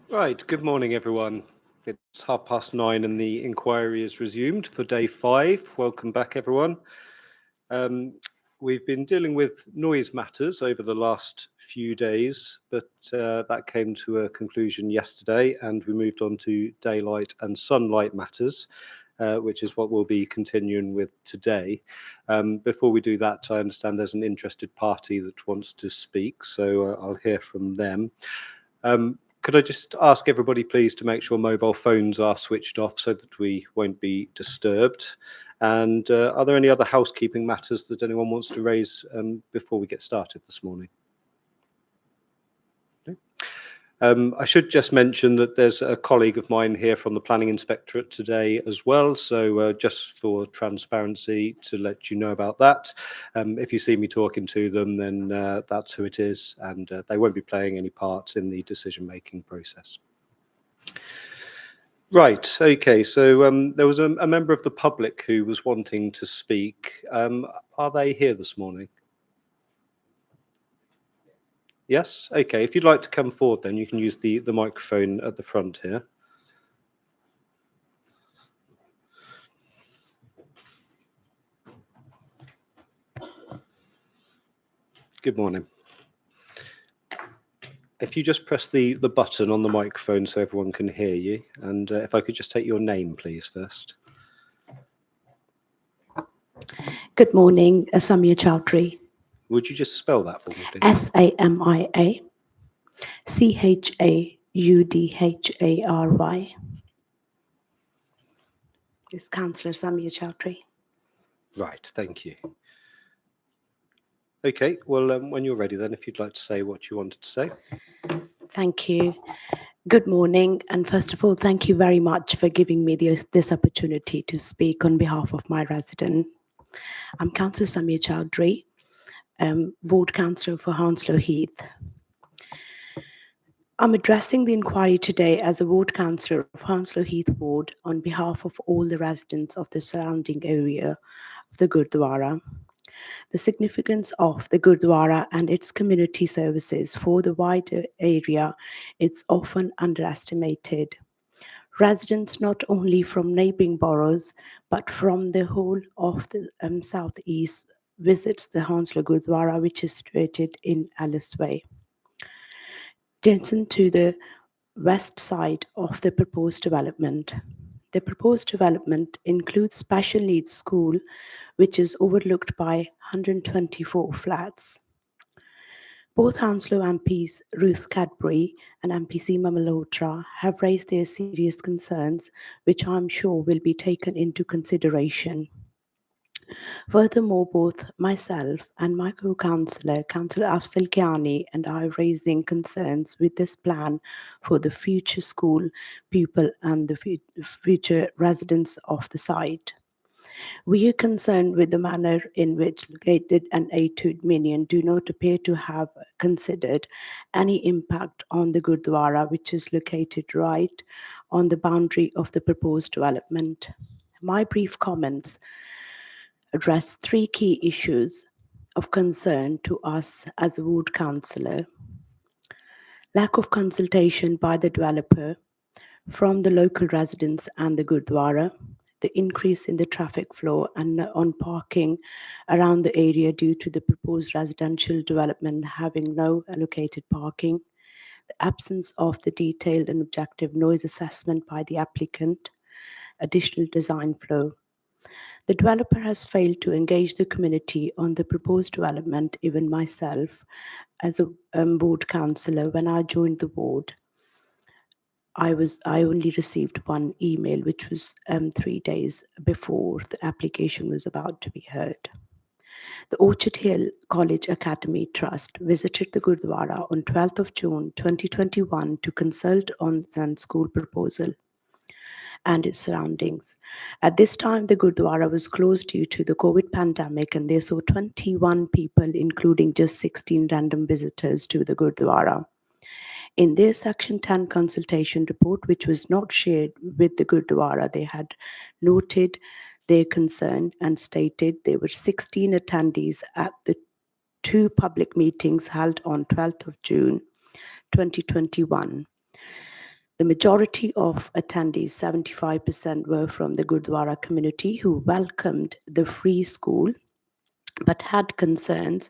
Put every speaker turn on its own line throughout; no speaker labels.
Right, good morning, everyone. It's 9:30 and the inquiry is resumed for day 5. Welcome back, everyone. Um, we've been dealing with noise matters over the last few days, but that came to a conclusion yesterday, and we moved on to daylight and sunlight matters, which is what we'll be continuing with today. Before we do that, I understand there's an interested party that wants to speak, so I'll hear from them. Could I just ask everybody, please, to make sure mobile phones are switched off so that we won't be disturbed? And are there any other housekeeping matters that anyone wants to raise before we get started this morning? No? I should just mention that there's a colleague of mine here from the Planning Inspectorate today as well. So just for transparency, to let you know about that. If you see me talking to them, then that's who it is, and they won't be playing any part in the decision-making process. Right, okay, so there was a member of the public who was wanting to speak. Are they here this morning? Yes? Okay, if you'd like to come forward then you can use the microphone at the front here. Good morning. If you just press the button on the microphone so everyone can hear you, and if I could just take your name, please, first.
Good morning, Samia Chowdhury.
Would you just spell that for me, please?
SAMIA CHAUDHARY. It's Councillor Samia Chowdhury.
Right, thank you. Okay, well, when you're ready then, if you'd like to say what you wanted to say.
Thank you. Good morning, and first of all, thank you very much for giving me this opportunity to speak on behalf of my resident. I'm Councillor Samia Chowdhury, Ward Councillor for Hounslow Heath. I'm addressing the inquiry today as a ward councillor of Hounslow Heath Ward on behalf of all the residents of the surrounding area of the Gurdwara. The significance of the Gurdwara and its community services for the wider area is often underestimated. Residents not only from neighbouring boroughs but from the whole of the southeast visits the Hounslow Gurdwara, which is situated in Alice Way. Jensen to the west side of the proposed development. The proposed development includes special needs school, which is overlooked by 124 flats. Both Hounslow MPs Ruth Cadbury and MP Seema Malhotra have raised their serious concerns, which I'm sure will be taken into consideration. Furthermore, both myself and my co-councillor, Councillor Afzal Kiani, and I are raising concerns with this plan for the future school pupil and the future residents of the site. We are concerned with the manner in which located and A2 Minion do not appear to have considered any impact on the Gurdwara, which is located right on the boundary of the proposed development. My brief comments address three key issues of concern to us as a ward councillor. Lack of consultation by the developer from the local residents and the Gurdwara, the increase in the traffic flow and on parking around the area due to the proposed residential development having no allocated parking, the absence of the detailed and objective noise assessment by the applicant, additional design flow. The developer has failed to engage the community on the proposed development. Even myself, as a board councillor, when I joined the board, I only received one email, which was 3 days before the application was about to be heard. The Orchard Hill College Academy Trust visited the Gurdwara on 12th of June 2021 to consult on the school proposal and its surroundings. At this time, the Gurdwara was closed due to the COVID pandemic, and they saw 21 people, including just 16 random visitors to the Gurdwara. In their Section 10 consultation report, which was not shared with the Gurdwara, they had noted their concern and stated there were 16 attendees at the two public meetings held on 12th of June 2021. The majority of attendees, 75%, were from the Gurdwara community who welcomed the free school but had concerns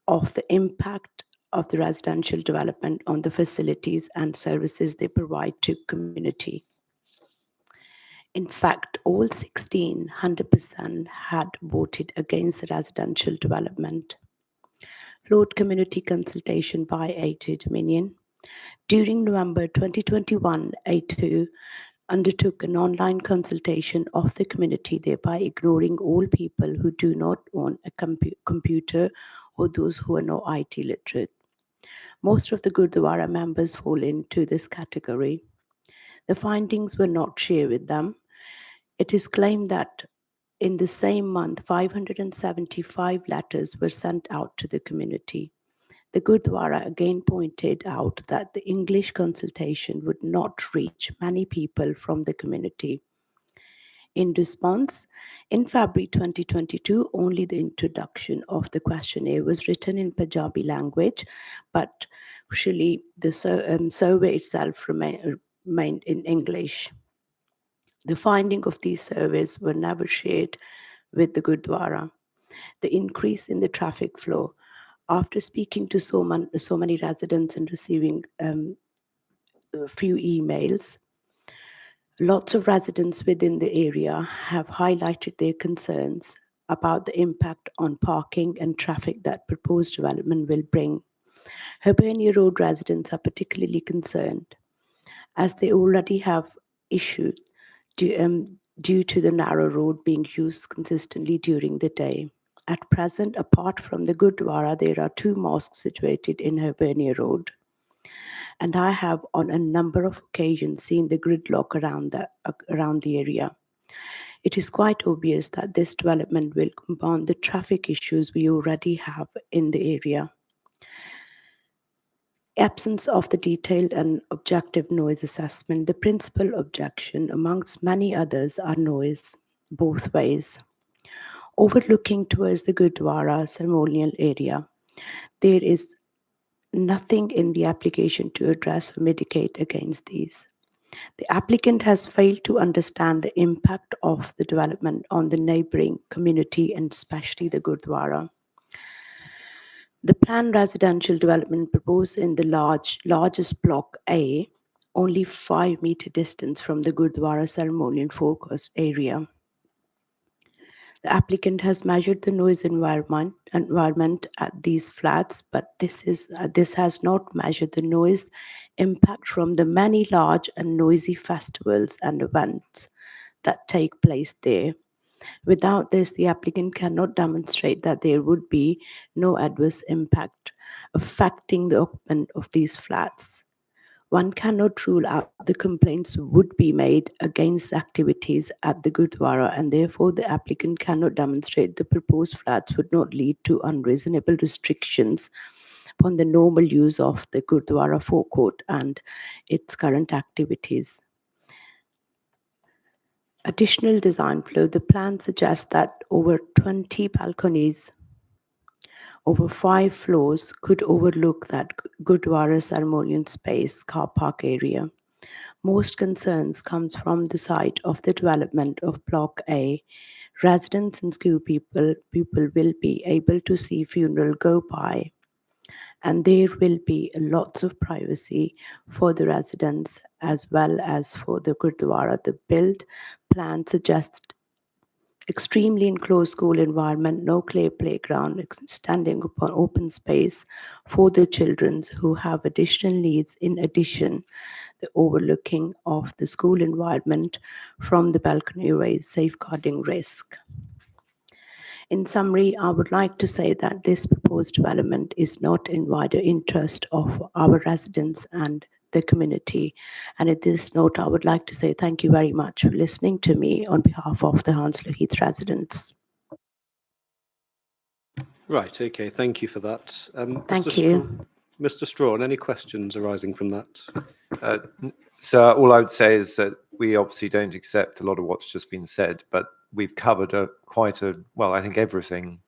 of the impact of the residential development on the facilities and services they provide to community. In fact, all 16, 100% had voted against the residential development. Flawed community consultation by A2 Dominion. During November 2021, A2 undertook an online consultation of the community, thereby ignoring all people who do not own a computer or those who are not IT literate. Most of the Gurdwara members fall into this category. The findings were not shared with them. It is claimed that in the same month, 575 letters were sent out to the community. The Gurdwara again pointed out that the English consultation would not reach many people from the community. In response, in February 2022, only the introduction of the questionnaire was written in Punjabi language, but actually the survey itself remained in English. The finding of these surveys were never shared with the Gurdwara. The increase in the traffic flow. After speaking to so many residents and receiving a few emails, lots of residents within the area have highlighted their concerns about the impact on parking and traffic that proposed development will bring. Hibernia Road residents are particularly concerned as they already have issues due to the narrow road being used consistently during the day. At present, apart from the Gurdwara, there are two mosques situated in Hibernia Road. And I have on a number of occasions seen the gridlock around the area. It is quite obvious that this development will compound the traffic issues we already have in the area. Absence of the detailed and objective noise assessment. The principal objection, amongst many others, are noise, both ways. Overlooking towards the Gurdwara ceremonial area, there is nothing in the application to address or mitigate against these. The applicant has failed to understand the impact of the development on the neighbouring community and especially the Gurdwara. The planned residential development proposed in the largest block A, only 5-meter distance from the Gurdwara ceremonial focus area. The applicant has measured the noise environment at these flats, but this has not measured the noise impact from the many large and noisy festivals and events that take place there. Without this, the applicant cannot demonstrate that there would be no adverse impact affecting the occupant of these flats. One cannot rule out the complaints would be made against activities at the Gurdwara, and therefore the applicant cannot demonstrate the proposed flats would not lead to unreasonable restrictions upon the normal use of the Gurdwara forecourt and its current activities. Additional design flow. The plan suggests that over 20 balconies over 5 floors could overlook that Gurdwara ceremonial space car park area. Most concerns comes from the site of the development of Block A. Residents and school people will be able to see funeral go by, and there will be lots of privacy for the residents as well as for the Gurdwara. The build plan suggests extremely enclosed school environment, no clay playground, standing upon open space for the children who have additional needs. In addition, the overlooking of the school environment from the balcony raise safeguarding risk. In summary, I would like to say that this proposed development is not in wider interest of our residents and the community. And at this note, I would like to say thank you very much for listening to me on behalf of the Hounslow Heath residents.
Right, okay, thank you for that.
Thank you.
Mr. Strawn, any questions arising from that?
So all I would say is that we obviously don't accept a lot of what's just been said, but we've covered I think everything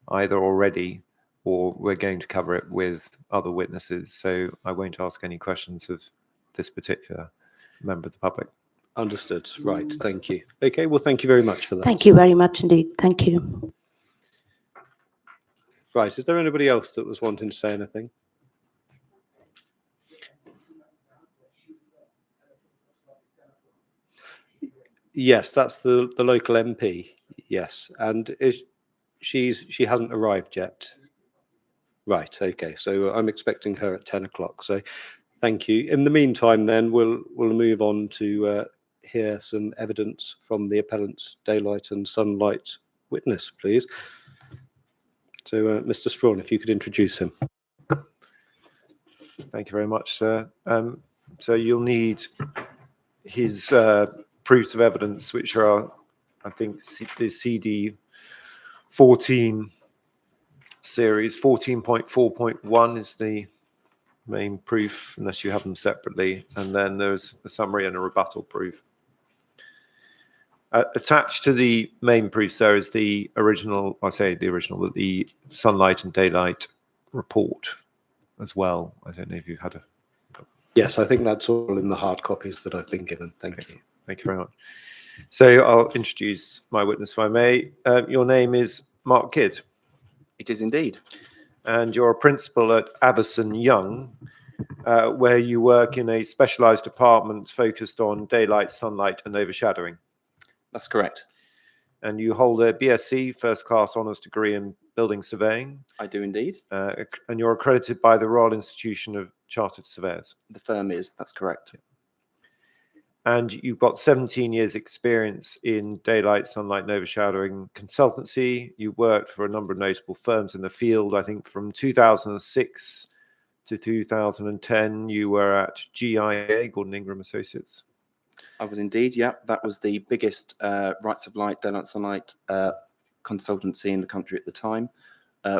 either already or we're going to cover it with other witnesses. So I won't ask any questions of this particular member of the public.
Understood. Right. Thank you. Okay. Well, thank you very much for that.
Thank you very much indeed. Thank you.
Right. Is there anybody else that was wanting to say anything? Yes, that's the local MP. Yes, and she hasn't arrived yet. Right. Okay. So I'm expecting her at 10 o'clock. So thank you. In the meantime, then we'll move on to hear some evidence from the appellant's daylight and sunlight witness, please. So, Mr. Strawn, if you could introduce him.
Thank you very much, sir. So you'll need his proofs of evidence, which are, I think, the CD 14 series. 14.4.1 is the main proof, unless you have them separately. And then there's a summary and a rebuttal proof. Attached to the main proofs there is the original, I say the original, but the sunlight and daylight report as well. I don't know if you've had a...
Yes, I think that's all in the hard copies that I've been given. Thank you.
Thank you very much. So I'll introduce my witness, if I may. Your name is Mark Kidd.
It is indeed.
And you're a principal at Avison Young, where you work in a specialised department focused on daylight, sunlight and overshadowing.
That's correct.
And you hold a BSc, first class honours degree in building surveying.
I do indeed.
And you're accredited by the Royal Institution of Chartered Surveyors.
The firm is, that's correct.
And you've got 17 years experience in daylight, sunlight and overshadowing consultancy. You worked for a number of notable firms in the field. I think from 2006 to 2010, you were at GIA, Gordon Ingram Associates.
I was indeed, yeah. That was the biggest rights of light, daylight, sunlight consultancy in the country at the time,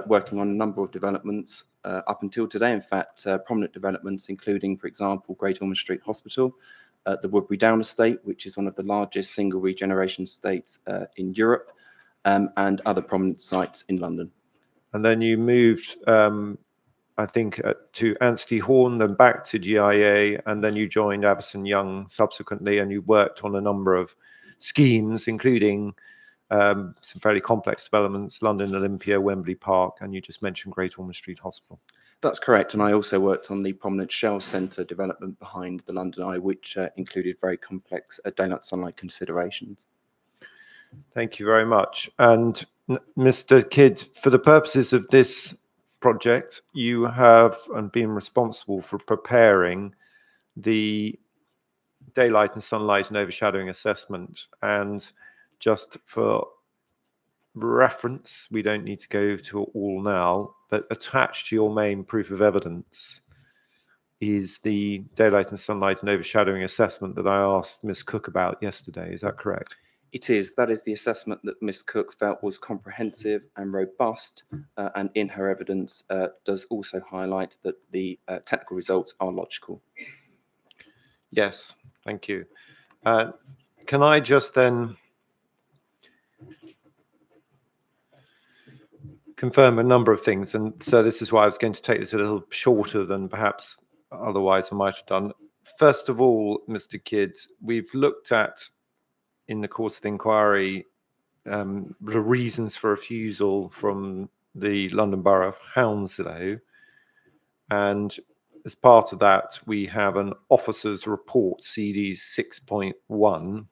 working on a number of developments up until today. In fact, prominent developments, including, for example, Great Ormond Street Hospital, the Woodbury Down Estate, which is one of the largest single regeneration estates in Europe, and other prominent sites in London.
And then you moved, I think, to Anstey Horn, then back to GIA, and then you joined Avison Young subsequently, and you worked on a number of schemes, including some fairly complex developments, London Olympia, Wembley Park, and you just mentioned Great Ormond Street Hospital.
That's correct. And I also worked on the prominent Shell Centre development behind the London Eye, which included very complex daylight sunlight considerations.
Thank you very much. And Mr. Kidd, for the purposes of this project, you have been responsible for preparing the daylight and sunlight and overshadowing assessment. And just for reference, we don't need to go to it all now, but attached to your main proof of evidence is the daylight and sunlight and overshadowing assessment that I asked Ms. Cook about yesterday. Is that correct?
It is. That is the assessment that Ms. Cook felt was comprehensive and robust, and in her evidence does also highlight that the technical results are logical.
Yes, thank you. Can I just then confirm a number of things? And so this is why I was going to take this a little shorter than perhaps otherwise I might have done. First of all, Mr. Kidd, we've looked at, in the course of the inquiry, the reasons for refusal from the London Borough of Hounslow. And as part of that, we have an officer's report, CD 6.1,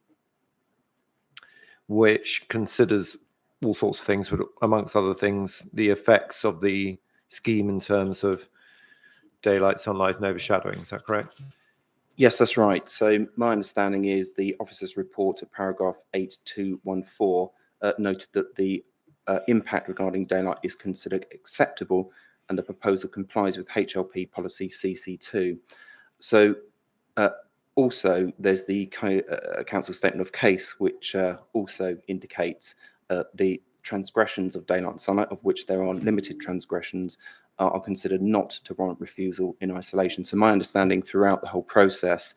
which considers all sorts of things, but amongst other things, the effects of the scheme in terms of daylight, sunlight and overshadowing. Is that correct?
Yes, that's right. So my understanding is the officer's report at paragraph 8214 noted that the impact regarding daylight is considered acceptable and the proposal complies with HLP policy CC2. So also there's the council statement of case, which also indicates the transgressions of daylight and sunlight, of which there are limited transgressions, are considered not to warrant refusal in isolation. So my understanding throughout the whole process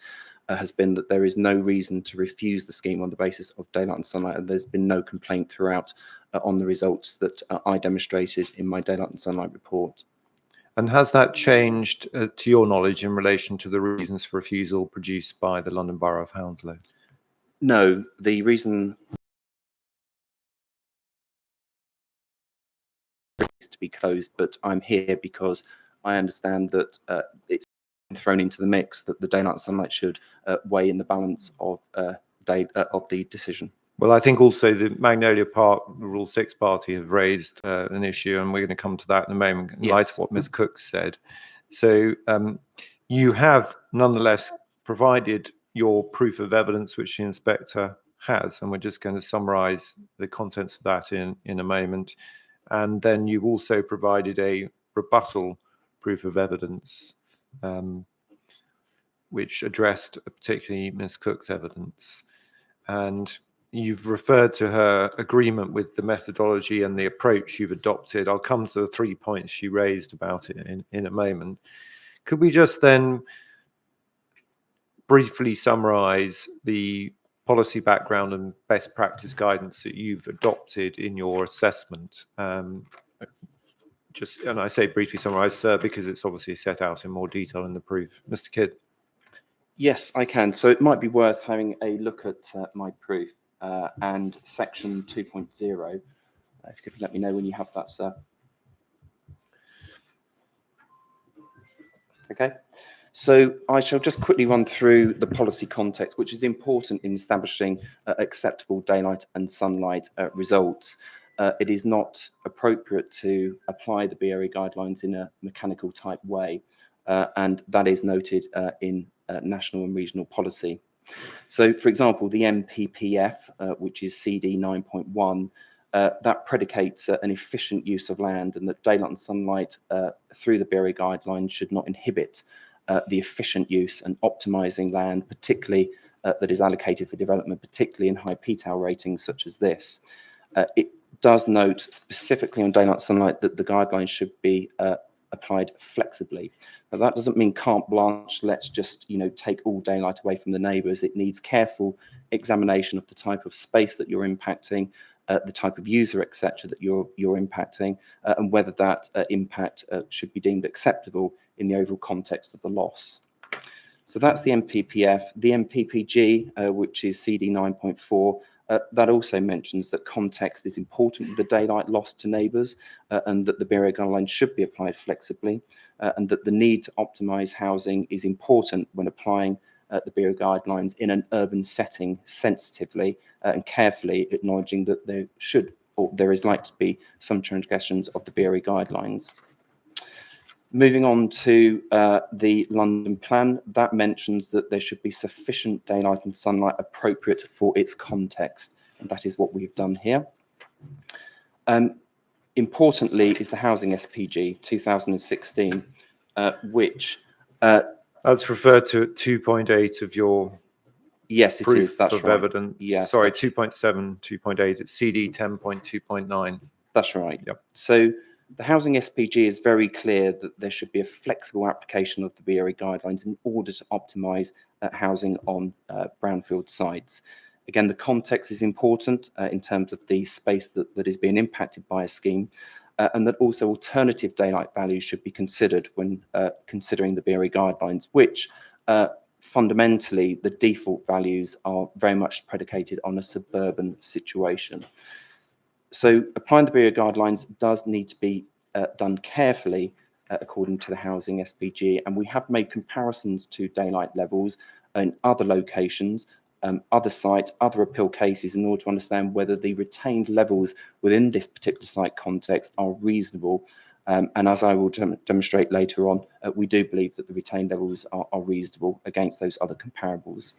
has been that there is no reason to refuse the scheme on the basis of daylight and sunlight, and there's been no complaint throughout on the results that I demonstrated in my daylight and sunlight report.
And has that changed, to your knowledge, in relation to the reasons for refusal produced by the London Borough of Hounslow?
No, the reason is to be closed, but I'm here because I understand that it's thrown into the mix that the daylight and sunlight should weigh in the balance of the decision.
Well, I think also the Magnolia Park, the Rule 6 party have raised an issue, and we're going to come to that in a moment in light of what Ms. Cook said. So you have nonetheless provided your proof of evidence, which the inspector has, and we're just going to summarise the contents of that in a moment. And then you've also provided a rebuttal proof of evidence, which addressed particularly Ms. Cook's evidence. And you've referred to her agreement with the methodology and the approach you've adopted. I'll come to the 3 points she raised about it in a moment. Could we just then briefly summarize the policy background and best practice guidance that you've adopted in your assessment? And I say briefly summarize, sir, because it's obviously set out in more detail in the proof. Mr. Kidd.
Yes, I can. So it might be worth having a look at my proof and section 2.0. If you could let me know when you have that, sir. Okay. So I shall just quickly run through the policy context, which is important in establishing acceptable daylight and sunlight results. It is not appropriate to apply the BRE guidelines in a mechanical type way, and that is noted in national and regional policy. So, for example, the MPPF, which is CD 9.1, that predicates an efficient use of land, and that daylight and sunlight through the BRE guidelines should not inhibit the efficient use and optimizing land, particularly that is allocated for development, particularly in high PTAL ratings such as this. It does note specifically on daylight sunlight that the guidelines should be applied flexibly. Now, that doesn't mean carte blanche, let's just take all daylight away from the neighbours. It needs careful examination of the type of space that you're impacting, the type of user, etc., that you're impacting, and whether that impact should be deemed acceptable in the overall context of the loss. So that's the MPPF. The MPPG, which is CD 9.4, that also mentions that context is important with the daylight loss to neighbours, and that the BRE guidelines should be applied flexibly, and that the need to optimise housing is important when applying the BRE guidelines in an urban setting sensitively and carefully, acknowledging that there should, or there is likely to be, some transgressions of the BRE guidelines. Moving on to the London plan, that mentions that there should be sufficient daylight and sunlight appropriate for its context, and that is what we've done here. Importantly is the Housing SPG 2016, which...
That's referred to 2.8 of your
yes, it is. That's
of
right.
evidence.
Yes,
sorry, 2.7, 2.8. It's CD 10.2.9.
That's right.
Yep.
So the Housing SPG is very clear that there should be a flexible application of the BRE guidelines in order to optimise housing on brownfield sites. Again, the context is important in terms of the space that is being impacted by a scheme, and that also alternative daylight values should be considered when considering the BRE guidelines, which fundamentally the default values are very much predicated on a suburban situation. So applying the BRE guidelines does need to be done carefully according to the Housing SPG, and we have made comparisons to daylight levels in other locations, other sites, other appeal cases, in order to understand whether the retained levels within this particular site context are reasonable. And as I will demonstrate later on, we do believe that the retained levels are reasonable against those other comparables.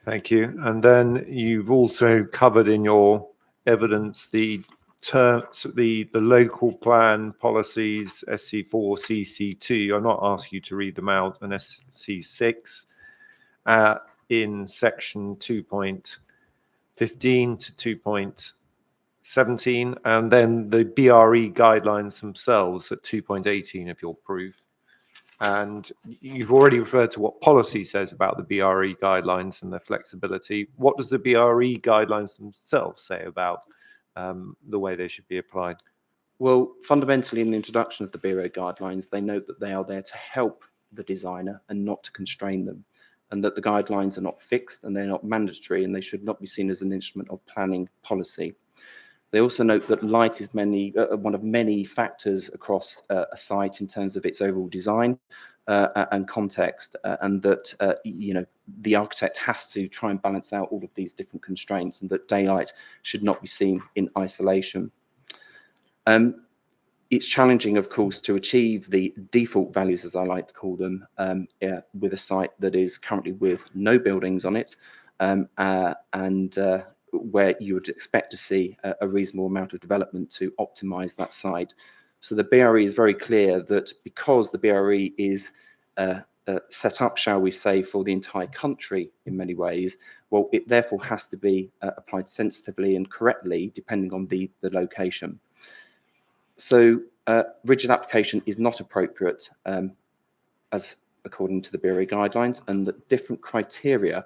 Thank you. And then you've also covered in your evidence the terms, the local plan policies, SC4, CC2. I'm not asking you to read them out, and SC6 in section 2.15 to 2.17, and then the BRE guidelines themselves at 2.18 of your proof. And you've already referred to what policy says about the BRE guidelines and their flexibility. What does the BRE guidelines themselves say about the way they should be applied?
Well, fundamentally, in the introduction of the Bureau guidelines, they note that they are there to help the designer and not to constrain them, and that the guidelines are not fixed and they're not mandatory, and they should not be seen as an instrument of planning policy. They also note that light is one of many factors across a site in terms of its overall design and context, and that the architect has to try and balance out all of these different constraints, and that daylight should not be seen in isolation. It's challenging, of course, to achieve the default values, as I like to call them, with a site that is currently with no buildings on it, and where you would expect to see a reasonable amount of development to optimize that site. So the BRE is very clear that because the BRE is set up, shall we say, for the entire country in many ways, well, it therefore has to be applied sensitively and correctly depending on the location. So rigid application is not appropriate as according to the BRE guidelines, and that different criteria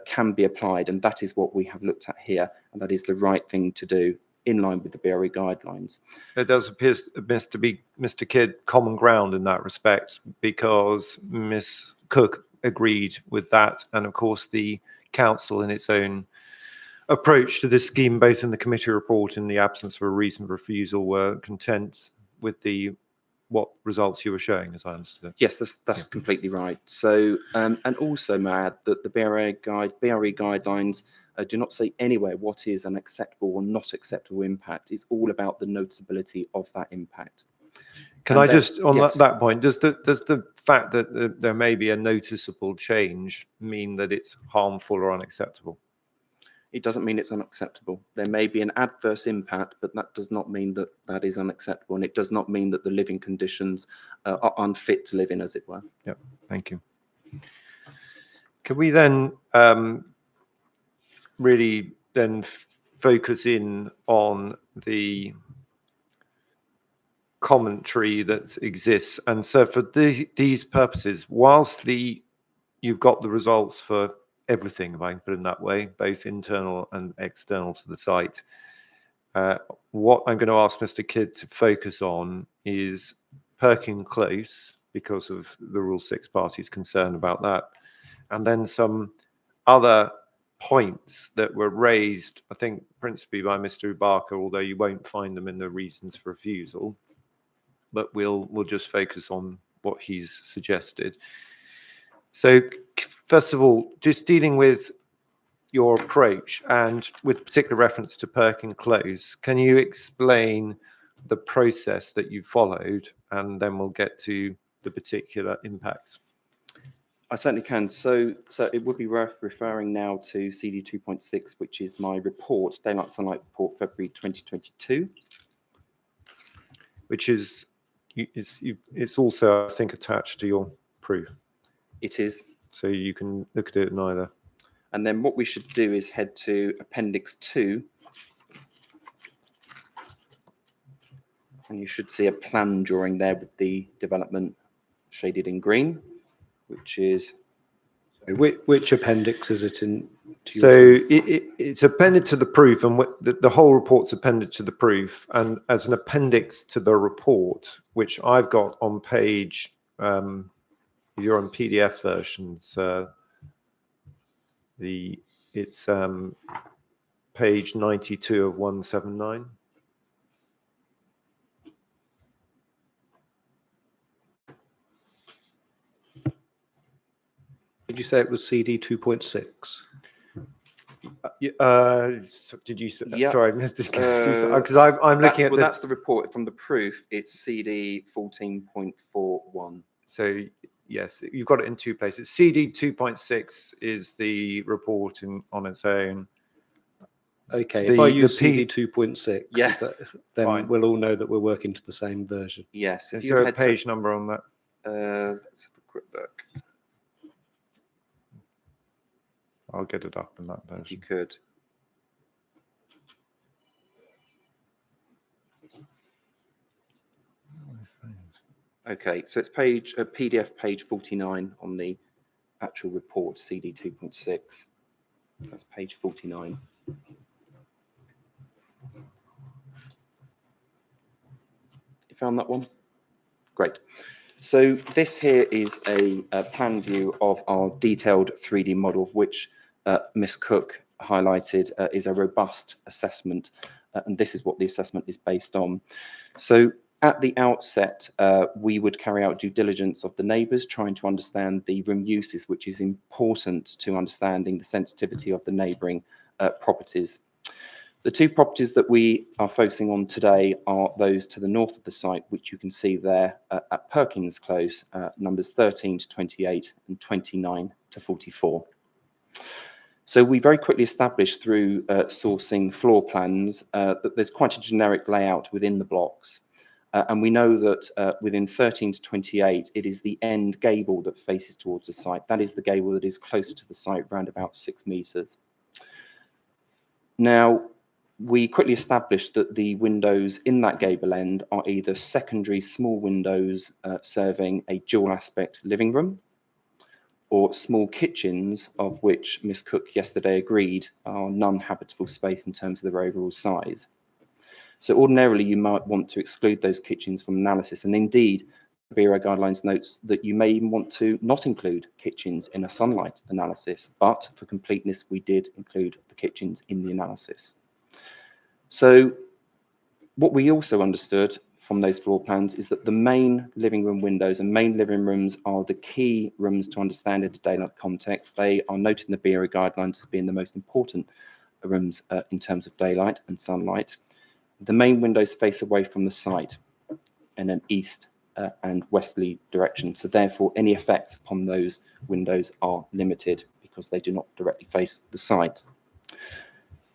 can be applied, and that is what we have looked at here, and that is the right thing to do in line with the BRE guidelines.
There does appear to be, Mr. Kidd, common ground in that respect, because Ms. Cook agreed with that, and of course the council in its own approach to this scheme, both in the committee report and in the absence of a reason for refusal, were content with what results you were showing, as I understood.
Yes, that's completely right. So, and also, may I add that the BRE guidelines do not say anywhere what is an acceptable or not acceptable impact. It's all about the noticeability of that impact.
Can I just, on that point, does the fact that there may be a noticeable change mean that it's harmful or unacceptable?
It doesn't mean it's unacceptable. There may be an adverse impact, but that does not mean that that is unacceptable. And it does not mean that the living conditions are unfit to live in, as it were.
Yeah, thank you. Can we then really then focus in on the commentary that exists? And so for these purposes, whilst you've got the results for everything, if I can put it in that way, both internal and external to the site. What I'm going to ask Mr. Kidd to focus on is Perkin Close, because of the Rule 6 party's concern about that, and then some other points that were raised, I think, principally by Mr. Ubaka, although you won't find them in the reasons for refusal, but we'll just focus on what he's suggested. So first of all, just dealing with your approach and with particular reference to Perkin Close, can you explain the process that you followed, and then we'll get to the particular impacts?
I certainly can. So it would be worth referring now to CD 2.6, which is my report, Daylight Sunlight Report, February 2022.
Which is, it's also, I think, attached to your proof.
It is.
So you can look at it in either.
And then what we should do is head to Appendix 2. And you should see a plan drawing there with the development shaded in green, which is...
Which appendix is it in?
So it's appended to the proof, and the whole report's appended to the proof. And as an appendix to the report, which I've got on page, if you're on PDF versions, it's page 92 of 179.
Did you say it was CD 2.6?
Did you?
Yeah.
Sorry, because I'm looking at
that's the report from the proof. It's CD 14.41.
So yes, you've got it in two places. CD 2.6 is the report on its own.
Okay, if I use CD 2.6,
yeah,
then
fine.
We'll all know that we're working to the same version.
Yes.
Is there a page number on that?
Let's have a quick look.
I'll get it up in that version.
If you could. Okay, so it's PDF page 49 on the actual report, CD 2.6. That's page 49. Found that one? Great. So this here is a plan view of our detailed 3D model, which Miss Cook highlighted is a robust assessment, and this is what the assessment is based on. So at the outset, we would carry out due diligence of the neighbours, trying to understand the room uses, which is important to understanding the sensitivity of the neighbouring properties. The two properties that we are focusing on today are those to the north of the site, which you can see there at Perkins Close, numbers 13 to 28 and 29 to 44. So we very quickly established through sourcing floor plans that there's quite a generic layout within the blocks. And we know that within 13 to 28, it is the end gable that faces towards the site. That is the gable that is closer to the site, around about 6 metres. Now, we quickly established that the windows in that gable end are either secondary small windows serving a dual aspect living room, or small kitchens, of which Miss Cook yesterday agreed are non-habitable space in terms of their overall size. So ordinarily you might want to exclude those kitchens from analysis, and indeed the Bureau Guidelines notes that you may even want to not include kitchens in a sunlight analysis, but for completeness we did include the kitchens in the analysis. So what we also understood from those floor plans is that the main living room windows and main living rooms are the key rooms to understand in the daylight context. They are noted in the Bureau Guidelines as being the most important rooms in terms of daylight and sunlight. The main windows face away from the site in an east and westerly direction. So therefore any effects upon those windows are limited because they do not directly face the site.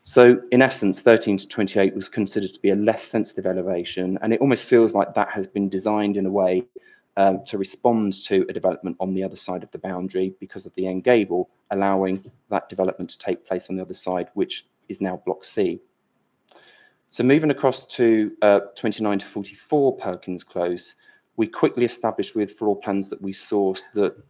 So in essence, 13 to 28 was considered to be a less sensitive elevation, and it almost feels like that has been designed in a way to respond to a development on the other side of the boundary because of the end gable, allowing that development to take place on the other side, which is now Block C. So moving across to 29 to 44 Perkins Close, we quickly established with floor plans that we sourced that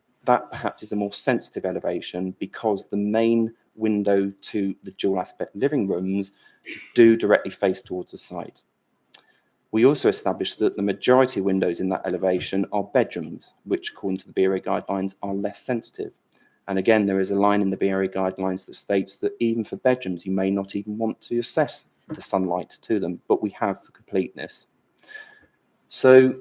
perhaps is a more sensitive elevation because the main window to the dual aspect living rooms do directly face towards the site. We also established that the majority of windows in that elevation are bedrooms, which according to the Bureau Guidelines are less sensitive. And again, there is a line in the Bureau Guidelines that states that even for bedrooms, you may not even want to assess the sunlight to them, but we have for completeness. So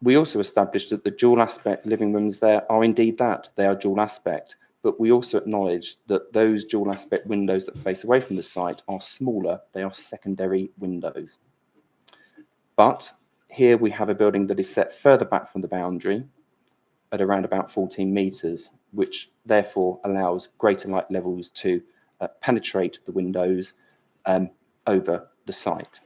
we also established that the dual aspect living rooms there are indeed that, they are dual aspect. But we also acknowledged that those dual aspect windows that face away from the site are smaller, they are secondary windows. But here we have a building that is set further back from the boundary at around about 14 metres, which therefore allows greater light levels to penetrate the windows over the site.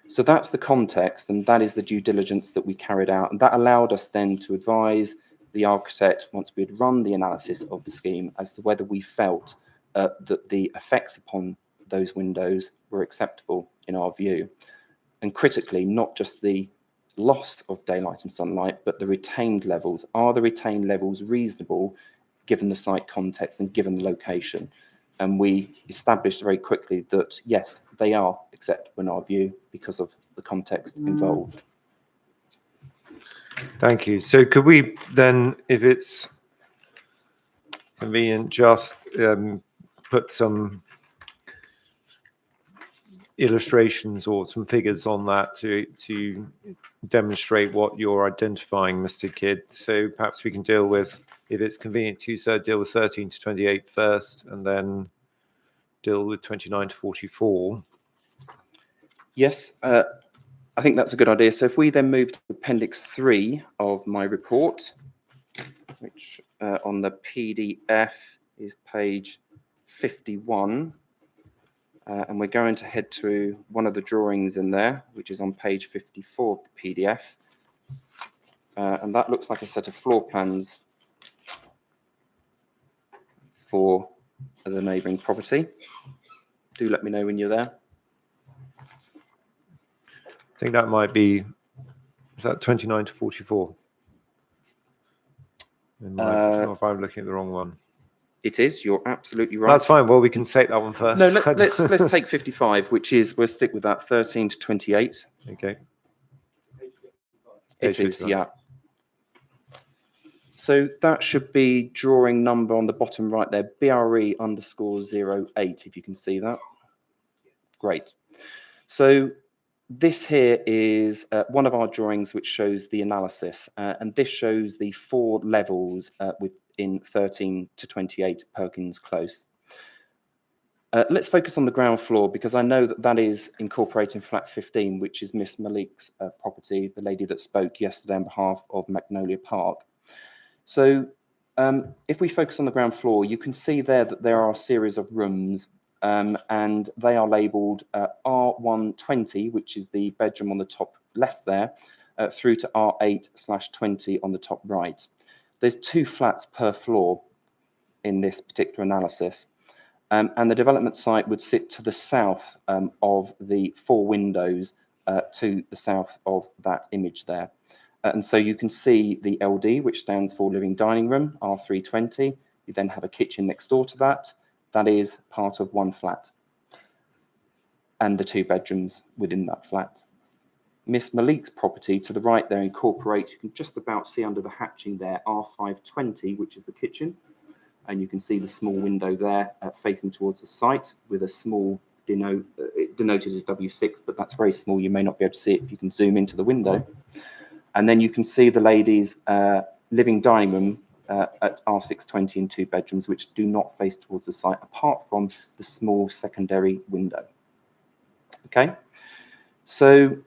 So that's the context, and that is the due diligence that we carried out, and that allowed us then to advise the architect, once we had run the analysis of the scheme, as to whether we felt that the effects upon those windows were acceptable in our view. And critically, not just the loss of daylight and sunlight, but the retained levels. Are the retained levels reasonable given the site context and given the location? And we established very quickly that, yes, they are acceptable in our view because of the context involved.
Thank you. So could we then, if it's convenient, just put some illustrations or some figures on that to demonstrate what you're identifying, Mr. Kidd? So perhaps we can deal with, if it's convenient to you, sir, deal with 13 to 28 first, and then deal with 29 to 44.
Yes, I think that's a good idea. So if we then move to Appendix 3 of my report, which on the PDF is page 51, and we're going to head to one of the drawings in there, which is on page 54 of the PDF. And that looks like a set of floor plans for the neighbouring property. Do let me know when you're there.
I think that might be, is that 29 to 44? Or if I'm looking at the wrong one.
It is, you're absolutely right.
That's fine. Well, we can take that one first.
No, let's take 55, which is, we'll stick with that, 13 to 28.
Okay. It is, right.
yeah. So that should be drawing number on the bottom right there, BRE_08, if you can see that. Great. So this here is one of our drawings which shows the analysis, and this shows the 4 levels within 13 to 28 Perkins Close. Let's focus on the ground floor, because I know that that is incorporating flat 15, which is Miss Malik's property, the lady that spoke yesterday on behalf of Magnolia Park. So if we focus on the ground floor, you can see there that there are a series of rooms, and they are labelled R120, which is the bedroom on the top left there, through to R8/20 on the top right. There's 2 flats per floor in this particular analysis. And the development site would sit to the south of the 4 windows to the south of that image there. And so you can see the LD, which stands for living dining room, R320. You then have a kitchen next door to that. That is part of 1 flat, and the 2 bedrooms within that flat. Miss Malik's property to the right there incorporates, you can just about see under the hatching there, R520, which is the kitchen. And you can see the small window there facing towards the site with a small denoted as W6, but that's very small. You may not be able to see it if you can zoom into the window. And then you can see the ladies' living dining room at R620 in 2 bedrooms, which do not face towards the site, apart from the small secondary window. Okay, so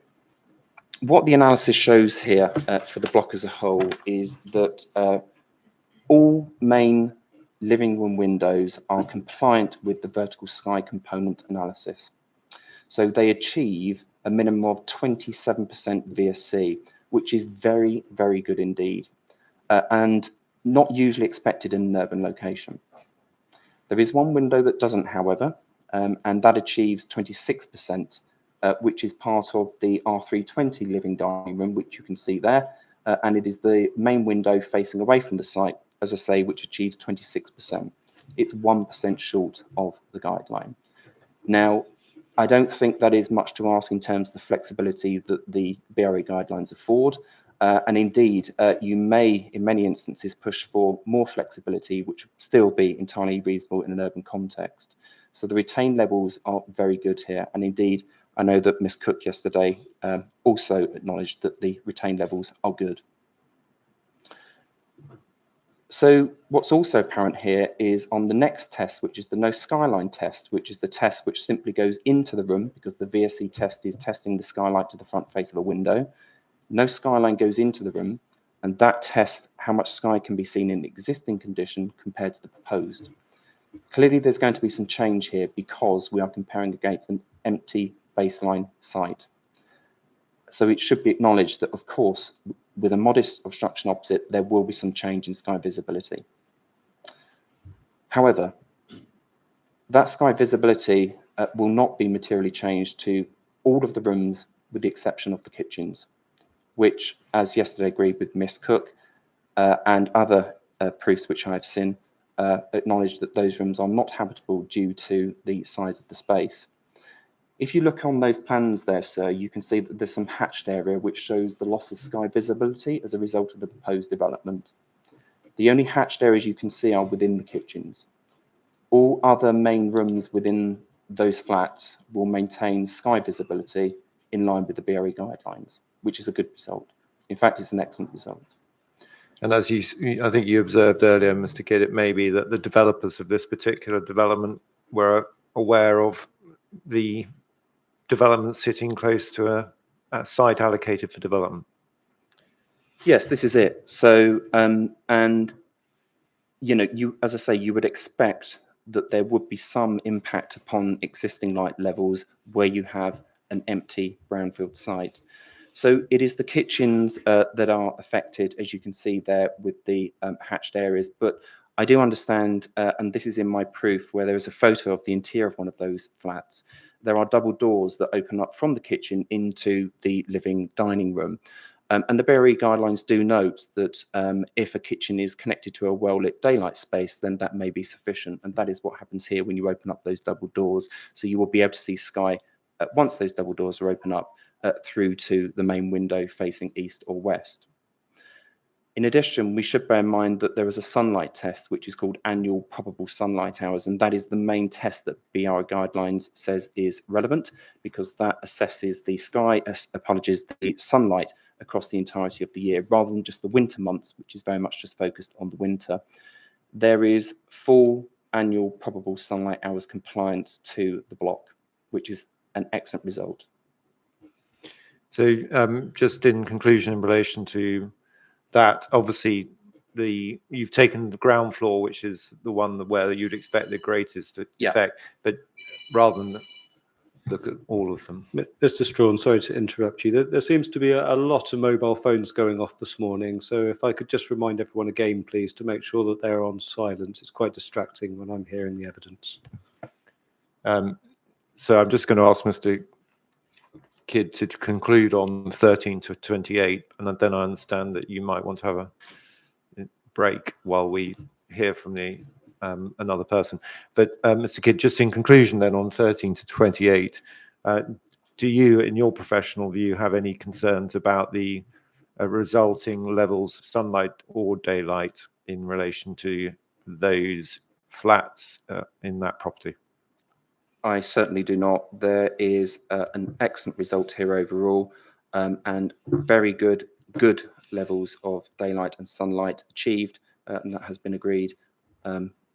what the analysis shows here for the block as a whole is that all main living room windows are compliant with the vertical sky component analysis. So they achieve a minimum of 27% VSC, which is very, very good indeed, and not usually expected in an urban location. There is one window that doesn't, however, and that achieves 26%, which is part of the R320 living dining room, which you can see there, and it is the main window facing away from the site, as I say, which achieves 26%. It's 1% short of the guideline. Now, I don't think that is much to ask in terms of the flexibility that the BRE guidelines afford. And indeed, you may, in many instances, push for more flexibility, which would still be entirely reasonable in an urban context. So the retained levels are very good here. And indeed, I know that Ms. Cook yesterday also acknowledged that the retained levels are good. So what's also apparent here is on the next test, which is the no skyline test, which is the test which simply goes into the room, because the VSE test is testing the skylight to the front face of a window. No skyline goes into the room, and that tests how much sky can be seen in the existing condition compared to the proposed. Clearly, there's going to be some change here because we are comparing against an empty baseline site. So it should be acknowledged that, of course, with a modest obstruction opposite, there will be some change in sky visibility. However, that sky visibility will not be materially changed to all of the rooms with the exception of the kitchens, which, as yesterday agreed with Miss Cook and other proofs which I've seen, acknowledge that those rooms are not habitable due to the size of the space. If you look on those plans there, sir, you can see that there's some hatched area which shows the loss of sky visibility as a result of the proposed development. The only hatched areas you can see are within the kitchens. All other main rooms within those flats will maintain sky visibility in line with the BRE guidelines, which is a good result. In fact, it's an excellent result.
And as I think you observed earlier, Mr. Kidd, it may be that the developers of this particular development were aware of the development sitting close to a site allocated for development.
Yes, this is it. So, and you know, as I say, you would expect that there would be some impact upon existing light levels where you have an empty brownfield site. So it is the kitchens that are affected, as you can see there with the hatched areas. But I do understand, and this is in my proof, where there is a photo of the interior of one of those flats. There are double doors that open up from the kitchen into the living dining room. And the BRE guidelines do note that if a kitchen is connected to a well-lit daylight space, then that may be sufficient. And that is what happens here when you open up those double doors. So you will be able to see sky once those double doors are open up, through to the main window facing east or west. In addition, we should bear in mind that there is a sunlight test, which is called annual probable sunlight hours, and that is the main test that BRI guidelines says is relevant, because that assesses the the sunlight across the entirety of the year, rather than just the winter months, which is very much just focused on the winter. There is full annual probable sunlight hours compliance to the block, which is an excellent result.
So just in conclusion, in relation to that, obviously you've taken the ground floor, which is the one where you'd expect the greatest effect, but rather than look at all of them.
Mr. Strawn, sorry to interrupt you. There seems to be a lot of mobile phones going off this morning. So if I could just remind everyone again, please, to make sure that they're on silent. It's quite distracting when I'm hearing the evidence.
So I'm just going to ask Mr. Kidd to conclude on 13 to 28, and then I understand that you might want to have a break while we hear from the another person. But Mr. Kidd, just in conclusion then on 13 to 28, do you, in your professional view, have any concerns about the resulting levels of sunlight or daylight in relation to those flats in that property?
I certainly do not. There is an excellent result here overall, and very good levels of daylight and sunlight achieved, and that has been agreed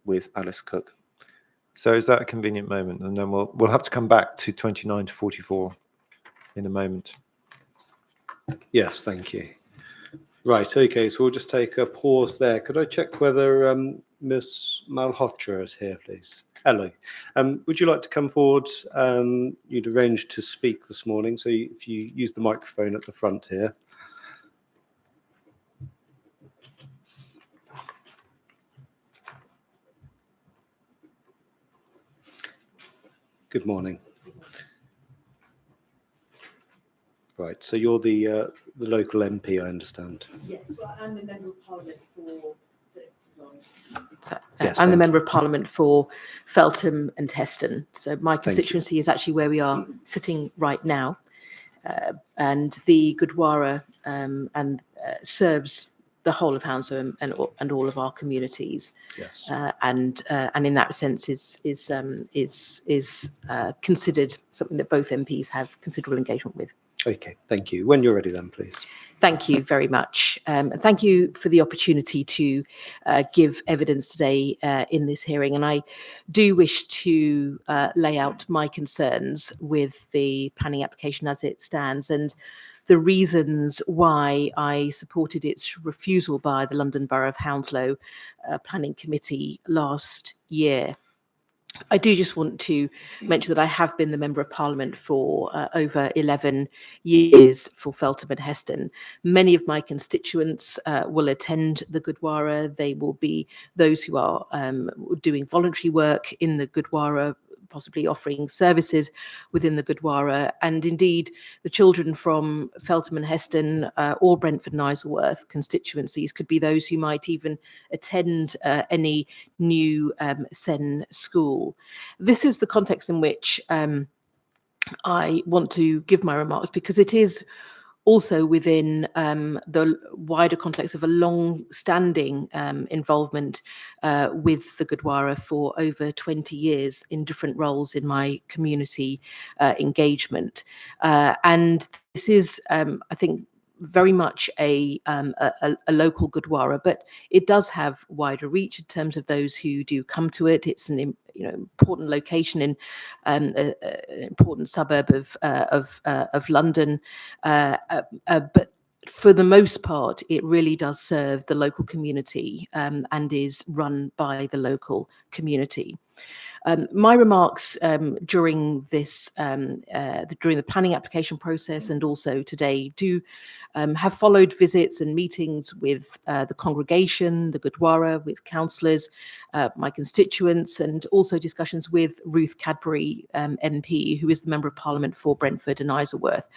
with Alice Cook.
So is that a convenient moment? And then we'll have to come back to 29 to 44 in a moment.
Yes, thank you. Right, okay, so we'll just take a pause there. Could I check whether Ms. Malhotra is here, please? Hello. Would you like to come forward? You'd arranged to speak this morning, so if you use the microphone at the front here. Good morning. Right, so you're the local MP, I understand.
Yes, well, I'm the Member of Parliament for.
Yes,
I'm the
thank
Member of Parliament for Feltham and Heston. So my constituency is actually where we are sitting right now, and the Gurdwara serves the whole of Hounslow and all of our communities.
Yes.
And in that sense is considered something that both MPs have considerable engagement with.
Okay, thank you. When you're ready then, please.
Thank you very much. Thank you for the opportunity to give evidence today in this hearing. And I do wish to lay out my concerns with the planning application as it stands and the reasons why I supported its refusal by the London Borough of Hounslow Planning Committee last year. I do just want to mention that I have been the Member of Parliament for over 11 years for Feltham and Heston. Many of my constituents will attend the Gurdwara. They will be those who are doing voluntary work in the Gurdwara, possibly offering services within the Gurdwara, and indeed the children from Feltham and Heston or Brentford and Isleworth constituencies could be those who might even attend any new SEN school. This is the context in which I want to give my remarks, because it is also within the wider context of a long-standing involvement with the Gurdwara for over 20 years in different roles in my community engagement. And this is, I think, very much a local Gurdwara, but it does have wider reach in terms of those who do come to it. It's an important location in an important suburb of London, but for the most part, it really does serve the local community and is run by the local community. My remarks during this, during the planning application process and also today do have followed visits and meetings with the congregation, the Gurdwara, with councillors, my constituents, and also discussions with Ruth Cadbury MP, who is the Member of Parliament for Brentford and Isleworth.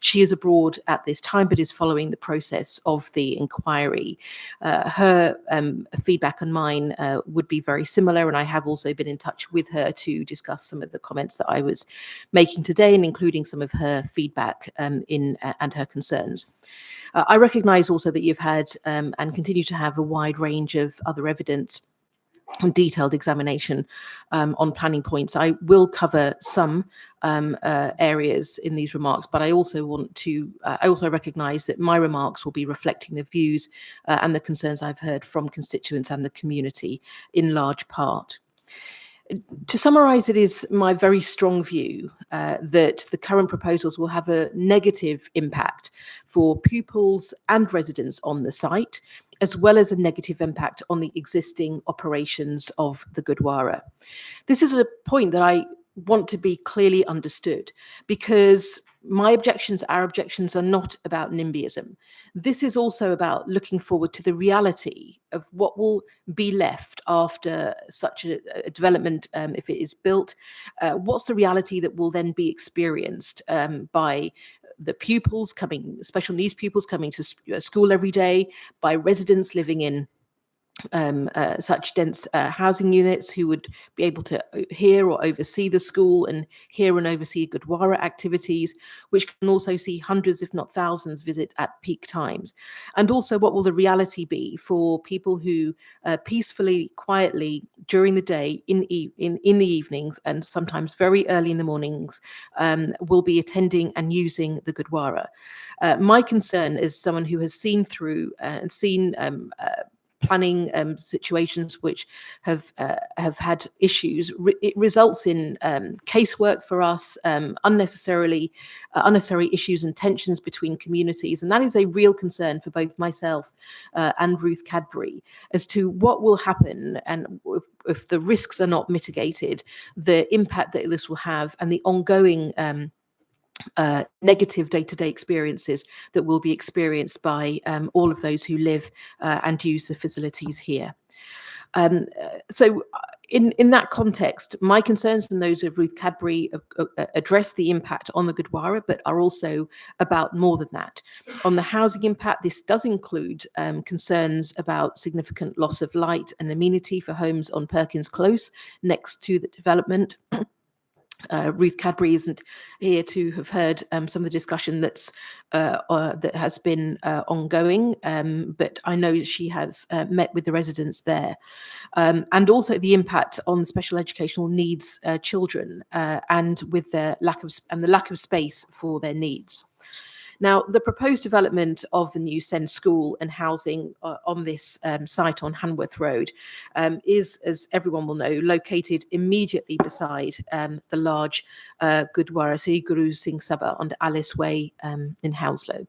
She is abroad at this time, but is following the process of the inquiry. Her feedback and mine would be very similar, and I have also been in touch touch with her to discuss some of the comments that I was making today, and including some of her feedback and her concerns. I recognise also that you've had and continue to have a wide range of other evidence and detailed examination on planning points. I will cover some areas in these remarks, but I also want to, I also recognise that my remarks will be reflecting the views and the concerns I've heard from constituents and the community in large part. To summarise, it is my very strong view that the current proposals will have a negative impact for pupils and residents on the site, as well as a negative impact on the existing operations of the Gurdwara. This is a point that I want to be clearly understood, because my objections, our objections, are not about NIMBYism. This is also about looking forward to the reality of what will be left after such a development, if it is built. What's the reality that will then be experienced by the pupils coming, special needs pupils coming to school every day, by residents living in such dense housing units who would be able to hear or oversee the school and hear and oversee Gurdwara activities, which can also see hundreds, if not thousands, visit at peak times. And also, what will the reality be for people who peacefully, quietly, during the day, in the evenings, and sometimes very early in the mornings, will be attending and using the Gurdwara? My concern, as someone who has seen through and seen planning situations which have had issues, it results in casework for us, unnecessary issues and tensions between communities, and that is a real concern for both myself and Ruth Cadbury as to what will happen, and if the risks are not mitigated, the impact that this will have, and the ongoing negative day-to-day experiences that will be experienced by all of those who live and use the facilities here. So in that context, my concerns and those of Ruth Cadbury address the impact on the Gurdwara, but are also about more than that. On the housing impact, this does include concerns about significant loss of light and amenity for homes on Perkins Close next to the development. Ruth Cadbury isn't here to have heard some of the discussion that has been ongoing, but I know she has met with the residents there, and also the impact on special educational needs children and with the lack of space for their needs. Now, the proposed development of the new SEND school and housing on this site on Hanworth Road is, as everyone will know, located immediately beside the large Gurdwara Sri Guru Singh Sabha on Alice Way in Hounslow.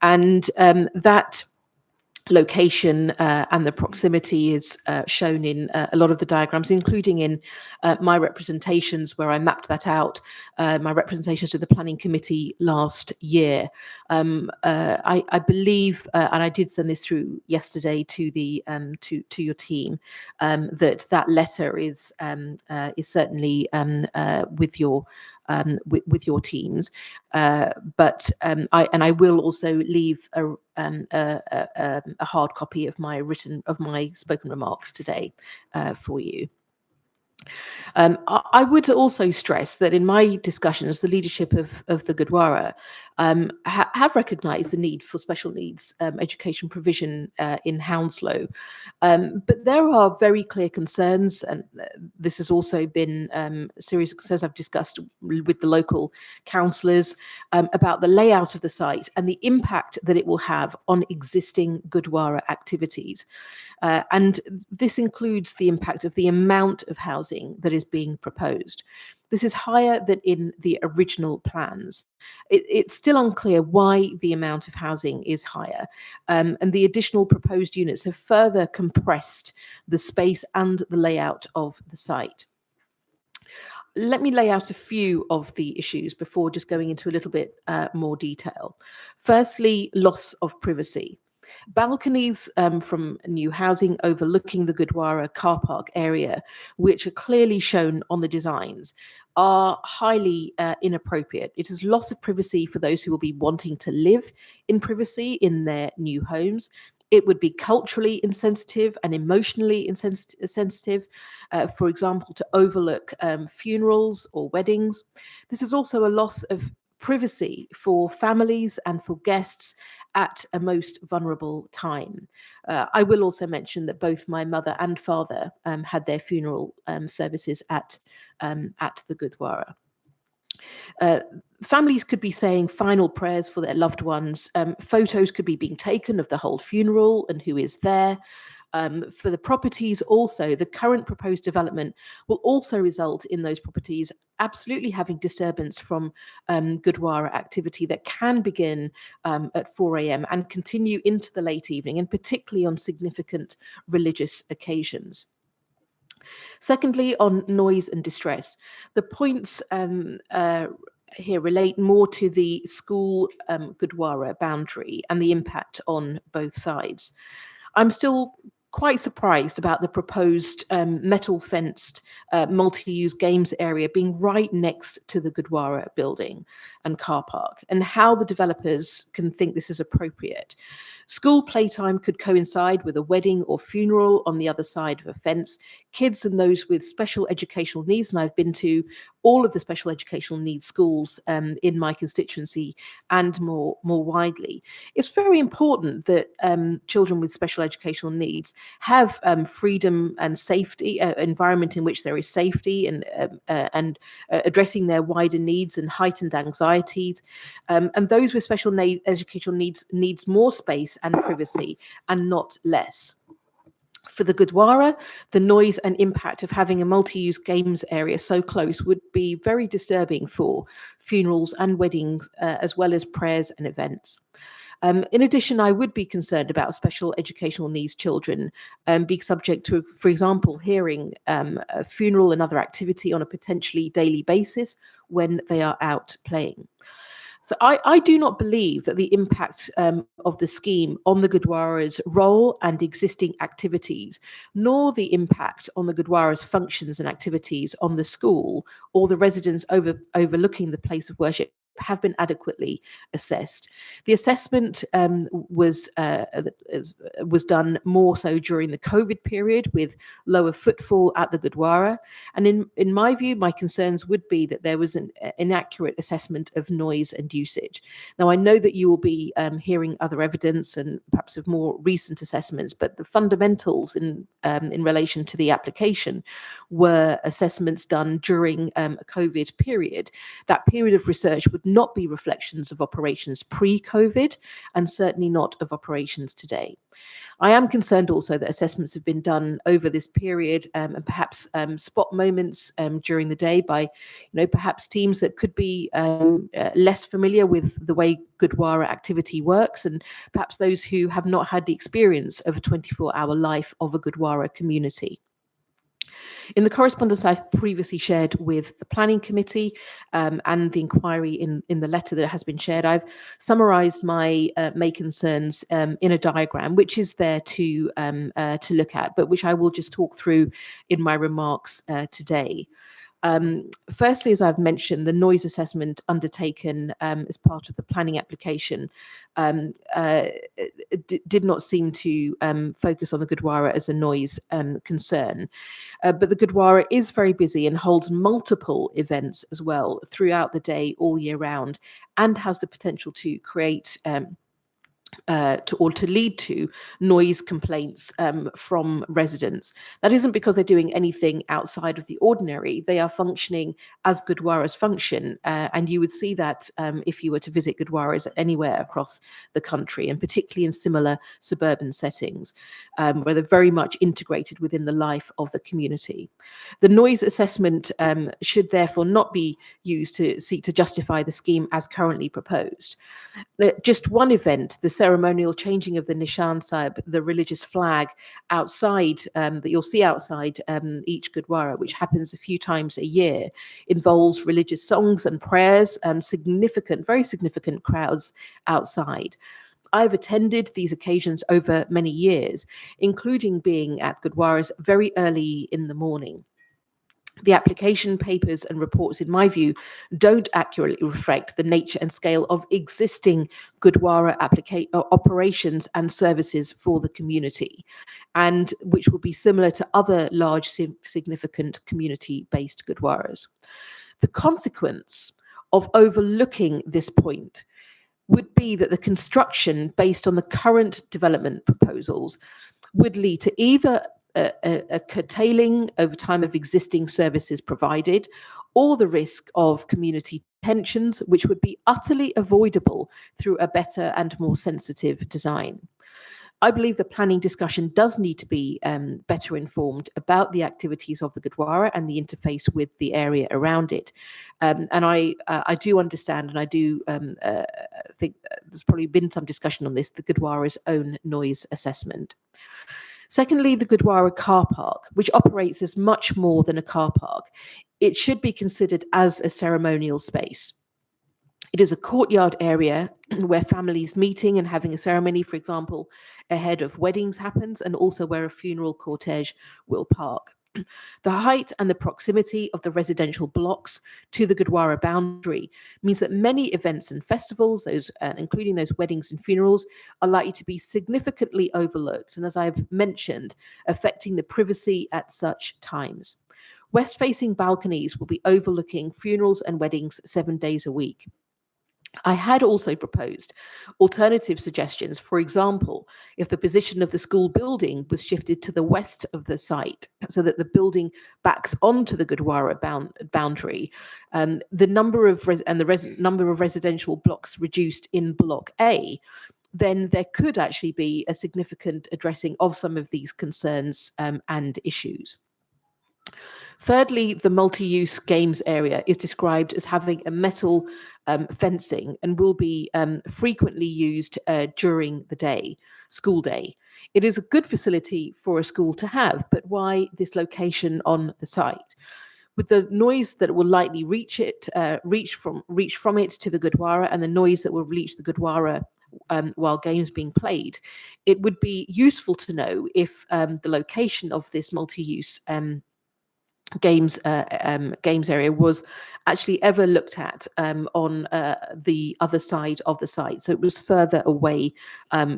And that location and the proximity is shown in a lot of the diagrams, including in my representations where I mapped that out, my representations to the planning committee last year. I believe, and I did send this through yesterday to the to your team, that letter is certainly with your teams, but I will also leave a hard copy of my spoken remarks today for you. I would also stress that in my discussions, the leadership of the Gurdwara have recognised the need for special needs education provision in Hounslow. But there are very clear concerns, and this has also been a series of concerns I've discussed with the local councillors about the layout of the site and the impact that it will have on existing Gurdwara activities. And this includes the impact of the amount of housing that is being proposed. This is higher than in the original plans. It's still unclear why the amount of housing is higher, and the additional proposed units have further compressed the space and the layout of the site. Let me lay out a few of the issues before just going into a little bit more detail. Firstly, loss of privacy. Balconies from new housing overlooking the Gurdwara car park area, which are clearly shown on the designs, are highly inappropriate. It is loss of privacy for those who will be wanting to live in privacy in their new homes. It would be culturally insensitive and emotionally insensitive, for example, to overlook funerals or weddings. This is also a loss of privacy for families and for guests at a most vulnerable time. I will also mention that both my mother and father had their funeral services at the Gurdwara. Families could be saying final prayers for their loved ones. Photos could be being taken of the whole funeral and who is there. For the properties also, the current proposed development will also result in those properties absolutely having disturbance from Gurdwara activity that can begin at 4 a.m. and continue into the late evening, and particularly on significant religious occasions. Secondly, on noise and distress, the points here relate more to the school Gurdwara boundary and the impact on both sides. I'm still quite surprised about the proposed metal fenced multi-use games area being right next to the Gurdwara building and car park, and how the developers can think this is appropriate. School playtime could coincide with a wedding or funeral on the other side of a fence. Kids and those with special educational needs, and I've been to all of the special educational needs schools in my constituency and more widely. It's very important that children with special educational needs have freedom and safety, environment in which there is safety and addressing their wider needs and heightened anxieties. And those with special educational needs more space and privacy and not less. For the Gurdwara, the noise and impact of having a multi-use games area so close would be very disturbing for funerals and weddings, as well as prayers and events. In addition, I would be concerned about special educational needs children being subject to, for example, hearing a funeral and other activity on a potentially daily basis when they are out playing. So I do not believe that the impact of the scheme on the Gurdwara's role and existing activities, nor the impact on the Gurdwara's functions and activities on the school or the residents overlooking the place of worship have been adequately assessed. The assessment was done more so during the COVID period with lower footfall at the Gurdwara. And in my view, my concerns would be that there was an inaccurate assessment of noise and usage. Now, I know that you will be hearing other evidence and perhaps of more recent assessments, but the fundamentals in relation to the application were assessments done during a COVID period. That period of research would not be reflections of operations pre-COVID and certainly not of operations today. I am concerned also that assessments have been done over this period and perhaps spot moments during the day by, perhaps teams that could be less familiar with the way Gurdwara activity works, and perhaps those who have not had the experience of a 24-hour life of a Gurdwara community. In the correspondence I've previously shared with the Planning Committee and the inquiry in the letter that has been shared, I've summarised my main concerns in a diagram, which is there to look at, but which I will just talk through in my remarks today. Firstly, as I've mentioned, the noise assessment undertaken as part of the planning application did not seem to focus on the Gurdwara as a noise concern. But the Gurdwara is very busy and holds multiple events as well throughout the day, all year round, and has the potential to create to lead to noise complaints from residents. That isn't because they're doing anything outside of the ordinary. They are functioning as Gurdwaras function, and you would see that if you were to visit Gurdwaras anywhere across the country, and particularly in similar suburban settings, where they're very much integrated within the life of the community. The noise assessment should therefore not be used to seek to justify the scheme as currently proposed. Just one event, the ceremonial changing of the Nishan Sahib, the religious flag outside, that you'll see outside each Gurdwara, which happens a few times a year, involves religious songs and prayers, very significant crowds outside. I've attended these occasions over many years, including being at Gurdwaras very early in the morning. The application papers and reports, in my view, don't accurately reflect the nature and scale of existing Gurdwara operations and services for the community, and which will be similar to other large significant community-based Gurdwaras. The consequence of overlooking this point would be that the construction based on the current development proposals would lead to either a curtailing over time of existing services provided, or the risk of community tensions, which would be utterly avoidable through a better and more sensitive design. I believe the planning discussion does need to be better informed about the activities of the Gurdwara and the interface with the area around it. And I do understand, and I do think there's probably been some discussion on this, the Gurdwara's own noise assessment. Secondly, the Gurdwara car park, which operates as much more than a car park. It should be considered as a ceremonial space. It is a courtyard area where families meeting and having a ceremony, for example, ahead of weddings happens, and also where a funeral cortege will park. The height and the proximity of the residential blocks to the Gurdwara boundary means that many events and festivals, including those weddings and funerals, are likely to be significantly overlooked, and as I've mentioned, affecting the privacy at such times. West-facing balconies will be overlooking funerals and weddings 7 days a week. I had also proposed alternative suggestions. For example, if the position of the school building was shifted to the west of the site so that the building backs onto the Gurdwara boundary, the number of number of residential blocks reduced in Block A, then there could actually be a significant addressing of some of these concerns and issues. Thirdly, the multi-use games area is described as having a metal fencing and will be frequently used during the day, school day. It is a good facility for a school to have, but why this location on the site? With the noise that will likely reach from it to the Gurdwara, and the noise that will reach the Gurdwara while games being played, it would be useful to know if the location of this multi-use games area was actually ever looked at on the other side of the site. So it was further away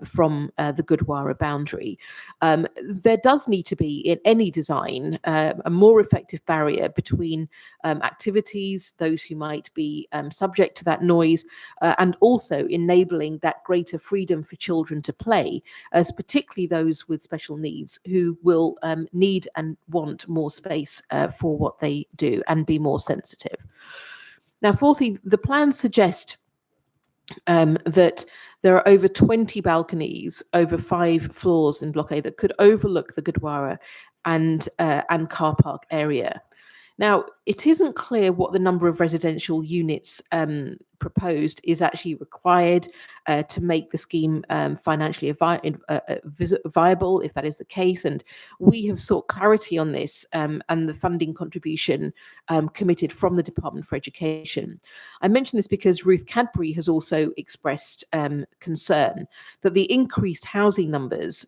from the Gurdwara boundary. There does need to be, in any design, a more effective barrier between activities, those who might be subject to that noise, and also enabling that greater freedom for children to play, as particularly those with special needs who will need and want more space for what they do and be more sensitive. Now, fourthly, the plans suggest that there are over 20 balconies over 5 floors in Block A that could overlook the Gurdwara and car park area. Now, it isn't clear what the number of residential units proposed is actually required to make the scheme financially viable, if that is the case. And we have sought clarity on this and the funding contribution committed from the Department for Education. I mention this because Ruth Cadbury has also expressed concern that the increased housing numbers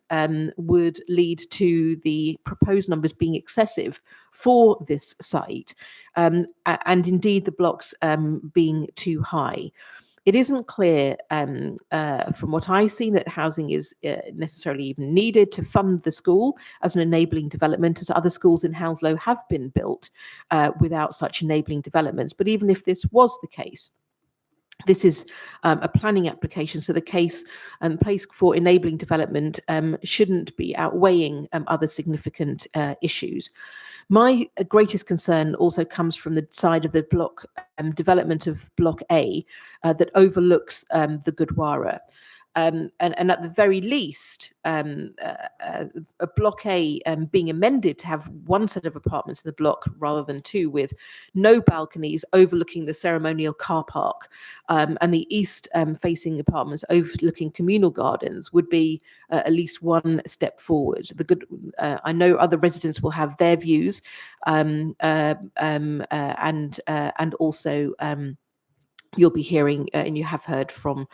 would lead to the proposed numbers being excessive for this site, and indeed the blocks being too high. It isn't clear from what I've seen that housing is necessarily even needed to fund the school as an enabling development, as other schools in Hounslow have been built without such enabling developments. But even if this was the case, this is a planning application, so the case and place for enabling development shouldn't be outweighing other significant issues. My greatest concern also comes from the side of the block development of Block A that overlooks the Gurdwara. And at the very least, a Block A being amended to have one set of apartments in the block rather than 2, with no balconies overlooking the ceremonial car park, and the east-facing apartments overlooking communal gardens would be at least one step forward. I know other residents will have their views, and also you'll be hearing, and you have heard from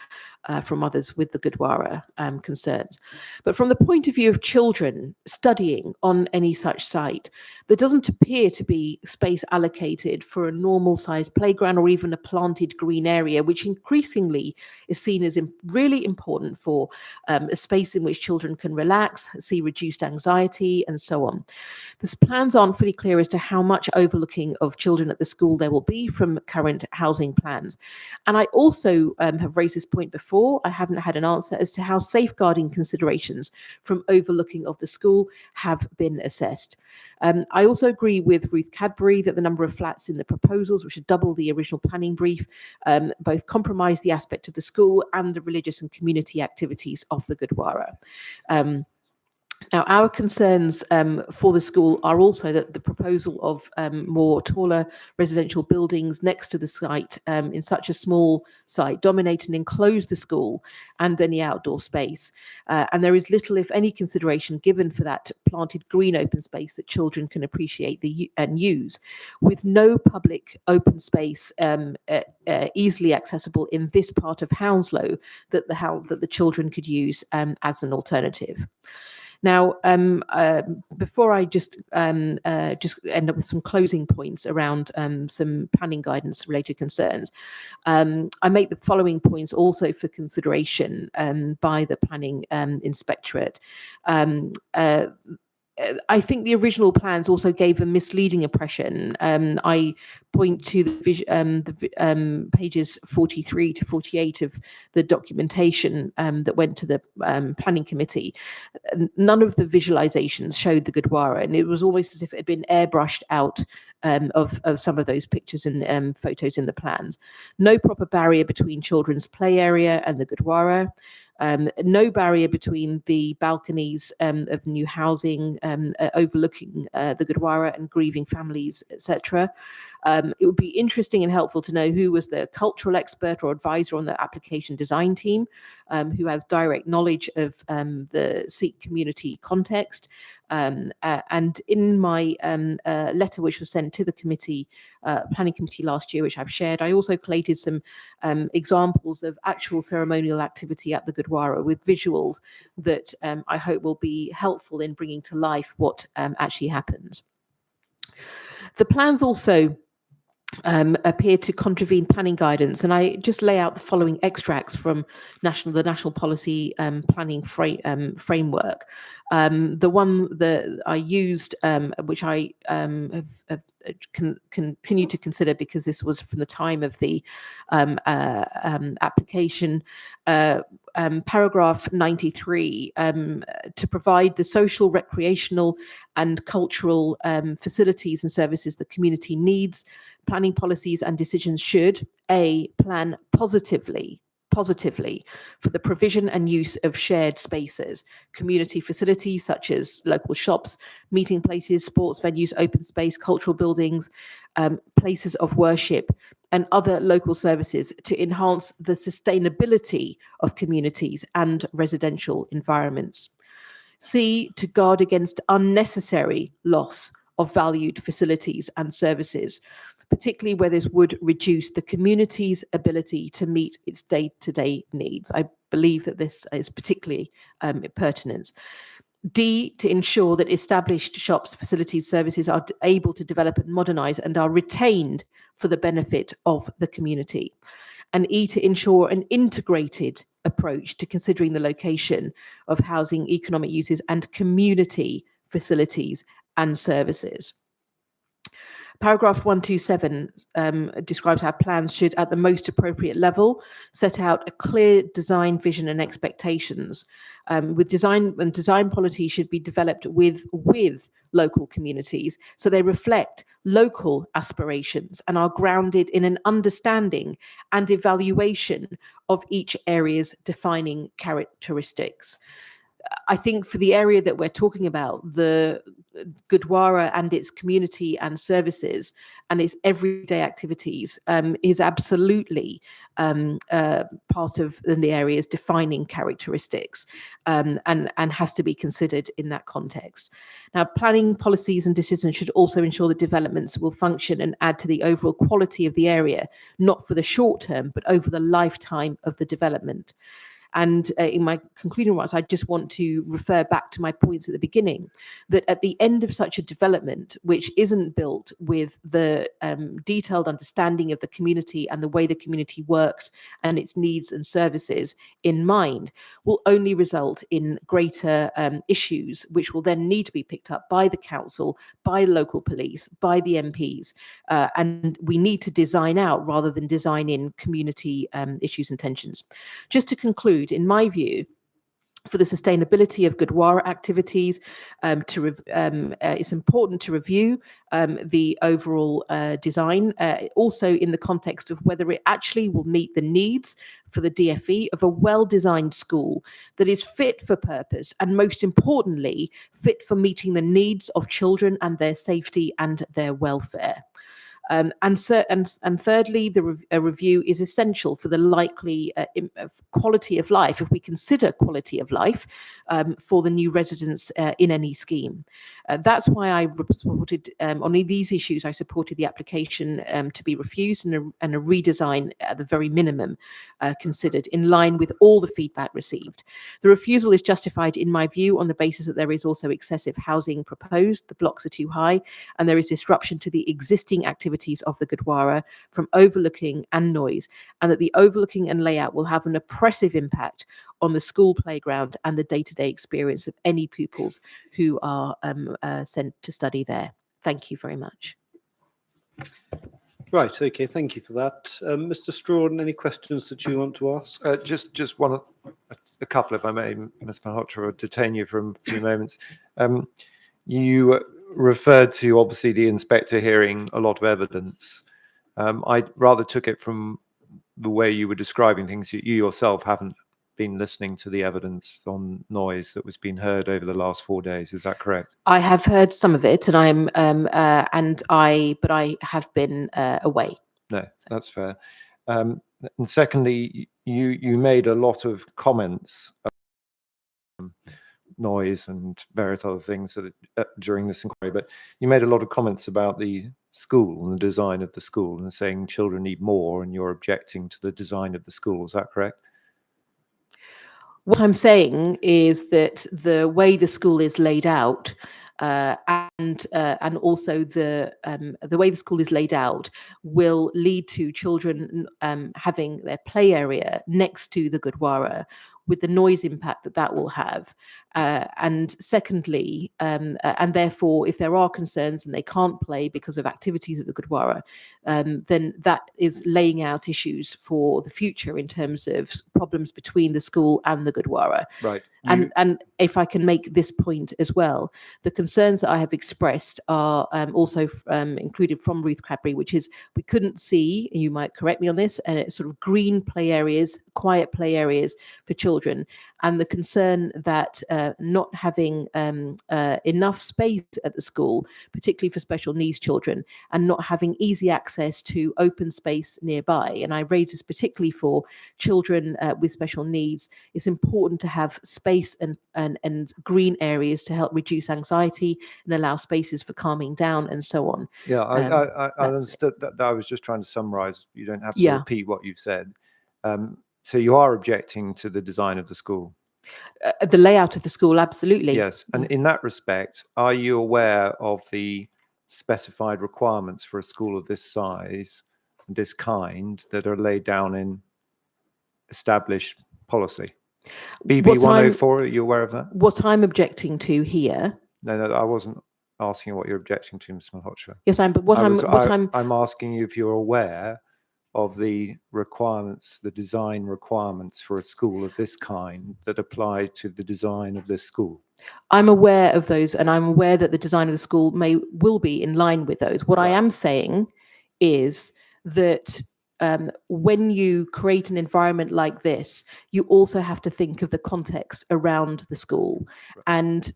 from others with the Gurdwara concerns. But from the point of view of children studying on any such site, there doesn't appear to be space allocated for a normal sized playground or even a planted green area, which increasingly is seen as really important for a space in which children can relax, see reduced anxiety, and so on. The plans aren't fully clear as to how much overlooking of children at the school there will be from current housing plans. And I also have raised this point before. I haven't had an answer as to how safeguarding considerations from overlooking of the school have been assessed. I also agree with Ruth Cadbury that the number of flats in the proposals, which are double the original planning brief, both compromise the aspect of the school and the religious and community activities of the Gurdwara. Now, our concerns for the school are also that the proposal of more taller residential buildings next to the site in such a small site dominate and enclose the school and any outdoor space. And there is little, if any, consideration given for that planted green open space that children can appreciate and use, with no public open space easily accessible in this part of Hounslow that the children could use as an alternative. Now, before I just end up with some closing points around some planning guidance related concerns, I make the following points also for consideration by the planning inspectorate. I think the original plans also gave a misleading impression. I point to the pages 43 to 48 of the documentation that went to the planning committee. None of the visualizations showed the Gurdwara, and it was almost as if it had been airbrushed out of some of those pictures and photos in the plans. No proper barrier between children's play area and the Gurdwara. No barrier between the balconies of new housing overlooking the Gurdwara and grieving families, etc. It would be interesting and helpful to know who was the cultural expert or advisor on the application design team, who has direct knowledge of the Sikh community context. And in my letter, which was sent to the committee, planning committee last year, which I've shared, I also collated some examples of actual ceremonial activity at the Gurdwara with visuals that I hope will be helpful in bringing to life what actually happens. The plans also appear to contravene planning guidance, and I just lay out the following extracts from the National Policy Planning Framework. The one that I used, which I have continue to consider because this was from the time of the application, paragraph 93, to provide the social, recreational and cultural facilities and services the community needs. Planning policies and decisions should A, plan positively for the provision and use of shared spaces, community facilities such as local shops, meeting places, sports venues, open space, cultural buildings, places of worship, and other local services to enhance the sustainability of communities and residential environments. C, to guard against unnecessary loss of valued facilities and services, particularly where this would reduce the community's ability to meet its day-to-day needs. I believe that this is particularly pertinent. D, to ensure that established shops, facilities, services are able to develop and modernize and are retained for the benefit of the community. And E, to ensure an integrated approach to considering the location of housing, economic uses and community facilities and services. Paragraph 127 describes how plans should, at the most appropriate level, set out a clear design vision and expectations. With design policy should be developed with local communities, so they reflect local aspirations and are grounded in an understanding and evaluation of each area's defining characteristics. I think for the area that we're talking about, the Gurdwara and its community and services and its everyday activities is absolutely part of the area's defining characteristics, and has to be considered in that context. Now, planning policies and decisions should also ensure that developments will function and add to the overall quality of the area, not for the short term, but over the lifetime of the development. And in my concluding remarks, I just want to refer back to my points at the beginning, that at the end of such a development, which isn't built with the detailed understanding of the community and the way the community works and its needs and services in mind, will only result in greater issues, which will then need to be picked up by the council, by local police, by the MPs. And we need to design out rather than design in community issues and tensions. Just to conclude, in my view, for the sustainability of Gurdwara activities, it's important to review the overall design, also in the context of whether it actually will meet the needs for the DFE of a well-designed school that is fit for purpose and, most importantly, fit for meeting the needs of children and their safety and their welfare. And thirdly, a review is essential for the likely quality of life, if we consider quality of life for the new residents in any scheme. That's why I supported, on these issues, I supported the application to be refused and a redesign at the very minimum considered, in line with all the feedback received. The refusal is justified, in my view, on the basis that there is also excessive housing proposed, the blocks are too high, and there is disruption to the existing activities of the Gurdwara from overlooking and noise, and that the overlooking and layout will have an oppressive impact on the school playground and the day-to-day experience of any pupils who are sent to study there. Thank you very much.
Right, okay, thank you for that. Mr. Strawn, any questions that you want to ask?
Just one, a couple, if I may, Ms. Malhotra, will detain you for a few moments. You referred to, obviously, the inspector hearing a lot of evidence. I rather took it from the way you were describing things. You yourself haven't been listening to the evidence on noise that was being heard over the last 4 days. Is that correct?
I have heard some of it, and but I have been away.
No, that's fair. And secondly, you made a lot of comments, noise and various other things during this inquiry, but you made a lot of comments about the school and the design of the school, and saying children need more, and you're objecting to the design of the school. Is that correct?
What I'm saying is that the way the school is laid out, and also the way the school is laid out, will lead to children having their play area next to the Gurdwara, with the noise impact that that will have. And secondly, and therefore, if there are concerns and they can't play because of activities at the Gurdwara, then that is laying out issues for the future in terms of problems between the school and the Gurdwara.
Right.
And if I can make this point as well, the concerns that I have expressed are also included from Ruth Cadbury, which is we couldn't see, you might correct me on this, sort of green play areas, quiet play areas for children, and the concern that not having enough space at the school, particularly for special needs children, and not having easy access to open space nearby. And I raise this particularly for children with special needs. It's important to have space and green areas to help reduce anxiety and allow spaces for calming down and so on.
Yeah, I understood that. I was just trying to summarize. You don't have to repeat what you've said. So you are objecting to the design of the school?
The layout of the school, absolutely.
Yes. And in that respect, are you aware of the specified requirements for a school of this size, this kind, that are laid down in established policy? BB 104, are you aware of that?
What I'm objecting to here.
No, I wasn't asking what you're objecting to, Ms. Malhotra.
Yes,
I'm asking you if you're aware of the requirements, the design requirements for a school of this kind that apply to the design of this school.
I'm aware of those, and I'm aware that the design of the school will be in line with those. What I am saying is that when you create an environment like this, you also have to think of the context around the school. And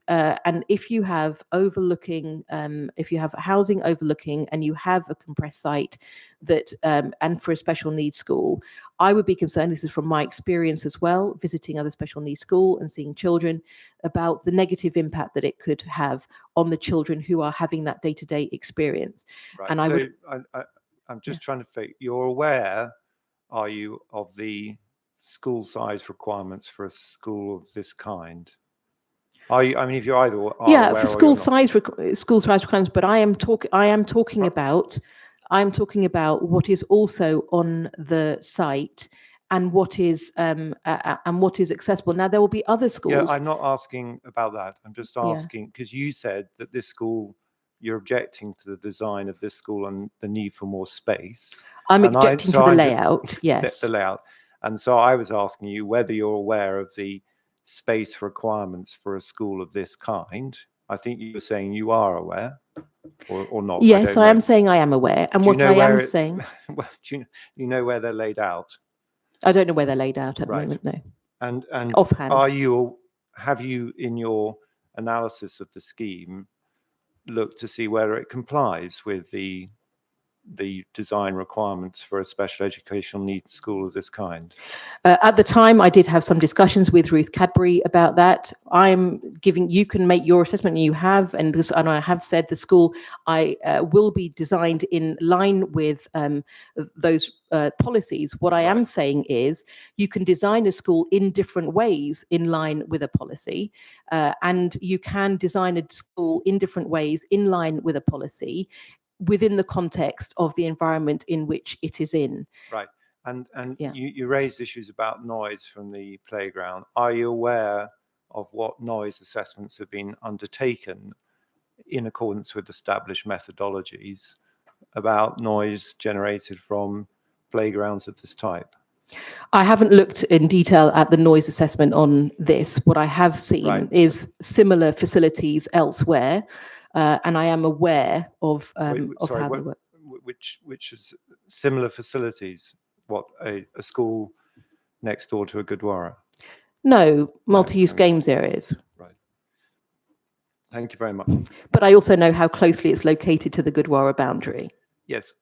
if you have overlooking, if you have housing overlooking, and you have a compressed site that, and for a special needs school, I would be concerned, this is from my experience as well, visiting other special needs school and seeing children, about the negative impact that it could have on the children who are having that day-to-day experience.
Right.
And
So I'm just trying to figure, you're aware, are you, of the school size requirements for a school of this kind? Are you, I mean, if you're either are
yeah,
aware
for
or
school
you're not.
size requirements, but I am talking about what is also on the site and what is accessible. Now there will be other schools.
Yeah, I'm not asking about that. I'm just
Yeah.
asking because you said that this school, you're objecting to the design of this school and the need for more space.
I'm
And
objecting to the layout. Yes.
The layout. And so I was asking you whether you're aware of the space requirements for a school of this kind. I think you were saying you are aware, or not.
Yes,
I
I
don't
am
know.
saying I am aware, and
Do you
what
know
I am
where
saying,
well, do you know where they're laid out?
I don't know where they're laid out at the
Right.
moment. No,
And
offhand.
have you in your analysis of the scheme looked to see whether it complies with the design requirements for a special educational needs school of this kind?
At the time, I did have some discussions with Ruth Cadbury about that. You can make your assessment, and you have, and I have said the school will be designed in line with those policies. What I am saying is you can design a school in different ways in line with a policy, and you can design a school in different ways in line with a policy within the context of the environment in which it is in.
Right. And
Yeah.
you raised issues about noise from the playground. Are you aware of what noise assessments have been undertaken in accordance with established methodologies about noise generated from playgrounds of this type?
I haven't looked in detail at the noise assessment on this. What I have seen is similar facilities elsewhere, and I am aware of how they work.
Which is similar facilities? What, a school next door to a Gurdwara?
No, multi-use games areas.
Right. Thank you very much.
But I also know how closely it's located to the Gurdwara boundary.
Yes,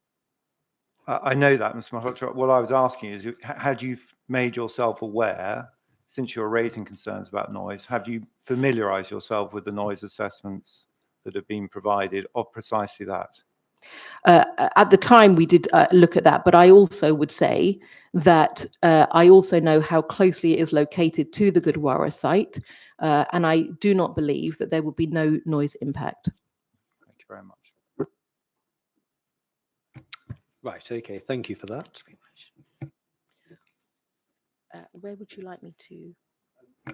I know that, Mr. Malhotra. What I was asking is, had you made yourself aware, since you're raising concerns about noise, have you familiarized yourself with the noise assessments that have been provided of precisely that?
At the time, we did look at that, but I also would say that I also know how closely it is located to the Gurdwara site, and I do not believe that there will be no noise impact.
Thank you very much.
Right, okay, thank you for that.
Where would you like me to?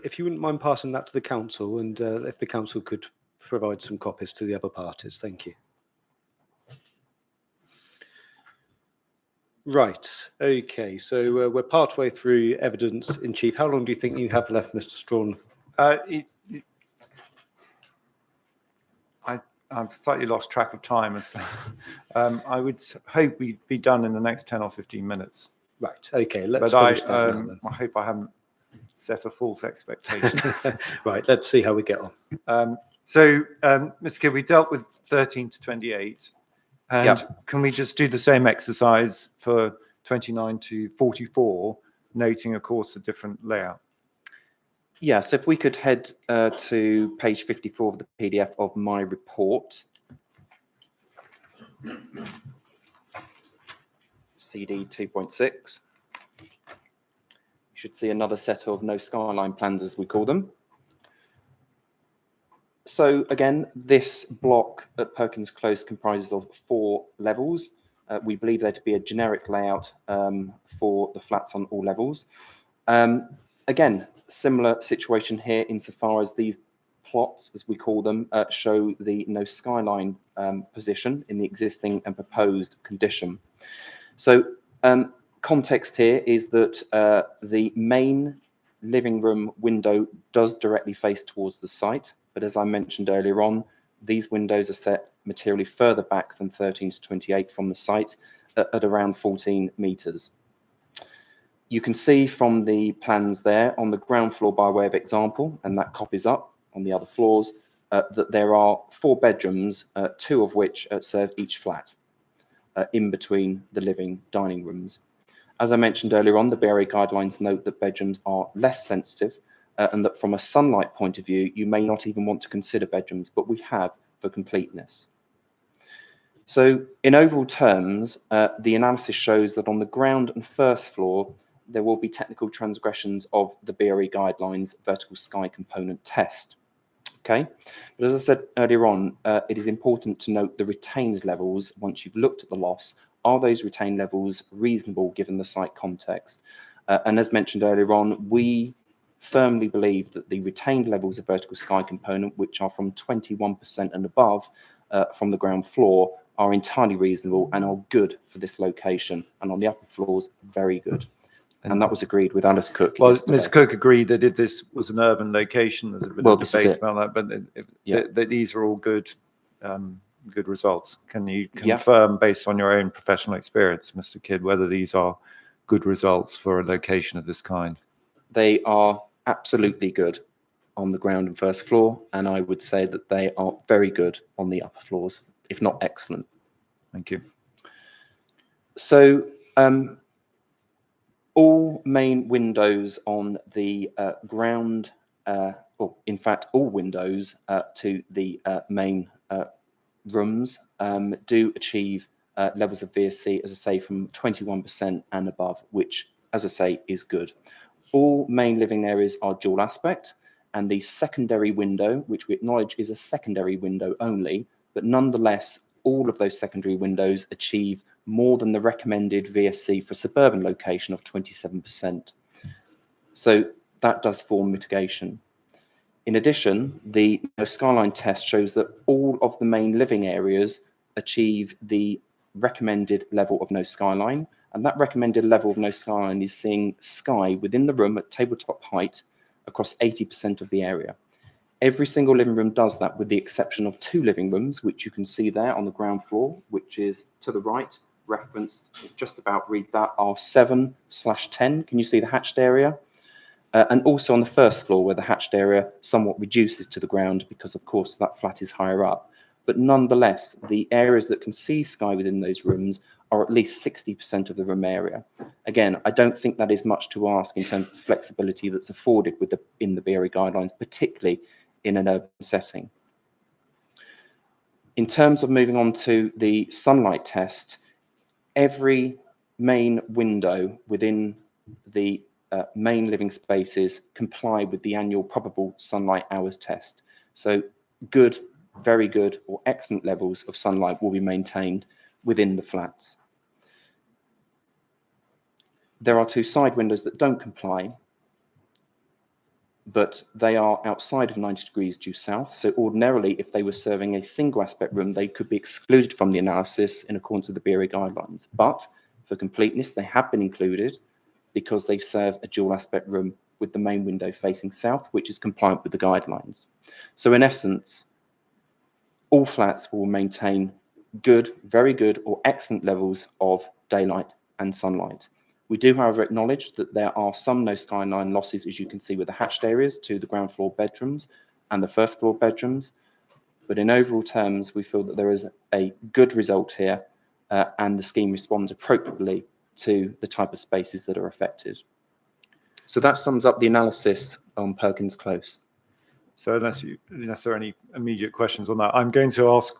If you wouldn't mind passing that to the council, and if the council could provide some copies to the other parties, thank you. Right, okay, so we're partway through evidence in chief. How long do you think you have left, Mr. Strawn?
I've slightly lost track of time. I would hope we'd be done in the next 10 or 15 minutes.
Right, okay, let's
But
finish that now then.
I hope I haven't set a false expectation.
Right, let's see how we get on.
Mr. Kidd, we dealt with 13 to 28. And can we just do the same exercise for 29 to 44, noting, of course, a different layout?
Yes, if we could head to page 54 of the PDF of my report. CD 2.6. You should see another set of no skyline plans, as we call them. So again, this block at Perkins Close comprises of 4 levels. We believe there to be a generic layout for the flats on all levels. Again, similar situation here insofar as these plots, as we call them, show the no skyline position in the existing and proposed condition. So context here is that the main living room window does directly face towards the site. But as I mentioned earlier on, these windows are set materially further back than 13 to 28 from the site, at around 14 metres. You can see from the plans there on the ground floor by way of example, and that copies up on the other floors, that there are 4 bedrooms, 2 of which serve each flat in between the living dining rooms. As I mentioned earlier on, the BRA guidelines note that bedrooms are less sensitive and that from a sunlight point of view, you may not even want to consider bedrooms, but we have for completeness. So in overall terms, the analysis shows that on the ground and first floor, there will be technical transgressions of the BRE guidelines vertical sky component test. Okay, but as I said earlier on, it is important to note the retained levels once you've looked at the loss. Are those retained levels reasonable given the site context? And as mentioned earlier on, we firmly believe that the retained levels of vertical sky component, which are from 21% and above from the ground floor, are entirely reasonable and are good for this location. And on the upper floors, very good. And that was agreed with Alice Cook.
Well,
yesterday.
Ms. Cook agreed that if this was an urban location, there's a bit
Well,
of
this is
debate
it.
about that, but
Yeah.
these are all good, good results. Can you
Yeah.
confirm, based on your own professional experience, Mr. Kidd, whether these are good results for a location of this kind?
They are absolutely good on the ground and first floor, and I would say that they are very good on the upper floors, if not excellent.
Thank you.
So all main windows on the ground, or in fact all windows to the main rooms do achieve levels of VSC, as I say, from 21% and above, which, as I say, is good. All main living areas are dual aspect, and the secondary window, which we acknowledge is a secondary window only, but nonetheless, all of those secondary windows achieve more than the recommended VSC for suburban location of 27%. So that does form mitigation. In addition, the skyline test shows that all of the main living areas achieve the recommended level of no skyline, and that recommended level of no skyline is seeing sky within the room at tabletop height across 80% of the area. Every single living room does that, with the exception of 2 living rooms, which you can see there on the ground floor, which is to the right, referenced, just about read that, R7/10. Can you see the hatched area? And also on the first floor, where the hatched area somewhat reduces to the ground because, of course, that flat is higher up. But nonetheless, the areas that can see sky within those rooms are at least 60% of the room area. Again, I don't think that is much to ask in terms of the flexibility that's afforded in the BRE guidelines, particularly in an urban setting. In terms of moving on to the sunlight test, every main window within the main living spaces comply with the annual probable sunlight hours test. So good, very good, or excellent levels of sunlight will be maintained within the flats. There are 2 side windows that don't comply, but they are outside of 90 degrees due south. So ordinarily, if they were serving a single aspect room, they could be excluded from the analysis in accordance with the BRE guidelines. But for completeness, they have been included because they serve a dual aspect room with the main window facing south, which is compliant with the guidelines. So in essence, all flats will maintain good, very good, or excellent levels of daylight and sunlight. We do, however, acknowledge that there are some no skyline losses, as you can see with the hatched areas, to the ground floor bedrooms and the first floor bedrooms. But in overall terms, we feel that there is a good result here and the scheme responds appropriately to the type of spaces that are affected. So that sums up the analysis on Perkins Close.
So unless there are any immediate questions on that, I'm going to ask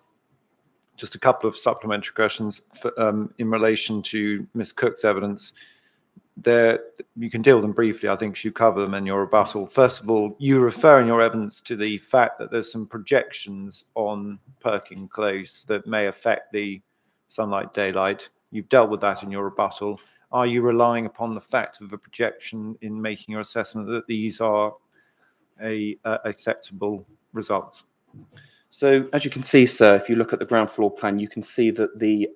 just a couple of supplementary questions in relation to Ms. Cook's evidence. You can deal with them briefly. I think you cover them in your rebuttal. First of all, you refer in your evidence to the fact that there's some projections on Perkins Close that may affect the sunlight daylight. You've dealt with that in your rebuttal. Are you relying upon the fact of a projection in making your assessment that these are acceptable results?
So as you can see, sir, if you look at the ground floor plan, you can see that the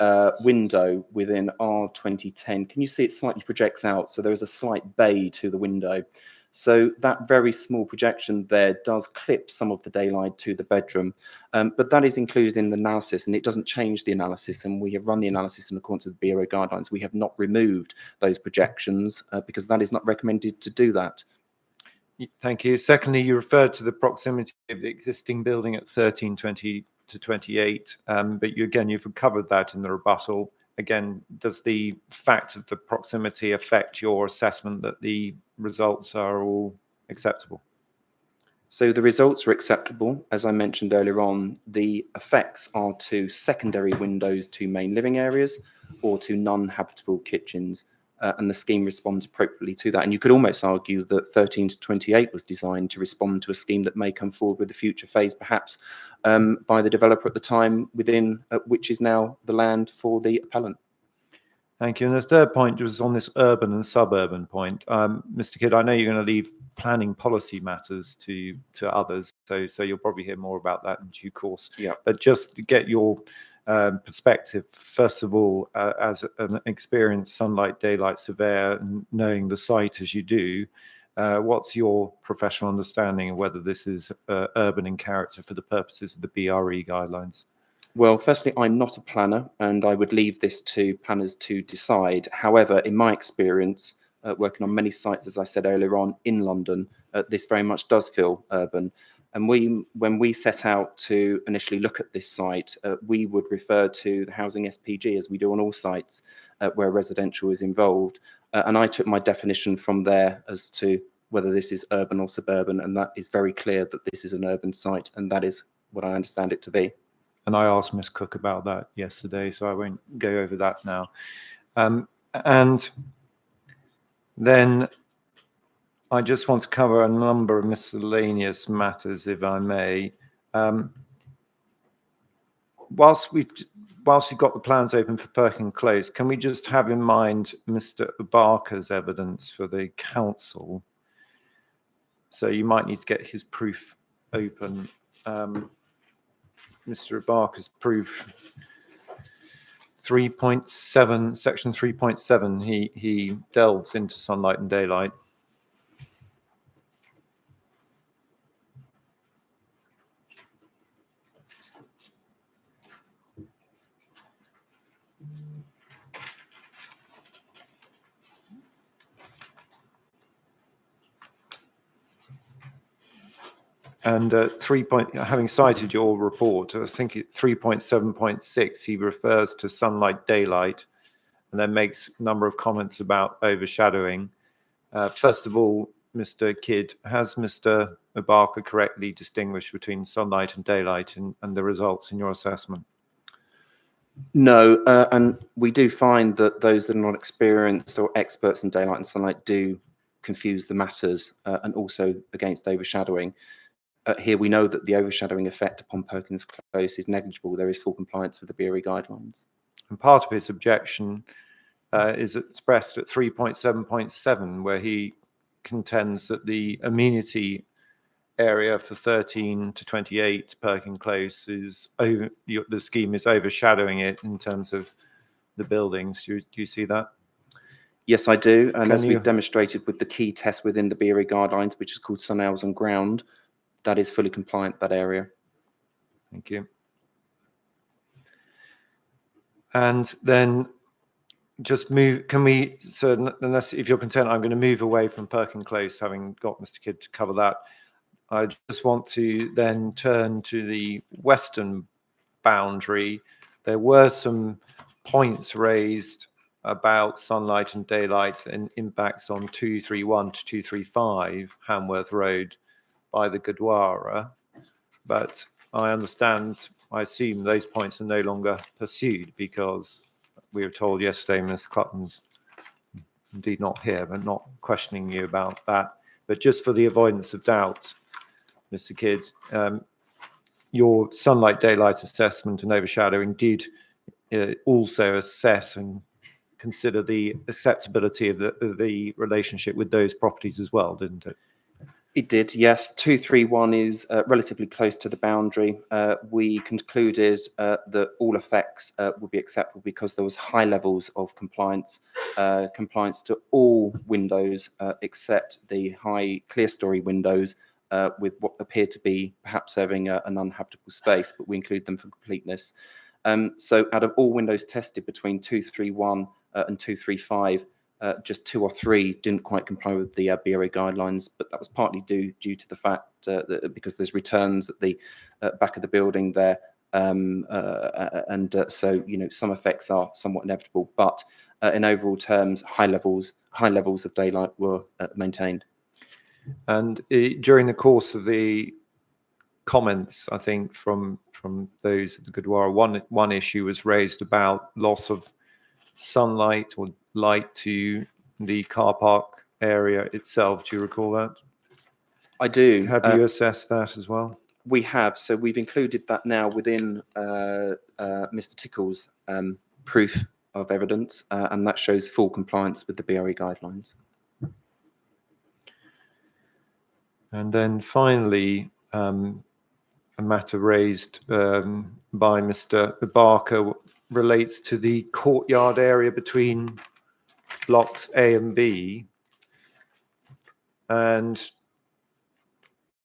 window within R2010, can you see it slightly projects out? So there is a slight bay to the window. So that very small projection there does clip some of the daylight to the bedroom, but that is included in the analysis, and it doesn't change the analysis. And we have run the analysis in accordance with the BRO guidelines. We have not removed those projections because that is not recommended to do that.
Thank you. Secondly, you referred to the proximity of the existing building at 1320 to 28, but you've covered that in the rebuttal. Again, does the fact of the proximity affect your assessment that the results are all acceptable?
So the results are acceptable. As I mentioned earlier on, the effects are to secondary windows to main living areas or to non-habitable kitchens, and the scheme responds appropriately to that. And you could almost argue that 13 to 28 was designed to respond to a scheme that may come forward with a future phase, perhaps by the developer at the time, within which is now the land for the appellant.
Thank you. And the third point was on this urban and suburban point. Mr. Kidd, I know you're going to leave planning policy matters to others, so you'll probably hear more about that in due course.
Yeah.
But just to get your perspective, first of all, as an experienced sunlight daylight surveyor, and knowing the site as you do, what's your professional understanding of whether this is urban in character for the purposes of the BRE guidelines?
Well, firstly, I'm not a planner, and I would leave this to planners to decide. However, in my experience, working on many sites, as I said earlier on, in London, this very much does feel urban. And when we set out to initially look at this site, we would refer to the housing SPG, as we do on all sites where residential is involved. And I took my definition from there as to whether this is urban or suburban, and that is very clear that this is an urban site, and that is what I understand it to be.
And I asked Ms. Cook about that yesterday, so I won't go over that now. And then I just want to cover a number of miscellaneous matters, if I may. Whilst we've got the plans open for Perkin Close, can we just have in mind Mr. Barker's evidence for the council? So you might need to get his proof open. Mr. Barker's proof 3.7, section 3.7, he delves into sunlight and daylight. And having cited your report, I think 3.7.6, he refers to sunlight, daylight, and then makes a number of comments about overshadowing. First of all, Mr. Kidd, has Mr. Barker correctly distinguished between sunlight and daylight and the results in your assessment?
No, and we do find that those that are not experienced or experts in daylight and sunlight do confuse the matters, and also against overshadowing. Here we know that the overshadowing effect upon Perkins Close is negligible. There is full compliance with the BRE guidelines. And
part of his objection is expressed at 3.7.7, where he contends that the amenity area for 13 to 28 Perkin Close is over, the scheme is overshadowing it in terms of the buildings. Do you see that?
Yes, I do. And as we've demonstrated with the key test within the BRE guidelines, which is called sun hours on ground, that is fully compliant, that area.
Thank you. And then just move, can we, so unless, if you're content, I'm going to move away from Perkin Close, having got Mr. Kidd to cover that. I just want to then turn to the western boundary. There were some points raised about sunlight and daylight and impacts on 231 to 235 Hanworth Road by the Gurdwara, but I understand, I assume those points are no longer pursued because we were told yesterday Ms. Clutton's indeed not here, but not questioning you about that. But just for the avoidance of doubt, Mr. Kidd, your sunlight daylight assessment and overshadowing did also assess and consider the acceptability of the relationship with those properties as well, didn't it?
It did, yes. 231 is relatively close to the boundary. We concluded that all effects would be acceptable because there was high levels of compliance to all windows except the high clear story windows with what appeared to be perhaps serving an uninhabitable space, but we include them for completeness. So out of all windows tested between 231 and 235, just 2 or 3 didn't quite comply with the BRA guidelines, but that was partly due to the fact that because there's returns at the back of the building there, so some effects are somewhat inevitable. But in overall terms, high levels of daylight were maintained.
And during the course of the comments, I think from those at the Gurdwara, one issue was raised about loss of sunlight or light to the car park area itself. Do you recall that?
I do.
Have you assessed that as well?
We have. So we've included that now within Mr. Tickle's proof of evidence, and that shows full compliance with the BRE guidelines.
And then finally, a matter raised by Mr. Barker relates to the courtyard area between blocks A and B, and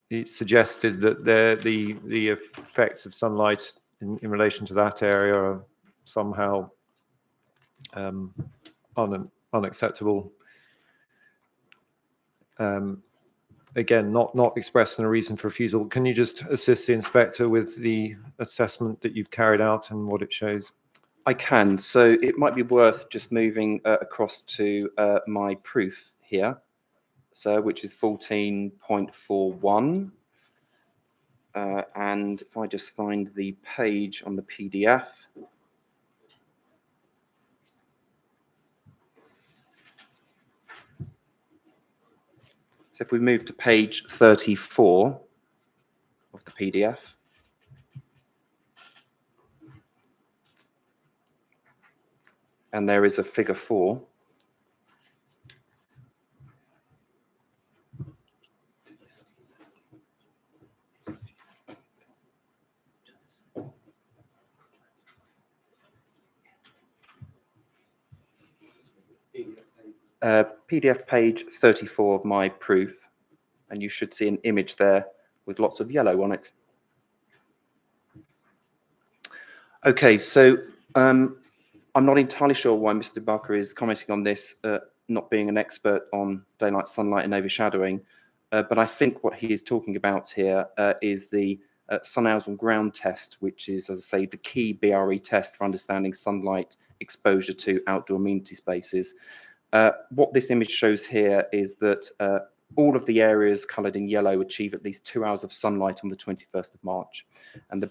it suggested that the effects of sunlight in relation to that area are somehow unacceptable. Again, not expressing a reason for refusal. Can you just assist the inspector with the assessment that you've carried out and what it shows?
I can. So it might be worth just moving across to my proof here, so which is 14.41. And if I just find the page on the PDF. So if we move to page 34 of the PDF. And there is a figure 4. PDF page 34 of my proof, and you should see an image there with lots of yellow on it. Okay, so I'm not entirely sure why Mr. Barker is commenting on this, not being an expert on daylight, sunlight and overshadowing, but I think what he is talking about here is the sun hours on ground test, which is, as I say, the key BRE test for understanding sunlight exposure to outdoor amenity spaces. What this image shows here is that all of the areas coloured in yellow achieve at least 2 hours of sunlight on the 21st of March. And the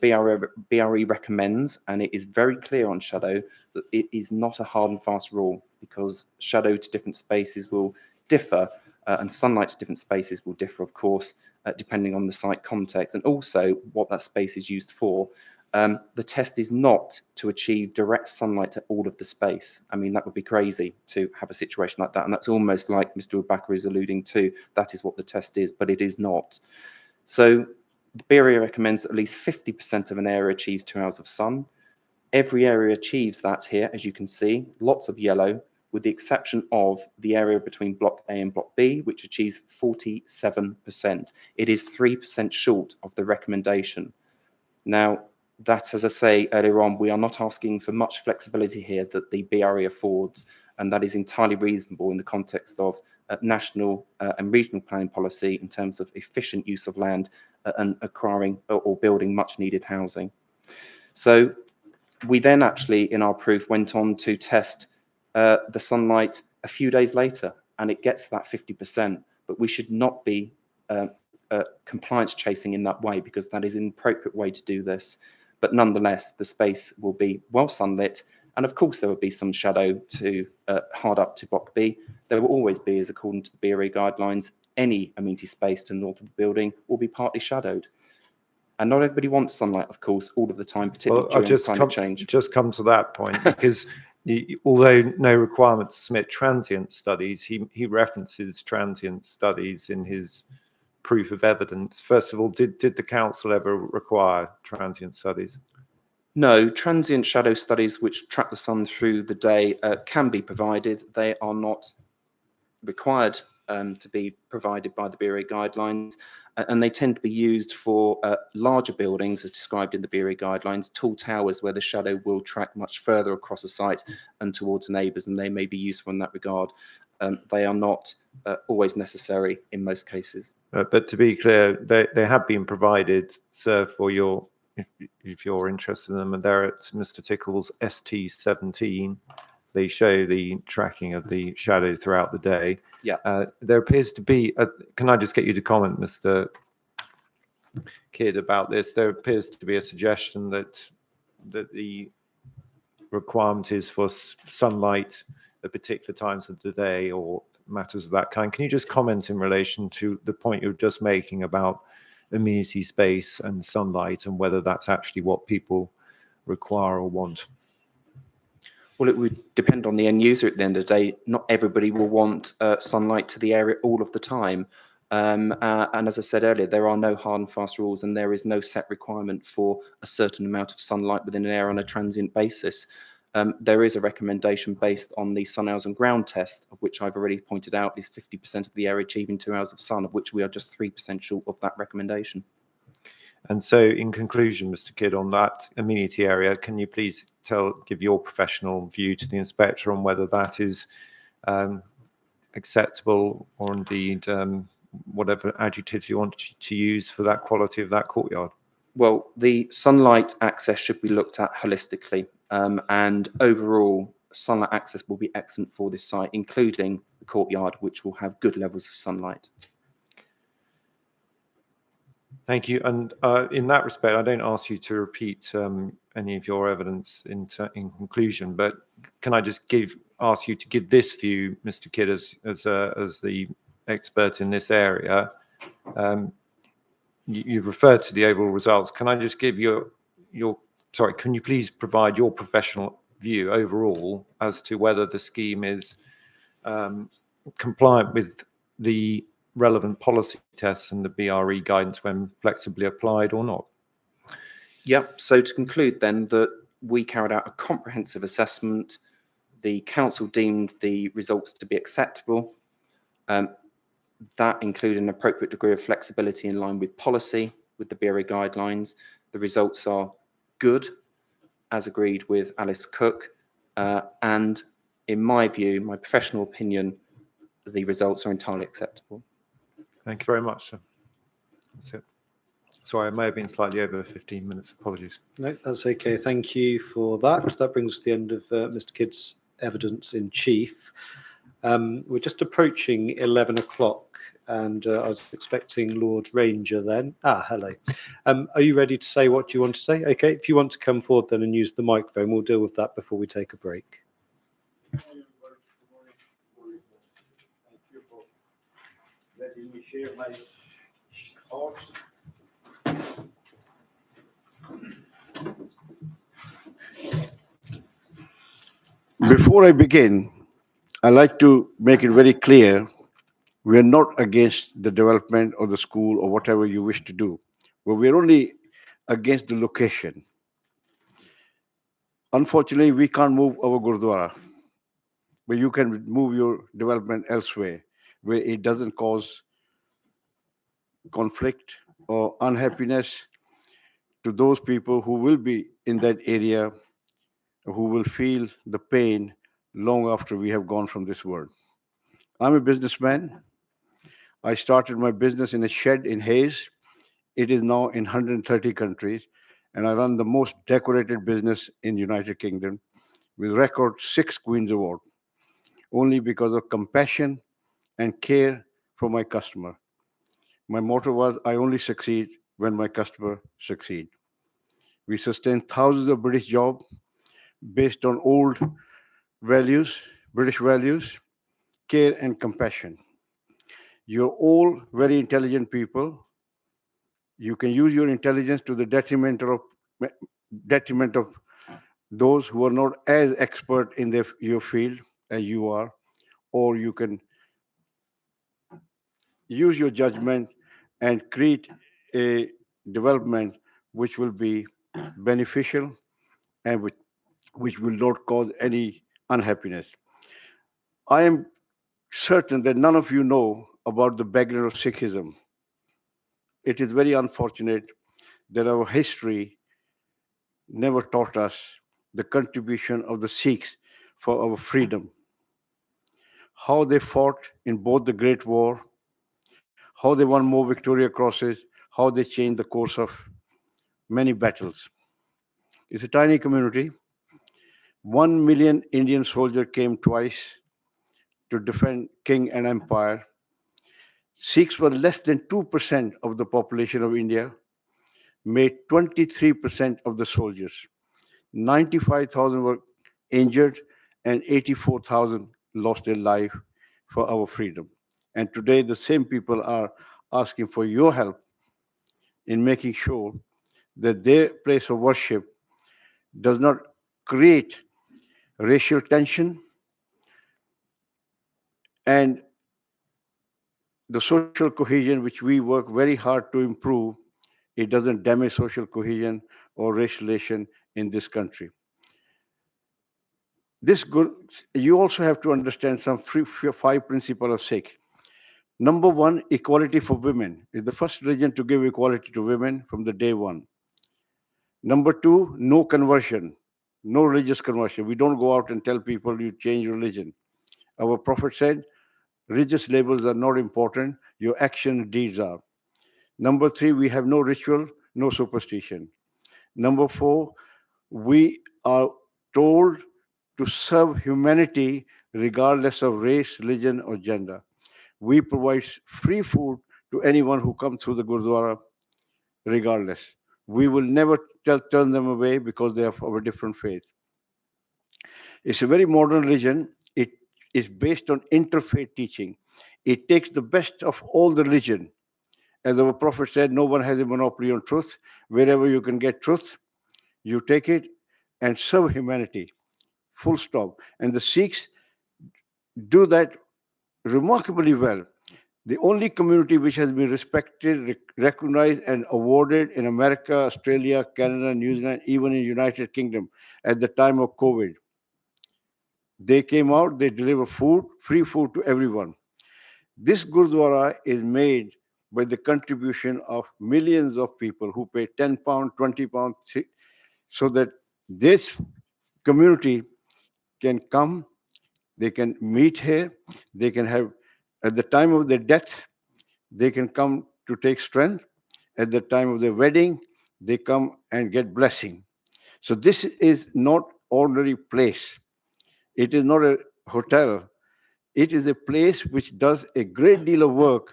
BRE recommends, and it is very clear on shadow, that it is not a hard and fast rule, because shadow to different spaces will differ, and sunlight to different spaces will differ, of course, depending on the site context and also what that space is used for. The test is not to achieve direct sunlight to all of the space. I mean, that would be crazy to have a situation like that. And that's almost like Mr. Bakr is alluding to. That is what the test is, but it is not. So the BRE recommends that at least 50% of an area achieves 2 hours of sun. Every area achieves that here, as you can see, lots of yellow, with the exception of the area between Block A and Block B, which achieves 47%. It is 3% short of the recommendation. Now, that, as I say earlier on, we are not asking for much flexibility here that the BRE affords, and that is entirely reasonable in the context of national and regional planning policy in terms of efficient use of land and acquiring or building much needed housing. So we then actually, in our proof, went on to test the sunlight a few days later, and it gets to that 50%, but we should not be compliance chasing in that way, because that is an appropriate way to do this. But nonetheless, the space will be well sunlit, and of course there will be some shadow to hard up to Block B. There will always be, as according to the BRE guidelines, any amenity space to the north of the building will be partly shadowed. And not everybody wants sunlight, of course, all of the time, particularly during climate change.
Just come to that point, because although no requirement to submit transient studies, he references transient studies in his proof of evidence. First of all, did the council ever require transient studies?
No, transient shadow studies which track the sun through the day can be provided. They are not required to be provided by the BRA guidelines, and they tend to be used for larger buildings as described in the BRA guidelines, tall towers where the shadow will track much further across a site and towards neighbours, and they may be useful in that regard. They are not always necessary in most cases.
But to be clear, they have been provided, sir, for your, if you're interested in them, and they're at Mr. Tickle's ST17. They show the tracking of the shadow throughout the day.
Yeah.
There appears to be, can I just get you to comment, Mr. Kidd, about this? There appears to be a suggestion that the requirement is for sunlight at particular times of the day or matters of that kind. Can you just comment in relation to the point you're just making about amenity space and sunlight and whether that's actually what people require or want?
Well, it would depend on the end user at the end of the day. Not everybody will want sunlight to the area all of the time. And as I said earlier, there are no hard and fast rules, and there is no set requirement for a certain amount of sunlight within an area on a transient basis. There is a recommendation based on the sun hours and ground test, of which I've already pointed out is 50% of the area achieving 2 hours of sun, of which we are just 3% short of that recommendation.
And so in conclusion, Mr. Kidd, on that amenity area, can you please give your professional view to the inspector on whether that is acceptable, or indeed whatever adjective you want to use for that quality of that courtyard?
Well, the sunlight access should be looked at holistically, and overall sunlight access will be excellent for this site, including the courtyard, which will have good levels of sunlight.
Thank you. And in that respect, I don't ask you to repeat any of your evidence in conclusion, but can I just ask you to give this view, Mr. Kidd, as the expert in this area? You've referred to the overall results. Can I just give can you please provide your professional view overall as to whether the scheme is compliant with the relevant policy tests and the BRE guidance when flexibly applied or not?
Yep. So to conclude then, that we carried out a comprehensive assessment. The council deemed the results to be acceptable. That included an appropriate degree of flexibility in line with policy, with the BRE guidelines. The results are good, as agreed with Alice Cook. And in my view, my professional opinion, the results are entirely acceptable.
Thank you very much, sir. That's it. Sorry, I may have been slightly over 15 minutes. Apologies.
No, that's okay. Thank you for that. That brings us to the end of Mr. Kidd's evidence in chief. We're just approaching 11 o'clock, and I was expecting Lord Ranger then. Hello. Are you ready to say what you want to say? Okay, if you want to come forward then and use the microphone, we'll deal with that before we take a break.
Thank you for letting me share my thoughts. Before I begin, I like to make it very clear, we are not against the development of the school or whatever you wish to do, but we're only against the location. Unfortunately, we can't move our Gurdwara, but you can move your development elsewhere where it doesn't cause conflict or unhappiness to those people who will be in that area, who will feel the pain long after we have gone from this world. I'm a businessman. I started my business in a shed in Hayes. It is now in 130 countries, and I run the most decorated business in the United Kingdom with record 6 Queen's Award, only because of compassion and care for my customer. My motto was, I only succeed when my customer succeed. We sustain thousands of British jobs based on old values, British values, care and compassion. You're all very intelligent people. You can use your intelligence to the detriment of those who are not as expert in your field as you are, or you can use your judgment and create a development which will be beneficial and which will not cause any unhappiness. I am certain that none of you know about the background of Sikhism. It is very unfortunate that our history never taught us the contribution of the Sikhs for our freedom, how they fought in both the Great War, how they won more Victoria Crosses, how they changed the course of many battles. It's a tiny community. 1 million Indian soldiers came twice to defend king and empire. Sikhs were less than 2% of the population of India, made 23% of the soldiers. 95,000 were injured and 84,000 lost their life for our freedom. And today, the same people are asking for your help in making sure that their place of worship does not create racial tension and the social cohesion, which we work very hard to improve. It doesn't damage social cohesion or race relation in this country. This good, you also have to understand some five principles of Sikh. Number one, equality for women is the first religion to give equality to women from the day one. Number two, no conversion, no religious conversion. We don't go out and tell people you change religion. Our Prophet said, religious labels are not important, your action deeds are. Number three, we have no ritual, no superstition. Number four, we are told to serve humanity regardless of race, religion, or gender. We provide free food to anyone who comes through the Gurdwara regardless. We will never turn them away because they are of a different faith. It's a very modern religion. It is based on interfaith teaching. It takes the best of all the religion. As our Prophet said, no one has a monopoly on truth. Wherever you can get truth, you take it and serve humanity. Full stop. And the Sikhs do that remarkably well. The only community which has been respected, recognized, and awarded in America, Australia, Canada, New Zealand, even in United Kingdom at the time of COVID. They came out, they deliver food, free food to everyone. This Gurdwara is made by the contribution of millions of people who pay £10, £20, so that this community can come, they can meet here, they can have, at the time of their death, they can come to take strength. At the time of their wedding, they come and get blessing. So this is not ordinary place. It is not a hotel. It is a place which does a great deal of work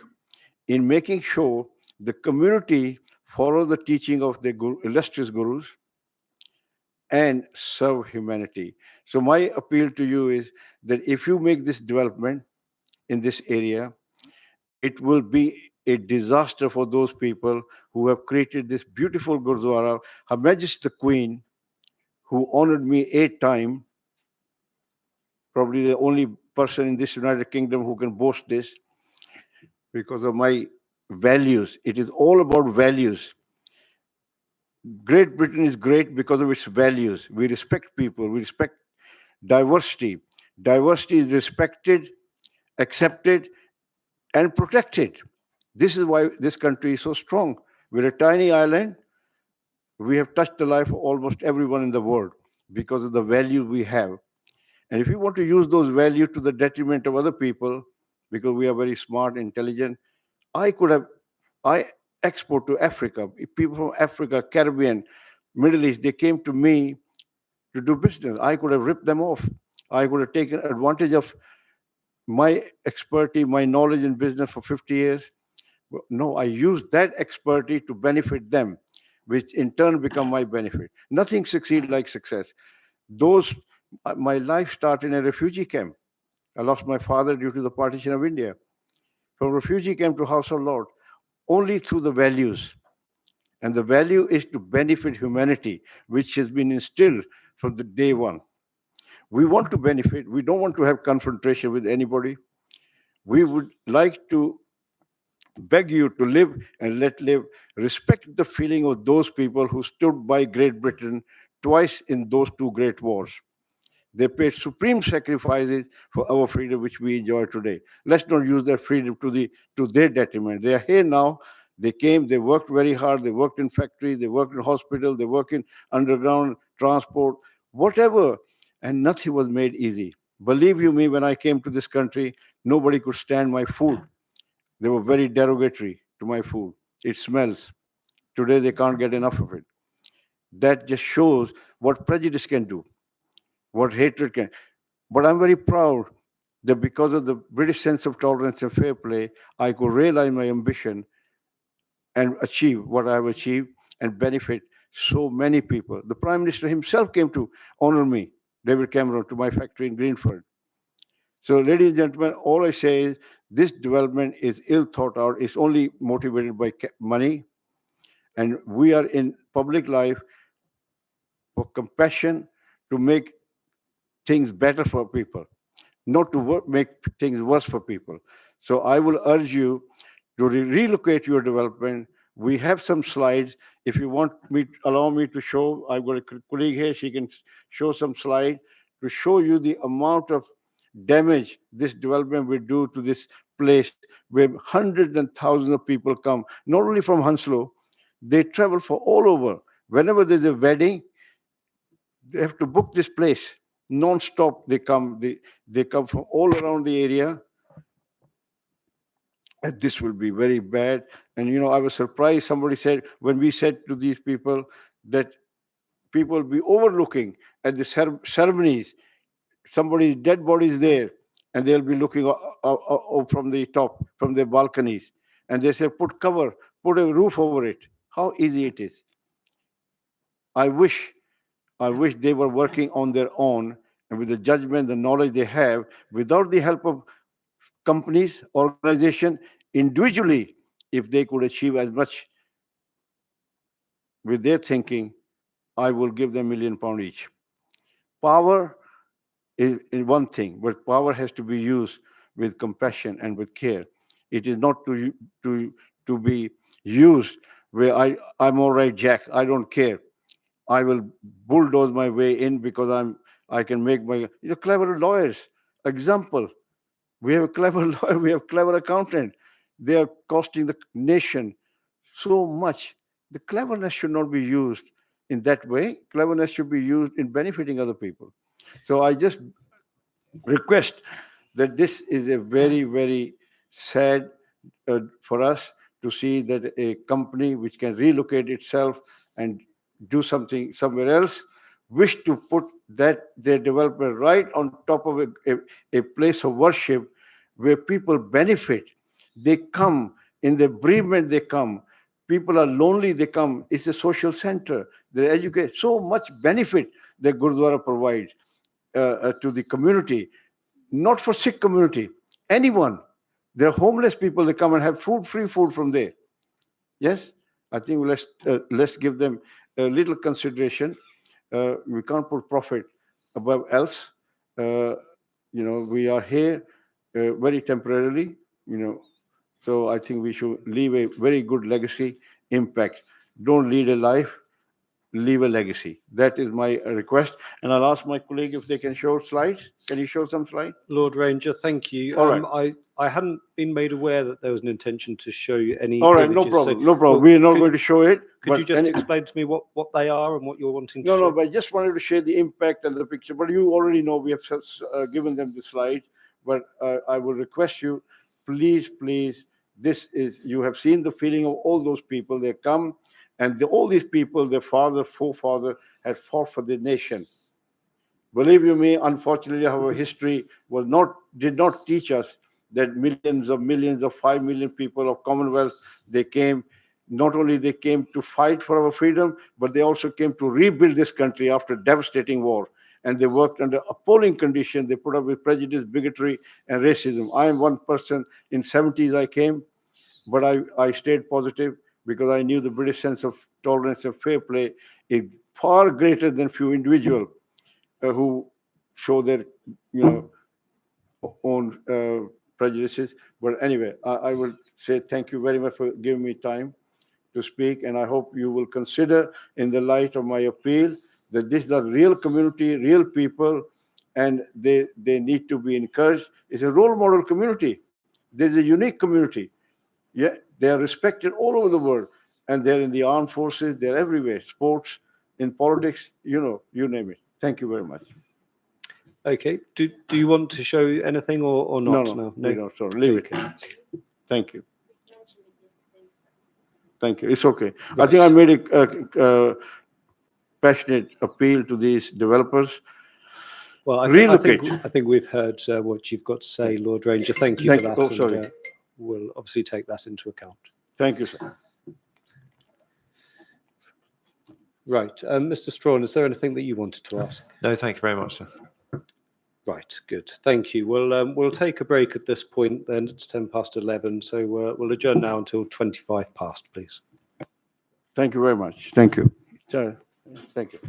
in making sure the community follow the teaching of the illustrious gurus and serve humanity. So my appeal to you is that if you make this development in this area, it will be a disaster for those people who have created this beautiful Gurdwara. Her Majesty the Queen, who honored me 8 times, probably the only person in this United Kingdom who can boast this because of my values. It is all about values. Great Britain is great because of its values. We respect people, we respect diversity. Diversity is respected, accepted, and protected. This is why this country is so strong. We're a tiny island. We have touched the life of almost everyone in the world because of the value we have. And if you want to use those values to the detriment of other people, because we are very smart, intelligent, I export to Africa. People from Africa, Caribbean, Middle East, they came to me to do business. I could have ripped them off. I could have taken advantage of my expertise, my knowledge in business for 50 years. But no, I used that expertise to benefit them, which in turn become my benefit. Nothing succeeds like success. My life started in a refugee camp. I lost my father due to the partition of India. From refugee camp to House of Lords, only through the values. And the value is to benefit humanity, which has been instilled from the day one. We want to benefit. We don't want to have confrontation with anybody. We would like to beg you to live and let live. Respect the feeling of those people who stood by Great Britain twice in those two great wars. They paid supreme sacrifices for our freedom, which we enjoy today. Let's not use their freedom to their detriment. They are here now. They came, they worked very hard, they worked in factories, they worked in hospitals, they worked in underground transport, whatever, and nothing was made easy. Believe you me, when I came to this country, nobody could stand my food. They were very derogatory to my food. It smells. Today they can't get enough of it. That just shows what prejudice can do, what hatred can. But I'm very proud that because of the British sense of tolerance and fair play, I could realize my ambition and achieve what I've achieved and benefit so many people. The Prime Minister himself came to honor me, David Cameron, to my factory in Greenford. So, ladies and gentlemen, all I say is this development is ill thought out. It's only motivated by money. And we are in public life for compassion to make things better for people, not to make things worse for people. So I will urge you to relocate your development. We have some slides. If you want me, allow me to show, I've got a colleague here, she can show some slide to show you the amount of damage this development will do to this place where hundreds and thousands of people come, not only from Hounslow, they travel from all over. Whenever there's a wedding, they have to book this place non-stop. They come from all around the area, and this will be very bad. And I was surprised. Somebody said when we said to these people that people will be overlooking at the ceremonies, somebody's dead body is there, and they'll be looking from the top, from their balconies, and they say put cover, put a roof over it. How easy it is. I wish they were working on their own and with the judgment, the knowledge they have, without the help of companies, organization, individually, if they could achieve as much with their thinking, I will give them £1 million each. Power is one thing, but power has to be used with compassion and with care. It is not to be used where I'm all right, Jack, I don't care. I will bulldoze my way in because I can make my clever lawyers. Example, we have a clever lawyer, we have clever accountant. They are costing the nation so much. The cleverness should not be used in that way. Cleverness should be used in benefiting other people. So I just request that this is a very, very sad for us to see that a company which can relocate itself and do something somewhere else wish to put their development right on top of a place of worship where people benefit. They come in the bereavement, they come. People are lonely, they come. It's a social center. They educate so much benefit that Gurdwara provides to the community, not for Sikh community, anyone. They're homeless people, they come and have food, free food from there. Yes, I think let's give them a little consideration. We can't put profit above else. We are here very temporarily. So I think we should leave a very good legacy impact. Don't lead a life, leave a legacy. That is my request. And I'll ask my colleague if they can show slides. Can you show some slides?
Lord Ranger, thank you.
All right.
I hadn't been made aware that there was an intention to show you any
All right,
images.
no problem.
So,
No problem. We're not going to show it.
Could you just explain to me what they are and what you're wanting to show?
No, but I just wanted to share the impact and the picture. But you already know we have given them the slide. But I will request you, please, you have seen the feeling of all those people. They come, and all these people, their forefather, had fought for the nation. Believe you me, unfortunately, our history did not teach us that millions of 5 million people of Commonwealth, they came. Not only they came to fight for our freedom, but they also came to rebuild this country after devastating war. And they worked under appalling conditions. They put up with prejudice, bigotry, and racism. I am one person. In 70s I came, but I stayed positive because I knew the British sense of tolerance and fair play is far greater than few individuals who show their own prejudices. But anyway, I will say thank you very much for giving me time to speak, and I hope you will consider, in the light of my appeal, that this is a real community, real people, and they need to be encouraged. It's a role model community. There's a unique community. Yeah, they are respected all over the world, and they're in the armed forces, they're everywhere, sports, in politics, you name it. Thank you very much.
Okay. Do you want to show anything or
No,
not?
no,
No.
we don't. Sorry, leave it. Thank you. Thank you. It's okay. I think I made a passionate appeal to these developers.
Well,
Relocate.
I think we've heard what you've got to say, Lord Ranger. Thank you
Thank
for
you.
that.
Oh, sorry.
And, we'll obviously take that into account.
Thank you, sir.
Right. Mr. Strawn, is there anything that you wanted to ask?
No, thank you very much, sir.
Right, good. Thank you. We'll take a break at this point then. It's 11:10, so we'll adjourn now until 25 past, please.
Thank you very much. Thank you. Sir, thank you.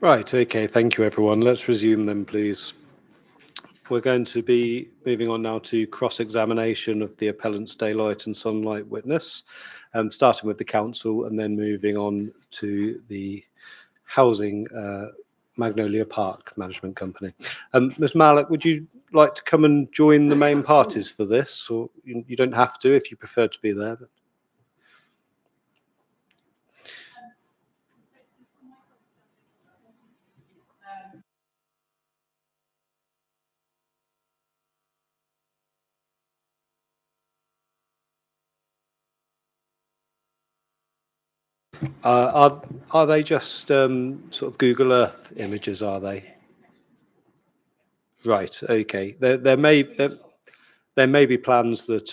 Right, okay, thank you everyone. Let's resume then, please. We're going to be moving on now to cross-examination of the appellant's daylight and sunlight witness, starting with the council and then moving on to the housing Magnolia Park Management Company. Ms. Malik, would you like to come and join the main parties for this? Or you don't have to if you prefer to be there. Are they just sort of Google Earth images, are they? Right, okay. There may be plans that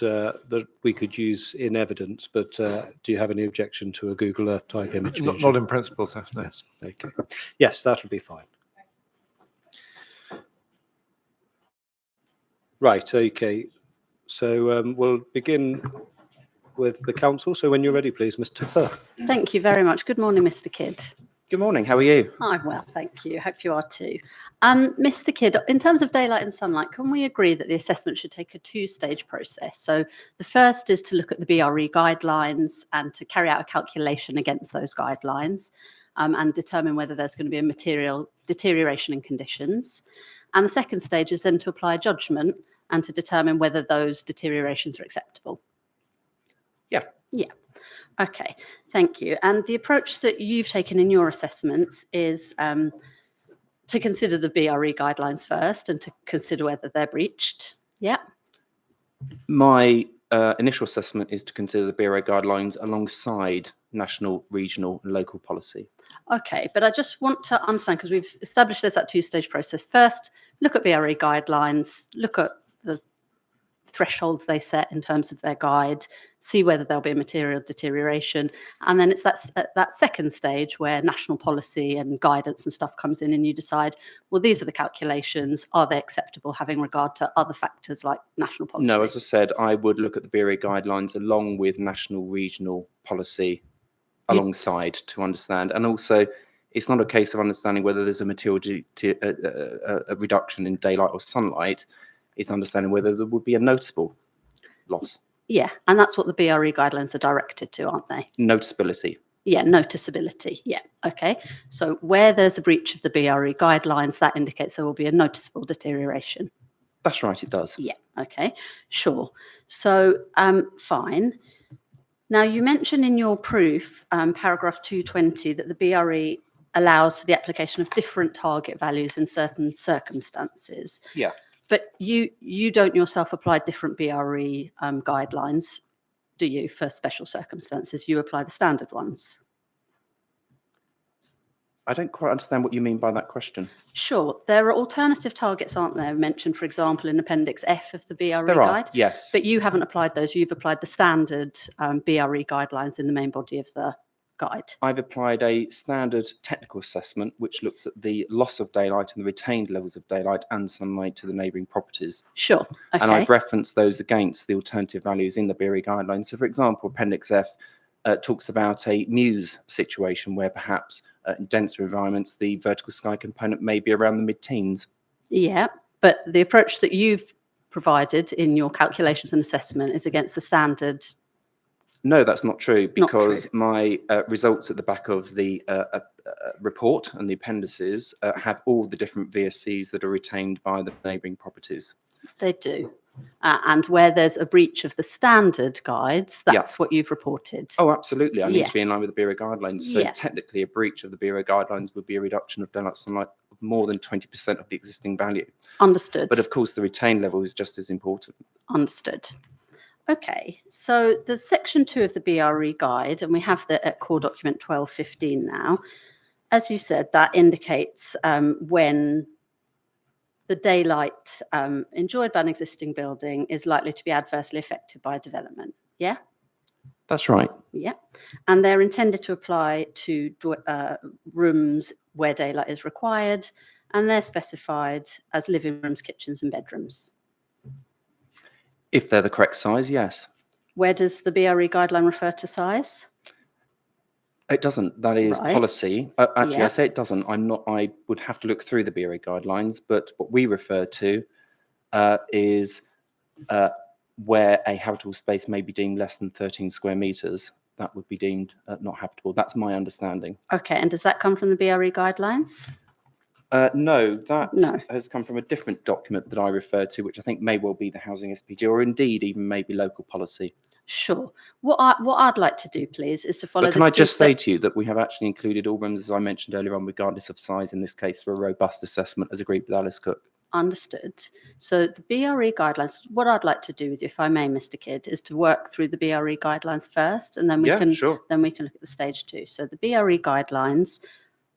that we could use in evidence, but do you have any objection to a Google Earth type image?
Not in principle, sir. No.
Yes, okay. Yes, that'll be fine. Right, okay. So we'll begin with the council. So when you're ready, please, Mr. Fur.
Thank you very much. Good morning, Mr. Kidd.
Good morning. How are you?
I'm well, thank you. Hope you are too. Mr. Kidd, in terms of daylight and sunlight, can we agree that the assessment should take a two-stage process? So the first is to look at the BRE guidelines and to carry out a calculation against those guidelines and determine whether there's going to be a material deterioration in conditions. And the second stage is then to apply a judgment and to determine whether those deteriorations are acceptable.
Yeah.
Yeah. Okay, thank you. And the approach that you've taken in your assessments is to consider the BRE guidelines first and to consider whether they're breached. Yeah.
My initial assessment is to consider the BRE guidelines alongside national, regional, and local policy.
Okay, but I just want to understand, because we've established there's that two-stage process. First, look at BRE guidelines, look at the thresholds they set in terms of their guide, see whether there'll be a material deterioration. And then it's that second stage where national policy and guidance and stuff comes in and you decide, well, these are the calculations. Are they acceptable having regard to other factors like national policy?
No, as I said, I would look at the BRE guidelines along with national, regional policy alongside to understand. And also, it's not a case of understanding whether there's a material a reduction in daylight or sunlight. It's understanding whether there would be a noticeable loss.
Yeah, and that's what the BRE guidelines are directed to, aren't they?
Noticeability.
Yeah, noticeability. Yeah, okay. So where there's a breach of the BRE guidelines, that indicates there will be a noticeable deterioration.
That's right, it does.
Yeah, okay, sure. So, fine. Now, you mentioned in your proof, paragraph 220, that the BRE allows for the application of different target values in certain circumstances.
Yeah.
But you don't yourself apply different BRE guidelines, do you, for special circumstances? You apply the standard ones.
I don't quite understand what you mean by that question.
Sure. There are alternative targets, aren't there, mentioned, for example, in Appendix F of the BRE
There are,
guide?
yes.
But you haven't applied those. You've applied the standard BRE guidelines in the main body of the guide.
I've applied a standard technical assessment, which looks at the loss of daylight and the retained levels of daylight and sunlight to the neighbouring properties.
Sure. Okay.
And I've referenced those against the alternative values in the BRE guidelines. So, for example, Appendix F talks about a muse situation where perhaps in denser environments, the vertical sky component may be around the mid-teens.
Yeah, but the approach that you've provided in your calculations and assessment is against the standard.
No, that's not true, because
Not true.
my results at the back of the report and the appendices have all the different VSCs that are retained by the neighbouring properties.
They do. And where there's a breach of the standard guides, that's what you've reported.
Oh, absolutely. I need
Yeah.
to be in line with the BRE guidelines. So
Yeah.
technically, a breach of the BRE guidelines would be a reduction of daylight sunlight of more than 20% of the existing value.
Understood.
But of course, the retained level is just as important.
Understood. Okay, so the section 2 of the BRE guide, and we have that at core document 1215 now. As you said, that indicates when the daylight enjoyed by an existing building is likely to be adversely affected by development. Yeah?
That's right.
Yeah. And they're intended to apply to rooms where daylight is required, and they're specified as living rooms, kitchens, and bedrooms.
If they're the correct size, yes.
Where does the BRE guideline refer to size?
It doesn't. That is
Right.
policy. Actually,
Yeah.
I say it doesn't. I'm not. I would have to look through the BRA guidelines, but what we refer to is where a habitable space may be deemed less than 13 square meters. That would be deemed not habitable. That's my understanding.
Okay, and does that come from the BRE guidelines?
No, that
No.
has come from a different document that I refer to, which I think may well be the housing SPG, or indeed even maybe local policy.
Sure. What I'd like to do, please, is to follow
But can
this
I just say
two-step-
to you that we have actually included all rooms, as I mentioned earlier on, regardless of size in this case, for a robust assessment, as agreed with Alice Cook.
Understood. So the BRE guidelines, what I'd like to do with you, if I may, Mr. Kidd, is to work through the BRE guidelines first, and then we
Yeah,
can
sure.
then we can look at the stage 2. So the BRE guidelines,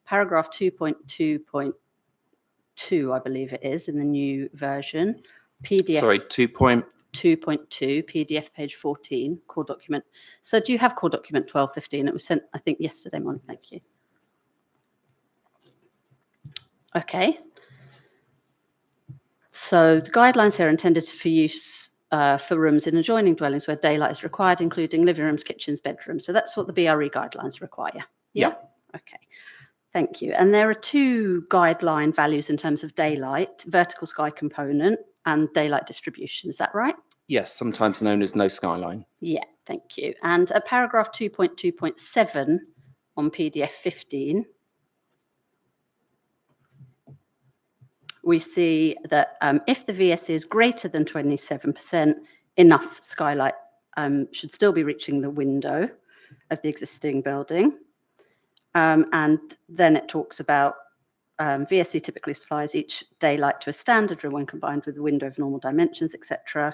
paragraph 2.2.2, I believe it is in the new version. PDF
Sorry, 2.2.
2.2, PDF page 14, core document. So do you have core document 1215? It was sent, I think, yesterday morning. Thank you. Okay. So the guidelines here are intended for use for rooms in adjoining dwellings where daylight is required, including living rooms, kitchens, bedrooms. So that's what the BRE guidelines require.
Yeah.
Okay. Thank you. And there are 2 guideline values in terms of daylight, vertical sky component and daylight distribution. Is that right?
Yes, sometimes known as no skyline.
Yeah, thank you. And at paragraph 2.2.7 on PDF 15, we see that if the VSE is greater than 27%, enough skylight should still be reaching the window of the existing building. And then it talks about VSE typically supplies each daylight to a standard room when combined with a window of normal dimensions, etc.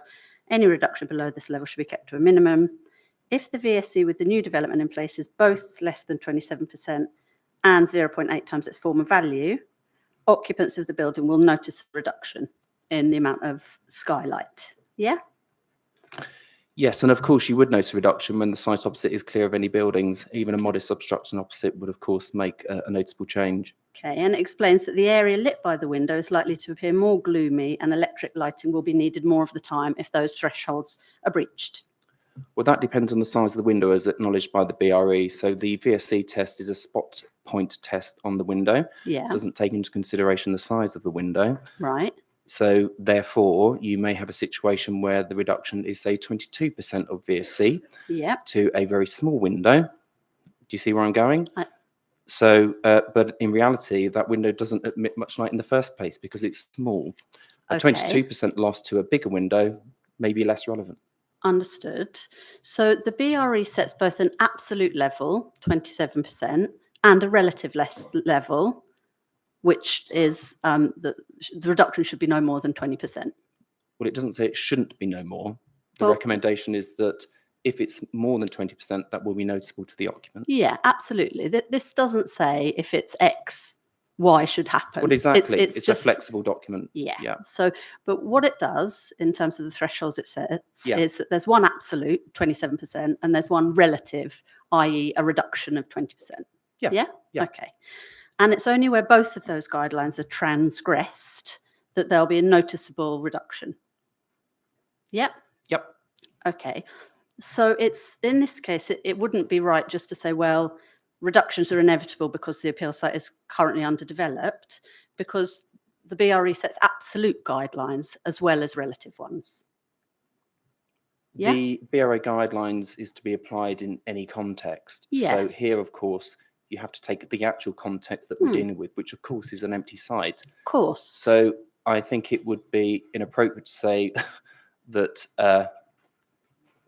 Any reduction below this level should be kept to a minimum. If the VSE with the new development in place is both less than 27% and 0.8 times its former value, occupants of the building will notice a reduction in the amount of skylight. Yeah?
Yes, and of course you would notice a reduction when the site opposite is clear of any buildings. Even a modest obstruction opposite would, of course, make a noticeable change.
Okay, and it explains that the area lit by the window is likely to appear more gloomy and electric lighting will be needed more of the time if those thresholds are breached.
Well, that depends on the size of the window as acknowledged by the BRE. So the VSC test is a spot point test on the window.
Yeah,
It doesn't take into consideration the size of the window.
right.
So therefore, you may have a situation where the reduction is, say, 22% of VSC
Yeah,
to a very small window. Do you see where I'm going?
I-
But in reality, that window doesn't emit much light in the first place because it's small. A
Okay.
22% loss to a bigger window may be less relevant.
Understood. So the BRE sets both an absolute level, 27%, and a relative level, which is the reduction should be no more than 20%.
Well, it doesn't say it shouldn't be no more. The
Well-
recommendation is that if it's more than 20%, that will be noticeable to the occupant.
Yeah, absolutely. This doesn't say if it's X, Y should happen.
Well, exactly. It's
just
a flexible document.
Yeah.
Yeah.
So, but what it does in terms of the thresholds it sets
Yeah.
is that there's one absolute, 27%, and there's one relative, i.e. a reduction of 20%.
Yeah.
Yeah?
Yeah.
Okay. And it's only where both of those guidelines are transgressed that there'll be a noticeable reduction. Yep.
Yep.
Okay. So it's in this case, it wouldn't be right just to say, well, reductions are inevitable because the appeal site is currently underdeveloped, because the BRE sets absolute guidelines as well as relative ones. Yeah.
The BRA guidelines is to be applied in any context.
Yeah.
So here, of course, you have to take the actual context that we're dealing with, which of course is an empty site.
Of course.
So I think it would be inappropriate to say that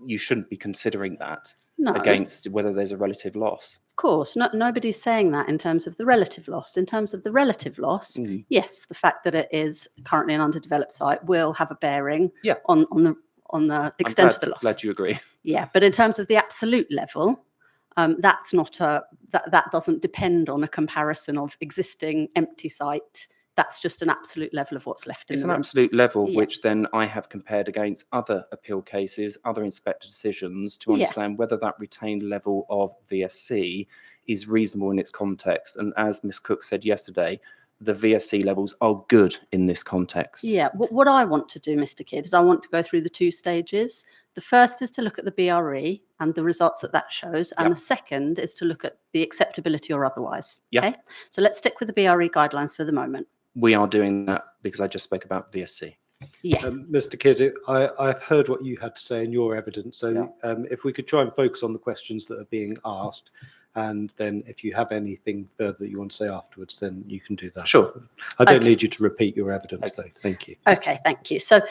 you shouldn't be considering that
No.
against whether there's a relative loss.
Of course, nobody's saying that in terms of the relative loss. In terms of the relative loss,
Mm.
yes, the fact that it is currently an underdeveloped site will have a bearing
Yeah.
on the extent of the loss.
Glad you agree.
Yeah, but in terms of the absolute level, that's not that doesn't depend on a comparison of existing empty site. That's just an absolute level of what's left in
It's
the
an
room.
absolute level,
Yeah.
which then I have compared against other appeal cases, other inspector decisions to
Yeah.
understand whether that retained level of VSC is reasonable in its context. And as Ms. Cook said yesterday, the VSC levels are good in this context.
Yeah, what I want to do, Mr. Kidd, is I want to go through the 2 stages. The first is to look at the BRE and the results that shows, and
Yep.
the second is to look at the acceptability or otherwise.
Yep.
Okay, so let's stick with the BRE guidelines for the moment.
We are doing that because I just spoke about VSC.
Yeah,
Mr. Kidd, I've heard what you had to say in your evidence. So
Yeah.
if we could try and focus on the questions that are being asked, and then if you have anything further that you want to say afterwards, then you can do that.
Sure.
I don't
Okay.
need you to repeat your evidence, though. Thank you.
okay, thank you. So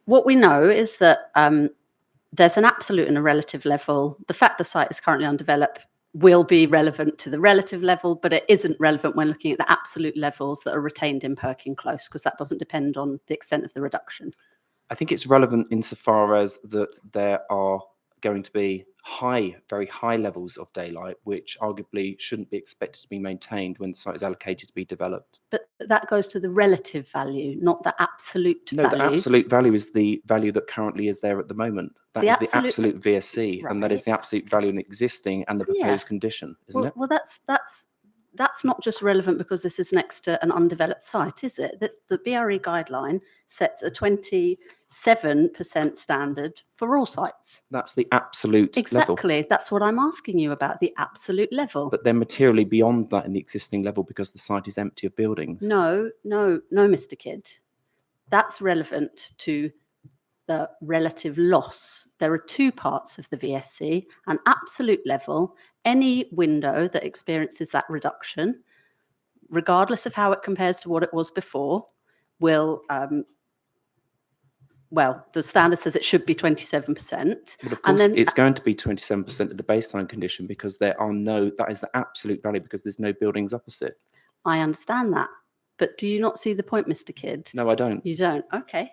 what we know is that there's an absolute and a relative level. The fact the site is currently undeveloped will be relevant to the relative level, but it isn't relevant when looking at the absolute levels that are retained in Perkin Close, because that doesn't depend on the extent of the reduction.
I think it's relevant insofar as that there are going to be very high levels of daylight, which arguably shouldn't be expected to be maintained when the site is allocated to be developed.
But that goes to the relative value, not the absolute
No,
value.
the absolute value is the value that currently is there at the moment. That
The
is
absolute-
the absolute VSC, and that is
Right.
the absolute value in existing and the
Yeah.
proposed condition, isn't it?
Well, that's not just relevant because this is next to an undeveloped site, is it? The BRE guideline sets a 27% standard for all sites.
That's the absolute level.
Exactly. That's what I'm asking you about, the absolute level.
But they're materially beyond that in the existing level because the site is empty of buildings.
No, Mr. Kidd. That's relevant to the relative loss. There are 2 parts of the VSC, an absolute level. Any window that experiences that reduction, regardless of how it compares to what it was before, will, the standard says it should be 27%.
But of
And
course,
then-
it's going to be 27% of the baseline condition because that is the absolute value because there's no buildings opposite.
I understand that. But do you not see the point, Mr. Kidd?
No, I don't.
You don't? Okay.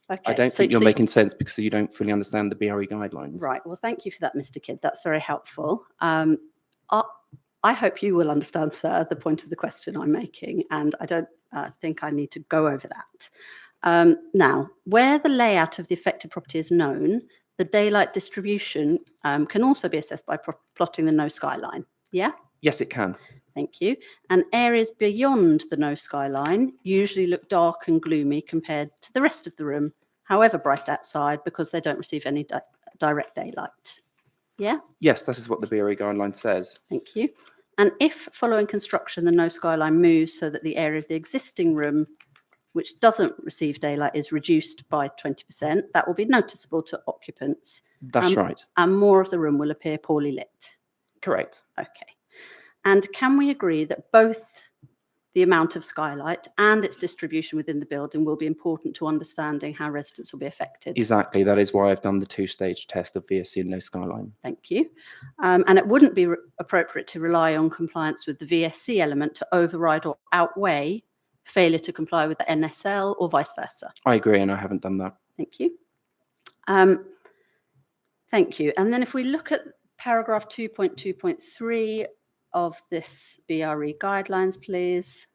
Okay.
I don't
so-
think you're
so-
making sense because you don't fully understand the BRE guidelines.
Right. Well, thank you for that, Mr. Kidd. That's very helpful. I hope you will understand, sir, the point of the question I'm making, and I don't think I need to go over that. Now, where the layout of the affected property is known, the daylight distribution can also be assessed by plotting the no skyline. Yeah?
Yes, it can.
Thank you. And areas beyond the no skyline usually look dark and gloomy compared to the rest of the room, however bright outside, because they don't receive any direct daylight. Yeah?
Yes, that is what the BRE guideline says.
Thank you. And if following construction, the no skyline moves so that the area of the existing room, which doesn't receive daylight, is reduced by 20%, that will be noticeable to occupants.
That's right.
And more of the room will appear poorly lit.
Correct.
Okay. And can we agree that both the amount of skylight and its distribution within the building will be important to understanding how residents will be affected?
Exactly. That is why I've done the 2-stage test of VSC and no skyline.
Thank you. And it wouldn't be appropriate to rely on compliance with the VSC element to override or outweigh failure to comply with the NSL or vice versa.
I agree, and I haven't done that.
Thank you. Thank you. And then if we look at paragraph 2.2.3 of this BRE guidelines, please.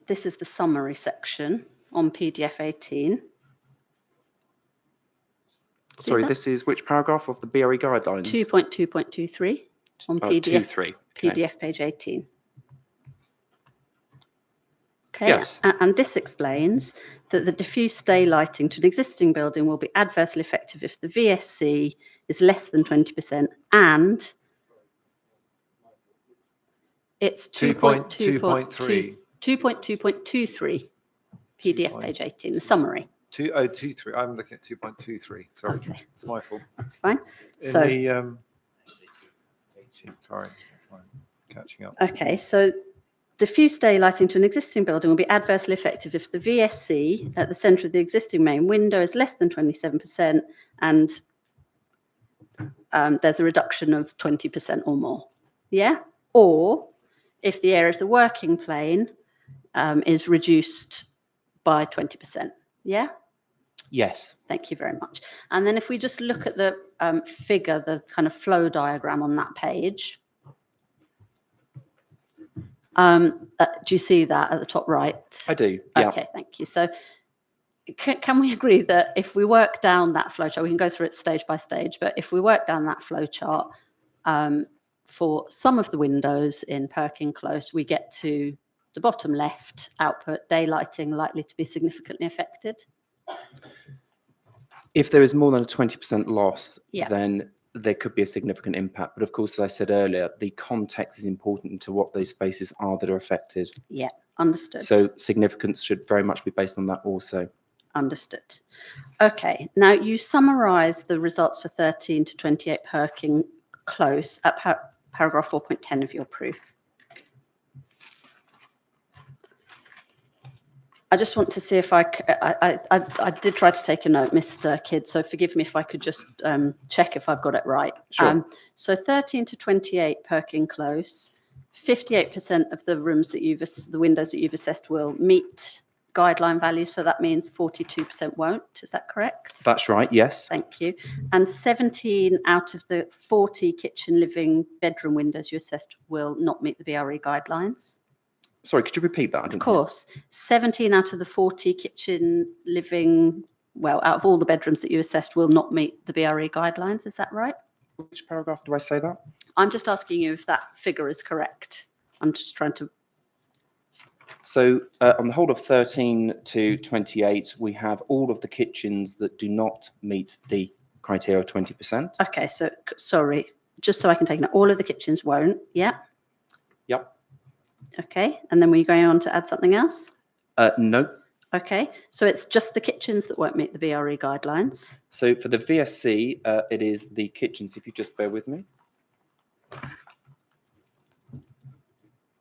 This is the summary section on PDF 18.
Sorry,
that?
this is which paragraph of the BRE guidelines?
2.2.23 on
Oh,
PDF,
2.3. Okay.
PDF page 18. Okay,
Yes.
and this explains that the diffuse daylighting to an existing building will be adversely effective if the VSC is less than 20% and it's
2.2.3.
2.2.23 PDF page 18, the summary.
2.023. I'm looking at 2.23. Sorry,
Okay.
it's my fault.
That's fine.
In
So,
the sorry, that's fine. Catching up.
okay, so diffuse daylighting to an existing building will be adversely effective if the VSC at the centre of the existing main window is less than 27% and there's a reduction of 20% or more. Yeah? Or if the area of the working plane is reduced by 20%. Yeah?
Yes.
Thank you very much. And then if we just look at the figure, the kind of flow diagram on that page. Do you see that at the top right?
I do. Yeah.
Okay, thank you. So can we agree that if we work down that flowchart, we can go through it stage by stage, but if we work down that flowchart, for some of the windows in Perkin Close, we get to the bottom left output, daylighting likely to be significantly affected.
If there is more than a 20% loss,
Yeah.
then there could be a significant impact. But of course, as I said earlier, the context is important to what those spaces are that are affected.
Yeah, understood.
So significance should very much be based on that also.
Understood. Okay, now you summarise the results for 13 to 28 Perkin Close at paragraph 4.10 of your proof. I just want to see if I did try to take a note, Mr. Kidd, so forgive me if I could just check if I've got it right.
Sure.
So 13 to 28 Perkin Close, 58% of the rooms that the windows that you've assessed will meet guideline values, so that means 42% won't. Is that correct?
That's right, yes.
Thank you. And 17 out of the 40 kitchen, living, bedroom windows you assessed will not meet the BRE guidelines.
Sorry, could you repeat that? I
Of
didn't hear.
course, 17 out of the 40 kitchen, living, well, out of all the bedrooms that you assessed will not meet the BRE guidelines. Is that right?
Which paragraph do I say that?
I'm just asking you if that figure is correct. I'm just trying to.
So on the whole of 13 to 28, we have all of the kitchens that do not meet the criteria of 20%.
Okay, so sorry, just so I can take note, all of the kitchens won't. Yeah.
Yep.
Okay, and then were you going on to add something else?
No.
Okay, so it's just the kitchens that won't meet the BRE guidelines.
So for the VSC, it is the kitchens, if you just bear with me.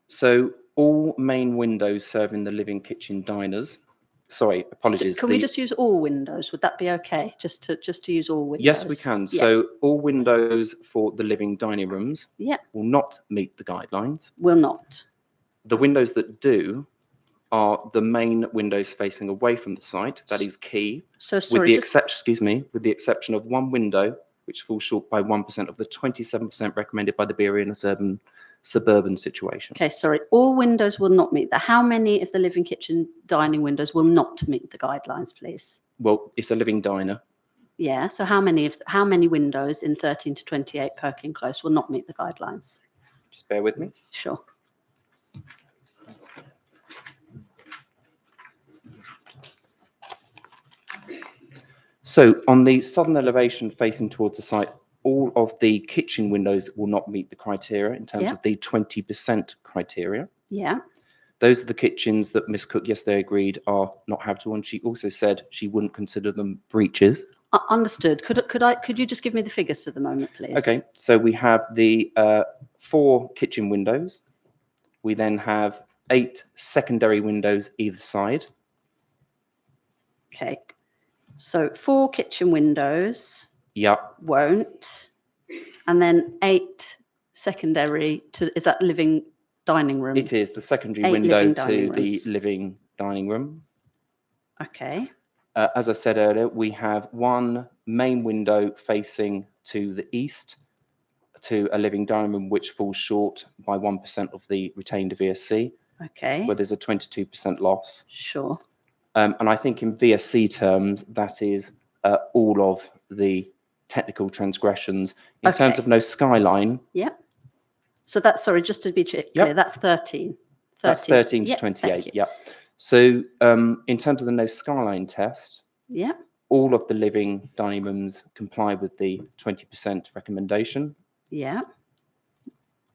So all main windows serving the living kitchen diners. Sorry, apologies.
Can we just use all windows? Would that be okay? Just to use all windows?
Yes, we can.
Yeah.
So all windows for the living dining rooms
Yeah.
will not meet the guidelines.
Will not.
The windows that do are the main windows facing away from the site. That is key.
So
With
sorry,
the with the exception of one window, which falls short by 1% of the 27% recommended by the BRE in a suburban situation.
okay, sorry. All windows will not meet that. How many of the living kitchen dining windows will not meet the guidelines, please?
Well, it's a living diner.
Yeah. So how many windows in 13 to 28 Perkin Close will not meet the guidelines?
Just bear with me.
Sure.
So on the southern elevation facing towards the site, all of the kitchen windows will not meet the criteria in terms
Yeah.
of the 20% criteria.
Yeah.
Those are the kitchens that Miss Cook yesterday agreed are not habitable, and she also said she wouldn't consider them breaches.
Understood. Could you just give me the figures for the moment, please?
Okay, so we have the 4 kitchen windows. We then have 8 secondary windows either side.
Okay. So 4 kitchen windows
Yep.
won't, and then 8 secondary is that living dining room?
It is the secondary
8
window
living
to
dining
the
rooms.
living dining room.
Okay.
As I said earlier, we have one main window facing to the east to a living dining room, which falls short by 1% of the retained VSC,
Okay.
where there's a 22% loss.
Sure.
And I think in VSC terms, that is all of the technical transgressions. In terms
Okay.
of no skyline,
Yeah. So that's, sorry, just to be clear,
Yep.
that's 13.
that's 13 to
Yep, thank
28.
you.
Yeah. So in terms of the no skyline test,
Yeah.
all of the living dining rooms comply with the 20% recommendation.
Yeah.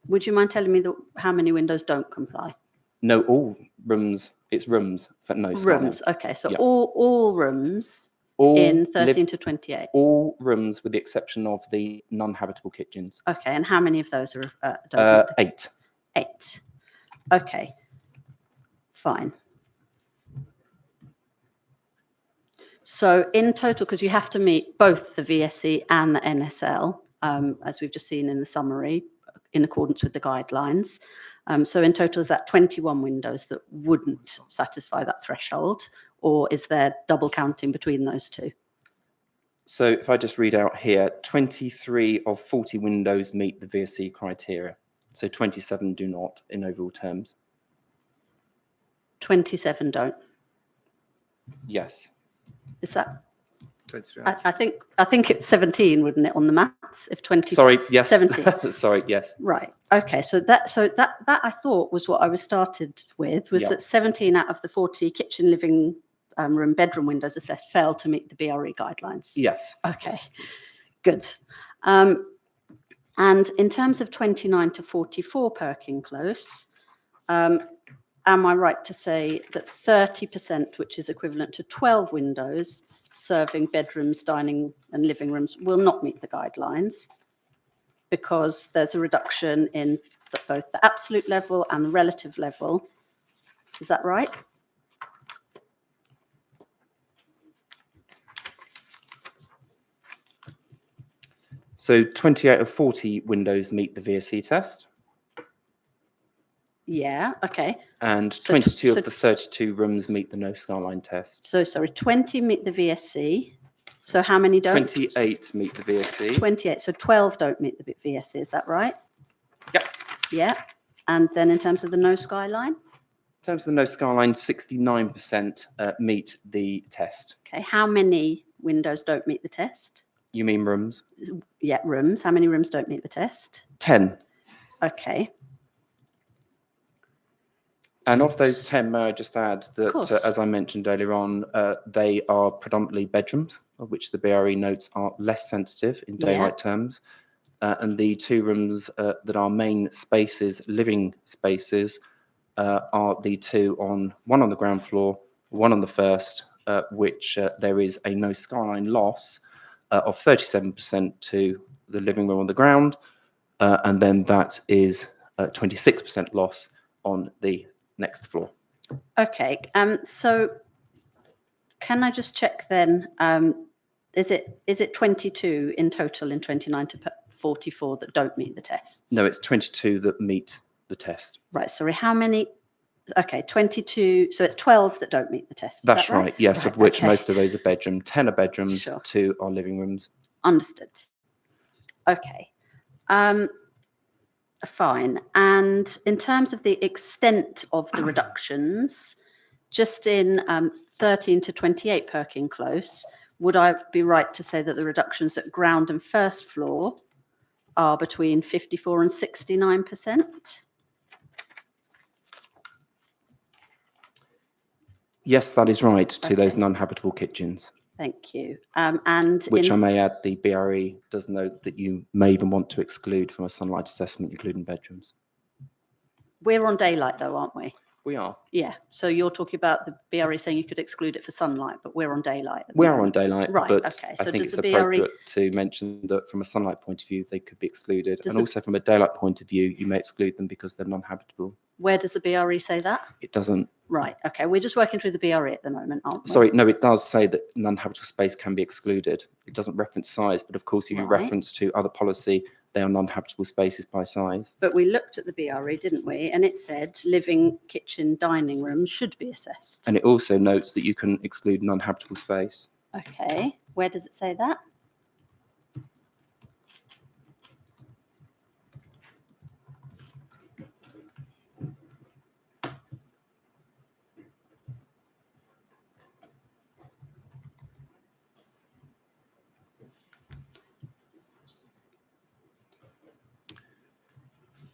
Would you mind telling me how many windows don't comply?
No, all rooms, it's rooms for no skyline.
Rooms. Okay. So
Yeah.
all rooms
All
in
liv-
13 to 28.
all rooms with the exception of the non-habitable kitchens.
Okay. And how many of those are don't meet
8.
8. Okay. Fine. So in total, because you have to meet both the VSE and the NSL, as we've just seen in the summary, in accordance with the guidelines. So in total, is that 21 windows that wouldn't satisfy that threshold, or is there double counting between those two?
So if I just read out here, 23 of 40 windows meet the VSC criteria. So 27 do not in overall terms.
27 don't.
Yes.
Is that?
23.
I think it's 17, wouldn't it, on the maths? If 20.
Sorry, yes.
17.
Sorry, yes.
Right. Okay. So that I thought was what I was started with, was
Yeah.
that 17 out of the 40 kitchen, living room, bedroom windows assessed failed to meet the BRE guidelines.
Yes.
Okay. Good. And in terms of 29 to 44 Perkin Close, am I right to say that 30%, which is equivalent to 12 windows serving bedrooms, dining and living rooms, will not meet the guidelines because there's a reduction in both the absolute level and the relative level? Is that right?
So 28 of 40 windows meet the VSE test,
Yeah. Okay.
and
So
22
so-
of the 32 rooms meet the no skyline test.
So sorry, 20 meet the VSC. So how many don't?
28 meet the VSE.
28. So 12 don't meet the VSC. Is that right?
Yep.
Yeah. And then in terms of the no skyline?
In terms of the no skyline, 69% meet the test.
Okay. How many windows don't meet the test?
You mean rooms?
Yeah, rooms. How many rooms don't meet the test?
10.
Okay.
And of those 10, may I just add that,
course.
as I mentioned earlier on, they are predominantly bedrooms, of which the BRE notes are less sensitive in daylight terms. And the 2 rooms that are main spaces, living spaces, are the 2 one on the ground floor, 1 on the first, which there is a no skyline loss of 37% to the living room on the ground. And then that is 26% loss on the next floor.
Okay. So can I just check then? Is it 22 in total in 29 to 44 that don't meet the tests?
No, it's 22 that meet the test.
Right. Sorry. How many? Okay. 22. So it's 12 that don't meet the test. Is
That's
that
right. Yes,
Right,
of which
okay.
most of those are bedroom. 10 are bedrooms,
Sure.
2 are living rooms.
Understood. Okay. Fine. And in terms of the extent of the reductions, just in 13 to 28 Perkin Close, would I be right to say that the reductions at ground and first floor are between 54 and 69%?
Yes, that is right, to those
Okay.
non-habitable kitchens,
Thank you. And
which I may add, the BRE does note that you may even want to exclude from a sunlight assessment, including bedrooms.
we're on daylight though, aren't we?
We are.
Yeah. So you're talking about the BRE saying you could exclude it for sunlight, but we're on daylight. at the
We are on
moment.
daylight,
Right,
but
okay.
I
So
think
does
it's
the BRE
appropriate to mention that from a sunlight point of view, they could be excluded.
Does
And
the-
also from a daylight point of view, you may exclude them because they're non-habitable.
Where does the BRE say that?
It doesn't.
Right. Okay. We're just working through the BRE at the moment, aren't we?
Sorry, no, it does say that non-habitable space can be excluded. It doesn't reference size, but of course, if you
Right.
reference to other policy, they are non-habitable spaces by size.
But we looked at the BRE, didn't we? And it said living, kitchen, dining room should be assessed.
And it also notes that you can exclude non-habitable space.
Okay. Where does it say that?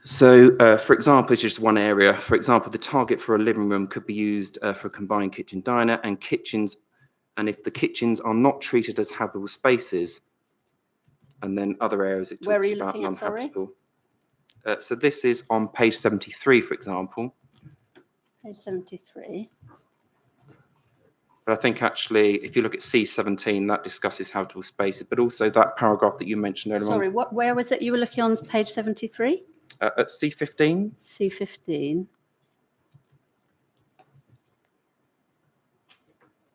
So, for example, it's just one area. For example, the target for a living room could be used for a combined kitchen diner and kitchens. And if the kitchens are not treated as habitable spaces, and then other areas it
Where are
talks
you
about
looking at, sorry?
non-habitable. So this is on page 73, for example.
Page 73.
But I think actually, if you look at C17, that discusses habitable spaces, but also that paragraph that you mentioned earlier
Sorry,
on
where was it you were looking on page 73?
at C15.
C15.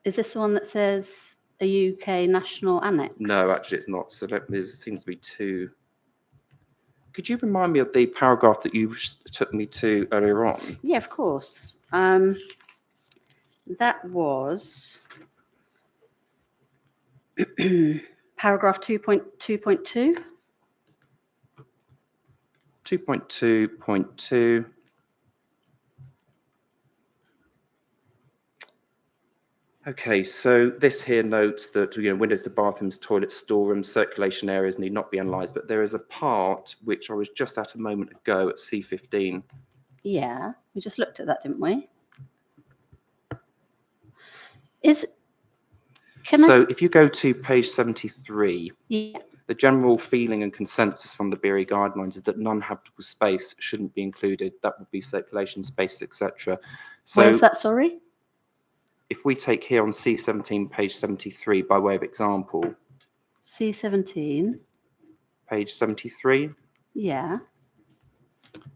Is this the one that says a UK national annex?
No, actually, it's not. So there seems to be 2. Could you remind me of the paragraph that you took me to earlier on?
Yeah, of course. That was paragraph 2.2.2.
2.2.2. Okay, so this here notes that windows to bathrooms, toilets, storerooms, circulation areas need not be analysed, but there is a part which I was just at a moment ago at C15.
Yeah, we just looked at that, didn't we?
So if you go to page 73,
Yeah,
the general feeling and consensus from the BRE guidelines is that non-habitable space shouldn't be included. That would be circulation space, etc. So
where's that, sorry?
if we take here on C17, page 73, by way of example,
C17,
page 73.
yeah,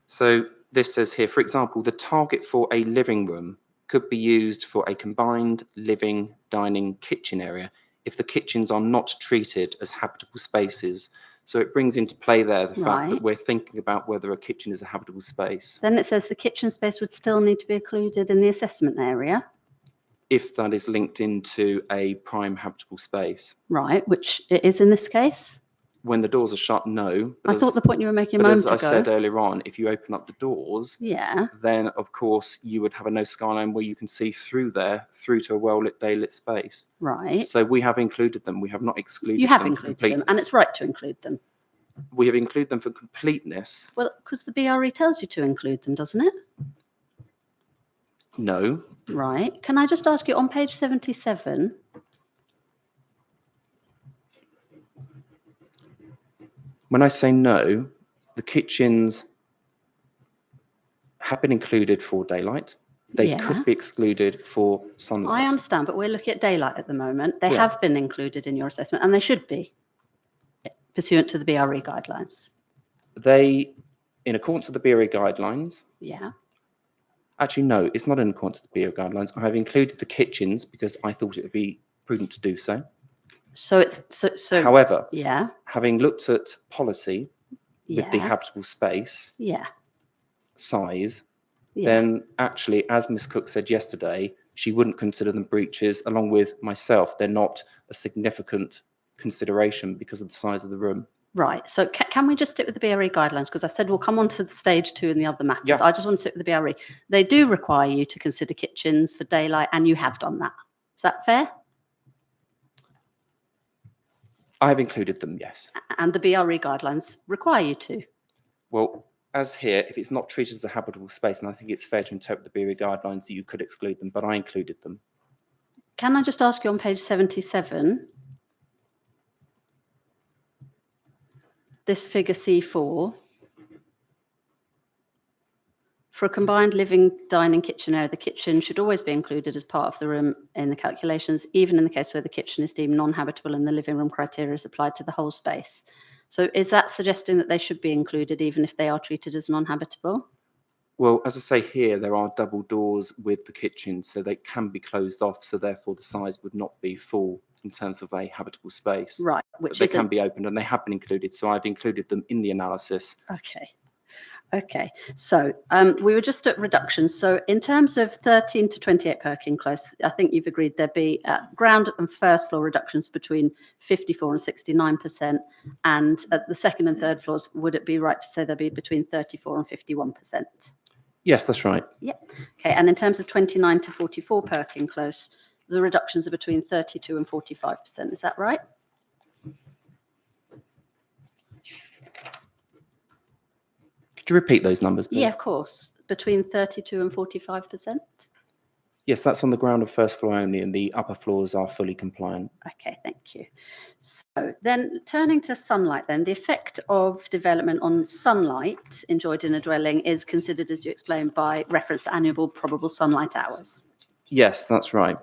So this says here, for example, the target for a living room could be used for a combined living, dining, kitchen area if the kitchens are not treated as habitable spaces. So it brings into play there the fact that
Right.
we're thinking about whether a kitchen is a habitable space.
Then it says the kitchen space would still need to be included in the assessment area,
If that is linked into a prime habitable space.
right, which it is in this case.
When the doors are shut, no. But
I thought the point you were making a
but
moment
as I said
ago.
earlier on, if you open up the doors,
Yeah,
then of course you would have a no skyline where you can see through there, through to a well-lit, day-lit space.
right.
So we have included them. We have not excluded
You have
them for
included them, and
completeness.
it's right to include them.
We have included them for completeness.
Well, because the BRE tells you to include them, doesn't it?
No.
Right. Can I just ask you on page 77?
When I say no, the kitchens have been included for daylight. They
Yeah.
could be excluded for sunlight.
I understand, but we're looking at daylight at the moment. They
Yeah.
have been included in your assessment, and they should be pursuant to the BRE guidelines.
They, in accordance with the BRE guidelines,
Yeah.
actually, no, it's not in accordance with the BRE guidelines. I have included the kitchens because I thought it would be prudent to do so.
So it's so.
However,
Yeah.
having looked at policy with the
Yeah.
habitable space
Yeah.
size,
Yeah.
then actually, as Ms. Cook said yesterday, she wouldn't consider them breaches. Along with myself, they're not a significant consideration because of the size of the room.
Right. So can we just stick with the BRE guidelines? Because I've said we'll come on to the stage 2 and the other matters.
Yeah.
I just want to stick with the BRE. They do require you to consider kitchens for daylight, and you have done that. Is that fair?
I have included them, yes.
And the BRE guidelines require you to.
Well, as here, if it's not treated as a habitable space, and I think it's fair to interpret the BRE guidelines that you could exclude them, but I included them.
Can I just ask you on page 77, this figure C4, for a combined living, dining, kitchen area, the kitchen should always be included as part of the room in the calculations, even in the case where the kitchen is deemed non-habitable and the living room criteria is applied to the whole space. So is that suggesting that they should be included even if they are treated as non-habitable?
Well, as I say here, there are double doors with the kitchen, so they can be closed off, so therefore the size would not be full in terms of a habitable space.
Right,
But
which
they
is
can be opened, and they have been included, so I've included them in the analysis.
Okay. Okay. So we were just at reductions. So in terms of 13 to 28 Perkin Close, I think you've agreed there'd be ground and first floor reductions between 54 and 69%. And at the second and third floors, would it be right to say there'd be between 34 and 51%?
Yes, that's right.
Okay. And in terms of 29 to 44 Perkin Close, the reductions are between 32 and 45%. Is that right?
Could you repeat those numbers, please?
Yeah, of course. Between 32 and 45%.
Yes, that's on the ground and first floor only, and the upper floors are fully compliant.
Okay, thank you. So then turning to sunlight then, the effect of development on sunlight enjoyed in a dwelling is considered, as you explained, by reference to annual probable sunlight hours.
Yes, that's right.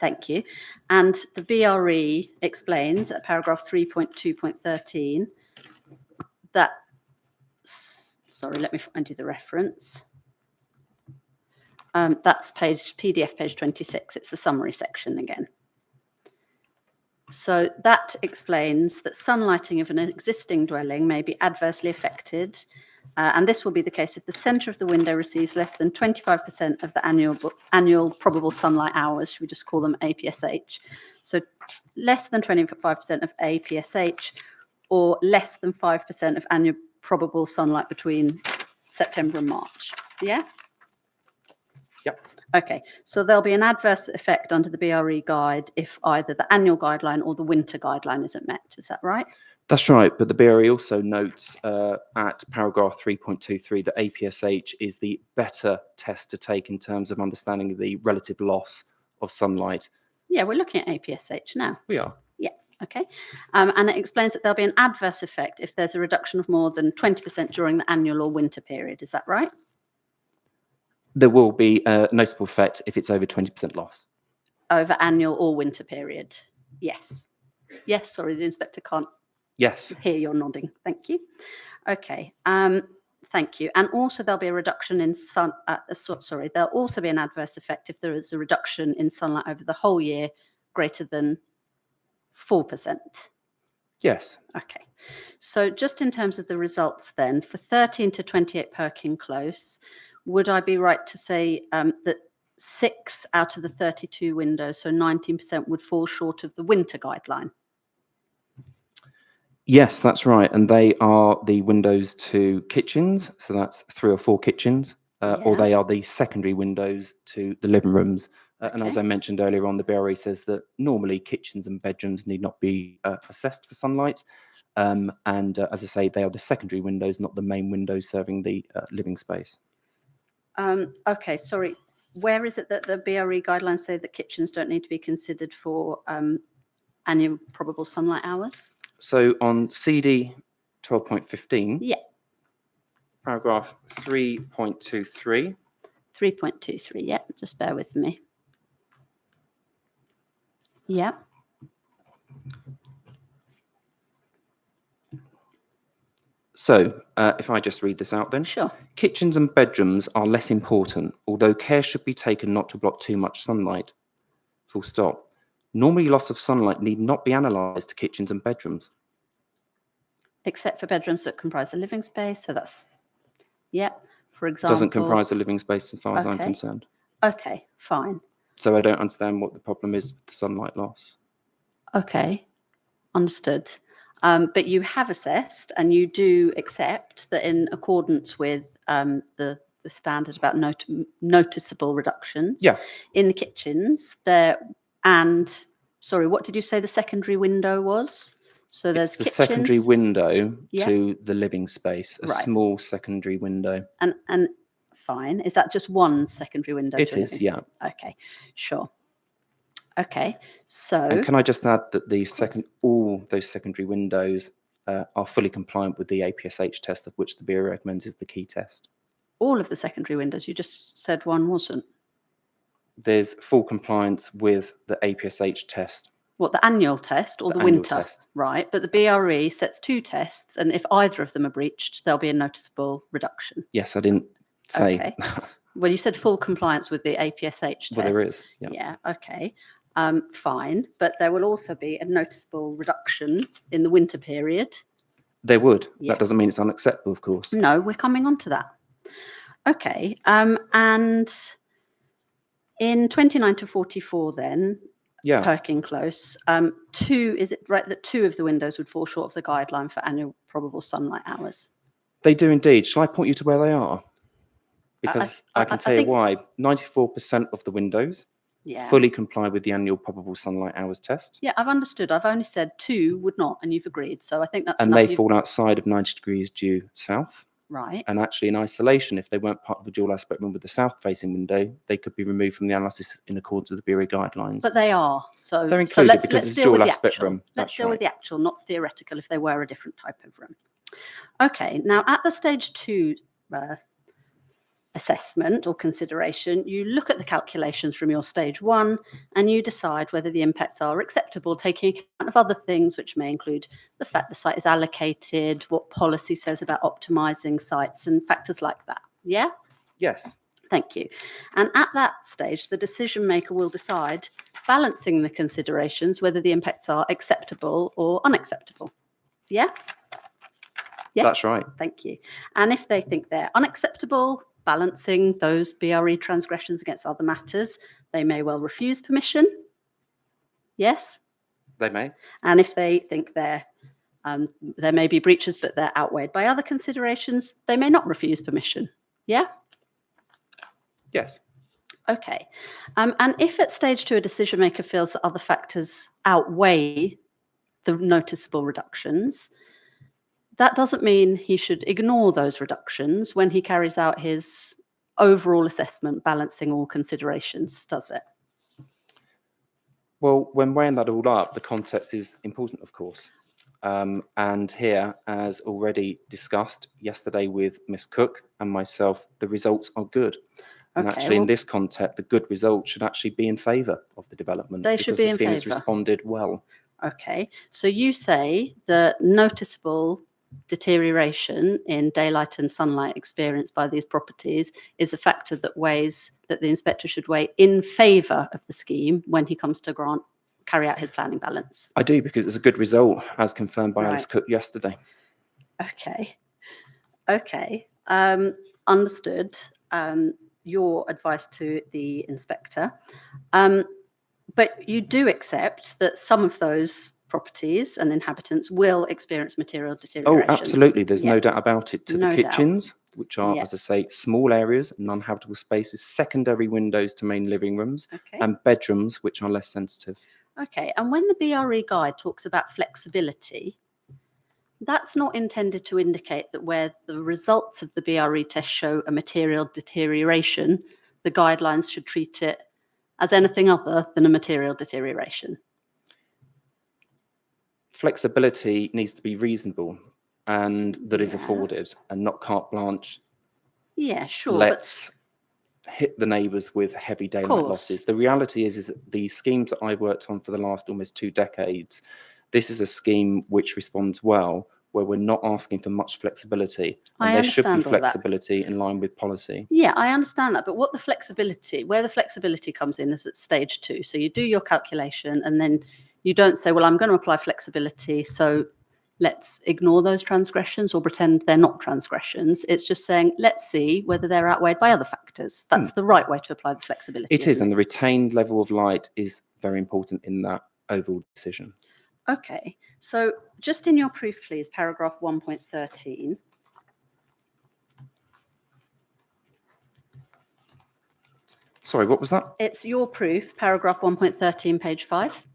Thank you. And the BRE explains at paragraph 3.2.13 that, sorry, let me find you the reference. That's PDF page 26. It's the summary section again. So that explains that sunlighting of an existing dwelling may be adversely affected. And this will be the case if the centre of the window receives less than 25% of the annual probable sunlight hours. Should we just call them APSH? So less than 25% of APSH, or less than 5% of annual probable sunlight between September and March. Yeah?
Yep.
Okay, so there'll be an adverse effect under the BRE guide if either the annual guideline or the winter guideline isn't met. Is that right?
That's right, but the BRE also notes at paragraph 3.23 that APSH is the better test to take in terms of understanding the relative loss of sunlight.
Yeah, we're looking at APSH now.
We are.
Yeah, okay. And it explains that there'll be an adverse effect if there's a reduction of more than 20% during the annual or winter period. Is that right?
There will be a notable effect if it's over 20% loss.
Over annual or winter period? Yes. Yes, sorry, the inspector can't
Yes.
hear you're nodding. Thank you. Okay. Thank you. And also there'll be a reduction in there'll also be an adverse effect if there is a reduction in sunlight over the whole year greater than 4%.
Yes.
Okay. So just in terms of the results then, for 13 to 28 Perkin Close, would I be right to say that 6 out of the 32 windows, so 19%, would fall short of the winter guideline?
Yes, that's right. And they are the windows to kitchens. So that's 3 or 4 kitchens, or
Yeah.
they are the secondary windows to the living rooms. And as
Okay.
I mentioned earlier on, the BRE says that normally kitchens and bedrooms need not be assessed for sunlight. And as I say, they are the secondary windows, not the main windows serving the living space.
Okay, sorry. Where is it that the BRE guidelines say that kitchens don't need to be considered for annual probable sunlight hours?
So on CD 12.15,
Yeah,
paragraph 3.23,
3.23. Yeah, just bear with me. Yeah.
so if I just read this out then.
Sure.
Kitchens and bedrooms are less important, although care should be taken not to block too much sunlight. Full stop. Normally, loss of sunlight need not be analysed to kitchens and bedrooms.
Except for bedrooms that comprise a living space. So that's, yeah, for
It
example.
doesn't comprise a living space as far as I'm
Okay.
concerned.
Okay, fine.
So I don't understand what the problem is with the sunlight loss.
Okay, understood. But you have assessed and you do accept that in accordance with the standard about noticeable reductions
Yeah.
in the kitchens there, and sorry, what did you say the secondary window was? So there's
It's the
kitchens
secondary window
Yeah.
to the living space, a
Right.
small secondary window.
and fine. Is that just one secondary window?
It
to a
is,
living
yeah.
space? Okay, sure. Okay, so
And can I just add that all those secondary windows are fully compliant with the APSH test, of which the BRE recommends is the key test.
all of the secondary windows, you just said one wasn't.
There's full compliance with the APSH test.
What, the annual test or
The
the
annual
winter?
test.
Right, but the BRE sets 2 tests, and if either of them are breached, there'll be a noticeable reduction.
Yes, I didn't say.
Okay. Well, you said full compliance with the APSH test.
Well, there is. Yeah.
Yeah, okay. Fine, but there will also be a noticeable reduction in the winter period.
There would.
Yeah.
That doesn't mean it's unacceptable, of course.
No, we're coming on to that. Okay, and in 29 to 44 then,
Yeah.
Perkin Close, is it right that 2 of the windows would fall short of the guideline for annual probable sunlight hours?
They do indeed. Shall I point you to where they are? Because I can
I
tell you
think-
why. 94% of the windows
Yeah.
fully comply with the annual probable sunlight hours test.
Yeah, I've understood. I've only said 2 would not, and you've agreed. So I think that's
And
enough.
they fall outside of 90 degrees due south.
Right.
And actually, in isolation, if they weren't part of a dual aspect room with the south-facing window, they could be removed from the analysis in accordance with the BRE guidelines.
But they are. So
They're
so
included
let's
because it's
deal with
dual
the
aspect
actual.
room.
Let's
That's
deal with
right.
the actual, not theoretical, if they were a different type of room. Okay. Now, at the stage 2 assessment or consideration, you look at the calculations from your stage 1 and you decide whether the impacts are acceptable, taking account of other things, which may include the fact the site is allocated, what policy says about optimizing sites, and factors like that. Yeah?
Yes.
Thank you. And at that stage, the decision maker will decide, balancing the considerations, whether the impacts are acceptable or unacceptable. Yeah? Yes?
That's right.
Thank you. And if they think they're unacceptable, balancing those BRE transgressions against other matters, they may well refuse permission. Yes?
They may.
And if they think there may be breaches, but they're outweighed by other considerations, they may not refuse permission. Yeah?
Yes.
Okay. And if at stage 2 a decision maker feels that other factors outweigh the noticeable reductions, that doesn't mean he should ignore those reductions when he carries out his overall assessment, balancing all considerations, does it?
Well, when weighing that all up, the context is important, of course. And here, as already discussed yesterday with Ms. Cook and myself, the results are good. And
Okay,
actually, in
well-
this context, the good result should actually be in favour of the development.
They should
because
be
the
in
scheme has
favour.
responded well.
Okay, so you say the noticeable deterioration in daylight and sunlight experienced by these properties is a factor that the inspector should weigh in favour of the scheme when he comes to carry out his planning balance.
I do, because it's a good result, as confirmed by Alice
Right.
Cook yesterday.
Okay, understood. Your advice to the inspector. But you do accept that some of those properties and inhabitants will experience material
Oh,
deterioration.
absolutely. There's no
Yeah.
doubt about it. To
No
the
doubt.
kitchens, which are,
Yeah.
as I say, small areas, non-habitable spaces, secondary windows to main living rooms,
Okay.
and bedrooms, which are less sensitive.
Okay. And when the BRE guide talks about flexibility, that's not intended to indicate that where the results of the BRE test show a material deterioration, the guidelines should treat it as anything other than a material deterioration.
Flexibility needs to be reasonable and that is
Yeah.
afforded, and not carte blanche.
Yeah, sure.
Let's hit the neighbours with heavy daylight
Course.
losses. The reality is that the schemes that I've worked on for the last almost 2 decades, this is a scheme which responds well, where we're not asking for much flexibility. And
I
there should be
understand all that.
flexibility in line with policy.
Yeah, I understand that. But where the flexibility comes in is at stage 2. So you do your calculation and then you don't say, well, I'm going to apply flexibility, so let's ignore those transgressions or pretend they're not transgressions. It's just saying, let's see whether they're outweighed by other factors. That's the right way to apply the flexibility.
It is,
isn't
and the retained level of light is very important in that overall decision.
Okay, so just in your proof, please, paragraph 1.13.
Sorry, what was that?
It's your proof, paragraph 1.13, page 5.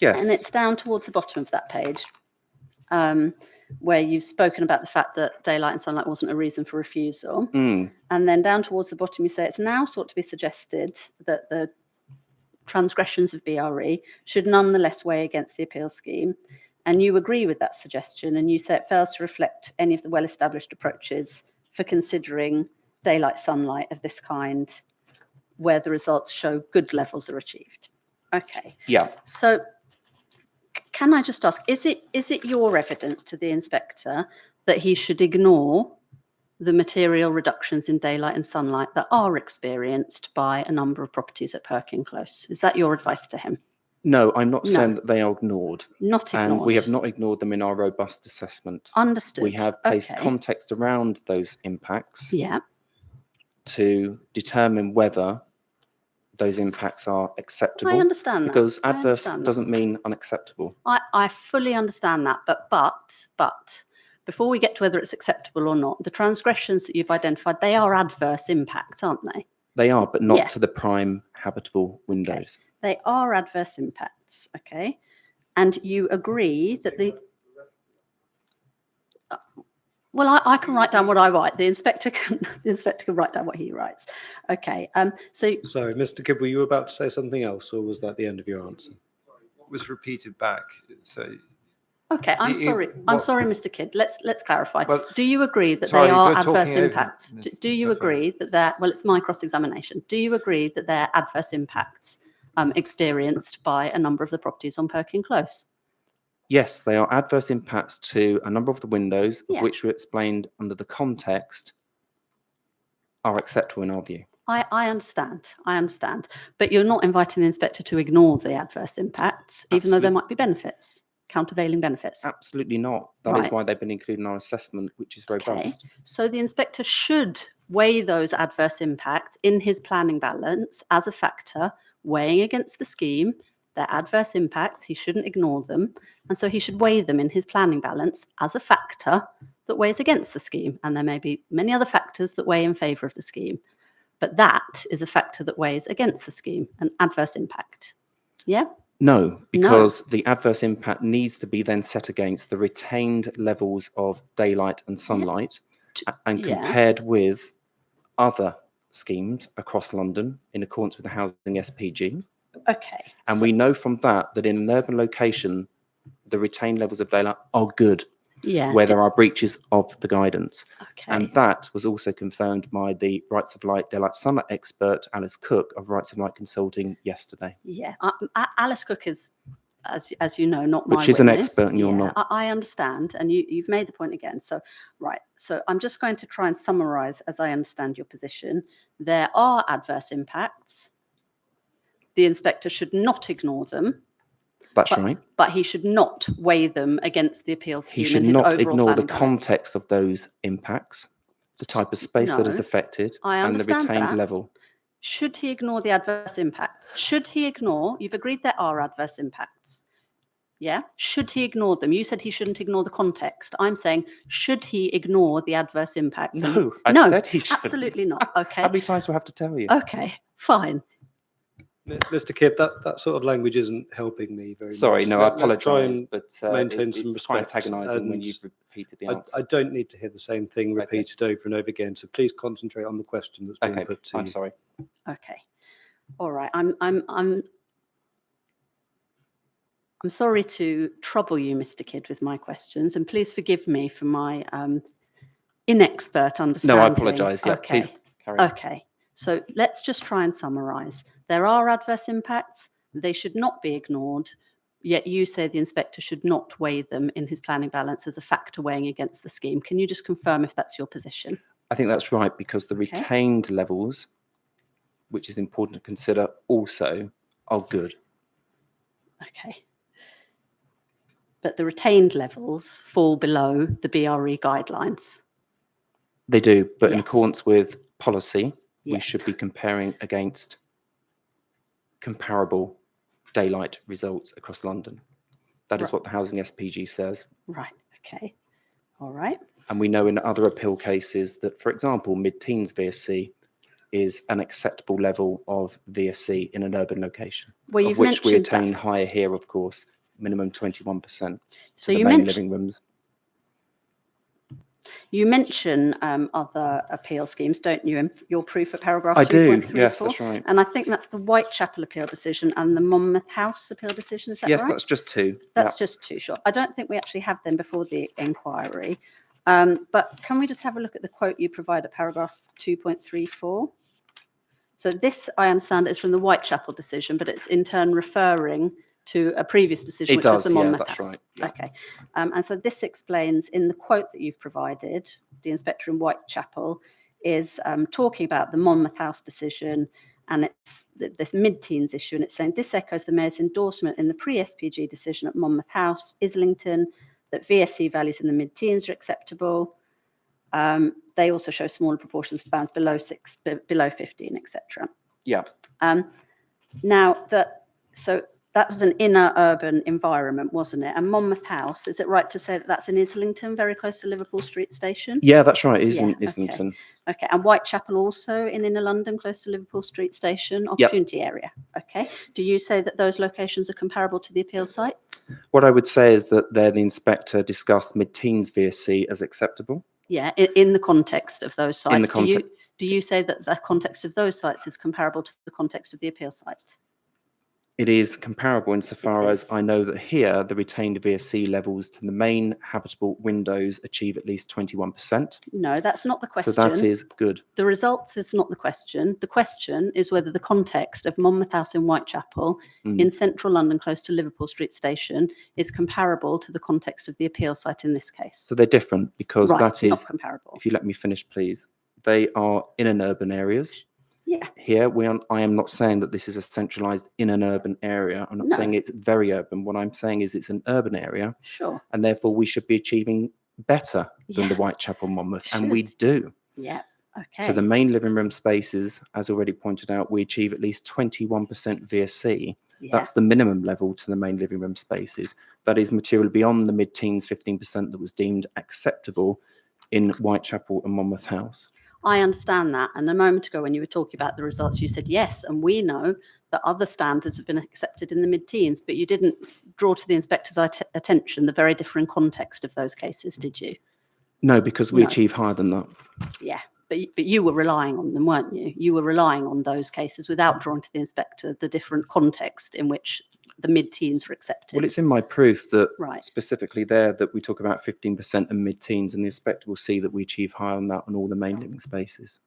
Yes.
And it's down towards the bottom of that page, where you've spoken about the fact that daylight and sunlight wasn't a reason for refusal.
Mm.
And then down towards the bottom, you say it's now sought to be suggested that the transgressions of BRE should nonetheless weigh against the appeal scheme. And you agree with that suggestion, and you say it fails to reflect any of the well-established approaches for considering daylight sunlight of this kind, where the results show good levels are achieved. Okay.
Yeah.
So can I just ask, is it your evidence to the inspector that he should ignore the material reductions in daylight and sunlight that are experienced by a number of properties at Perkin Close? Is that your advice to him?
No, I'm not
No.
saying that they are ignored.
Not ignored.
And we have not ignored them in our robust assessment.
Understood.
We have placed
Okay.
context around those impacts
Yeah.
to determine whether those impacts are acceptable.
I understand that.
Because
I
adverse
understand that.
doesn't mean unacceptable.
I fully understand that, but before we get to whether it's acceptable or not, the transgressions that you've identified, they are adverse impacts, aren't they?
They are, but not
Yeah.
to the prime habitable windows.
They are adverse impacts, okay? And you agree that well, I can write down what I write. The inspector can write down what he writes. Okay. So
Sorry, Mr. Kidd, were you about to say something else, or was that the end of your answer?
What was repeated back? So,
okay, I'm sorry. I'm
what-
sorry, Mr. Kidd. Let's clarify.
Well,
Do you agree that
sorry,
they are
you're
adverse
talking over
impacts?
Ms.
Do you
Tiffany.
agree that they're it's my cross-examination? Do you agree that they're adverse impacts experienced by a number of the properties on Perkin Close?
Yes, they are adverse impacts to a number of the windows,
Yeah.
of which we explained under the context are acceptable in our view.
I understand. But you're not inviting the inspector to ignore the adverse impacts, even though there
Absolutely.
might be benefits, countervailing benefits.
Absolutely not. That is
Right.
why they've been included in our assessment, which is robust.
Okay. So the inspector should weigh those adverse impacts in his planning balance as a factor, weighing against the scheme. They're adverse impacts. He shouldn't ignore them. And so he should weigh them in his planning balance as a factor that weighs against the scheme, and there may be many other factors that weigh in favour of the scheme. But that is a factor that weighs against the scheme, an adverse impact. Yeah?
No, because the adverse impact needs to be then set against the retained levels of daylight and sunlight and
Yeah.
compared with other schemes across London in accordance with the housing SPG.
Okay.
And
so-
we know from that that in an urban location, the retained levels of daylight are good
yeah.
where there are breaches of the guidance.
Okay.
And that was also confirmed by the Rights of Light Daylight Sunlight expert, Alice Cook of Rights of Light Consulting yesterday.
Yeah. Alice Cook is, as you know, not my
Which is an
witness.
expert and you're not.
I understand. And you've made the point again. So, right. So I'm just going to try and summarise as I understand your position. There are adverse impacts. The inspector should not ignore them.
That's right.
But he should not weigh them against the appeal scheme.
He should
and his
not
overall
ignore the
planning balance.
context of those impacts, the type of space that is
No,
affected,
I
and the
understand
retained
that.
level.
Should he ignore the adverse impacts? Should he ignore? You've agreed there are adverse impacts. Yeah. Should he ignore them? You said he shouldn't ignore the context. I'm saying, should he ignore the adverse impacts?
No, I
no,
said he should.
absolutely not. Okay.
How many times do I have to tell you?
Okay. Fine.
Mr. Kidd, that sort of language isn't helping me very
Sorry,
much.
no, I
Let's try
apologise,
and
but
maintain some
it's quite
respect,
antagonising when
and
you've repeated the
I
answer.
don't need to hear the same thing repeated over and over again. So please concentrate on the question that's being
Okay,
put to
I'm
you.
sorry.
Okay. All right. I'm sorry to trouble you, Mr. Kidd, with my questions, and please forgive me for my inexpert understanding.
No, I apologise. Yeah,
Okay.
please carry on.
Okay. So let's just try and summarise. There are adverse impacts. They should not be ignored. Yet you say the inspector should not weigh them in his planning balance as a factor weighing against the scheme. Can you just confirm if that's your position?
I think that's right, because the
Okay.
retained levels, which is important to consider also, are good.
Okay. But the retained levels fall below the BRE guidelines.
They do, but in
Yes.
accordance with policy,
Yeah.
we should be comparing against comparable daylight results across London. That is
Right.
what the housing SPG says.
Right. Okay. All right.
And we know in other appeal cases that, for example, mid-teens VSC is an acceptable level of VSC in an urban location,
Well,
of
you've
which we
mentioned that-
attain higher here, of course, minimum 21%
So
to the
you
main
mentioned
living rooms.
you mention other appeal schemes, don't you? In your proof at paragraph
I do,
2.34.
yes, that's right.
And I think that's the Whitechapel appeal decision and the Monmouth House appeal decision. Is that
Yes,
right?
that's just two.
That's
Yeah.
just too short. I don't think we actually have them before the inquiry. But can we just have a look at the quote you provide at paragraph 2.34? So this, I understand, is from the Whitechapel decision, but it's in turn referring to a previous decision,
It
which was
does,
the
yeah,
Monmouth
that's
House.
right, yeah.
Okay. And so this explains in the quote that you've provided, the inspector in Whitechapel is talking about the Monmouth House decision, and it's this mid-teens issue, and it's saying this echoes the mayor's endorsement in the pre-SPG decision at Monmouth House, Islington, that VSC values in the mid-teens are acceptable. They also show smaller proportions of bands below 15, etc.
Yeah.
Now, so that was an inner urban environment, wasn't it? And Monmouth House, is it right to say that that's in Islington, very close to Liverpool Street Station?
Yeah, that's right. It is
Yeah,
in
okay.
Islington.
Okay, and Whitechapel also in inner London, close to Liverpool Street Station, opportunity area. Okay. Do you say that those locations are comparable to the appeal site?
What I would say is that there the inspector discussed mid-teens VSC as acceptable.
Yeah, in the context of those sites.
In the
Do you say that the context of those sites is comparable to the context of the appeal site?
It is comparable insofar
It
as
is.
I know that here the retained VSC levels to the main habitable windows achieve at least 21%.
No, that's not the question.
So that is good.
The results is not the question. The question is whether the context of Monmouth House in Whitechapel in central London, close to Liverpool Street Station, is comparable to the context of the appeal site in this case.
So they're different because
Right,
that
not
is,
comparable.
if you let me finish, please, they are in an urban areas.
Yeah.
Here, I am not saying that this is a centralized in an urban area. I'm not
No.
saying it's very urban. What I'm saying is it's an urban area,
Sure.
and therefore we should be achieving better than the
Yeah.
Whitechapel Monmouth, and we
Should.
do.
Yeah. Okay.
To the main living room spaces, as already pointed out, we achieve at least 21% VSC.
Yeah.
That's the minimum level to the main living room spaces. That is material beyond the mid-teens 15% that was deemed acceptable in Whitechapel and Monmouth House.
I understand that. And a moment ago, when you were talking about the results, you said yes, and we know that other standards have been accepted in the mid-teens, but you didn't draw to the inspector's attention the very different context of those cases, did you?
No, because we
No.
achieve higher than that.
Yeah, but you were relying on them, weren't you? You were relying on those cases without drawing to the inspector the different context in which the mid-teens were accepted.
Well, it's in my proof that
Right.
specifically there that we talk about 15% and mid-teens, and the inspector will see that we achieve higher than that on all the main living spaces.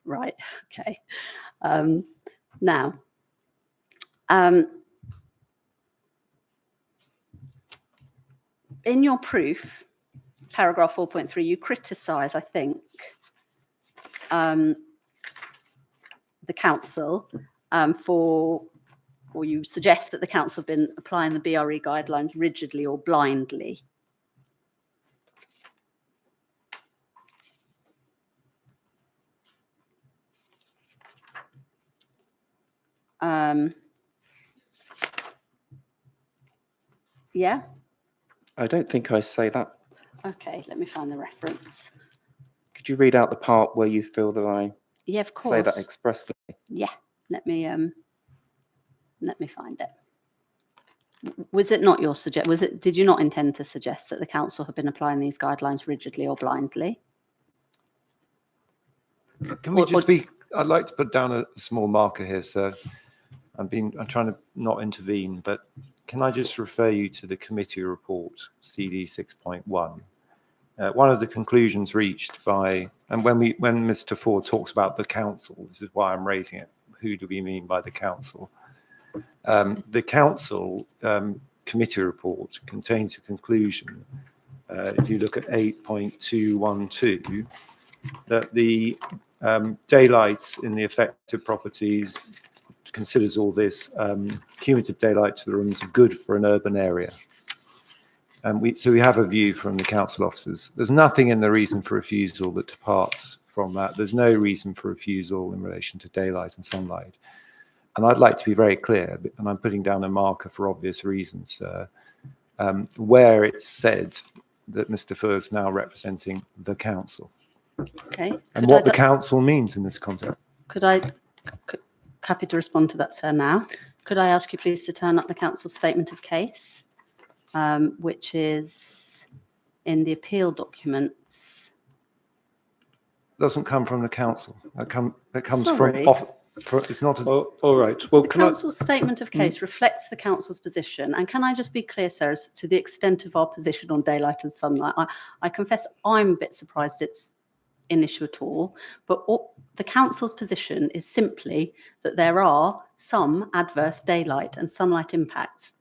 Right. Okay. Now, in your proof, paragraph 4.3, you criticise, I think, the council or you suggest that the council have been applying the BRE guidelines rigidly or blindly. Yeah.
I don't think I say that.
Okay, let me find the reference.
Could you read out the part where you feel that I
Yeah, of course.
say that expressly?
Yeah, let me find it. Was it not your suggestion? Did you not intend to suggest that the council have been applying these guidelines rigidly or blindly?
Can we just be, I'd like to put down a small marker here, sir. I'm trying to not intervene, but can I just refer you to the committee report, CD 6.1? One of the conclusions reached by, and when Mr. Ford talks about the council, this is why I'm raising it. Who do we mean by the council? The council committee report contains a conclusion, if you look at 8.212, that the daylight in the affected properties considers all this cumulative daylight to the rooms good for an urban area. And so we have a view from the council officers. There's nothing in the reason for refusal that departs from that. There's no reason for refusal in relation to daylight and sunlight. And I'd like to be very clear, and I'm putting down a marker for obvious reasons, where it's said that Mr. Furr is now representing the council.
Okay.
And what the council means in this context.
Happy to respond to that, sir, now. Could I ask you please to turn up the council's statement of case, which is in the appeal documents.
Doesn't come from the council. That comes
Sorry.
from it's not.
All right. Well,
The council's statement of case reflects the council's position. And can I just be clear, sir, as to the extent of our position on daylight and sunlight? I confess I'm a bit surprised it's an issue at all. But the council's position is simply that there are some adverse daylight and sunlight impacts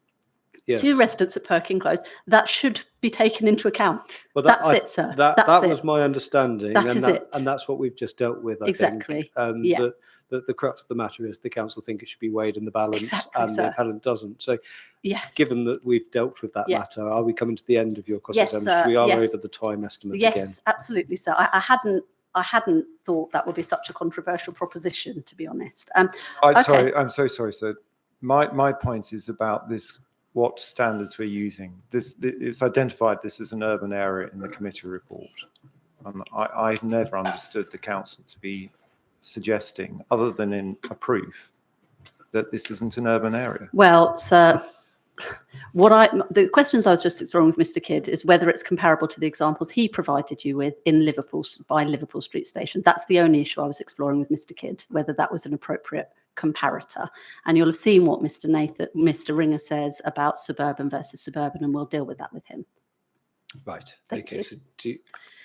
to residents at Perkin Close that should be taken into account.
Well,
that's it, sir.
That was my understanding. And that's what we've just dealt with, I
exactly.
think.
Yeah.
The crux of the matter is the council think it should be weighed in the balance,
exactly,
and
sir.
the appellant doesn't. So,
yeah.
Given that we've dealt with that matter, are we coming to the end of your cross-examination?
Yes,
We are
yes.
over the time estimate
Yes,
again.
absolutely, sir. I hadn't thought that would be such a controversial proposition, to be honest. Okay.
Sorry, I'm so sorry, sir. My point is about this. What standards we're using. It's identified this as an urban area in the committee report. I've never understood the council to be suggesting, other than in a proof, that this isn't an urban area.
Well, sir, the questions I was just exploring with Mr. Kidd is whether it's comparable to the examples he provided you with in Liverpool Street Station. That's the only issue I was exploring with Mr. Kidd, whether that was an appropriate comparator. And you'll have seen what Mr. Ringer says about suburban versus suburban, and we'll deal with that with him.
Right.
Thank
okay.
you.
So do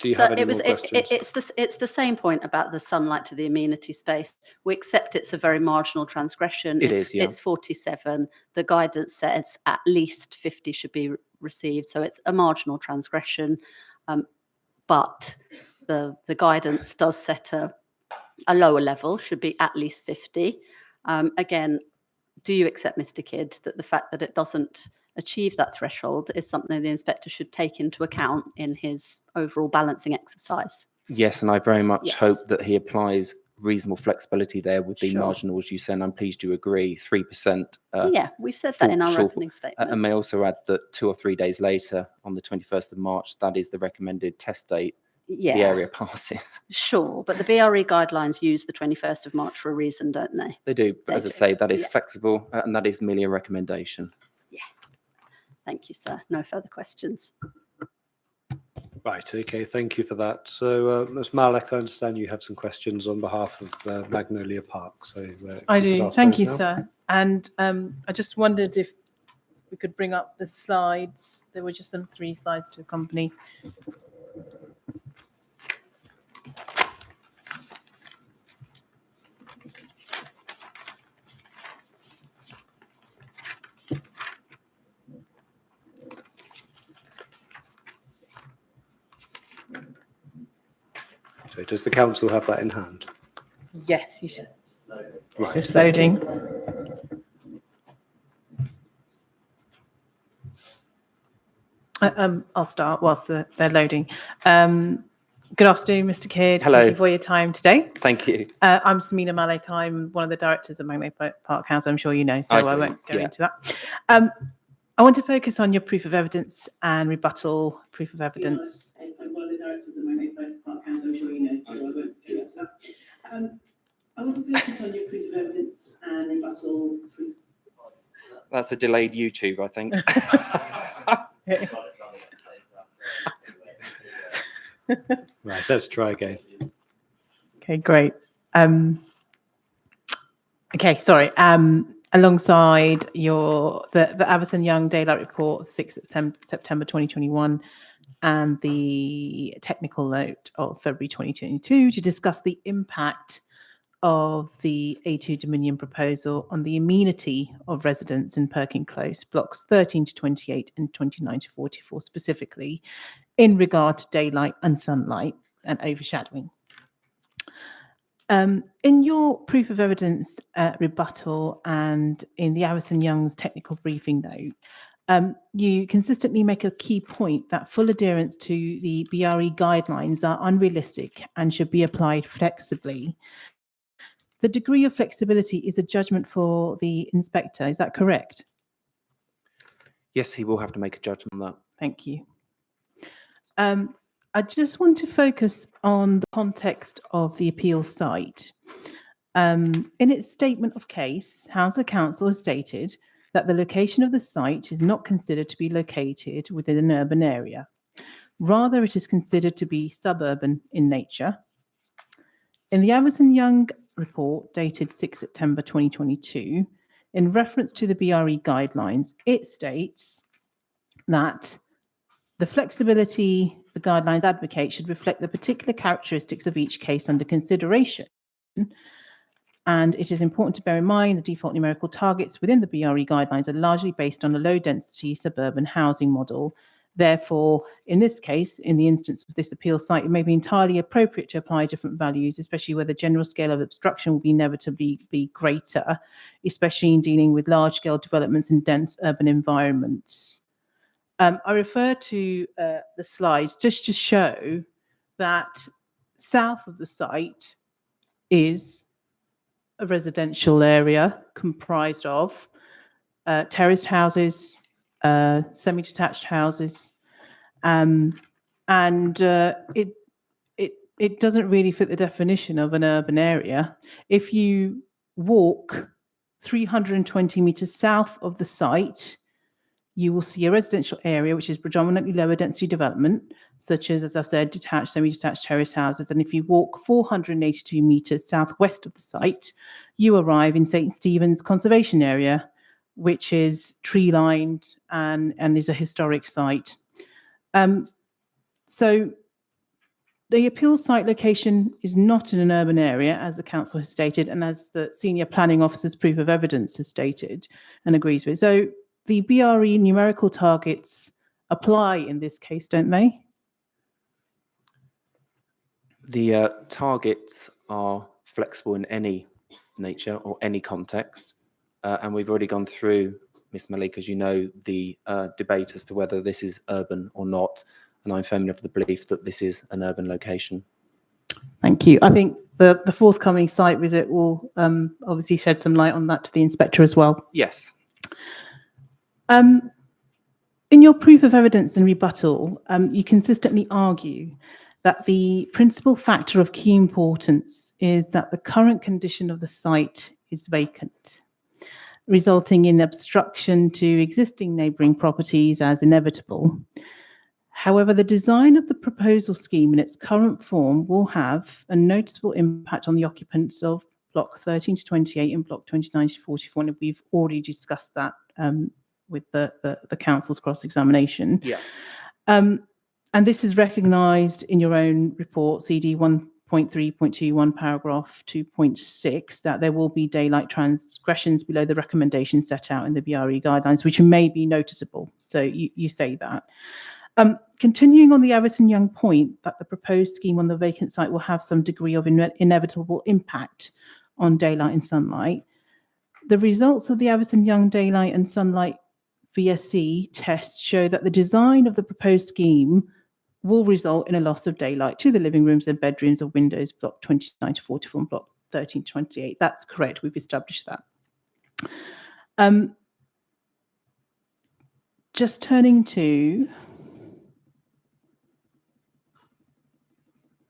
you have any more questions?
It's the same point about the sunlight to the amenity space. We accept it's a very marginal transgression. It's 47. The guidance says at least 50 should be received. So it's a marginal transgression. But the guidance does set a lower level, should be at least 50. Again, do you accept, Mr. Kidd, that the fact that it doesn't achieve that threshold is something the inspector should take into account in his overall balancing exercise?
Yes, and I very much hope that he applies reasonable flexibility there with the marginal, as you said. I'm pleased you agree, 3%.
Yeah, we've said that in our opening statement.
And may also add that 2 or 3 days later, on the 21st of March, that is the recommended test date
Yeah,
the area passes.
sure. But the BRE guidelines use the 21st of March for a reason, don't they?
They do, but
They
as I
do,
say, that is
yeah.
flexible and that is merely a recommendation.
Thank you, sir. No further questions.
Right, okay, thank you for that. So, Ms. Malik, I understand you have some questions on behalf of Magnolia Park. So, if
I
you could
do.
ask
Thank
those
you,
now.
sir. And I just wondered if we could bring up the slides. There were just some 3 slides to accompany.
So, does the council have that in hand?
Yes, you should.
Right,
Just
thank you.
loading. I'll start whilst they're loading. Good afternoon, Mr. Kidd.
Hello.
Thank you for your time today.
Thank you.
I'm Samina Malik. I'm one of the directors of Magnolia Park House. I'm sure you know, so
I
I
do,
won't go
yeah.
into that. I want to focus on your proof of evidence and rebuttal proof of evidence. I'm one of the directors of Magnolia Park House. I'm sure you know, so I won't go into that. I want to focus on your proof of evidence and rebuttal proof.
That's a delayed YouTube, I think.
Right, let's try again.
Okay, great. Okay, sorry. Alongside the Avison Young Daylight Report, 6th September 2021, and the technical note of February 2022 to discuss the impact of the A2 Dominion proposal on the amenity of residents in Perkin Close, blocks 13 to 28 and 29 to 44 specifically, in regard to daylight and sunlight and overshadowing. In your proof of evidence rebuttal and in the Avison Young's technical briefing note, you consistently make a key point that full adherence to the BRE guidelines are unrealistic and should be applied flexibly. The degree of flexibility is a judgment for the inspector. Is that correct?
Yes, he will have to make a judgment on that.
Thank you. I just want to focus on the context of the appeal site. In its statement of case, Hounslow Council has stated that the location of the site is not considered to be located within an urban area. Rather, it is considered to be suburban in nature. In the Avison Young report dated 6 September 2022, in reference to the BRE guidelines, it states that the flexibility the guidelines advocate should reflect the particular characteristics of each case under consideration. And it is important to bear in mind the default numerical targets within the BRE guidelines are largely based on a low density suburban housing model. Therefore, in this case, in the instance of this appeal site, it may be entirely appropriate to apply different values, especially where the general scale of obstruction will be inevitably be greater, especially in dealing with large scale developments in dense urban environments. I refer to the slides just to show that south of the site is a residential area comprised of terraced houses, semi-detached houses, and it doesn't really fit the definition of an urban area. If you walk 320 meters south of the site, you will see a residential area which is predominantly lower density development, such as I've said, detached, semi-detached terrace houses. And if you walk 482 meters southwest of the site, you arrive in St. Stephen's Conservation Area, which is tree-lined and is a historic site. So the appeal site location is not in an urban area, as the council has stated, and as the senior planning officer's proof of evidence has stated and agrees with. So the BRE numerical targets apply in this case, don't they?
The targets are flexible in any nature or any context. And we've already gone through, Ms. Malik, as you know, the debate as to whether this is urban or not. And I'm firmly of the belief that this is an urban location.
Thank you. I think the forthcoming site visit will obviously shed some light on that to the inspector as well.
Yes.
In your proof of evidence and rebuttal, you consistently argue that the principal factor of key importance is that the current condition of the site is vacant, resulting in obstruction to existing neighbouring properties as inevitable. However, the design of the proposal scheme in its current form will have a noticeable impact on the occupants of Block 13 to 28 and Block 29 to 44, and we've already discussed that with the council's cross-examination.
Yeah.
And this is recognised in your own report, CD 1.3.21, paragraph 2.6, that there will be daylight transgressions below the recommendations set out in the BRE guidelines, which may be noticeable. So you say that. Continuing on the Everton Young point that the proposed scheme on the vacant site will have some degree of inevitable impact on daylight and sunlight, the results of the Everton Young daylight and sunlight VSE test show that the design of the proposed scheme will result in a loss of daylight to the living rooms and bedrooms of windows Block 29 to 44 and Block 13 to 28. That's correct. We've established that. Just turning to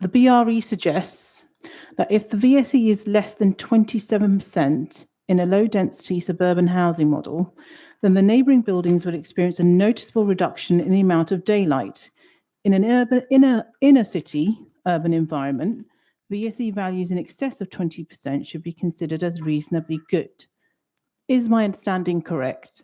the BRE suggests that if the VSE is less than 27% in a low-density suburban housing model, then the neighbouring buildings would experience a noticeable reduction in the amount of daylight. In an inner city urban environment, VSE values in excess of 20% should be considered as reasonably good. Is my understanding correct?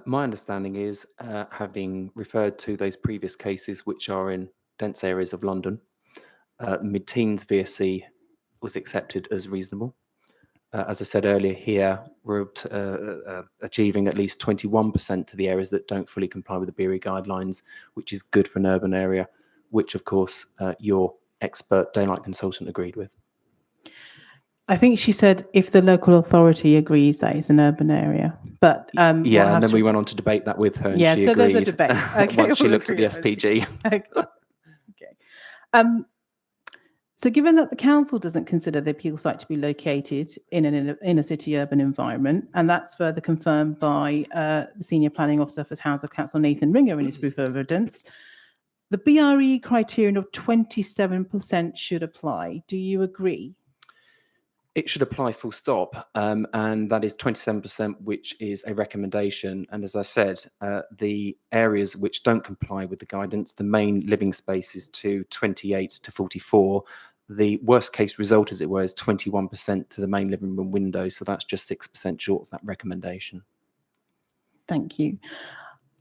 My understanding is, having referred to those previous cases which are in dense areas of London, mid-teens VSE was accepted as reasonable. As I said earlier here, we're achieving at least 21% to the areas that don't fully comply with the BRE guidelines, which is good for an urban area, which of course your expert daylight consultant agreed with.
I think she said if the local authority agrees that it's an urban area, but
yeah, and then we went on to debate that with her, and
yeah,
she
so
agreed.
there's a debate. Okay,
once she
we'll
looked at the
agree
SPG.
Okay. So given that the council doesn't consider the appeal site to be located in an inner city urban environment, and that's further confirmed by the Senior Planning Officer for Hounslow Council, Nathan Ringer, in his proof of evidence, the BRE criterion of 27% should apply. Do you agree?
It should apply full stop, and that is 27%, which is a recommendation. And as I said, the areas which don't comply with the guidance, the main living spaces to 28 to 44, the worst case result, as it were, is 21% to the main living room window. So that's just 6% short of that recommendation.
Thank you.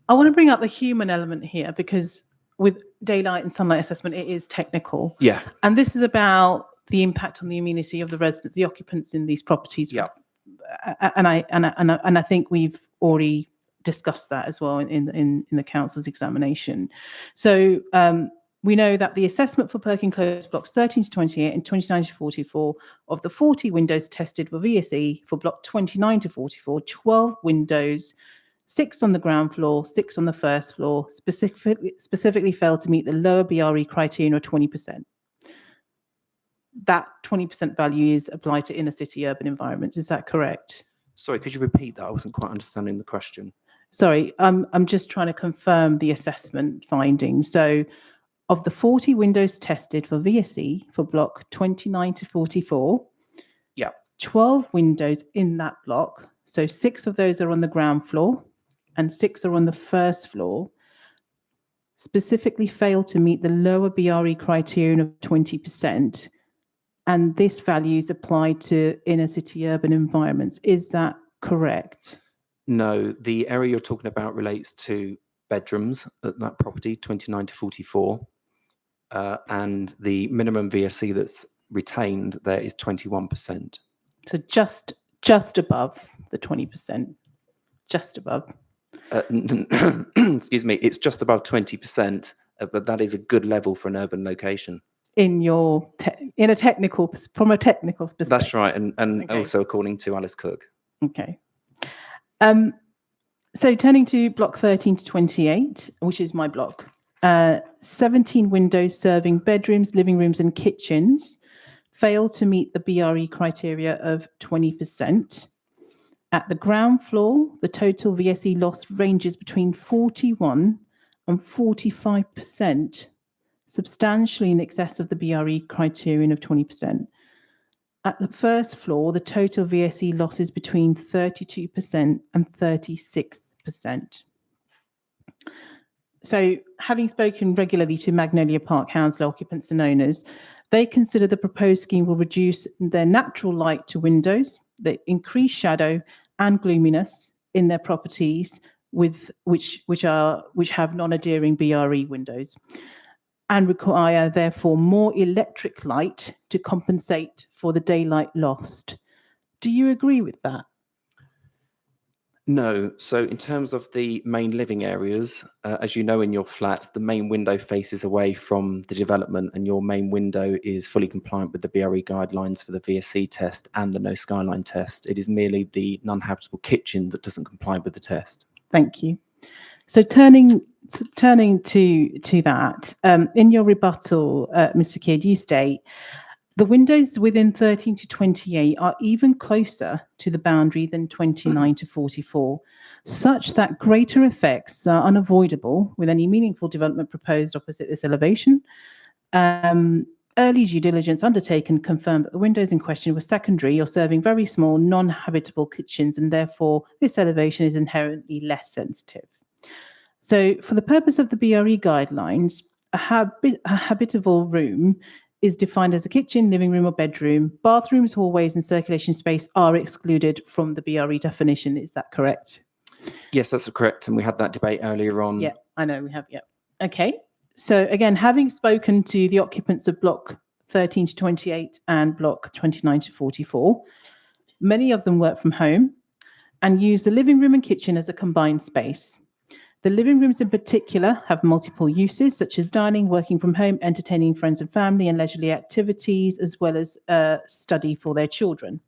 I want to bring up the human element here because with daylight and sunlight assessment, it is technical.
Yeah.
And this is about the impact on the amenity of the residents, the occupants in these properties.
Yeah.
And I think we've already discussed that as well in the council's examination. So we know that the assessment for Perkin Close blocks 13 to 28 and 29 to 44 of the 40 windows tested for VSE for block 29 to 44, 12 windows, 6 on the ground floor, 6 on the first floor, specifically failed to meet the lower BRE criterion of 20%. That 20% value is applied to inner city urban environments. Is that correct?
Sorry, could you repeat that? I wasn't quite understanding the question.
Sorry, I'm just trying to confirm the assessment findings. So of the 40 windows tested for VSE for block 29 to 44,
yeah,
12 windows in that block, so 6 of those are on the ground floor and 6 are on the first floor, specifically failed to meet the lower BRE criterion of 20%. And this value is applied to inner city urban environments. Is that correct?
No, the area you're talking about relates to bedrooms at that property, 29 to 44. And the minimum VSE that's retained there is 21%.
So just above the 20%, just above.
Excuse me, it's just above 20%, but that is a good level for an urban location.
In your from a technical perspective.
That's right, and
Okay.
Also according to Alice Cook.
Okay. So turning to block 13 to 28, which is my block, 17 windows serving bedrooms, living rooms and kitchens fail to meet the BRE criteria of 20%. At the ground floor, the total VSE loss ranges between 41 and 45%, substantially in excess of the BRE criterion of 20%. At the first floor, the total VSE loss is between 32% and 36%. So, having spoken regularly to Magnolia Park Hounslow occupants and owners, they consider the proposed scheme will reduce their natural light to windows, the increased shadow and gloominess in their properties which have non-adhering BRE windows, and require therefore more electric light to compensate for the daylight lost. Do you agree with that?
No. So in terms of the main living areas, as you know, in your flat, the main window faces away from the development, and your main window is fully compliant with the BRE guidelines for the VSC test and the no skyline test. It is merely the non-habitable kitchen that doesn't comply with the test.
Thank you. So turning to that, in your rebuttal, Mr. Kidd, you state the windows within 13 to 28 are even closer to the boundary than 29 to 44, such that greater effects are unavoidable with any meaningful development proposed opposite this elevation. Early due diligence undertaken confirmed that the windows in question were secondary or serving very small non-habitable kitchens, and therefore this elevation is inherently less sensitive. So for the purpose of the BRE guidelines, a habitable room is defined as a kitchen, living room or bedroom. Bathrooms, hallways and circulation space are excluded from the BRE definition. Is that correct?
Yes, that's correct. And we had that debate earlier on.
Yeah, I know we have, yeah. Okay. So again, having spoken to the occupants of block 13 to 28 and block 29 to 44, many of them work from home and use the living room and kitchen as a combined space. The living rooms in particular have multiple uses, such as dining, working from home, entertaining friends and family, and leisurely activities, as well as study for their children.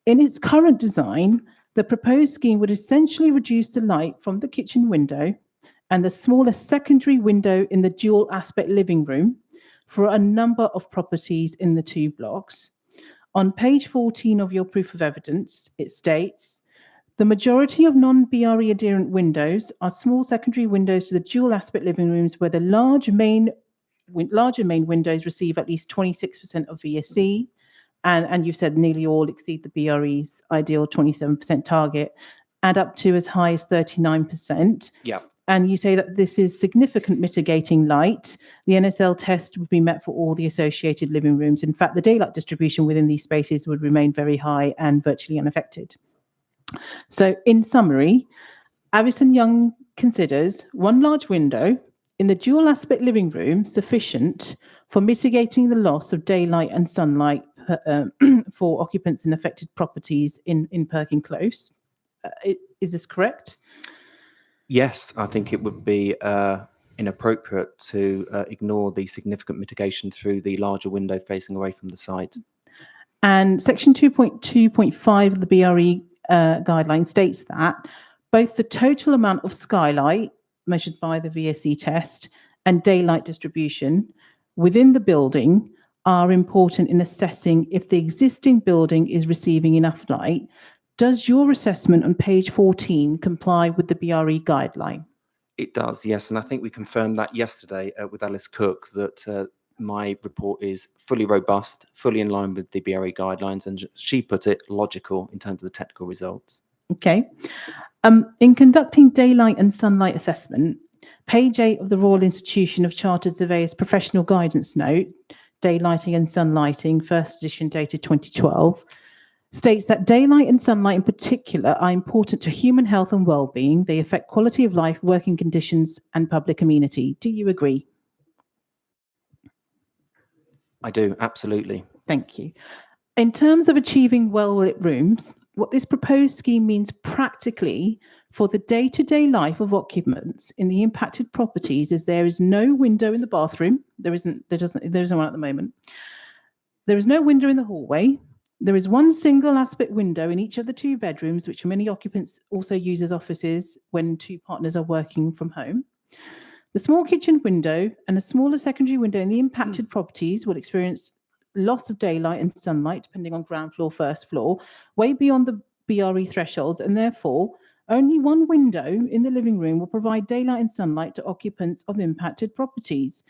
In its current design, the proposed scheme would essentially reduce the light from the kitchen window and the smaller secondary window in the dual aspect living room for a number of properties in the two blocks. On page 14 of your proof of evidence, it states, the majority of non-BRE adherent windows are small secondary windows to the dual aspect living rooms where the larger main windows receive at least 26% of VSE. And you've said nearly all exceed the BRE's ideal 27% target, and up to as high as 39%.
Yeah.
And you say that this is significant mitigating light. The NSL test would be met for all the associated living rooms. In fact, the daylight distribution within these spaces would remain very high and virtually unaffected. So in summary, Avison Young considers one large window in the dual aspect living room sufficient for mitigating the loss of daylight and sunlight for occupants in affected properties in Perkin Close. Is this correct?
Yes, I think it would be inappropriate to ignore the significant mitigation through the larger window facing away from the site.
And section 2.2.5 of the BRE guideline states that both the total amount of skylight measured by the VSE test and daylight distribution within the building are important in assessing if the existing building is receiving enough light. Does your assessment on page 14 comply with the BRE guideline?
It does, yes. And I think we confirmed that yesterday with Alice Cook, that my report is fully robust, fully in line with the BRE guidelines, and she put it logical in terms of the technical results.
Okay. In conducting daylight and sunlight assessment, page 8 of the Royal Institution of Chartered Surveyors Professional Guidance Note, Daylighting and Sunlighting, first edition dated 2012, states that daylight and sunlight in particular are important to human health and well-being. They affect quality of life, working conditions, and public amenity. Do you agree?
I do, absolutely.
Thank you. In terms of achieving well-lit rooms, what this proposed scheme means practically for the day-to-day life of occupants in the impacted properties is there is no window in the bathroom. There isn't one at the moment. There is no window in the hallway. There is one single aspect window in each of the two bedrooms, which many occupants also use as offices when two partners are working from home. The small kitchen window and a smaller secondary window in the impacted properties will experience loss of daylight and sunlight, depending on ground floor, first floor, way beyond the BRE thresholds, and therefore only one window in the living room will provide daylight and sunlight to occupants of impacted properties.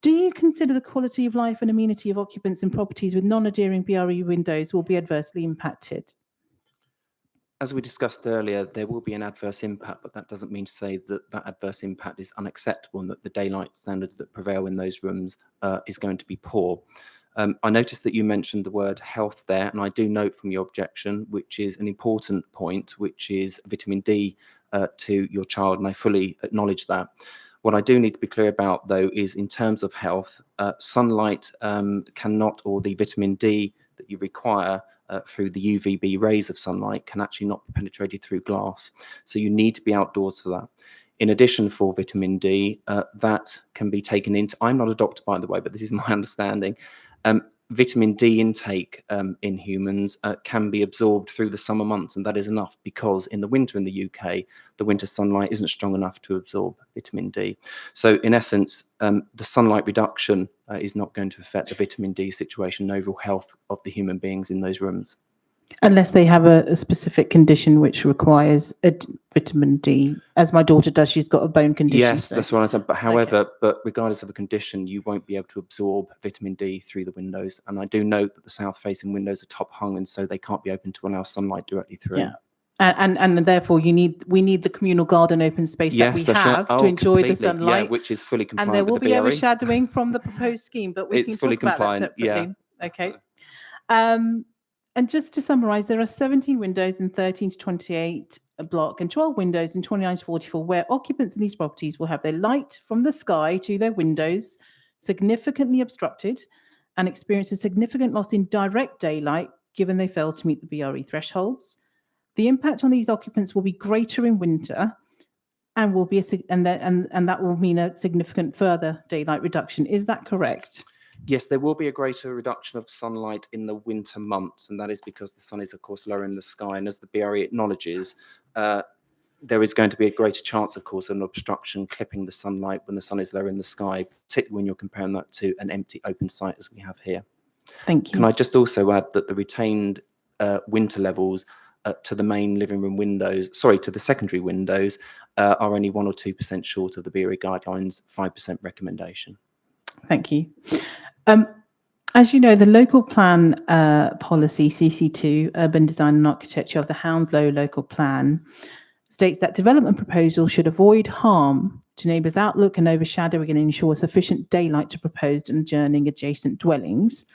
Do you consider the quality of life and amenity of occupants in properties with non-adhering BRE windows will be adversely impacted?
As we discussed earlier, there will be an adverse impact, but that doesn't mean to say that that adverse impact is unacceptable and that the daylight standards that prevail in those rooms is going to be poor. I noticed that you mentioned the word health there, and I do note from your objection, which is an important point, which is vitamin D to your child, and I fully acknowledge that. What I do need to be clear about, though, is in terms of health, sunlight cannot, or the vitamin D that you require through the UVB rays of sunlight can actually not be penetrated through glass. So you need to be outdoors for that. In addition, for vitamin D, that can be taken into, I'm not a doctor, by the way, but this is my understanding. Vitamin D intake in humans can be absorbed through the summer months, and that is enough, because in the winter in the UK, the winter sunlight isn't strong enough to absorb vitamin D. So in essence, the sunlight reduction is not going to affect the vitamin D situation and overall health of the human beings in those rooms.
Unless they have a specific condition which requires vitamin D, as my daughter does. She's got a bone condition.
Yes, that's what I said. But however, but regardless of a condition, you won't be able to absorb vitamin D through the windows. And I do note that the south-facing windows are top hung, and so they can't be open to allow sunlight directly through.
Yeah. And therefore we need the communal garden open space that we have to enjoy the sunlight.
Yeah, which is fully compliant.
And there will
with
be
the BRE.
overshadowing from the proposed scheme, but we
It's
can
fully
talk about that
compliant,
separately.
yeah.
Okay. And just to summarize, there are 17 windows in 13 to 28 block and 12 windows in 29 to 44, where occupants in these properties will have their light from the sky to their windows significantly obstructed and experience a significant loss in direct daylight given they fail to meet the BRE thresholds. The impact on these occupants will be greater in winter and will be and that will mean a significant further daylight reduction. Is that correct?
Yes, there will be a greater reduction of sunlight in the winter months, and that is because the sun is, of course, lower in the sky. And as the BRE acknowledges, there is going to be a greater chance, of course, of an obstruction clipping the sunlight when the sun is lower in the sky, particularly when you're comparing that to an empty open site as we have here.
Thank you.
Can I just also add that the retained winter levels to the main living room windows, to the secondary windows, are only 1 or 2% short of the BRE guidelines 5% recommendation.
Thank you. As you know, the local plan policy, CC2, Urban Design and Architecture of the Hounslow Local Plan, states that development proposals should avoid harm to neighbours' outlook and overshadowing and ensure sufficient daylight to proposed and adjoining adjacent dwellings.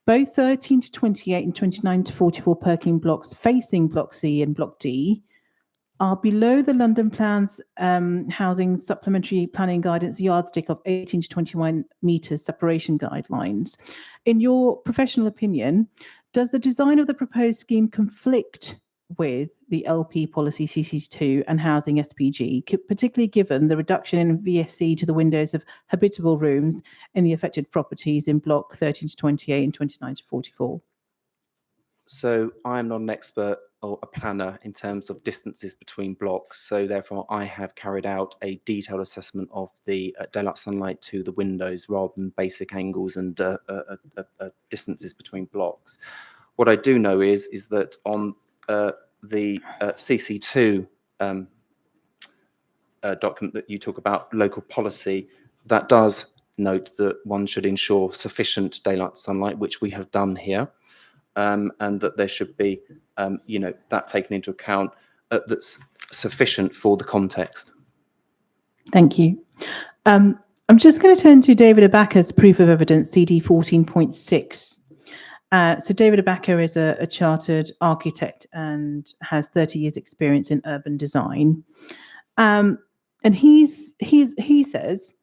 Both 13 to 28 and 29 to 44 Perkin blocks facing Block C and Block D are below the London Plan's housing supplementary planning guidance yardstick of 18 to 21 metres separation guidelines. In your professional opinion, does the design of the proposed scheme conflict with the LP policy CC2 and housing SPG, particularly given the reduction in VSC to the windows of habitable rooms in the affected properties in Block 13 to 28 and 29 to 44?
So I am not an expert or a planner in terms of distances between blocks. So therefore, I have carried out a detailed assessment of the daylight sunlight to the windows rather than basic angles and distances between blocks. What I do know is that on the CC2 document that you talk about, local policy, that does note that one should ensure sufficient daylight sunlight, which we have done here. And that there should be, that taken into account that's sufficient for the context.
Thank you. I'm just going to turn to David Abaka's proof of evidence, CD 14.6. So David Abaka is a chartered architect and has 30 years experience in urban design. And he says,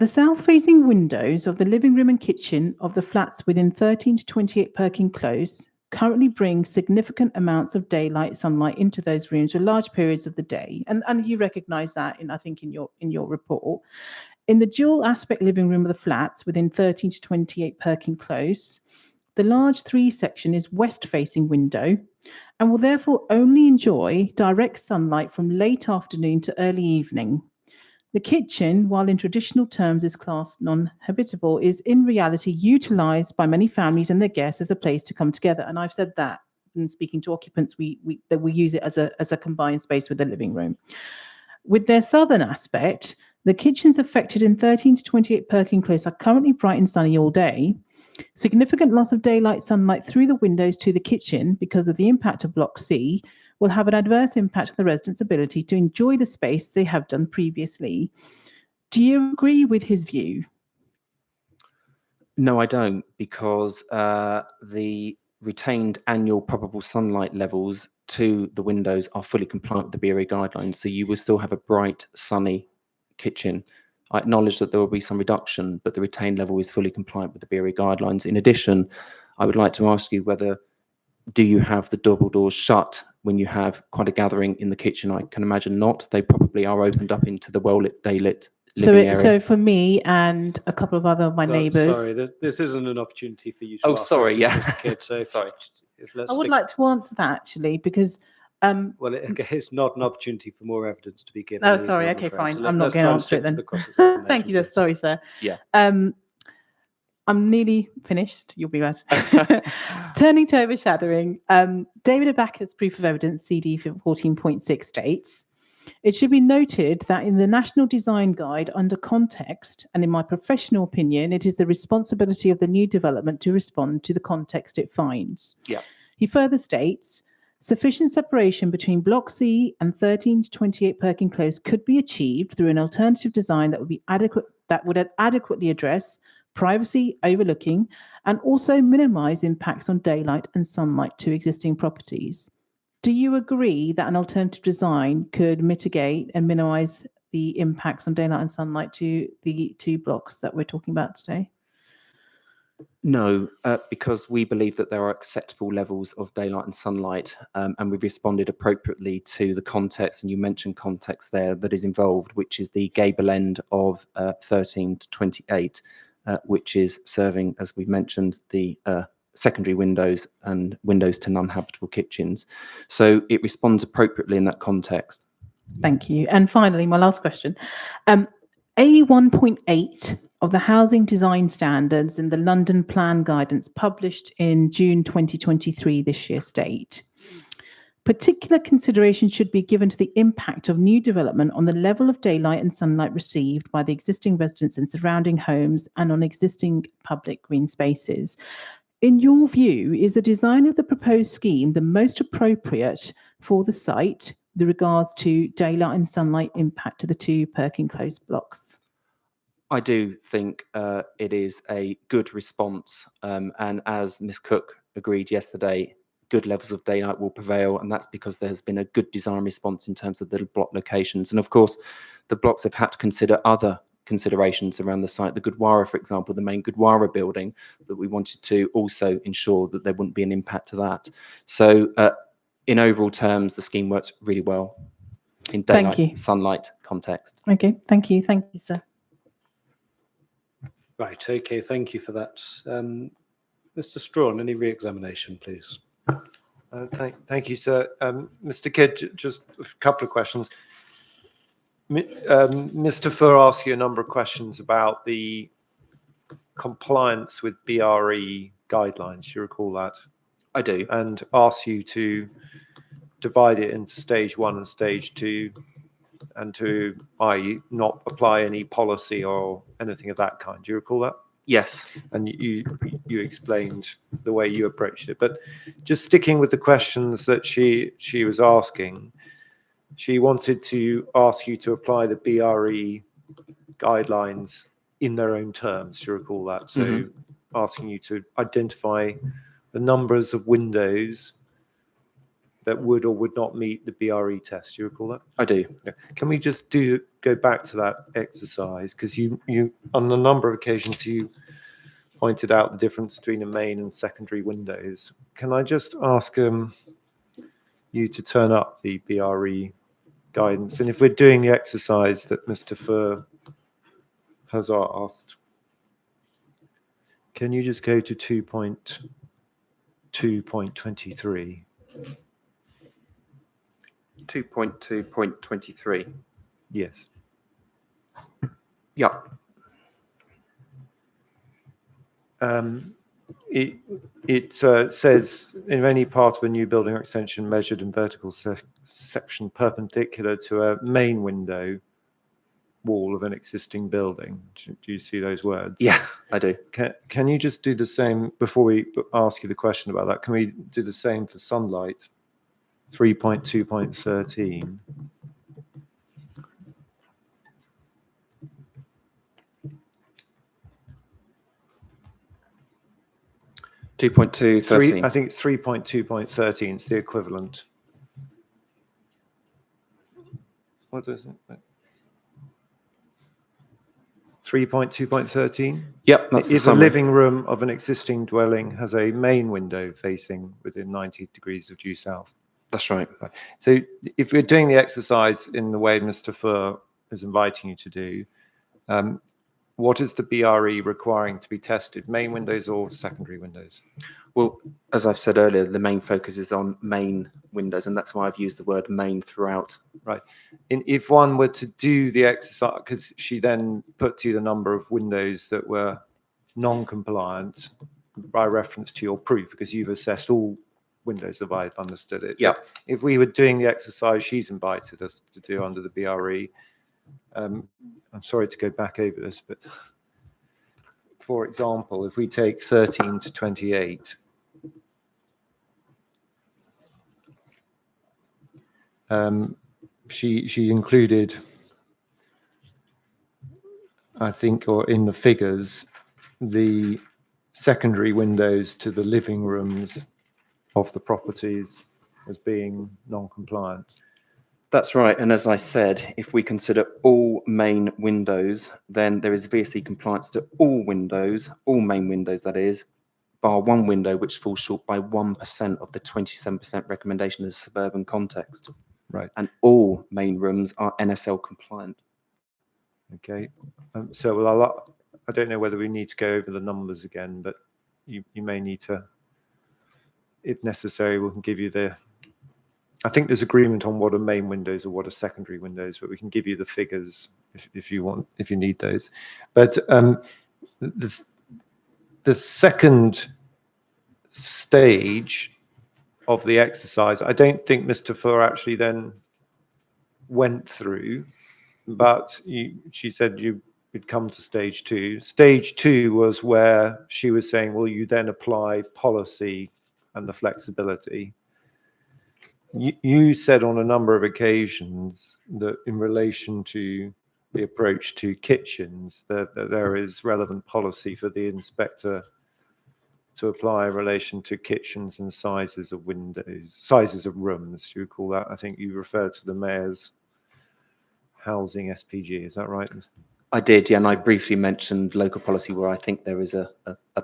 the south-facing windows of the living room and kitchen of the flats within 13 to 28 Perkin Close currently bring significant amounts of daylight sunlight into those rooms for large periods of the day. And you recognise that, I think, in your report. In the dual aspect living room of the flats within 13 to 28 Perkin Close, the large 3 section is west-facing window and will therefore only enjoy direct sunlight from late afternoon to early evening. The kitchen, while in traditional terms is classed non-habitable, is in reality utilised by many families and their guests as a place to come together. And I've said that in speaking to occupants, we use it as a combined space with the living room. With their southern aspect, The kitchens affected in 13 to 28 Perkin Close are currently bright and sunny all day. Significant loss of daylight sunlight through the windows to the kitchen because of the impact of Block C will have an adverse impact on the residents' ability to enjoy the space they have done previously. Do you agree with his view?
No, I don't, because the retained annual probable sunlight levels to the windows are fully compliant with the BRE guidelines. So you will still have a bright, sunny kitchen. I acknowledge that there will be some reduction, but the retained level is fully compliant with the BRE guidelines. In addition, I would like to ask you whether, do you have the double doors shut when you have quite a gathering in the kitchen? I can imagine not. They probably are opened up into the well-lit, day-lit living area.
So for me and a couple of other of my neighbours,
Sorry, this isn't an opportunity for you to
Oh,
ask
sorry,
questions,
yeah.
Mr. Kidd, so
Sorry.
let's
I would
stick-
like to answer that actually because
Well, it's not an opportunity for more evidence to be given.
oh,
either,
sorry.
I'm
Okay,
afraid.
fine.
So
I'm not
let's
going
try
to
and
answer
stick
it
to
then.
the cross-examination,
Thank you.
please.
Sorry, sir.
Yeah.
I'm nearly finished. You'll be glad. Turning to overshadowing, David Abacus' proof of evidence, CD 14.6 states, it should be noted that in the National Design Guide under context, and in my professional opinion, it is the responsibility of the new development to respond to the context it finds.
Yeah.
He further states, sufficient separation between Block C and 13 to 28 Perkin Close could be achieved through an alternative design that would adequately address privacy, overlooking, and also minimize impacts on daylight and sunlight to existing properties. Do you agree that an alternative design could mitigate and minimize the impacts on daylight and sunlight to the two blocks that we're talking about today?
No, because we believe that there are acceptable levels of daylight and sunlight, and we've responded appropriately to the context, and you mentioned context there that is involved, which is the gable end of 13 to 28, which is serving, as we've mentioned, the secondary windows and windows to non-habitable kitchens. So it responds appropriately in that context.
Thank you. And finally, my last question. A1.8 of the Housing Design Standards in the London Plan Guidance published in June 2023 this year state, particular consideration should be given to the impact of new development on the level of daylight and sunlight received by the existing residents in surrounding homes and on existing public green spaces. In your view, is the design of the proposed scheme the most appropriate for the site with regards to daylight and sunlight impact to the two Perkin Close blocks?
I do think it is a good response, and as Ms. Cook agreed yesterday, good levels of daylight will prevail, and that's because there has been a good design response in terms of the block locations. And of course, the blocks have had to consider other considerations around the site. The Gurdwara, for example, the main Gurdwara building, that we wanted to also ensure that there wouldn't be an impact to that. So in overall terms, the scheme works really well in daylight, sunlight context.
Okay, thank you. Thank you, sir.
Right, okay, thank you for that. Mr. Strawn, any re-examination, please?
Thank you, sir. Mr. Kidd, just a couple of questions. Mr. Furr asked you a number of questions about the compliance with BRE guidelines. You recall that?
I do.
And asked you to divide it into stage 1 and stage 2, and to not apply any policy or anything of that kind. Do you recall that?
Yes.
And you explained the way you approached it. But just sticking with the questions that she was asking, she wanted to ask you to apply the BRE guidelines in their own terms. Do you recall that? So asking you to identify the numbers of windows that would or would not meet the BRE test. Do you recall that?
I do.
Yeah. Can we just go back to that exercise? Because you on a number of occasions you pointed out the difference between the main and secondary windows. Can I just ask you to turn up the BRE guidance? And if we're doing the exercise that Mr. Furr has asked, can you just go to 2.2.23?
2.2.23.
Yes.
Yeah.
It says in any part of a new building or extension measured in vertical section perpendicular to a main window wall of an existing building. Do you see those words?
Yeah, I do.
Can you just do the same before we ask you the question about that? Can we do the same for sunlight? 3.2.13.
2.213.
I think it's 3.2.13. It's the equivalent. What is it? 3.2.13.
Yep, that's the
If a
summary.
living room of an existing dwelling has a main window facing within 90 degrees of due south.
That's right.
So if we're doing the exercise in the way Mr. Furr is inviting you to do, what is the BRE requiring to be tested? Main windows or secondary windows?
Well, as I've said earlier, the main focus is on main windows, and that's why I've used the word main throughout.
Right. And if one were to do the exercise, because she then put to you the number of windows that were non-compliant by reference to your proof, because you've assessed all windows, if I've understood it.
Yeah.
But if we were doing the exercise she's invited us to do under the BRE, I'm sorry to go back over this, but for example, if we take 13 to 28, she included, I think, or in the figures, the secondary windows to the living rooms of the properties as being non-compliant.
That's right. And as I said, if we consider all main windows, then there is VSE compliance to all windows, all main windows, that is, bar one window, which falls short by 1% of the 27% recommendation in a suburban context.
Right.
And all main rooms are NSL compliant.
Okay. So well, I don't know whether we need to go over the numbers again, but you may need to, if necessary, we can give you the, I think there's agreement on what are main windows or what are secondary windows, but we can give you the figures if you want, if you need those. But the second stage of the exercise, I don't think Mr. Furr actually then went through, but she said you would come to stage two. Stage two was where she was saying, well, you then apply policy and the flexibility. You said on a number of occasions that in relation to the approach to kitchens, that there is relevant policy for the inspector to apply in relation to kitchens and sizes of windows, sizes of rooms, you recall that? I think you referred to the mayor's housing SPG, is that right?
I did, yeah, and I briefly mentioned local policy where I think there is a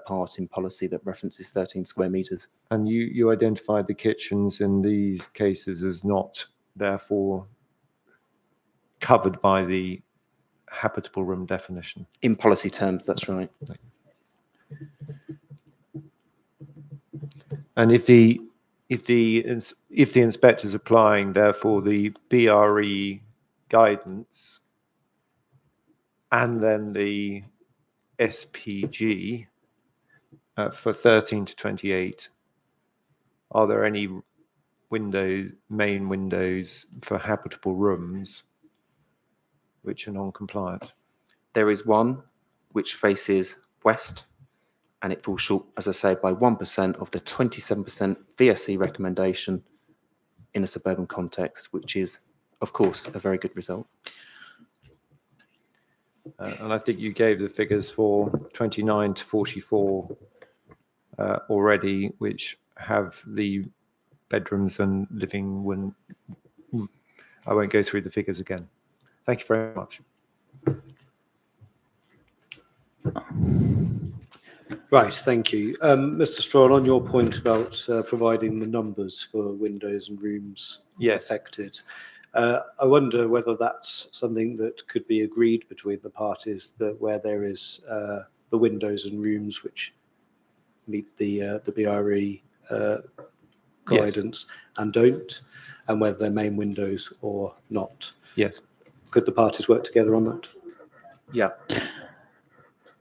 part in policy that references 13 square metres.
And you identified the kitchens in these cases as not therefore covered by the habitable room definition.
In policy terms, that's right.
And if the inspector is applying therefore the BRE guidance and then the SPG for 13 to 28, are there any main windows for habitable rooms which are non-compliant?
There is one which faces west, and it falls short, as I say, by 1% of the 27% VSE recommendation in a suburban context, which is, of course, a very good result.
And I think you gave the figures for 29 to 44 already, which have the bedrooms and living room. I won't go through the figures again. Thank you very much.
Right, thank you. Mr. Strawn, on your point about providing the numbers for windows and rooms affected, I wonder whether that's something that could be agreed between the parties, that where there is the windows and rooms which meet the BRE guidance and don't, and whether they're main windows or not.
Yes.
Could the parties work together on that?
Yeah.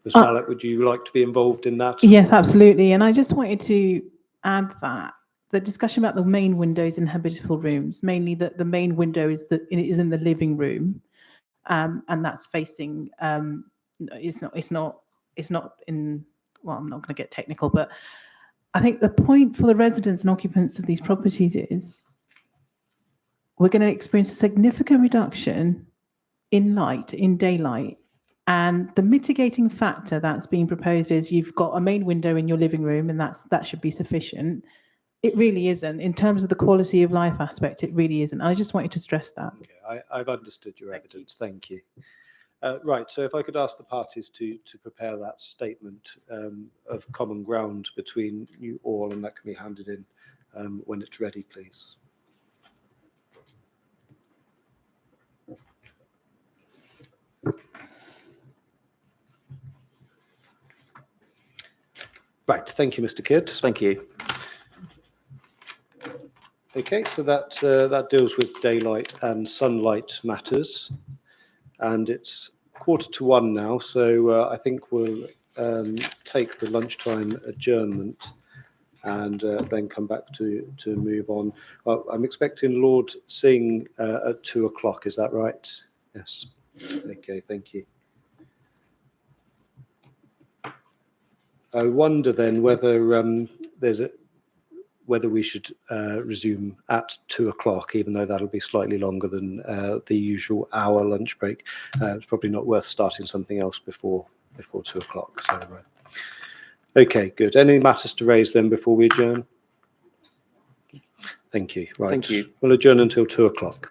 Ms. Mallet, would you like to be involved in that?
Yes, absolutely. And I just wanted to add that the discussion about the main windows in habitable rooms, mainly that the main window is in the living room. and that's facing. It's not in. Well, I'm not going to get technical, but I think the point for the residents and occupants of these properties is we're going to experience a significant reduction in light, in daylight. And the mitigating factor that's being proposed is you've got a main window in your living room, and that should be sufficient. It really isn't. In terms of the quality of life aspect, it really isn't. I just wanted to stress that.
Okay, I've understood your evidence. Thank you. Right, so if I could ask the parties to prepare that statement of common ground between you all, and that can be handed in when it's ready, please. Right, thank you, Mr. Kidd.
Thank you.
Okay, so that deals with daylight and sunlight matters, and it's 1:45 now, so I think we'll take the lunchtime adjournment and then come back to move on. I'm expecting Lord Singh at 2:00. Is that right? Yes. Okay, thank you. I wonder then whether whether we should resume at 2:00, even though that'll be slightly longer than the usual hour lunch break. It's probably not worth starting something else before 2:00. So, okay, good. Any matters to raise then before we adjourn? Thank you. Right.
Thank you.
We'll adjourn until 2:00.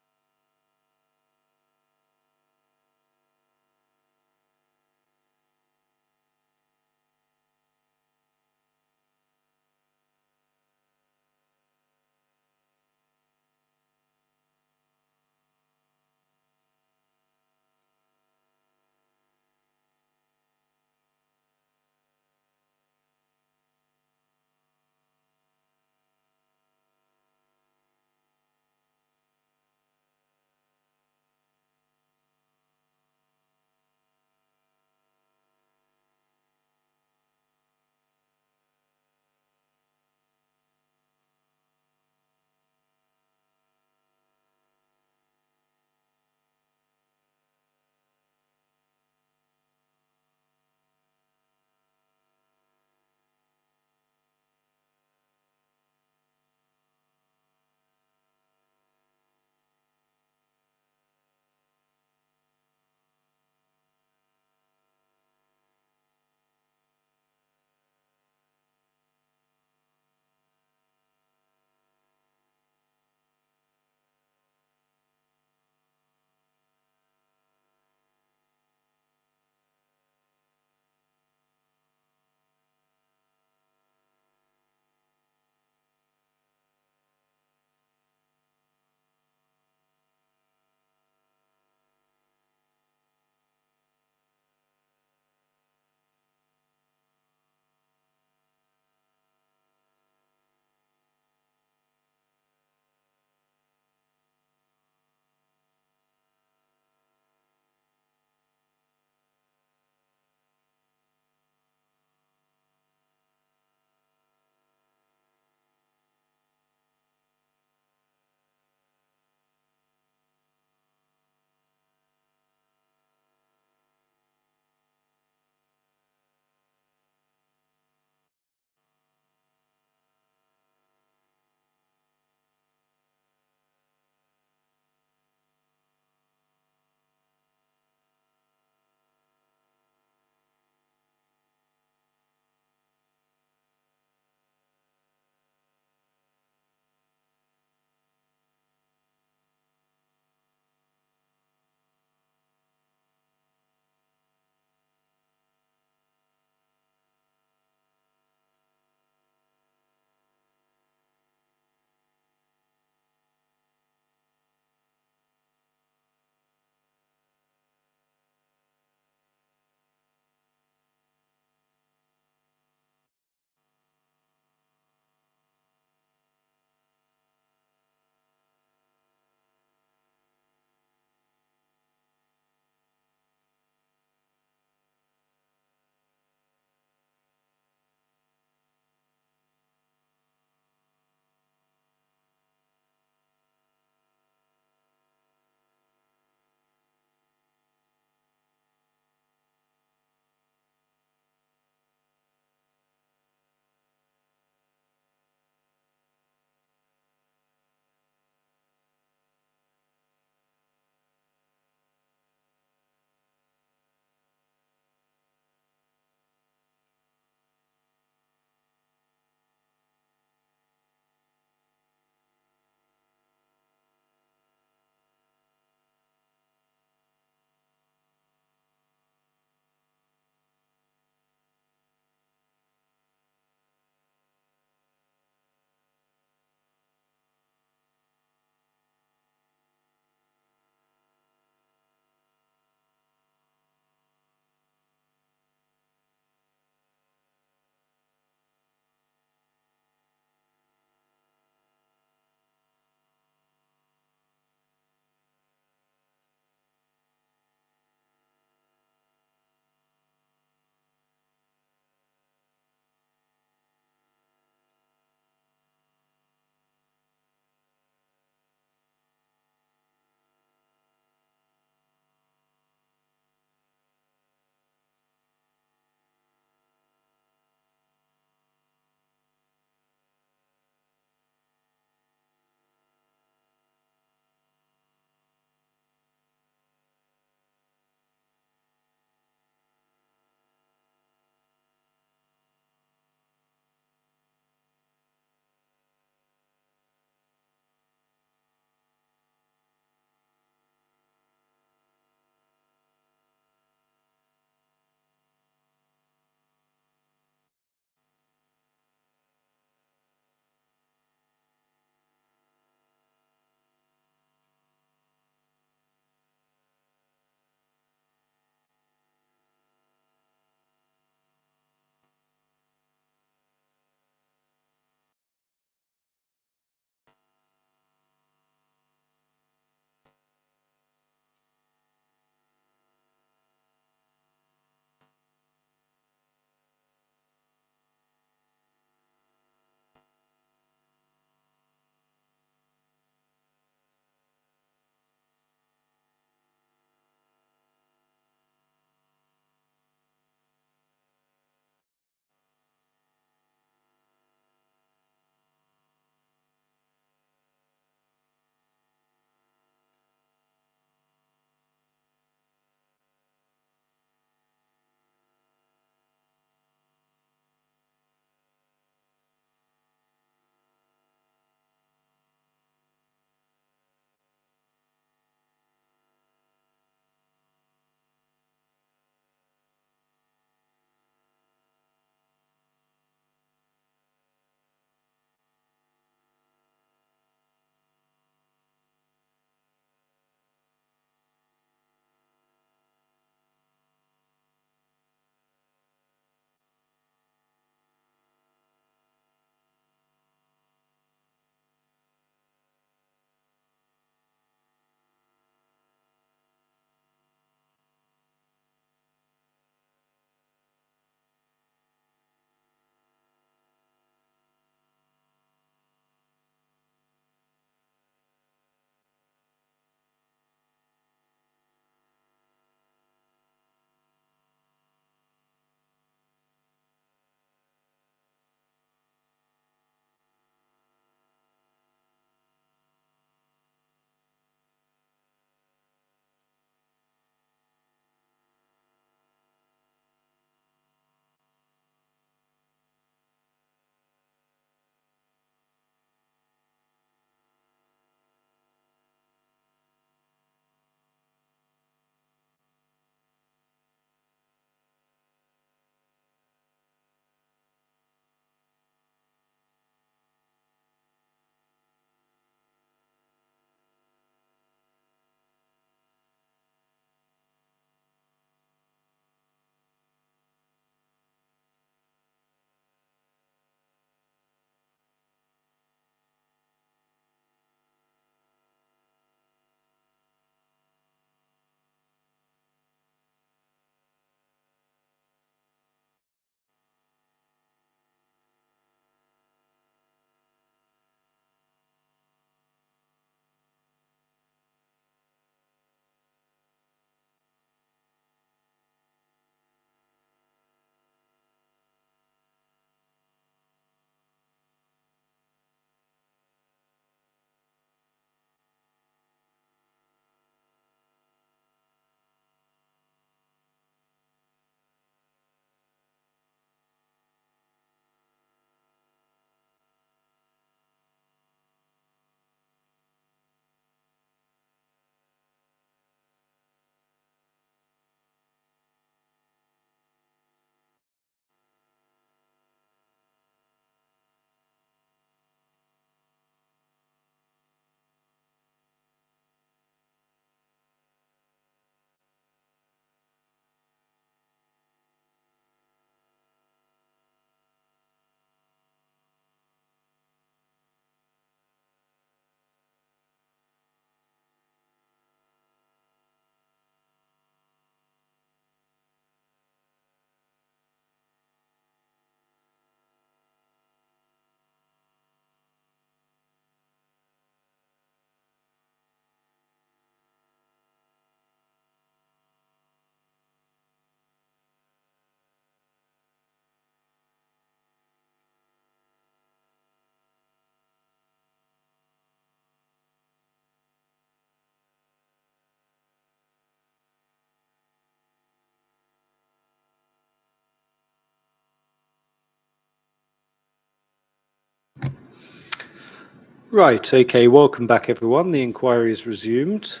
Right, okay, welcome back everyone. The inquiry is resumed.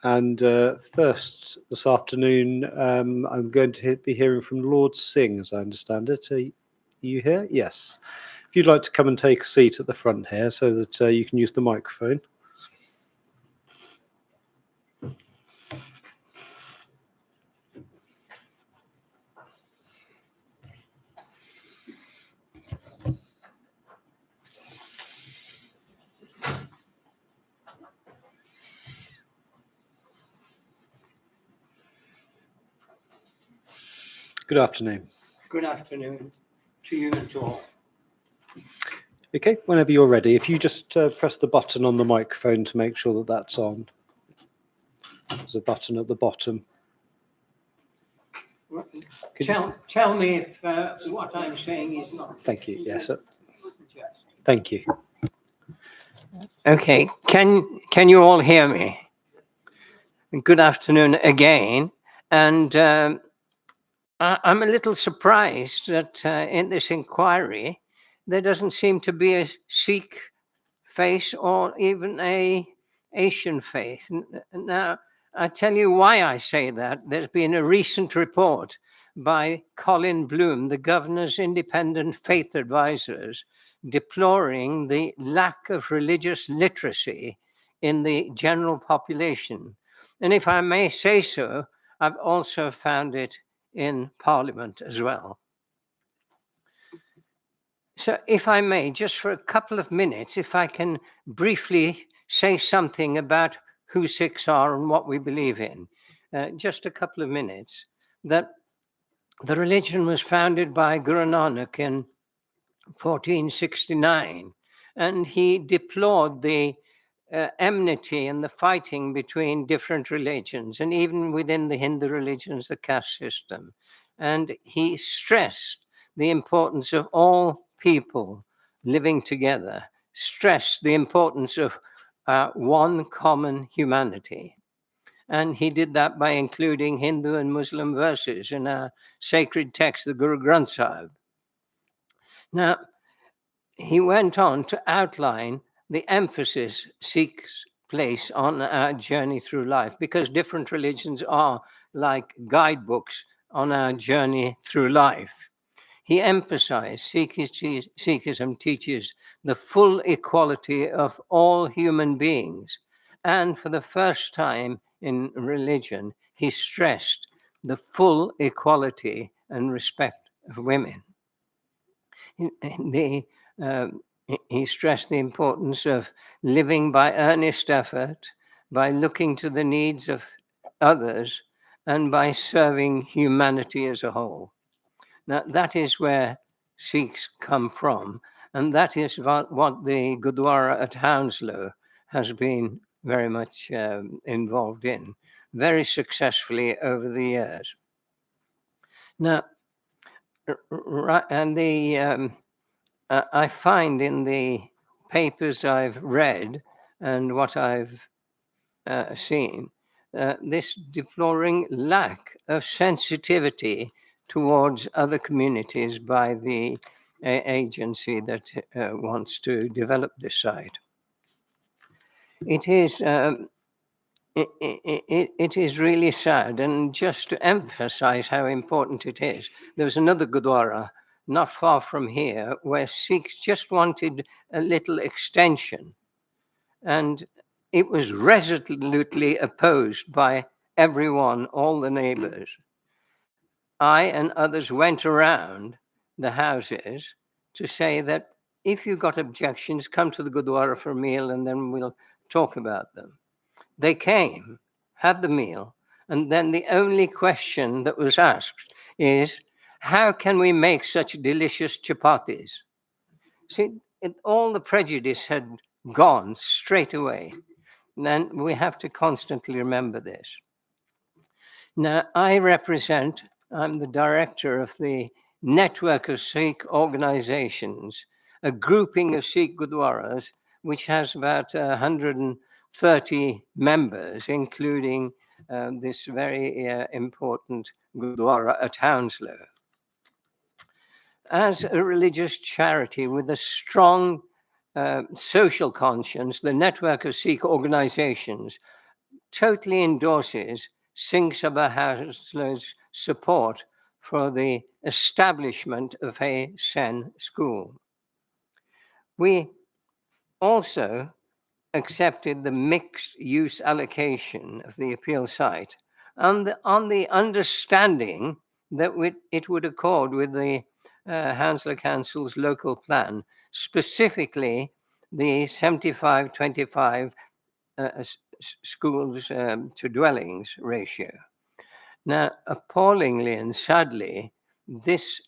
And first this afternoon, I'm going to be hearing from Lord Singh, as I understand it. Are you here? Yes. If you'd like to come and take a seat at the front here so that you can use the microphone. Good afternoon.
Good afternoon to you and to all.
Okay, whenever you're ready, if you just press the button on the microphone to make sure that that's on. There's a button at the bottom.
Tell me if what I'm saying is not.
Thank you. Yes, sir. Thank you.
Okay, can you all hear me? Good afternoon again, and I'm a little surprised that in this inquiry there doesn't seem to be a Sikh face or even a Asian face. Now, I tell you why I say that. There's been a recent report by Colin Bloom, the governor's independent faith advisors, deploring the lack of religious literacy in the general population. And if I may say so, I've also found it in Parliament as well. So if I may, just for a couple of minutes, if I can briefly say something about who Sikhs are and what we believe in, just a couple of minutes, that the religion was founded by Guru Nanak in 1469, and he deplored the enmity and the fighting between different religions, and even within the Hindu religions, the caste system. And he stressed the importance of all people living together, stressed the importance of one common humanity. And he did that by including Hindu and Muslim verses in a sacred text, the Guru Granth Sahib. Now, he went on to outline the emphasis Sikhs place on our journey through life, because different religions are like guidebooks on our journey through life. He emphasized Sikhism teaches the full equality of all human beings. And for the first time in religion, he stressed the full equality and respect of women. He stressed the importance of living by earnest effort, by looking to the needs of others, and by serving humanity as a whole. Now, that is where Sikhs come from, and that is what the Gurdwara at Hounslow has been very much involved in, very successfully over the years. Now, and I find in the papers I've read and what I've seen, this deploring lack of sensitivity towards other communities by the agency that wants to develop this site. It is really sad, and just to emphasize how important it is, there was another Gurdwara not far from here where Sikhs just wanted a little extension, and it was resolutely opposed by everyone, all the neighbors. I and others went around the houses to say that if you got objections, come to the Gurdwara for a meal and then we'll talk about them. They came, had the meal, and then the only question that was asked is, how can we make such delicious chapatis? See, all the prejudice had gone straight away. And then we have to constantly remember this. Now, I'm the director of the Network of Sikh Organizations, a grouping of Sikh Gurdwaras, which has about 130 members, including this very important Gurdwara at Hounslow. As a religious charity with a strong social conscience, the network of Sikh organizations totally endorses Singh Sabha Housel's support for the establishment of a Sen school. We also accepted the mixed use allocation of the appeal site and on the understanding that it would accord with the Hounslow Council's local plan, specifically the 75-25 schools to dwellings ratio. Now, appallingly and sadly, this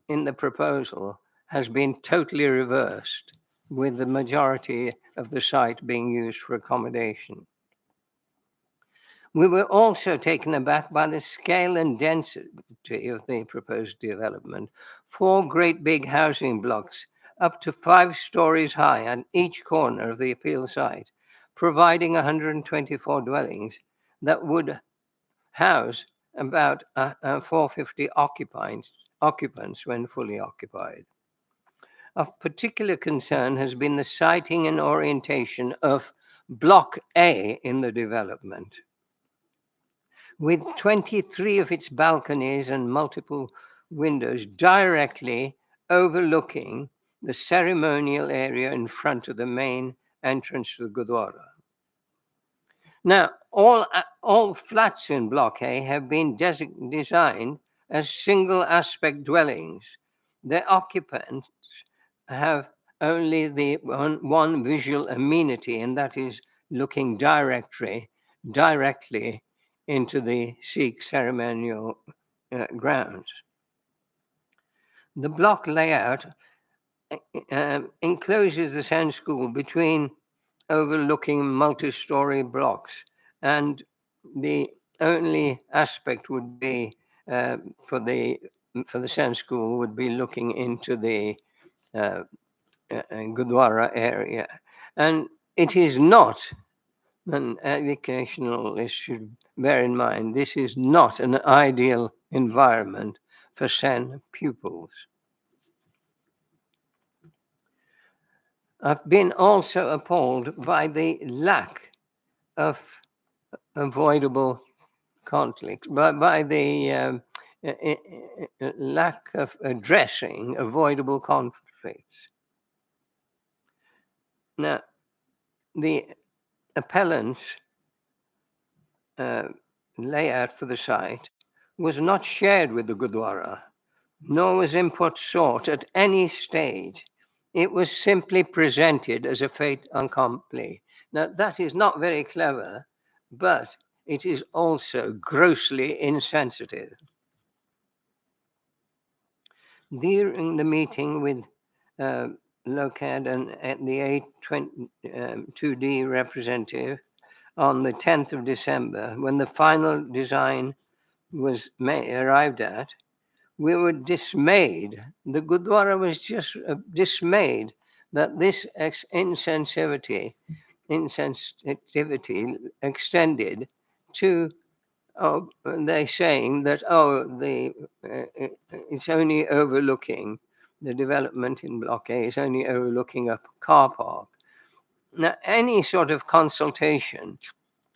in the proposal has been totally reversed, with the majority of the site being used for accommodation. We were also taken aback by the scale and density of the proposed development. 4 great big housing blocks, up to 5 stories high at each corner of the appeal site, providing 124 dwellings that would house about 450 occupants when fully occupied. Of particular concern has been the siting and orientation of Block A in the development. With 23 of its balconies and multiple windows directly overlooking the ceremonial area in front of the main entrance to the Gurdwara. Now, all flats in Block A have been designed as single aspect dwellings. Their occupants have only the one visual amenity, and that is looking directly into the Sikh ceremonial grounds. The block layout encloses the Sen school between overlooking multi-story blocks, and the only aspect would be for the Sen school would be looking into the Gurdwara area, and it is not an educationalist should bear in mind this is not an ideal environment for Sen pupils. I've been also appalled by the lack of avoidable conflict, by the lack of addressing avoidable conflicts. Now, the appellant's layout for the site was not shared with the Gurdwara, nor was input sought at any stage. It was simply presented as a fait accompli. Now, that is not very clever, but it is also grossly insensitive. During the meeting with LOCAD and the A2D representative on the 10th of December, when the final design was arrived at, we were dismayed. The Gurdwara was just dismayed that this insensitivity extended to they saying that it's only overlooking the development in Block A is only overlooking a car park. Now, any sort of consultation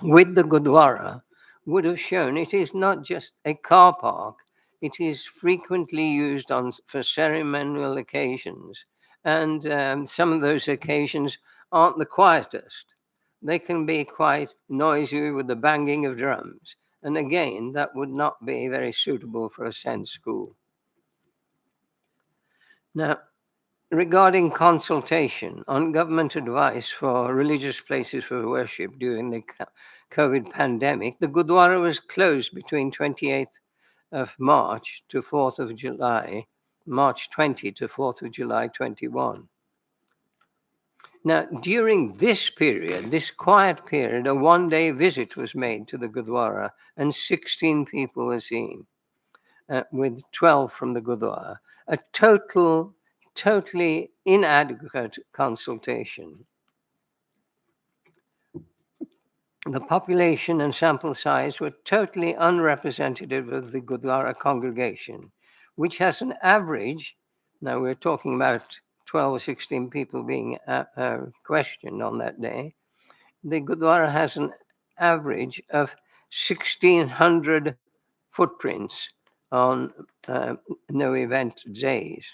with the Gurdwara would have shown it is not just a car park. It is frequently used for ceremonial occasions, and some of those occasions aren't the quietest. They can be quite noisy with the banging of drums. And again, that would not be very suitable for a Sen school. Now, regarding consultation on government advice for religious places for worship during the COVID pandemic, the Gurdwara was closed between 28th of March to 4th of July, March 20 to 4th of July 21. Now, during this period, this quiet period, a one-day visit was made to the Gurdwara and 16 people were seen, with 12 from the Gurdwara. A totally inadequate consultation. The population and sample size were totally unrepresentative of the Gurdwara congregation, which has an average, now we're talking about 12 or 16 people being questioned on that day, the Gurdwara has an average of 1,600 footprints on no event days.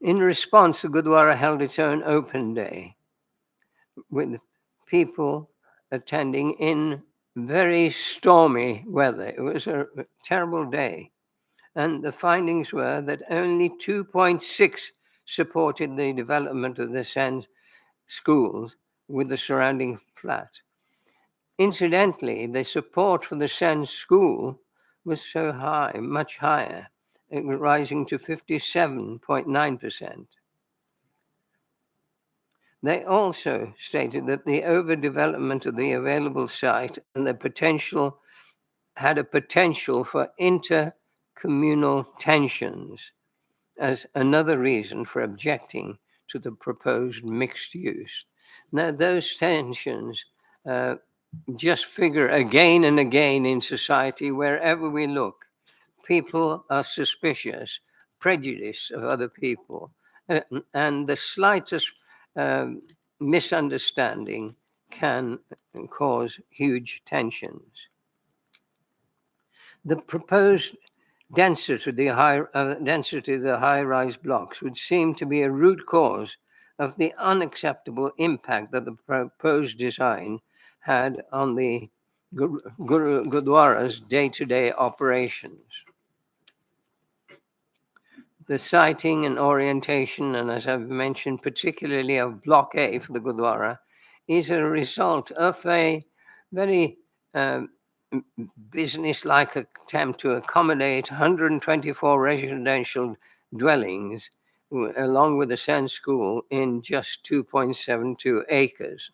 In response, the Gurdwara held its own open day with people attending in very stormy weather. It was a terrible day. And the findings were that only 2.6 supported the development of the Sen schools with the surrounding flat. Incidentally, the support for the Sen school was so high, much higher, it was rising to 57.9%. They also stated that the overdevelopment of the available site and the potential had a potential for intercommunal tensions as another reason for objecting to the proposed mixed use. Now, those tensions just figure again and again in society wherever we look. People are suspicious, prejudiced of other people, and the slightest misunderstanding can cause huge tensions. The proposed density of the high-rise blocks would seem to be a root cause of the unacceptable impact that the proposed design had on the Gurdwara's day-to-day operations. The siting and orientation, and as I've mentioned, particularly of Block A for the Gurdwara, is a result of a very business-like attempt to accommodate 124 residential dwellings along with the Sen school in just 2.72 acres.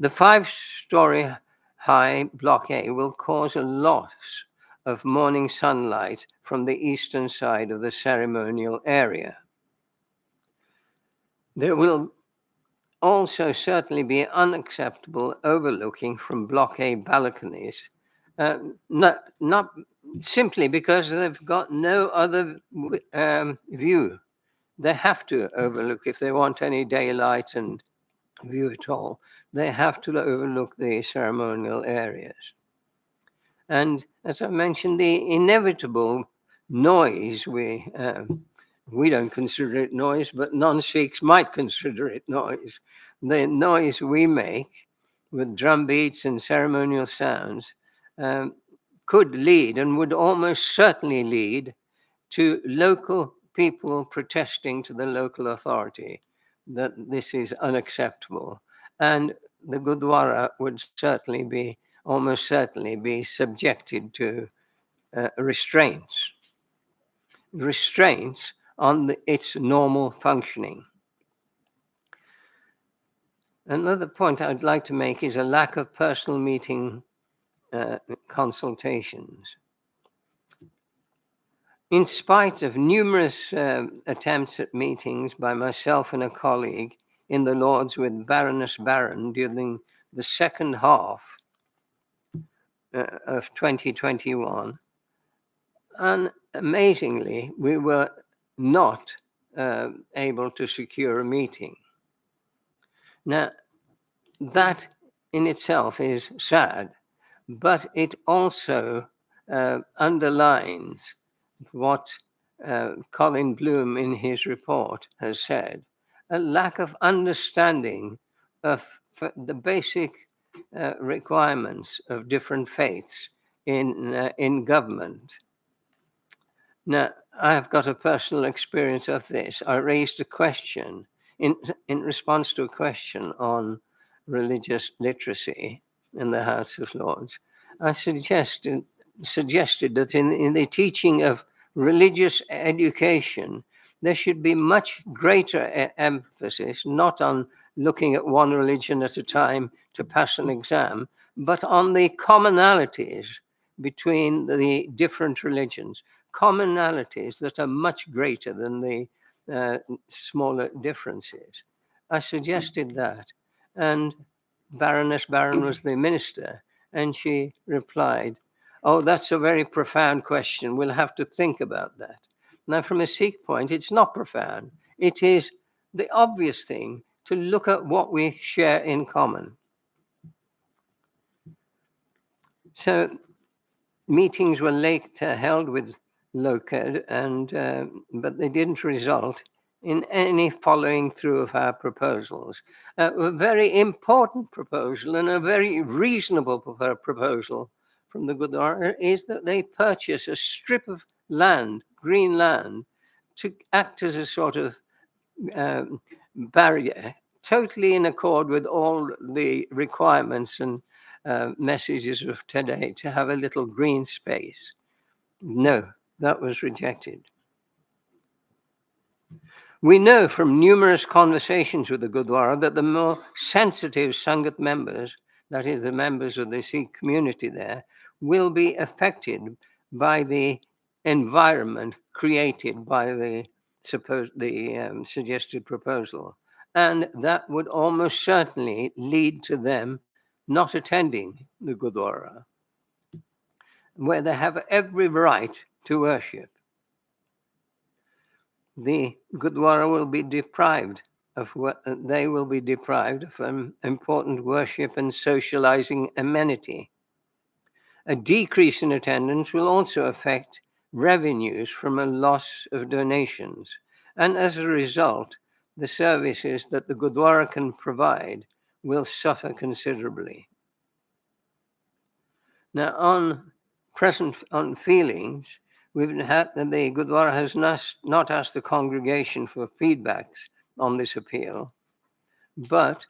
The 5-story high Block A will cause a loss of morning sunlight from the eastern side of the ceremonial area. There will also certainly be unacceptable overlooking from Block A balconies, not simply because they've got no other view. They have to overlook if they want any daylight and view at all. They have to overlook the ceremonial areas. And as I mentioned, the inevitable noise, we don't consider it noise, but non-Sikhs might consider it noise. The noise we make with drum beats and ceremonial sounds could lead and would almost certainly lead to local people protesting to the local authority that this is unacceptable. And the Gurdwara would almost certainly be subjected to restraints on its normal functioning. Another point I'd like to make is a lack of personal meeting consultations. In spite of numerous attempts at meetings by myself and a colleague in the Lords with Baroness Barron during the second half of 2021, and amazingly, we were not able to secure a meeting. Now, that in itself is sad, but it also underlines what Colin Bloom in his report has said, a lack of understanding of the basic requirements of different faiths in government. Now, I've got a personal experience of this. I raised a question in response to a question on religious literacy in the House of Lords. I suggested that in the teaching of religious education, there should be much greater emphasis, not on looking at one religion at a time to pass an exam, but on the commonalities between the different religions, commonalities that are much greater than the smaller differences. I suggested that, and Baroness Barron was the minister, and she replied, "Oh, that's a very profound question. We'll have to think about that." Now, from a Sikh point, it's not profound. It is the obvious thing to look at what we share in common. So meetings were later held with Lokad, but they didn't result in any following through of our proposals. A very important proposal and a very reasonable proposal from the Gurdwara is that they purchase a strip of land, green land, to act as a sort of barrier, totally in accord with all the requirements and messages of today, to have a little green space. No, that was rejected. We know from numerous conversations with the Gurdwara that the more sensitive Sangat members, that is the members of the Sikh community there, will be affected by the environment created by the suggested proposal. And that would almost certainly lead to them not attending the Gurdwara, where they have every right to worship. The Gurdwara will be deprived of an important worship and socializing amenity. A decrease in attendance will also affect revenues from a loss of donations, and as a result, the services that the Gurdwara can provide will suffer considerably. Now, on feelings, we've had that the Gurdwara has not asked the congregation for feedbacks on this appeal, but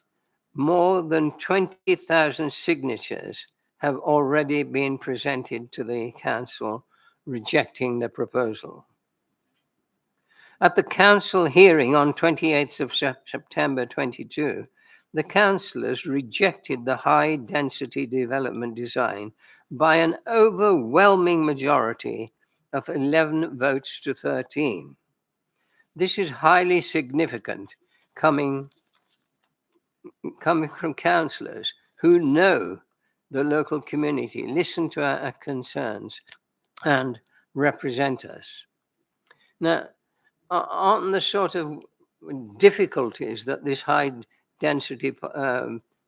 more than 20,000 signatures have already been presented to the council rejecting the proposal. At the council hearing on 28th of September 22, the councillors rejected the high density development design by an overwhelming majority of 11 votes to 13. This is highly significant coming from councillors who know the local community, listen to our concerns, and represent us. Now, on the sort of difficulties that this high density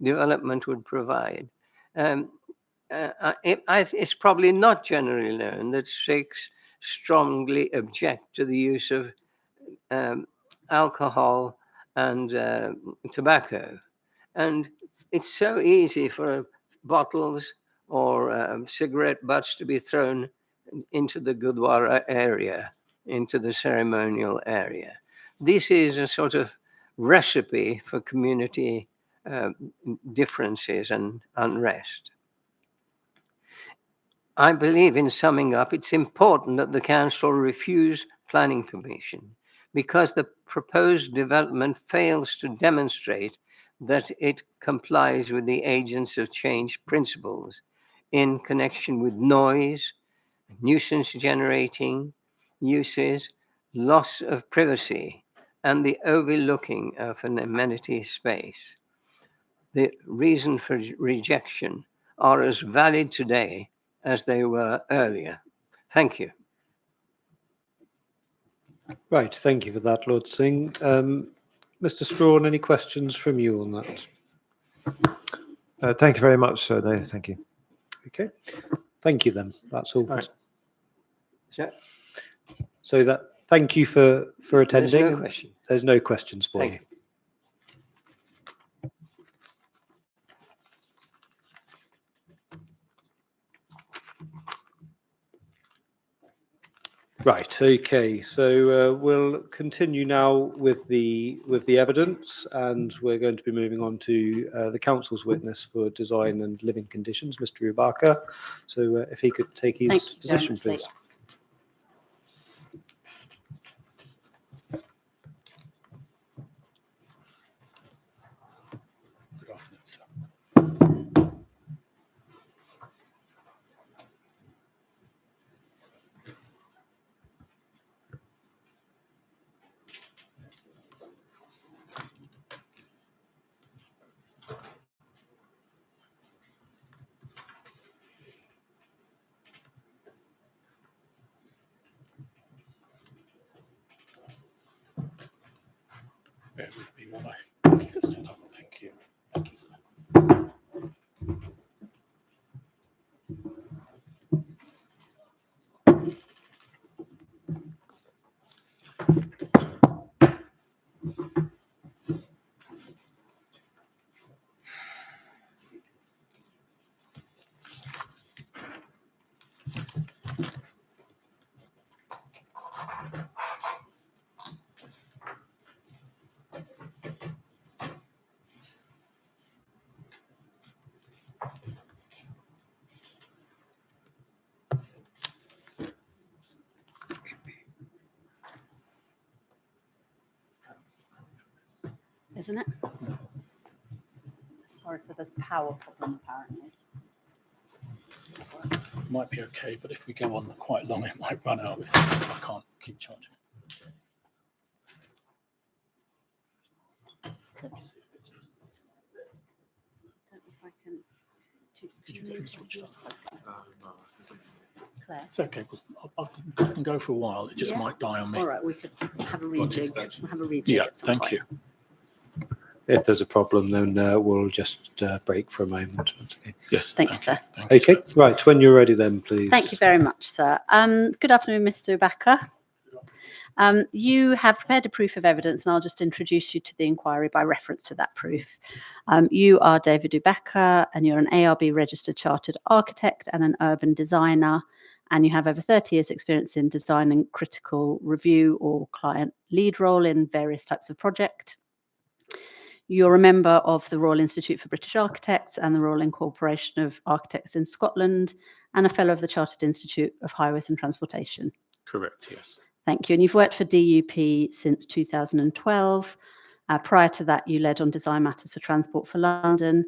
development would provide, it's probably not generally known that Sikhs strongly object to the use of alcohol and tobacco. And it's so easy for bottles or cigarette butts to be thrown into the Gurdwara area, into the ceremonial area. This is a sort of recipe for community differences and unrest. I believe, in summing up, it's important that the council refuse planning permission because the proposed development fails to demonstrate that it complies with the agents of change principles in connection with noise, nuisance generating uses, loss of privacy, and the overlooking of an amenity space. The reason for rejection are as valid today as they were earlier. Thank you.
Right, thank you for that, Lord Singh. Mr. Strawn, any questions from you on that?
Thank you very much, sir. No, thank you.
Okay, thank you then. That's all.
Right.
So that, thank you for attending.
There's no question.
There's no questions for
Thank
you. Right. Okay. So we'll continue now with the evidence, and we're going to be moving on to the council's witness for design and living conditions, Mr. Ubaka. So if he could take his position, please.
Good afternoon, sir. Bear with me while I get it set up. Thank you. Thank you, sir.
Isn't it? Sorry, so there's a power problem apparently.
Might be okay, but if we go on quite long, it might run out. I can't keep charging. Let me see if it's just this.
I don't know if I can.
Did you get me switched off?
Claire.
It's okay, because I can go for a while. It just
Yeah.
might die on me.
All right, we could have a rejig. We'll have a rejig.
Yeah,
at some
thank
point.
you.
If there's a problem, then we'll just break for a moment. Okay.
Yes.
Thanks,
thank
sir.
you. Thank you,
Okay, right. When you're ready, then please.
Thank you very much, sir. Good afternoon, Mr. Backer. You have prepared a proof of evidence, and I'll just introduce you to the inquiry by reference to that proof. You are David Ubacker, and you're an ARB registered chartered architect and an urban designer, and you have over 30 years experience in design and critical review or client lead role in various types of project. You're a member of the Royal Institute for British Architects and the Royal Incorporation of Architects in Scotland, and a fellow of the Chartered Institute of Highways and Transportation.
Correct, yes.
Thank you. And you've worked for DUP since 2012. Prior to that, you led on design matters for Transport for London,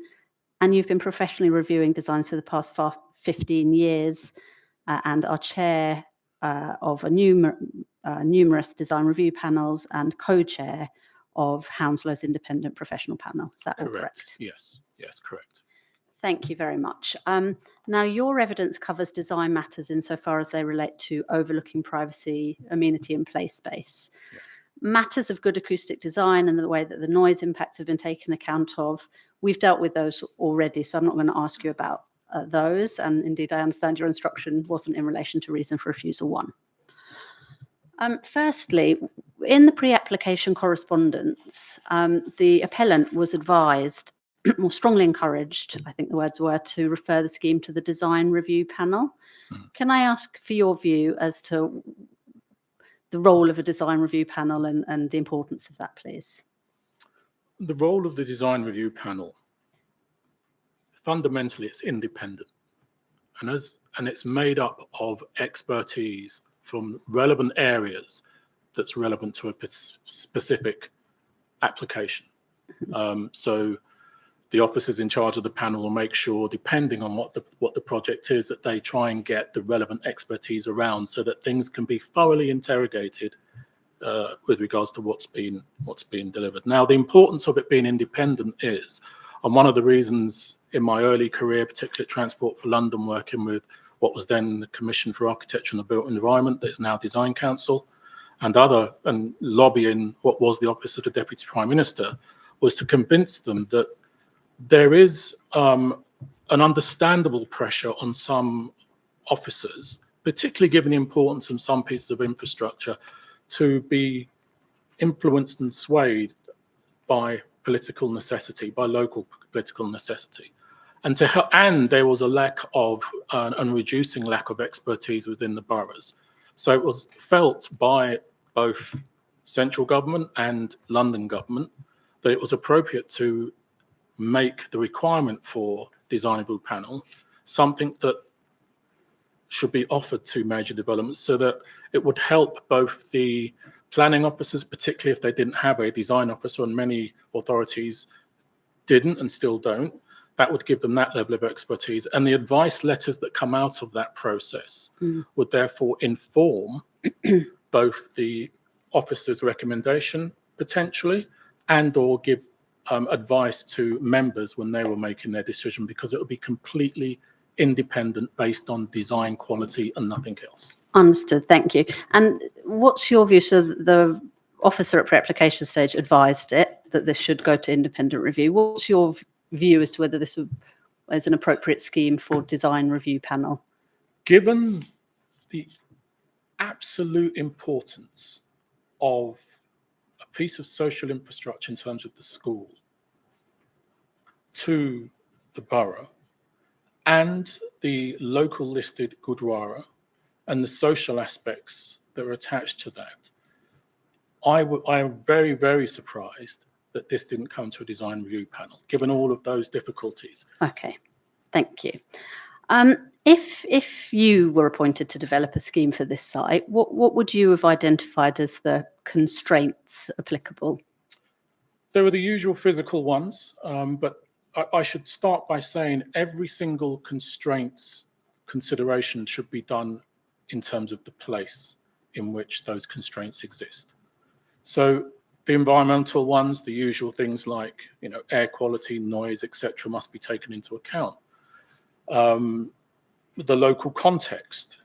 and you've been professionally reviewing designs for the past 15 years and are chair of numerous design review panels and co-chair of Hounslow's independent professional panel. Is that all correct?
Yes, yes, correct.
Thank you very much. Now, your evidence covers design matters insofar as they relate to overlooking privacy, amenity and play space.
Yes.
Matters of good acoustic design and the way that the noise impacts have been taken account of, we've dealt with those already, so I'm not going to ask you about those. And indeed, I understand your instruction wasn't in relation to reason for refusal 1. Firstly, in the pre-application correspondence, the appellant was advised, or strongly encouraged, I think the words were, to refer the scheme to the design review panel. Can I ask for your view as to the role of a design review panel and the importance of that, please?
The role of the design review panel, fundamentally, it's independent. And it's made up of expertise from relevant areas that's relevant to a specific application. So the officers in charge of the panel will make sure, depending on what the project is, that they try and get the relevant expertise around so that things can be thoroughly interrogated with regards to what's been delivered. Now, the importance of it being independent is, and one of the reasons in my early career, particularly at Transport for London, working with what was then the Commission for Architecture and the Built Environment, that is now Design Council, and lobbying what was the Office of the Deputy Prime Minister, was to convince them that there is an understandable pressure on some officers, particularly given the importance of some pieces of infrastructure, to be influenced and swayed by political necessity, by local political necessity. And there was a lack of, and reducing lack of expertise within the boroughs. So it was felt by both central government and London government that it was appropriate to make the requirement for design review panel something that should be offered to major developments, so that it would help both the planning officers, particularly if they didn't have a design officer, and many authorities didn't and still don't. That would give them that level of expertise. And the advice letters that come out of that process would therefore inform both the officer's recommendation, potentially, and or give advice to members when they were making their decision, because it would be completely independent, based on design quality and nothing else.
Understood, thank you. And what's your view? So the officer at pre-application stage advised it that this should go to independent review. What's your view as to whether this is an appropriate scheme for design review panel?
Given the absolute importance of a piece of social infrastructure in terms of the school to the borough and the local listed Gurdwara and the social aspects that are attached to that, I am very, very surprised that this didn't come to a design review panel, given all of those difficulties.
Okay, thank you. If you were appointed to develop a scheme for this site, what would you have identified as the constraints applicable?
There are the usual physical ones, but I should start by saying every single constraints consideration should be done in terms of the place in which those constraints exist. So the environmental ones, the usual things like, you know, air quality, noise, etc., must be taken into account. The local context,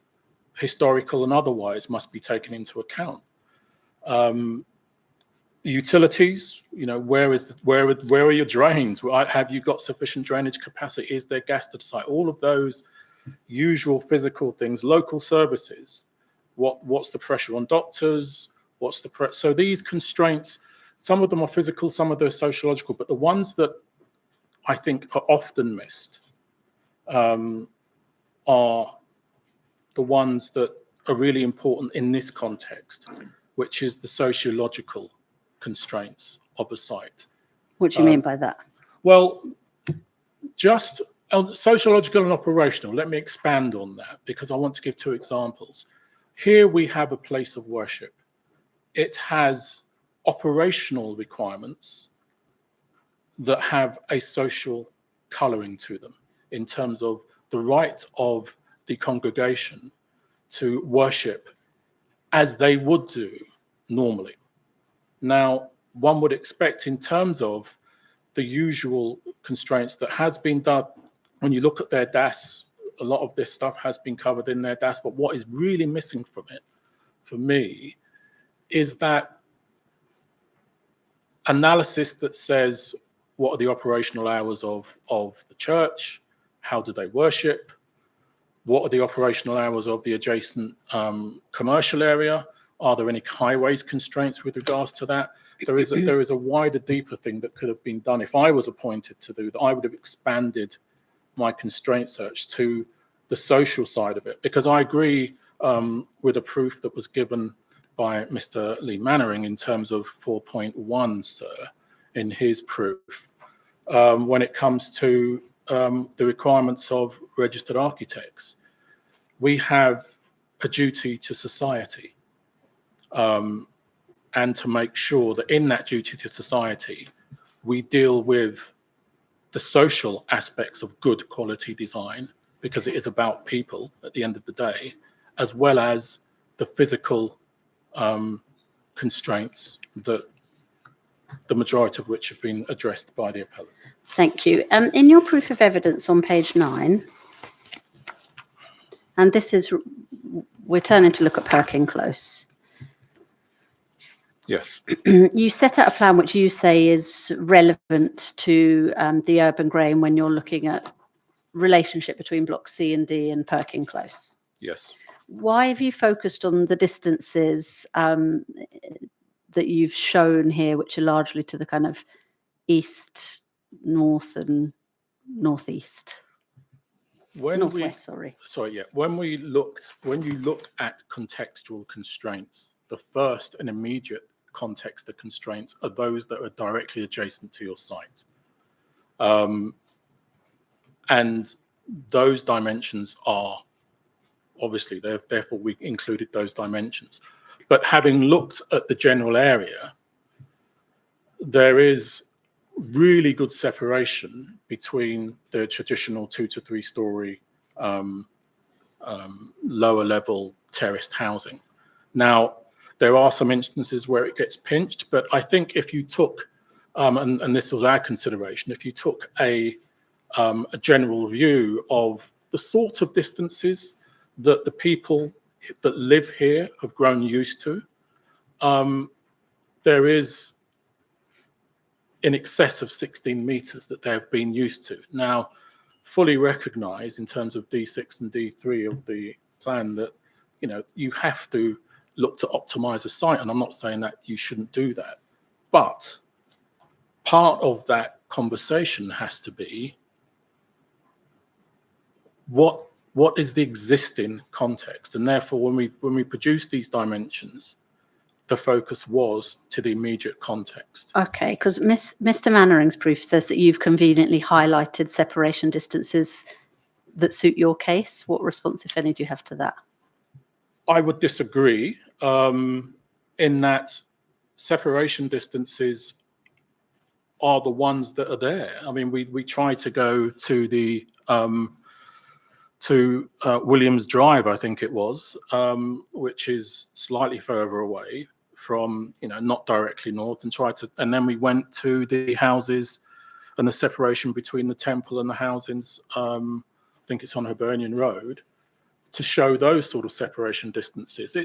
historical and otherwise, must be taken into account. Utilities, you know, where are your drains? Have you got sufficient drainage capacity? Is there gas to the site? All of those usual physical things. Local services, what's the pressure on doctors? What's the so these constraints, some of them are physical, some of them are sociological, but the ones that I think are often missed are the ones that are really important in this context, which is the sociological constraints of a site.
What do you mean by that?
Well, just sociological and operational. Let me expand on that because I want to give two examples. Here we have a place of worship. It has operational requirements that have a social colouring to them in terms of the right of the congregation to worship as they would do normally. Now, one would expect in terms of the usual constraints that has been done, when you look at their DAS, a lot of this stuff has been covered in their DAS, but what is really missing from it, for me, is that analysis that says, what are the operational hours of the church? How do they worship? What are the operational hours of the adjacent commercial area? Are there any highways constraints with regards to that? There is a wider, deeper thing that could have been done. If I was appointed to do that, I would have expanded my constraint search to the social side of it, because I agree with a proof that was given by Mr. Lee Mannering in terms of 4.1, sir, in his proof, when it comes to the requirements of registered architects. We have a duty to society, and to make sure that in that duty to society, we deal with the social aspects of good quality design, because it is about people at the end of the day, as well as the physical constraints that the majority of which have been addressed by the appellant.
Thank you. In your proof of evidence on page 9, and this is, we're turning to look at Perkin Close.
Yes.
You set out a plan which you say is relevant to the urban grain when you're looking at relationship between Block C and D and Perkin Close.
Yes.
Why have you focused on the distances that you've shown here, which are largely to the kind of east, north, and northeast? Northwest, sorry.
Sorry, yeah. When you look at contextual constraints, the first and immediate context of constraints are those that are directly adjacent to your site. And those dimensions are obviously, therefore we included those dimensions. But having looked at the general area, there is really good separation between the traditional 2 to 3 story lower level terraced housing. Now, there are some instances where it gets pinched, but I think if you took, and this was our consideration, if you took a general view of the sort of distances that the people that live here have grown used to, there is in excess of 16 meters that they've been used to. Now, fully recognise in terms of D6 and D3 of the plan that, you know, you have to look to optimise a site, and I'm not saying that you shouldn't do that, but part of that conversation has to be what is the existing context, and therefore when we produce these dimensions, the focus was to the immediate context.
Okay, because Mr. Mannering's proof says that you've conveniently highlighted separation distances that suit your case. What response, if any, do you have to that?
I would disagree in that separation distances are the ones that are there. I mean, we try to go to the Williams Drive, I think it was, which is slightly further away from, you know, not directly north, and then we went to the houses and the separation between the temple and the housings. I think it's on Hibernian Road, to show those sort of separation distances.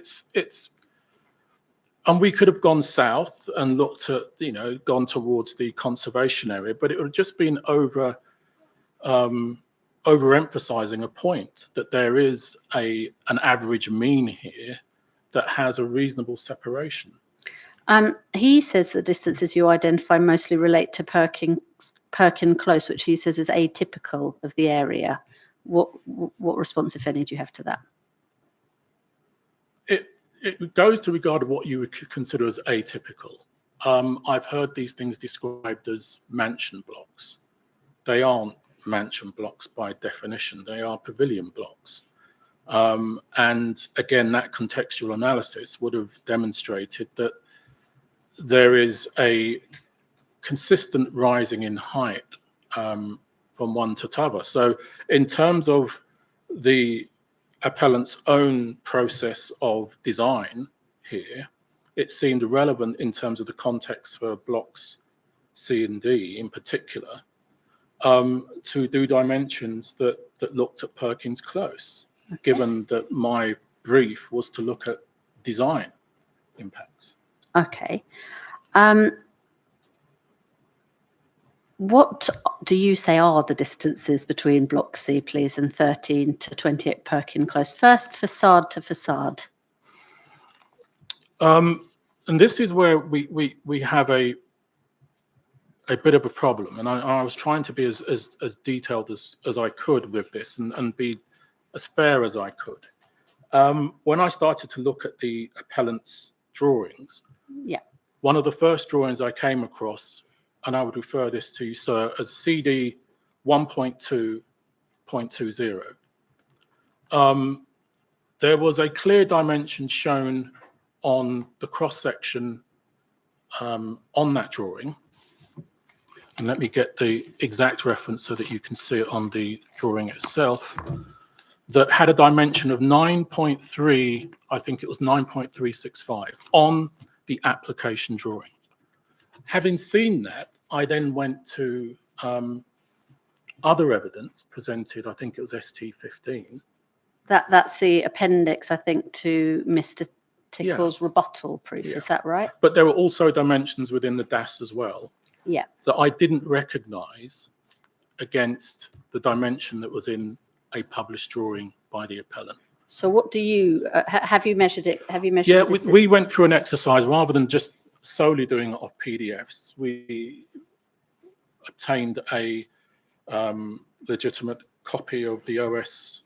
And we could have gone south and looked at, you know, gone towards the conservation area, but it would have just been overemphasizing a point that there is an average mean here that has a reasonable separation.
He says the distances you identify mostly relate to Perkin Close, which he says is atypical of the area. What response, if any, do you have to that?
It goes to regard what you would consider as atypical. I've heard these things described as mansion blocks. They aren't mansion blocks by definition. They are pavilion blocks. And again, that contextual analysis would have demonstrated that there is a consistent rising in height from one to t'other. So in terms of the appellant's own process of design here, it seemed relevant in terms of the context for blocks C and D in particular, to do dimensions that looked at Perkins Close, given that my brief was to look at design impacts.
Okay. What do you say are the distances between Block C, please, and 13 to 28 Perkin Close? First, facade to facade.
And this is where we have a bit of a problem, and I was trying to be as detailed as I could with this and be as fair as I could. When I started to look at the appellant's drawings,
yeah, one
of the first drawings I came across, and I would refer this to you, sir, as CD 1.2.20. There was a clear dimension shown on the cross section on that drawing. And let me get the exact reference so that you can see it on the drawing itself, that had a dimension of 9.3, I think it was 9.365 on the application drawing. Having seen that, I then went to other evidence presented, I think it was ST15.
That's the appendix, I think, to Mr. Tickle's rebuttal proof, is that right?
But there were also dimensions within the DAS as well, that I didn't recognise against the dimension that was in a published drawing by the appellant.
So what do you, have you measured it? Have you measured it?
Yeah, we went through an exercise rather than just solely doing it off PDFs. We obtained a legitimate copy of the OS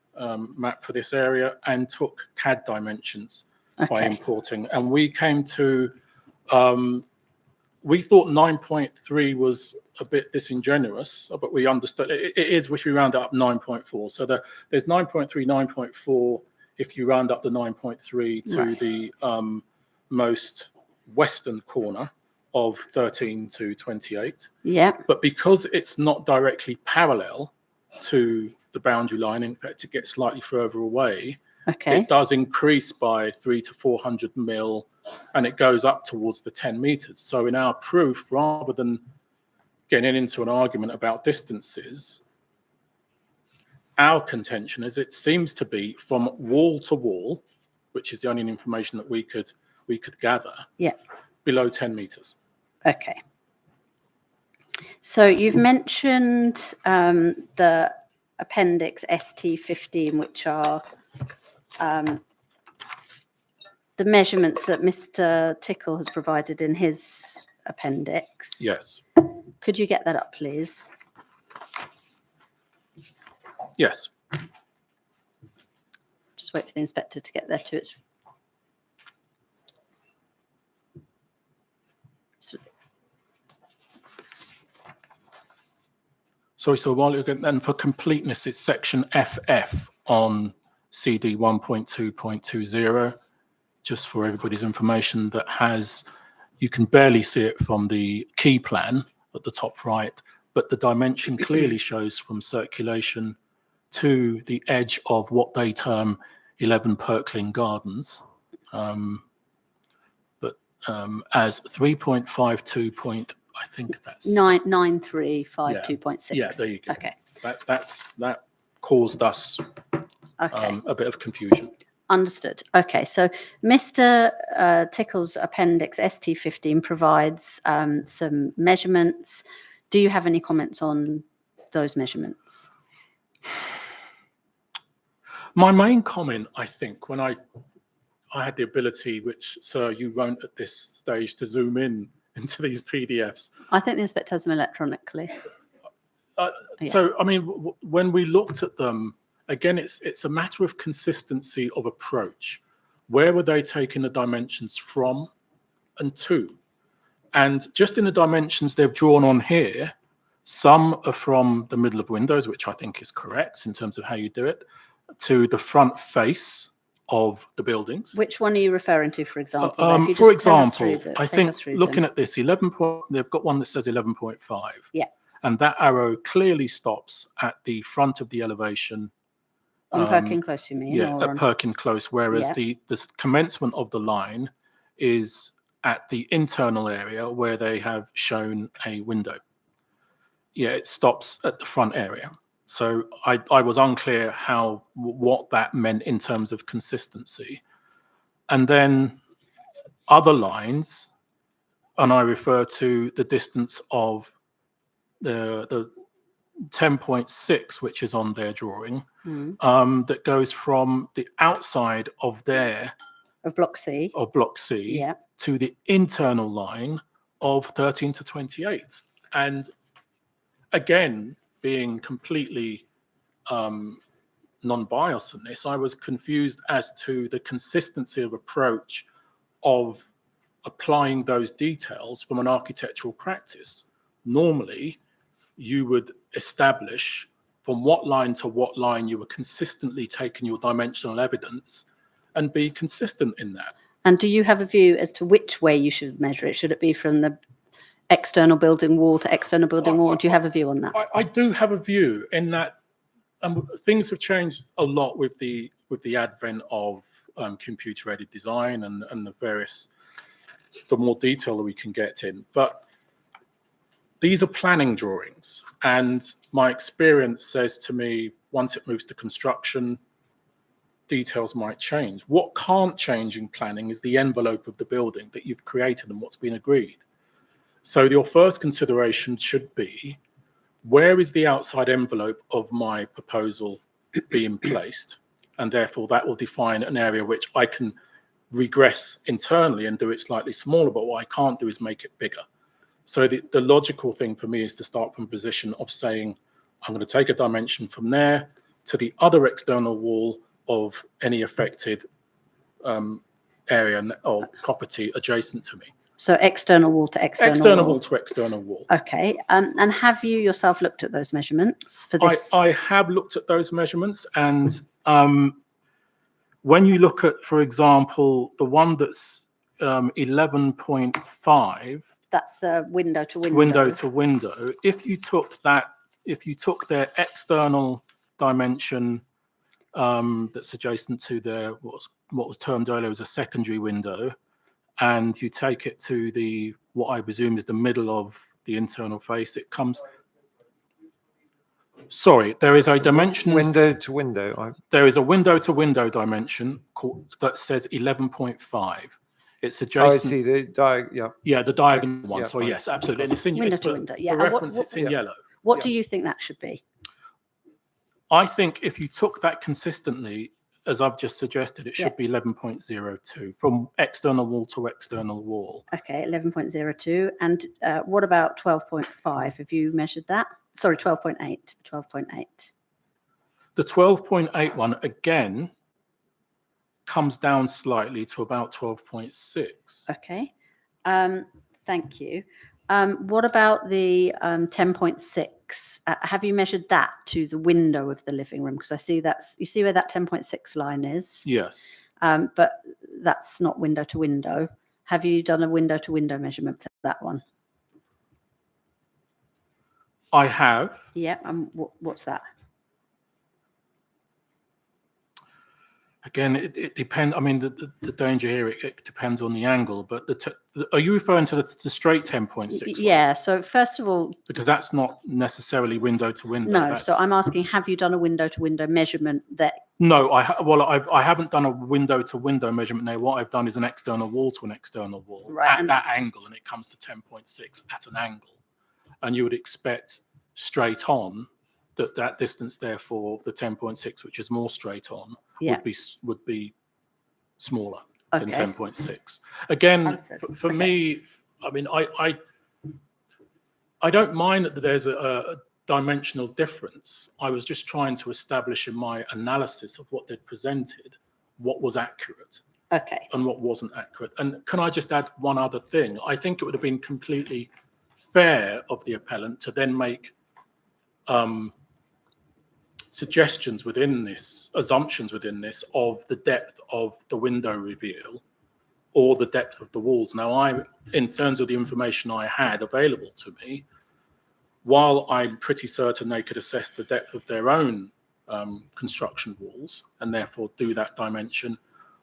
map for this area and took CAD dimensions by importing. And we came to, we thought 9.3 was a bit disingenuous, but we understood it is, which we round up 9.4. So there's 9.3, 9.4 if you round up the 9.3 to the most western corner of 13 to 28.
Yeah.
But because it's not directly parallel to the boundary line, in fact, it gets slightly further away. It does increase by 300 to 400 mil, and it goes up towards the 10 meters. So in our proof, rather than getting into an argument about distances, our contention is it seems to be from wall to wall, which is the only information that we could gather.
Yeah.
below 10 meters.
Okay. So you've mentioned the appendix ST15, which are the measurements that Mr. Tickle has provided in his appendix.
Yes.
Could you get that up, please?
Yes.
Just wait for the inspector to get there to its.
Sorry, so while you're getting, and for completeness, it's section FF on CD 1.2.20, just for everybody's information, that has, you can barely see it from the key plan at the top right, but the dimension clearly shows from circulation to the edge of what they term 11 Perkling Gardens, as 3.52. I think that's
9352.6.
Yeah, there you go.
Okay.
That caused us
Okay.
a bit of confusion.
Understood. Okay. So Mr. Tickle's appendix ST15 provides some measurements. Do you have any comments on those measurements?
My main comment, I think, when I had the ability, which, sir, you won't at this stage, to zoom in into these PDFs.
I think the inspector has them electronically. Yeah.
So, I mean, when we looked at them, again, it's a matter of consistency of approach. Where were they taking the dimensions from and to? And just in the dimensions they've drawn on here, some are from the middle of windows, which I think is correct in terms of how you do it, to the front face of the buildings.
Which one are you referring to, for example?
For example, I think looking at this, they've got one that says 11.5.
Yeah.
And that arrow clearly stops at the front of the elevation.
On Perkin Close, you mean?
Yeah, at Perkin Close, whereas
Yeah.
the commencement of the line is at the internal area where they have shown a window. Yeah, it stops at the front area. So I was unclear what that meant in terms of consistency. And then other lines, and I refer to the distance of the 10.6, which is on their drawing, that goes from the outside of
Block C.
Yeah. To the internal line of 13 to 28. And again, being completely non-biased in this, I was confused as to the consistency of approach of applying those details from an architectural practice. Normally, you would establish from what line to what line you were consistently taking your dimensional evidence and be consistent in that.
And do you have a view as to which way you should measure it? Should it be from the external building wall to external building wall? Do you have a view on that?
I do have a view in that things have changed a lot with the advent of computer-aided design and the more detail that we can get in. But these are planning drawings, and my experience says to me, once it moves to construction, details might change. What can't change in planning is the envelope of the building that you've created and what's been agreed. So your first consideration should be, where is the outside envelope of my proposal being placed? And therefore that will define an area which I can regress internally and do it slightly smaller, but what I can't do is make it bigger. So the logical thing for me is to start from a position of saying, I'm going to take a dimension from there to the other external wall of any affected area or property adjacent to me.
So external wall to external wall.
External wall to external wall.
Okay. And have you yourself looked at those measurements for this?
I have looked at those measurements, and when you look at, for example, the one that's 11.5.
That's the window to window.
Window to window. If you took their external dimension that's adjacent to their what was termed earlier as a secondary window, and you take it to what I presume is the middle of the internal face, it comes. Sorry, there is a dimension.
Window to window.
There is a window to window dimension that says 11.5. It's
Oh, I
adjacent.
see yeah.
Yeah, the diagonal one.
yeah,
So
fine.
yes, absolutely. And it's in
Window
it's
to
for,
window, yeah.
For
And
reference, it's in
yeah.
yellow.
What
Yeah.
do you think that should be?
I think if you took that consistently, as I've just suggested, it should
Yeah.
be 11.02 from external wall to external wall.
Okay, 11.02. And what about 12.5? Have you measured that? Sorry, 12.8. 12.8.
The 12.8 one, again, comes down slightly to about 12.6.
Okay. Thank you. What about the 10.6? Have you measured that to the window of the living room? Because I see you see where that 10.6 line is,
Yes.
but that's not window to window. Have you done a window to window measurement for that one?
I have.
Yeah. What's that?
Again, it depends. I mean, the danger here, it depends on the angle. But are you referring to the straight 10.6?
Yeah. So first of all,
Because that's not necessarily window to window.
no. So I'm asking, have you done a window to window measurement that?
No, I haven't done a window to window measurement there. What I've done is an external wall to an external wall at that angle, and it comes to 10.6 at an angle. And you would expect straight on that distance, therefore, the 10.6, which is more straight on, would be smaller than 10.6. Again, for me, I mean, I don't mind that there's a dimensional difference. I was just trying to establish in my analysis of what they'd presented what was accurate and what wasn't accurate. And can I just add one other thing? I think it would have been completely fair of the appellant to then make suggestions within this, assumptions within this, of the depth of the window reveal or the depth of the walls. Now, in terms of the information I had available to me, while I'm pretty certain they could assess the depth of their own construction walls and therefore do that dimension,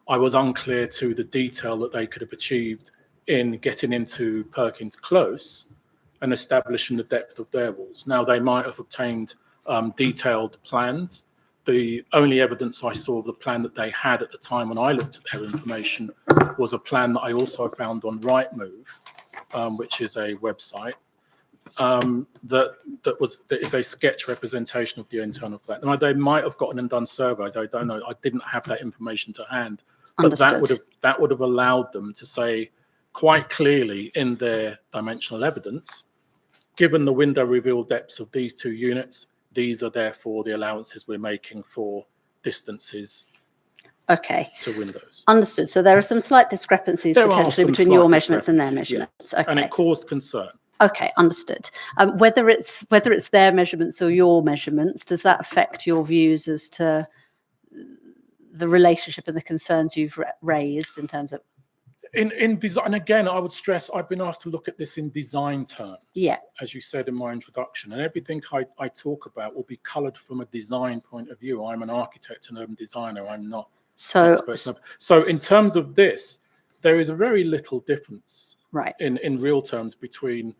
I was unclear to the detail that they could have achieved in getting into Perkins Close and establishing the depth of their walls. Now, they might have obtained detailed plans. The only evidence I saw of the plan that they had at the time when I looked at their information was a plan that I also found on Rightmove, which is a website, that is a sketch representation of the internal flat. And they might have gotten and done surveys. I don't know. I didn't have that information to hand, but that would have allowed them to say quite clearly in their dimensional evidence, given the window reveal depths of these two units, these are therefore the allowances we're making for distances to windows.
Understood. So there are some slight discrepancies potentially between your measurements and their measurements.
Yes. And it caused concern.
Okay, understood. Whether it's their measurements or your measurements, does that affect your views as to the relationship and the concerns you've raised in terms of?
In design, again, I would stress I've been asked to look at this in design terms, as you said in my introduction, and everything I talk about will be coloured from a design point of view. I'm an architect and urban designer. I'm not an expert. So in terms of this, there is a very little difference in real terms between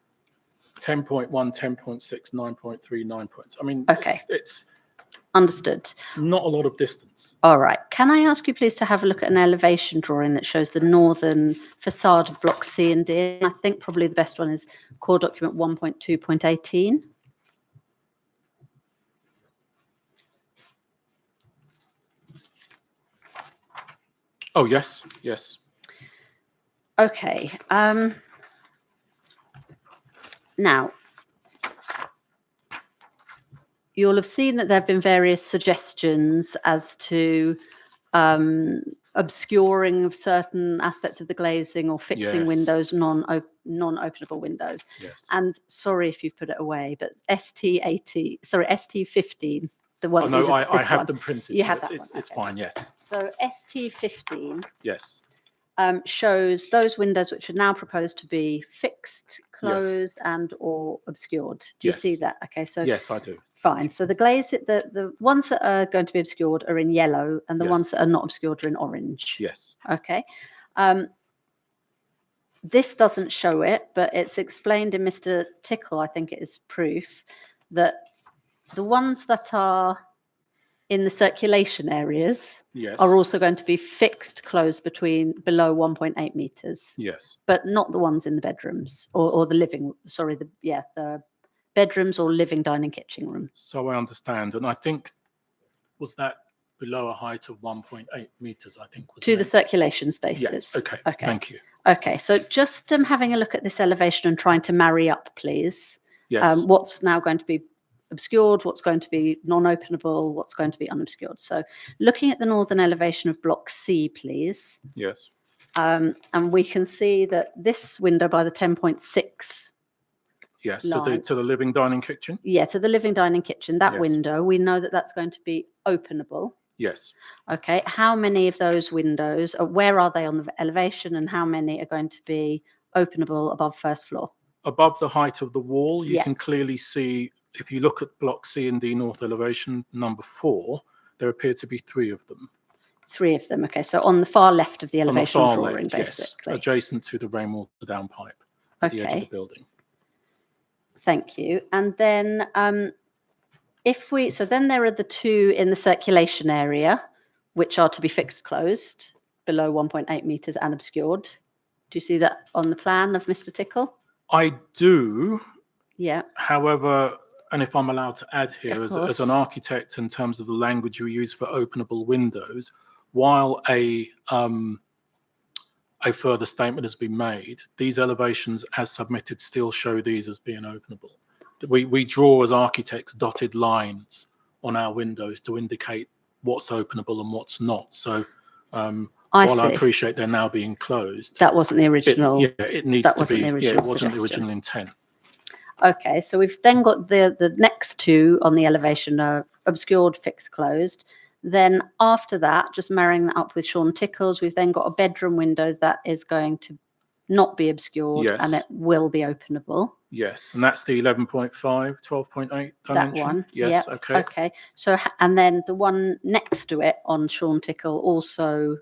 10.1, 10.6, 9.3, 9 points. I mean, it's
understood.
Not a lot of distance.
All right. Can I ask you please to have a look at an elevation drawing that shows the northern facade of Block C and D? And I think probably the best one is core document 1.2.18.
Oh, yes. Yes.
Okay. Now, you'll have seen that there have been various suggestions as to obscuring of certain aspects of the glazing or fixing windows, non-openable windows.
Yes.
And sorry if you've put it away, but ST15, the one.
Oh, no, I have them printed.
You have that
it's fine. Yes.
So ST15.
Yes.
Shows those windows which are now proposed to be fixed, closed, and or obscured. Do you see that? Okay, so
yes, I do.
Fine. So the the ones that are going to be obscured are in yellow, and the ones that are not obscured are in orange.
Yes.
Okay. This doesn't show it, but it's explained in Mr. Tickle. I think it is proof that the ones that are in the circulation areas
Yes.
are also going to be fixed closed below 1.8 meters,
Yes.
but not the ones in the bedrooms or the living, sorry, the bedrooms or living, dining, kitchen room.
So I understand. And I think, was that below a height of 1.8 meters, I think?
To the circulation spaces.
Yes. Okay.
Okay.
Thank you.
Okay, so just having a look at this elevation and trying to marry up, please.
Yes.
What's now going to be obscured, what's going to be non-openable, what's going to be unobscured. So looking at the northern elevation of Block C, please.
Yes.
And we can see that this window by the 10.6,
Yes.
line.
To the living, dining, kitchen.
yeah, to the living, dining, kitchen, that
Yes.
window, we know that that's going to be openable.
Yes.
Okay, how many of those windows, where are they on the elevation, and how many are going to be openable above first floor?
Above the height of the wall, you
Yeah.
can clearly see, if you look at Block C and D north elevation number 4, there appear to be 3 of them.
3 of them. Okay, so on the far left of the
On the
elevation
far
drawing,
left, yes,
basically.
adjacent to the rainwater downpipe at the edge of
Okay.
the building.
Thank you. And then so then there are the 2 in the circulation area, which are to be fixed closed below 1.8 meters and obscured. Do you see that on the plan of Mr. Tickle?
I do,
Yeah.
however, and if I'm allowed to add here,
Of
as an
course.
architect, in terms of the language you use for openable windows, while a further statement has been made, these elevations as submitted still show these as being openable. We draw as architects dotted lines on our windows to indicate what's openable and what's not. So while I
see.
appreciate they're now being closed,
That wasn't the original.
it needs
that
to
wasn't
be.
the
Yeah,
original
it wasn't the
suggestion.
original intent.
Okay, so we've then got the next 2 on the elevation are obscured, fixed, closed. Then after that, just marrying that up with Sean Tickle's, we've then got a bedroom window that is going to not be obscured and
Yes.
it will be openable.
Yes, and that's the 11.5, 12.8 dimension.
That one.
Yes.
Yep.
Okay.
Okay. So, and then the one next to it on Sean Tickle, also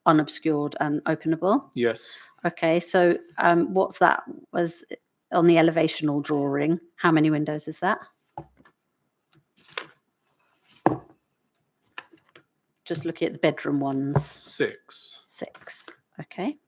unobscured and openable.
Yes.
Okay. So, what's that? Was on the elevational drawing? How many windows is that? Just looking at the bedroom ones.
6.
6. Okay.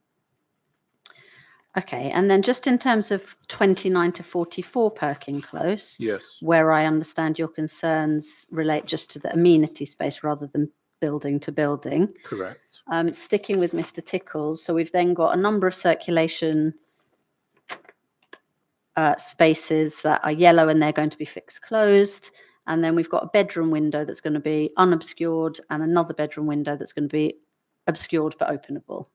Okay. And then just in terms of 29 to 44 Perkin Close,
Yes.
where I understand your concerns relate just to the amenity space rather than building to building.
Correct.
Sticking with Mr. Tickles, so we've then got a number of circulation spaces that are yellow and they're going to be fixed closed. And then we've got a bedroom window that's going to be unobscured and another bedroom window that's going to be obscured but openable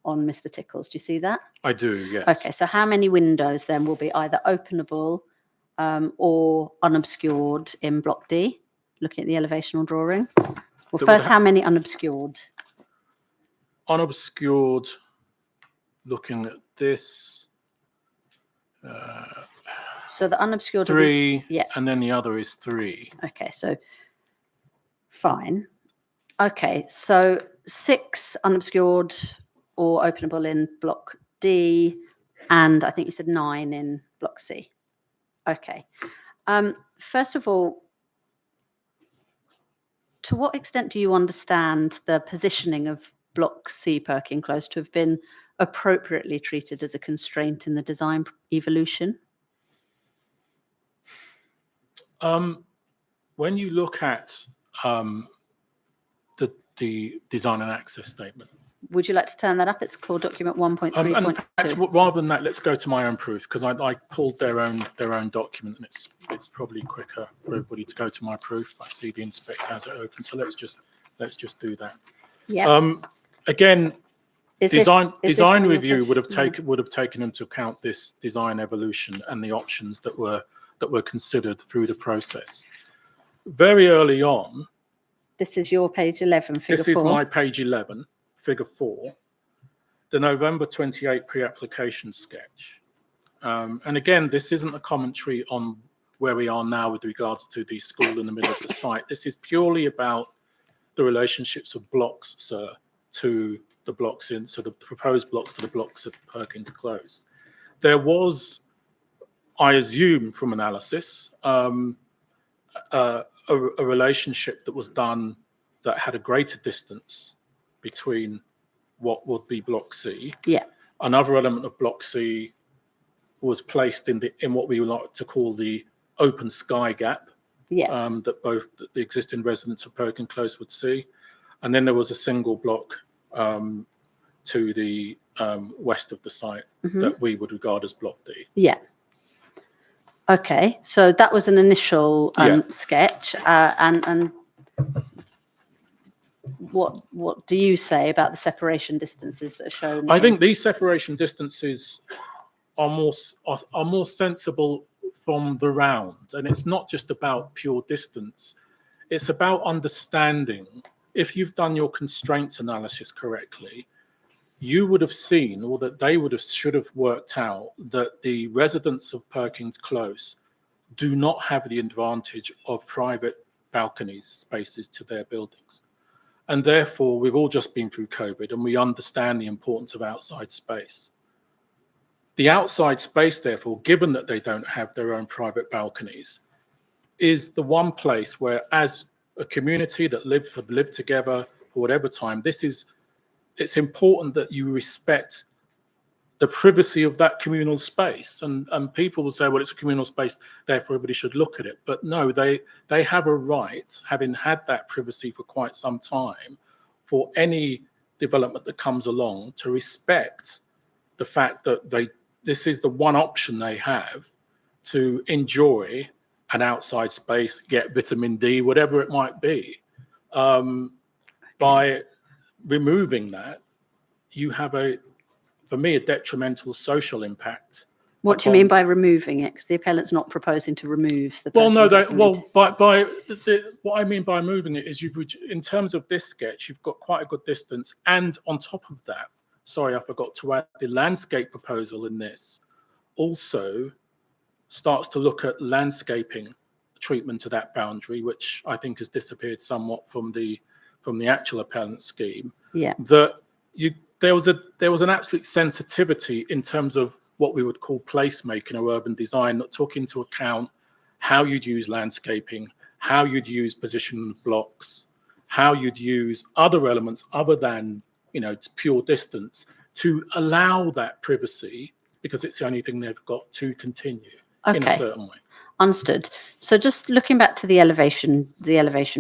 on Mr. Tickles. Do you see that?
I do. Yes.
Okay, so how many windows then will be either openable or unobscured in Block D? Looking at the elevational drawing. Well,
That would
first, how many unobscured?
Unobscured. Looking at this.
So the unobscured will be-
3.
yeah.
And then the other is 3.
Okay, so fine. Okay, so 6 unobscured or openable in Block D, and I think you said 9 in Block C. Okay. First of all, to what extent do you understand the positioning of Block C Perkin Close to have been appropriately treated as a constraint in the design evolution?
When you look at the design and access statement,
Would you like to turn that up? It's called document
and
1.3.2.
rather than that, let's go to my own proof, because I pulled their own document, and it's probably quicker for everybody to go to my proof. I see the inspector has it open, so let's just do that.
Yeah.
Again,
Is
design
this on your
review
page?
would have taken into account this design evolution and the options that were considered through the process. Very early on,
This is your page 11, figure
this is
4.
my page 11, figure 4, the November 28 pre-application sketch. And again, this isn't a commentary on where we are now with regards to the school in the middle of the site. This is purely about the relationships of blocks, sir, to the blocks so the proposed blocks to the blocks at Perkins Close. There was, I assume from analysis, a relationship that was done that had a greater distance between what would be Block C.
Yeah.
Another element of Block C was placed in what we would like to call the open sky gap.
Yeah.
That both the existing residents of Perkin Close would see. And then there was a single block to the west of the site that we would regard as Block D.
Yeah. Okay, so that was an initial sketch, and what do you say about the separation distances that are shown?
I think these separation distances are more sensible from the round, and it's not just about pure distance. It's about understanding. If you've done your constraints analysis correctly, you would have seen, or that they should have worked out, that the residents of Perkins Close do not have the advantage of private balconies spaces to their buildings. And therefore, we've all just been through COVID and we understand the importance of outside space. The outside space, therefore, given that they don't have their own private balconies, is the one place where, as a community that have lived together for whatever time, it's important that you respect the privacy of that communal space. And people will say, well, it's a communal space, therefore everybody should look at it. But no, they have a right, having had that privacy for quite some time, for any development that comes along to respect the fact that this is the one option they have to enjoy an outside space, get vitamin D, whatever it might be. By removing that, you have for me, a detrimental social impact.
What do you mean by removing it? Because the appellant's not proposing to remove the.
Well, no, what I mean by moving it is in terms of this sketch, you've got quite a good distance, and on top of that, sorry, I forgot to add, the landscape proposal in this also starts to look at landscaping treatment to that boundary, which I think has disappeared somewhat from the actual appellant scheme.
Yeah.
There was an absolute sensitivity in terms of what we would call placemaking or urban design that took into account how you'd use landscaping, how you'd use position of blocks, how you'd use other elements other than pure distance to allow that privacy, because it's the only thing they've got to continue in a certain way.
Understood. So just looking back to the elevation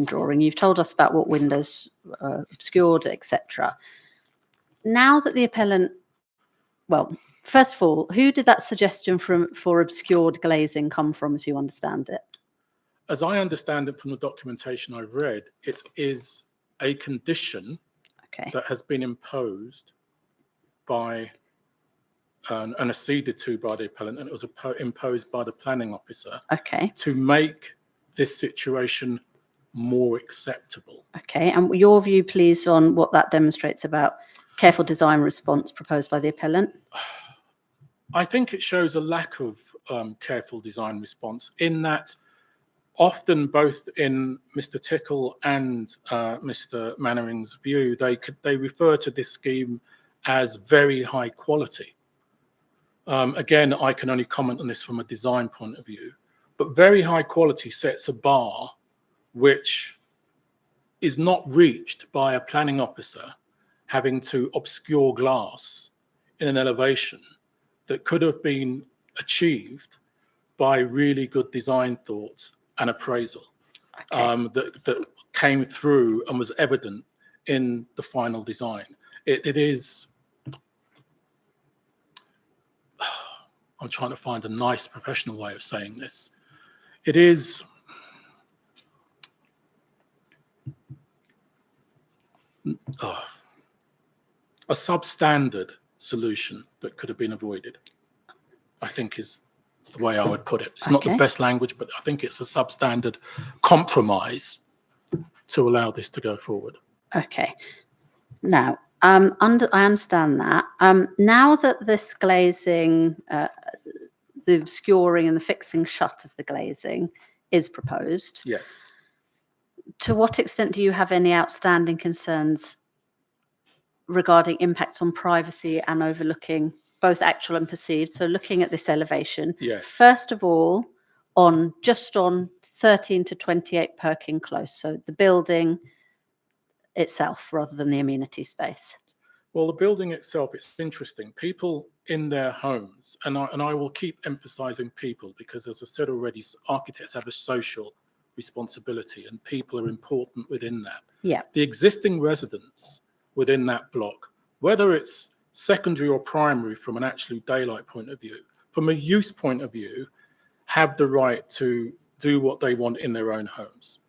drawing, you've told us about what windows are obscured, etc. Now that the appellant, well, first of all, who did that suggestion for obscured glazing come from, as you understand it?
As I understand it from the documentation I've read, it is a condition that has been imposed by and acceded to by the appellant, and it was imposed by the planning officer to make this situation more acceptable.
Okay, and your view, please, on what that demonstrates about careful design response proposed by the appellant?
I think it shows a lack of careful design response, in that often, both in Mr. Tickle and Mr. Mannering's view, they refer to this scheme as very high quality. Again, I can only comment on this from a design point of view, but very high quality sets a bar which is not reached by a planning officer having to obscure glass in an elevation that could have been achieved by really good design thought and appraisal that came through and was evident in the final design. It is, I'm trying to find a nice professional way of saying this. It is a substandard solution that could have been avoided, I think, is the way I would put it. It's not the best language, but I think it's a substandard compromise to allow this to go forward.
Okay. Now, I understand that. Now that this glazing, the obscuring and the fixing shut of the glazing is proposed,
yes,
to what extent do you have any outstanding concerns regarding impacts on privacy and overlooking both actual and perceived? So looking at this elevation,
yes.
First of all, on 13 to 28 Perkin Close, so the building itself rather than the amenity space?
Well, the building itself, it's interesting. People in their homes, and I will keep emphasizing people because, as I said already, architects have a social responsibility and people are important within that.
Yeah.
The existing residents within that block, whether it's secondary or primary from an actual daylight point of view, from a use point of view, have the right to do what they want in their own homes.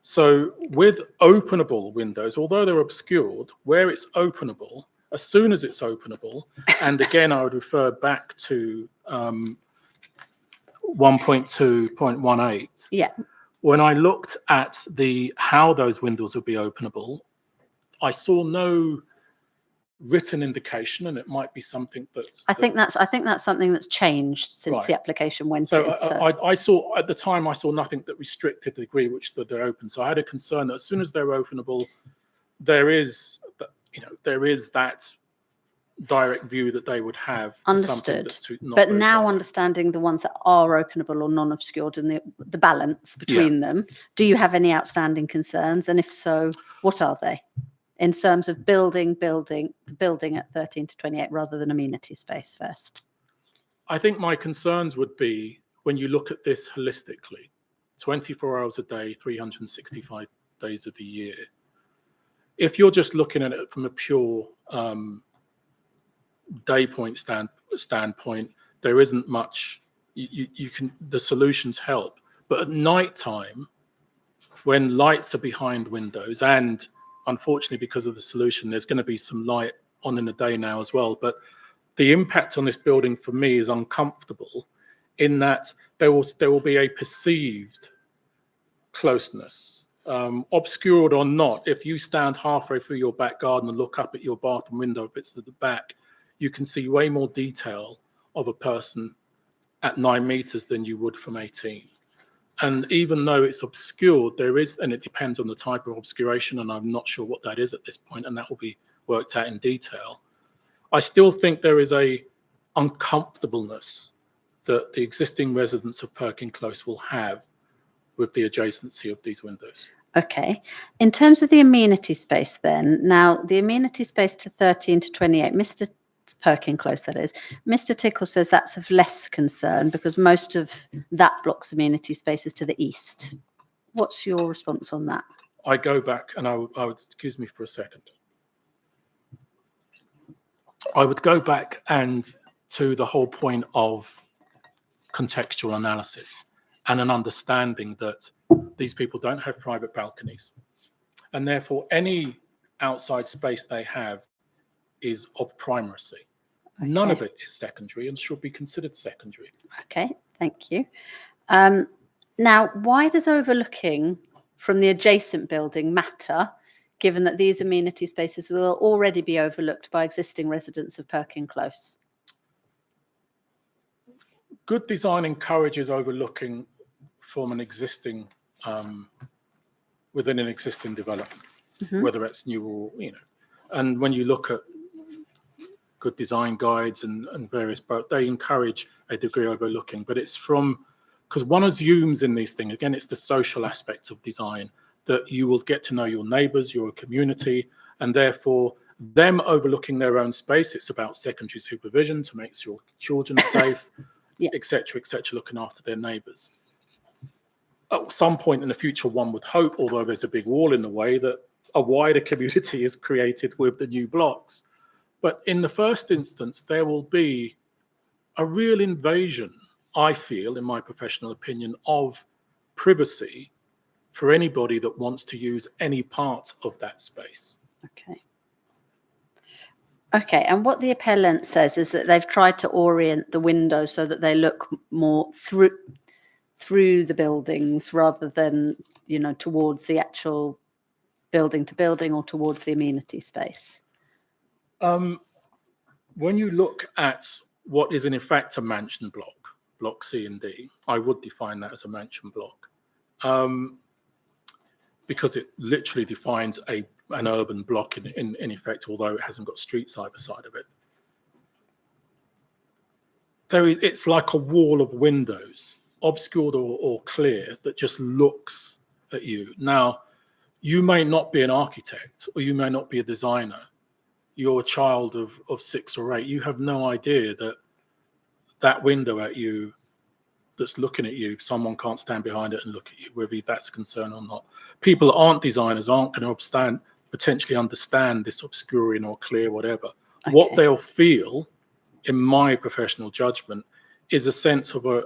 So with openable windows, although they're obscured, where it's openable, as soon as it's openable, and again, I would refer back to 1.2.18.
Yeah.
When I looked at how those windows would be openable, I saw no written indication, and it might be something that's.
I think that's something that's changed since
Right.
the application went
So
in.
I saw at the time, I saw nothing that restricted the degree which they're open. So I had a concern that as soon as they're openable, there is that direct view that they would have to something
Understood.
that's not
But
very
now
far away.
understanding the ones that are openable or non-obscured and the balance between them, do you have any outstanding concerns? And if so, what are they? In terms of building at 13 to 28 rather than amenity space first.
I think my concerns would be when you look at this holistically, 24 hours a day, 365 days of the year. If you're just looking at it from a pure day point standpoint, there isn't much. You can, the solutions help, but at night time, when lights are behind windows, and unfortunately because of the solution, there's going to be some light on in the day now as well. But the impact on this building for me is uncomfortable in that there will be a perceived closeness, obscured or not. If you stand halfway through your back garden and look up at your bathroom window, if it's at the back, you can see way more detail of a person at 9 meters than you would from 18. And even though it's obscured, there is, and it depends on the type of obscuration, and I'm not sure what that is at this point, and that will be worked out in detail. I still think there is a uncomfortableness that the existing residents of Perkin Close will have with the adjacency of these windows.
Okay. In terms of the amenity space then, now the amenity space to 13 to 28, Mr. Perkin Close that is, Mr. Tickle says that's of less concern because most of that block's amenity space is to the east. What's your response on that?
I go back, and I would excuse me for a second. I would go back and to the whole point of contextual analysis and an understanding that these people don't have private balconies, and therefore any outside space they have is of primacy. Okay. None of it is secondary and should be considered secondary.
Okay, thank you. Now, why does overlooking from the adjacent building matter, given that these amenity spaces will already be overlooked by existing residents of Perkin Close?
Good design encourages overlooking from an existing, within an existing development, whether it's new or, and when you look at good design guides and various, but they encourage a degree of overlooking, but it's because one assumes in these things, again, it's the social aspect of design, that you will get to know your neighbors, your community, and therefore them overlooking their own space. It's about secondary supervision to make sure children are safe, et cetera, looking after their neighbors. At some point in the future, one would hope, although there's a big wall in the way, that a wider community is created with the new blocks. But in the first instance, there will be a real invasion, I feel, in my professional opinion, of privacy for anybody that wants to use any part of that space.
Okay. Okay, and what the appellant says is that they've tried to orient the windows so that they look more through the buildings rather than, towards the actual building to building or towards the amenity space.
When you look at what is in fact a mansion block C and D, I would define that as a mansion block, because it literally defines an urban block in effect, although it hasn't got streets either side of it. It's like a wall of windows obscured or clear that just looks at you. Now, you may not be an architect or you may not be a designer. You're a child of 6 or 8. You have no idea that that window at you that's looking at you, someone can't stand behind it and look at you, whether that's a concern or not. People that aren't designers aren't going to potentially understand this obscuring or clear, whatever.
Okay.
What they'll feel, in my professional judgment, is a sense of a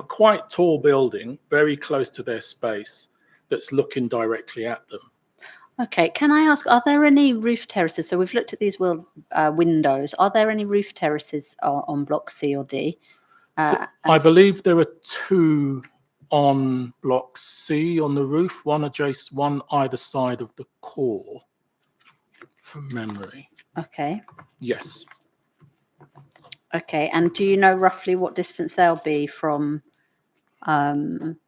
quite tall building, very close to their space, that's looking directly at them.
Okay, can I ask, are there any roof terraces? So we've looked at these windows. Are there any roof terraces on block C or D?
I believe there are 2 on block C on the roof, one either side of the core, from memory.
Okay.
Yes.
Okay, and do you know roughly what distance they'll be from, from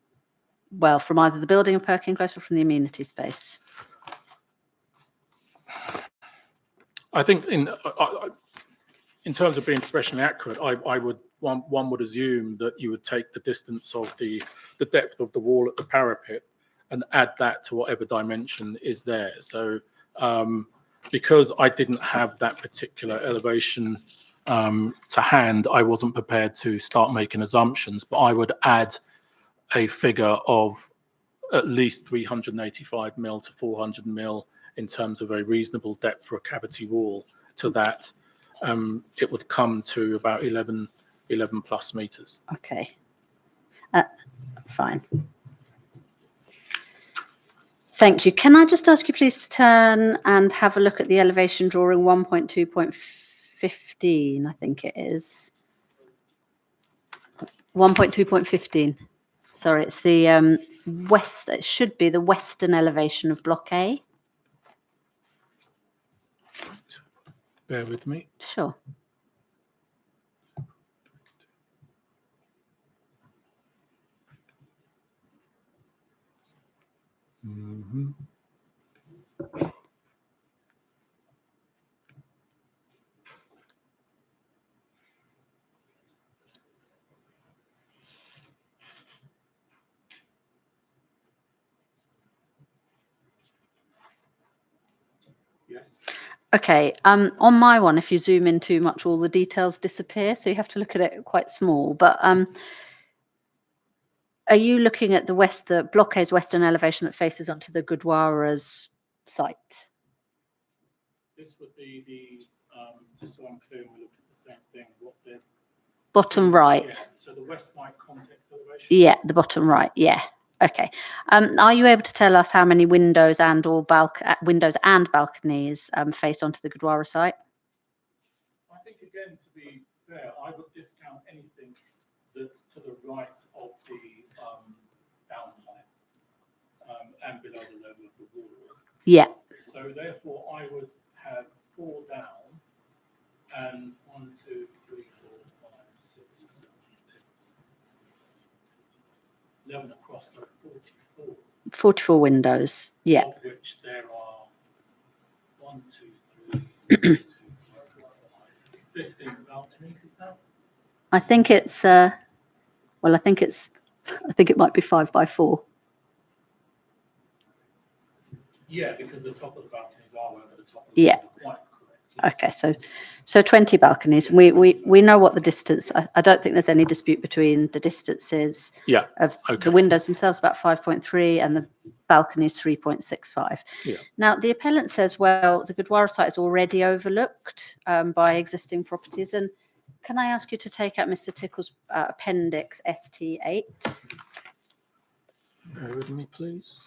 either the building of Perkin Close or from the amenity space?
I think in terms of being professionally accurate, one would assume that you would take the distance of the depth of the wall at the parapet and add that to whatever dimension is there. So because I didn't have that particular elevation to hand, I wasn't prepared to start making assumptions, but I would add a figure of at least 385 mil to 400 mil in terms of a reasonable depth for a cavity wall to that. It would come to about 11 plus meters.
Okay. Fine. Thank you. Can I just ask you please to turn and have a look at the elevation drawing 1.2.15, I think it is. 1.2.15. Sorry, it's the it should be the western elevation of block A.
Bear with me.
Sure.
Mm-hmm. Yes.
Okay, on my one, if you zoom in too much, all the details disappear, so you have to look at it quite small. But are you looking at the block A's western elevation that faces onto the Gurdwara's site?
This would be the, just so I'm clear, we look at the same thing. What the
Bottom right.
Yeah, so the west side context elevation.
Yeah, the bottom right. Yeah. Okay. Are you able to tell us how many windows and balconies face onto the Gurdwara site?
I think, again, to be fair, I would discount anything that's to the right of the downpipe and below the level of the wall.
Yeah.
So therefore, I would have 4 down and 1, 2, 3, 4, 5, 6, 7, 8, 11 across, so 44.
44 windows. Yeah.
Of which there are 1, 2, 3, 4, 5, 15 balconies, is that?
I think it's I think it might be 5 by 4.
Yeah, because the top of the balconies are over the top of
Yeah.
quite correct. Yes.
Okay, so 20 balconies. We know what the distance. I don't think there's any dispute between the distances
Yeah.
of
Okay.
the windows themselves, about 5.3, and the balconies 3.65.
Yeah.
Now the appellant says, well, the Gurdwara site is already overlooked by existing properties. And can I ask you to take out Mr. Tickle's appendix ST8?
Bear with me, please.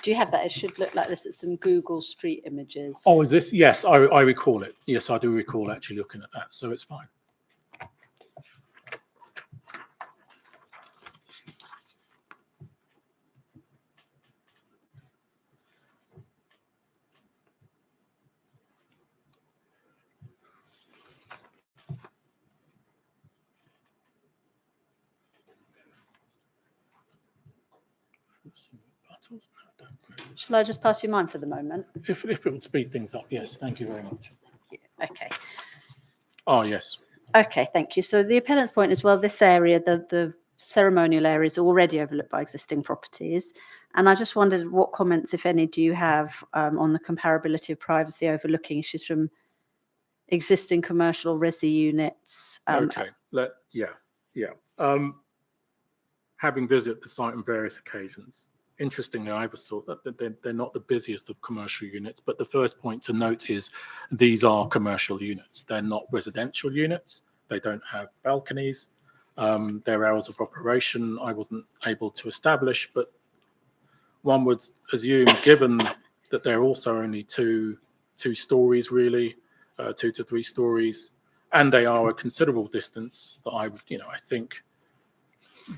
Do you have that? It should look like this. It's some Google Street Images.
Oh, is this? Yes, I recall it. Yes, I do recall actually looking at that, so it's fine.
Shall I just pass you mine for the moment?
If it would speed things up, yes, thank you very much.
Okay.
Oh, yes.
Okay, thank you. So the appellant's point is, well, this area, the ceremonial area is already overlooked by existing properties. And I just wondered what comments, if any, do you have on the comparability of privacy overlooking issues from existing commercial resi units?
Okay. Having visited the site on various occasions, interestingly, I always thought that they're not the busiest of commercial units, but the first point to note is these are commercial units. They're not residential units. They don't have balconies. Their hours of operation, I wasn't able to establish, but one would assume, given that they're also only two stories, really, 2 to 3 stories, and they are a considerable distance that I would, I think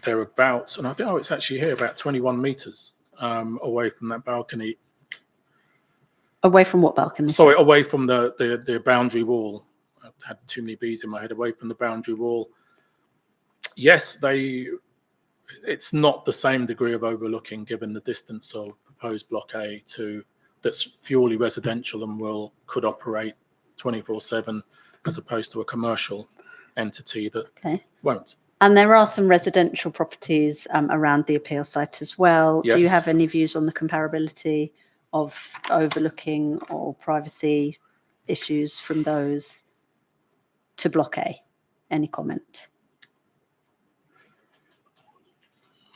they're about, and I think, it's actually here, about 21 meters away from that balcony.
Away from what balcony?
Sorry, away from the boundary wall. I had too many bees in my head. Away from the boundary wall. Yes, it's not the same degree of overlooking given the distance of proposed block A to that's purely residential and could operate 24/7 as opposed to a commercial entity that won't.
And there are some residential properties around the appeal site as well.
Yes.
Do you have any views on the comparability of overlooking or privacy issues from those to block A? Any comment?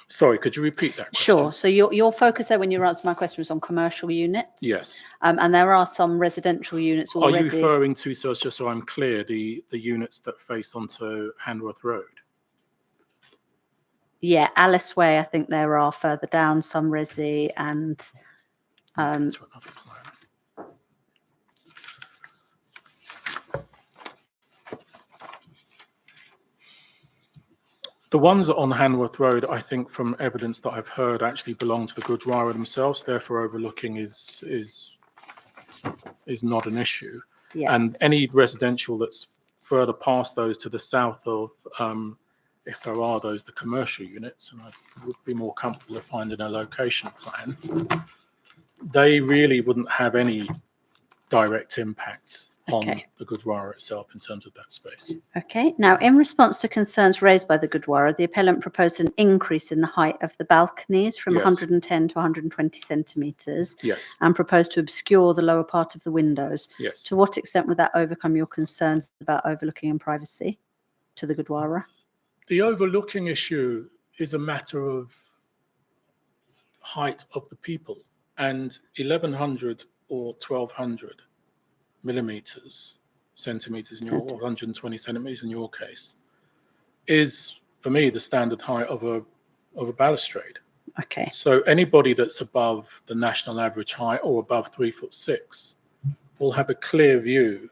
Sorry, could you repeat that question?
Sure. So your focus there when you answer my question was on commercial units?
Yes.
And there are some residential units already.
Are you referring to, so just so I'm clear, the units that face onto Hanworth Road?
Yeah, Alice Way, I think there are further down some resi and
the ones on Hanworth Road, I think from evidence that I've heard, actually belong to the Gurdwara themselves. Therefore, overlooking is not an issue.
Yeah.
And any residential that's further past those to the south of, if there are those, the commercial units, and I would be more comfortable if finding a location plan, they really wouldn't have any direct impact on the Gurdwara itself in terms of that space.
Okay. Now, in response to concerns raised by the Gurdwara, the appellant proposed an increase in the height of the balconies from 110 to 120 centimetres.
Yes.
And proposed to obscure the lower part of the windows.
Yes.
To what extent would that overcome your concerns about overlooking and privacy to the Gurdwara?
The overlooking issue is a matter of height of the people, and 1100 or 1200 centimeters in your, or 120 centimeters in your case, is for me the standard height of a balustrade.
Okay.
So anybody that's above the national average height or above 3'6" will have a clear view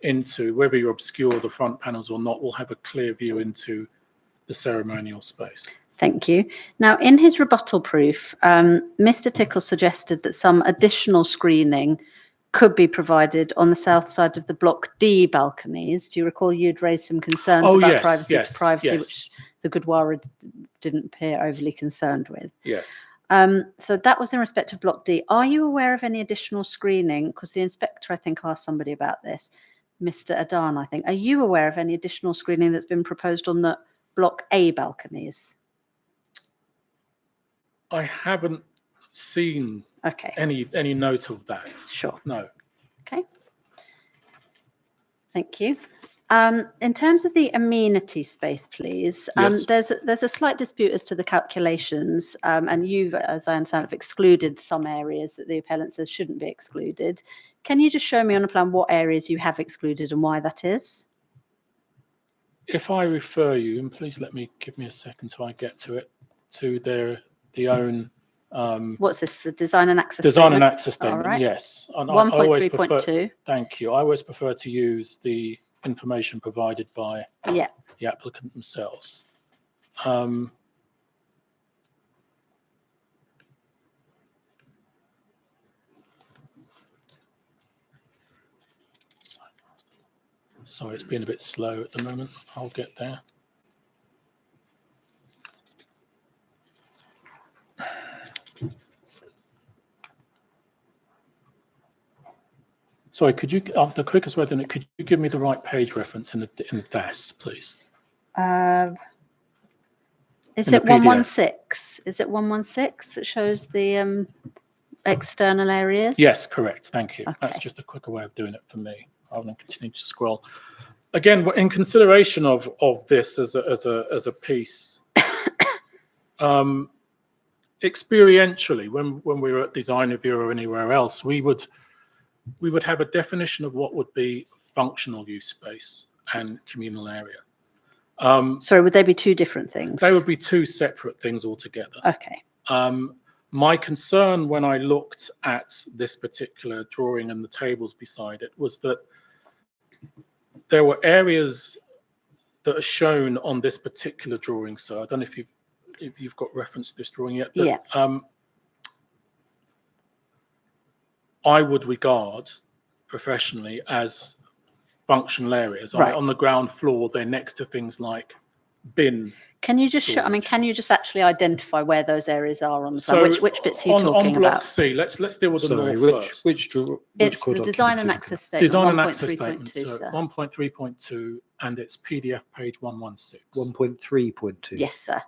into, whether you obscure the front panels or not, will have a clear view into the ceremonial space.
Thank you. Now, in his rebuttal proof, Mr. Tickle suggested that some additional screening could be provided on the south side of the block D balconies. Do you recall you'd raised some concerns about privacy, which the Gurdwara didn't appear overly concerned with?
Yes.
So that was in respect of block D. Are you aware of any additional screening? Because the inspector, I think, asked somebody about this. Mr. Adan, I think. Are you aware of any additional screening that's been proposed on the block A balconies?
I haven't seen any note of that.
Sure.
No.
Okay. Thank you. In terms of the amenity space, please, there's a slight dispute as to the calculations, and you've, as I understand, have excluded some areas that the appellant says shouldn't be excluded. Can you just show me on a plan what areas you have excluded and why that is?
If I refer you, and please give me a second till I get to it, to the own.
What's this? The design and access
design
statement?
and access statement.
Right.
Yes.
1.3.2.
Thank you. I always prefer to use the information provided by the applicant themselves. Sorry, it's been a bit slow at the moment. I'll get there. Sorry, could you, the quickest way, then, could you give me the right page reference in the DAS, please?
Is
In the
it
PDF.
116? Is it 116 that shows the external areas?
Yes, correct. Thank you.
Okay.
That's just a quicker way of doing it for me, rather than continue to scroll. Again, in consideration of this as a piece, experientially, when we were at Design Review or anywhere else, we would have a definition of what would be functional use space and communal area.
Sorry, would they be two different things?
They would be two separate things altogether.
Okay.
My concern when I looked at this particular drawing and the tables beside it was that there were areas that are shown on this particular drawing. So I don't know if you've got reference to this drawing yet. That,
yeah.
I would regard professionally as functional areas.
Right.
On the ground floor, they're next to things like bin.
Can you just show, I mean,
storage.
can you just actually identify where those areas are on the plan? Which bits are you talking
on block
about?
C, let's deal with the
Sorry,
north first.
which
It's the
core
design and
document?
access statement.
Design and access
1.3.2,
statement, so
sir.
1.3.2, and it's PDF page 116.
1.3.2.
Yes, sir.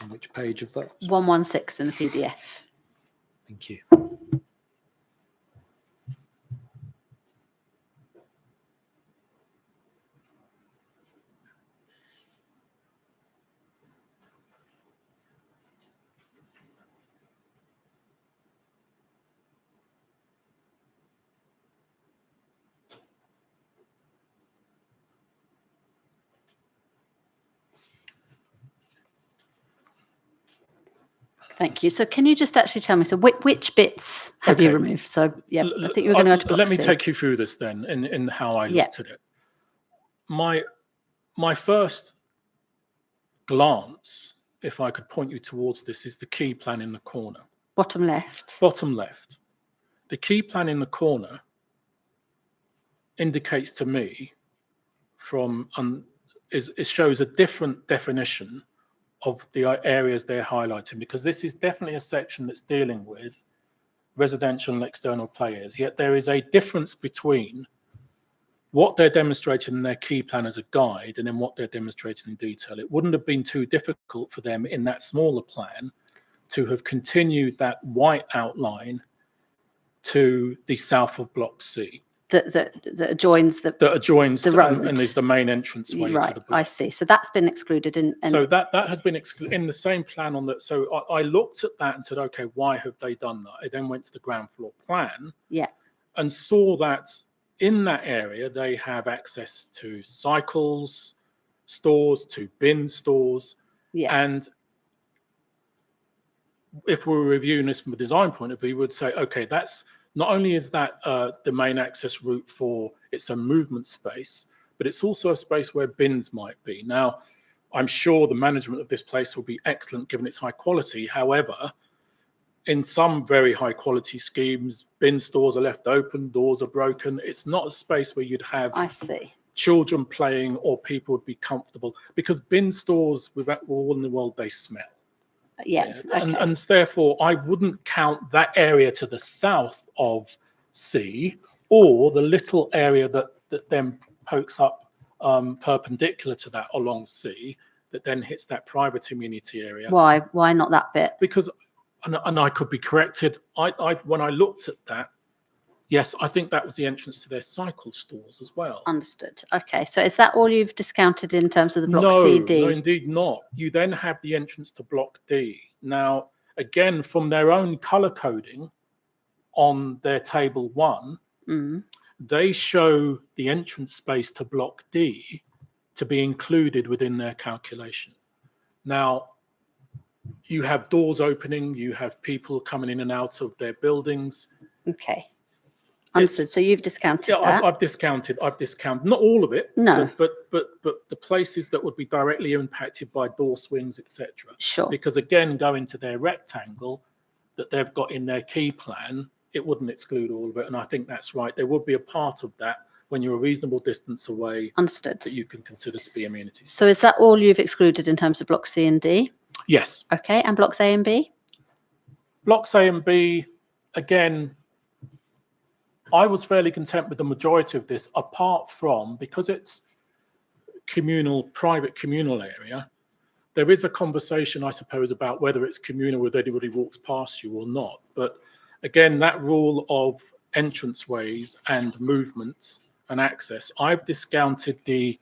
On which page of that?
116 in the PDF.
Thank you.
Thank you. So can you just actually tell me, so which bits have you
Okay.
removed? So yeah, I think you were going to go to block
Let me
C.
take you through this then, in how I
Yeah.
looked at it. My first glance, if I could point you towards this, is the key plan in the corner.
Bottom left.
Bottom left. The key plan in the corner indicates to me it shows a different definition of the areas they're highlighting, because this is definitely a section that's dealing with residential and external play areas. Yet there is a difference between what they're demonstrating in their key plan as a guide and then what they're demonstrating in detail. It wouldn't have been too difficult for them in that smaller plan to have continued that white outline to the south of block C.
That adjoins the road.
And is the main entrance way
right,
to the block.
I see. So that's been excluded.
So that has been excluded in the same plan on that. So I looked at that and said, okay, why have they done that? I then went to the ground floor plan,
yeah,
and saw that in that area they have access to cycles stores, to bin stores,
yeah,
and if we were reviewing this from a design point of view, we would say, okay, that's not only is that the main access route for it's a movement space, but it's also a space where bins might be. Now, I'm sure the management of this place will be excellent given its high quality. However, in some very high quality schemes, bin stores are left open, doors are broken. It's not a space where you'd have children playing or people would be comfortable, because bin stores, with all in the world, they smell.
Yeah. Okay.
And therefore, I wouldn't count that area to the south of C, or the little area that then pokes up perpendicular to that along C, that then hits that private amenity area.
Why not that bit?
Because, and I could be corrected, when I looked at that, yes, I think that was the entrance to their cycle stores as well.
Understood. Okay, so is that all you've discounted in terms of the block CD?
No, indeed not. You then have the entrance to block D. Now, again, from their own color coding on their table 1, they show the entrance space to block D to be included within their calculation. Now, you have doors opening, you have people coming in and out of their buildings.
Okay. Understood. So you've discounted
Yeah,
that.
I've discounted not all of it.
No.
But the places that would be directly impacted by door swings, etc.
Sure.
Because again, going to their rectangle that they've got in their key plan, it wouldn't exclude all of it. And I think that's right. There would be a part of that when you're a reasonable distance away
Understood.
that you can consider to be amenities.
So is that all you've excluded in terms of blocks C and D?
Yes.
Okay. And blocks A and B?
Blocks A and B, again, I was fairly content with the majority of this, apart from, because it's private communal area, there is a conversation, I suppose, about whether it's communal with anybody walks past you or not. But again, that rule of entranceways and movement and access, I've discounted the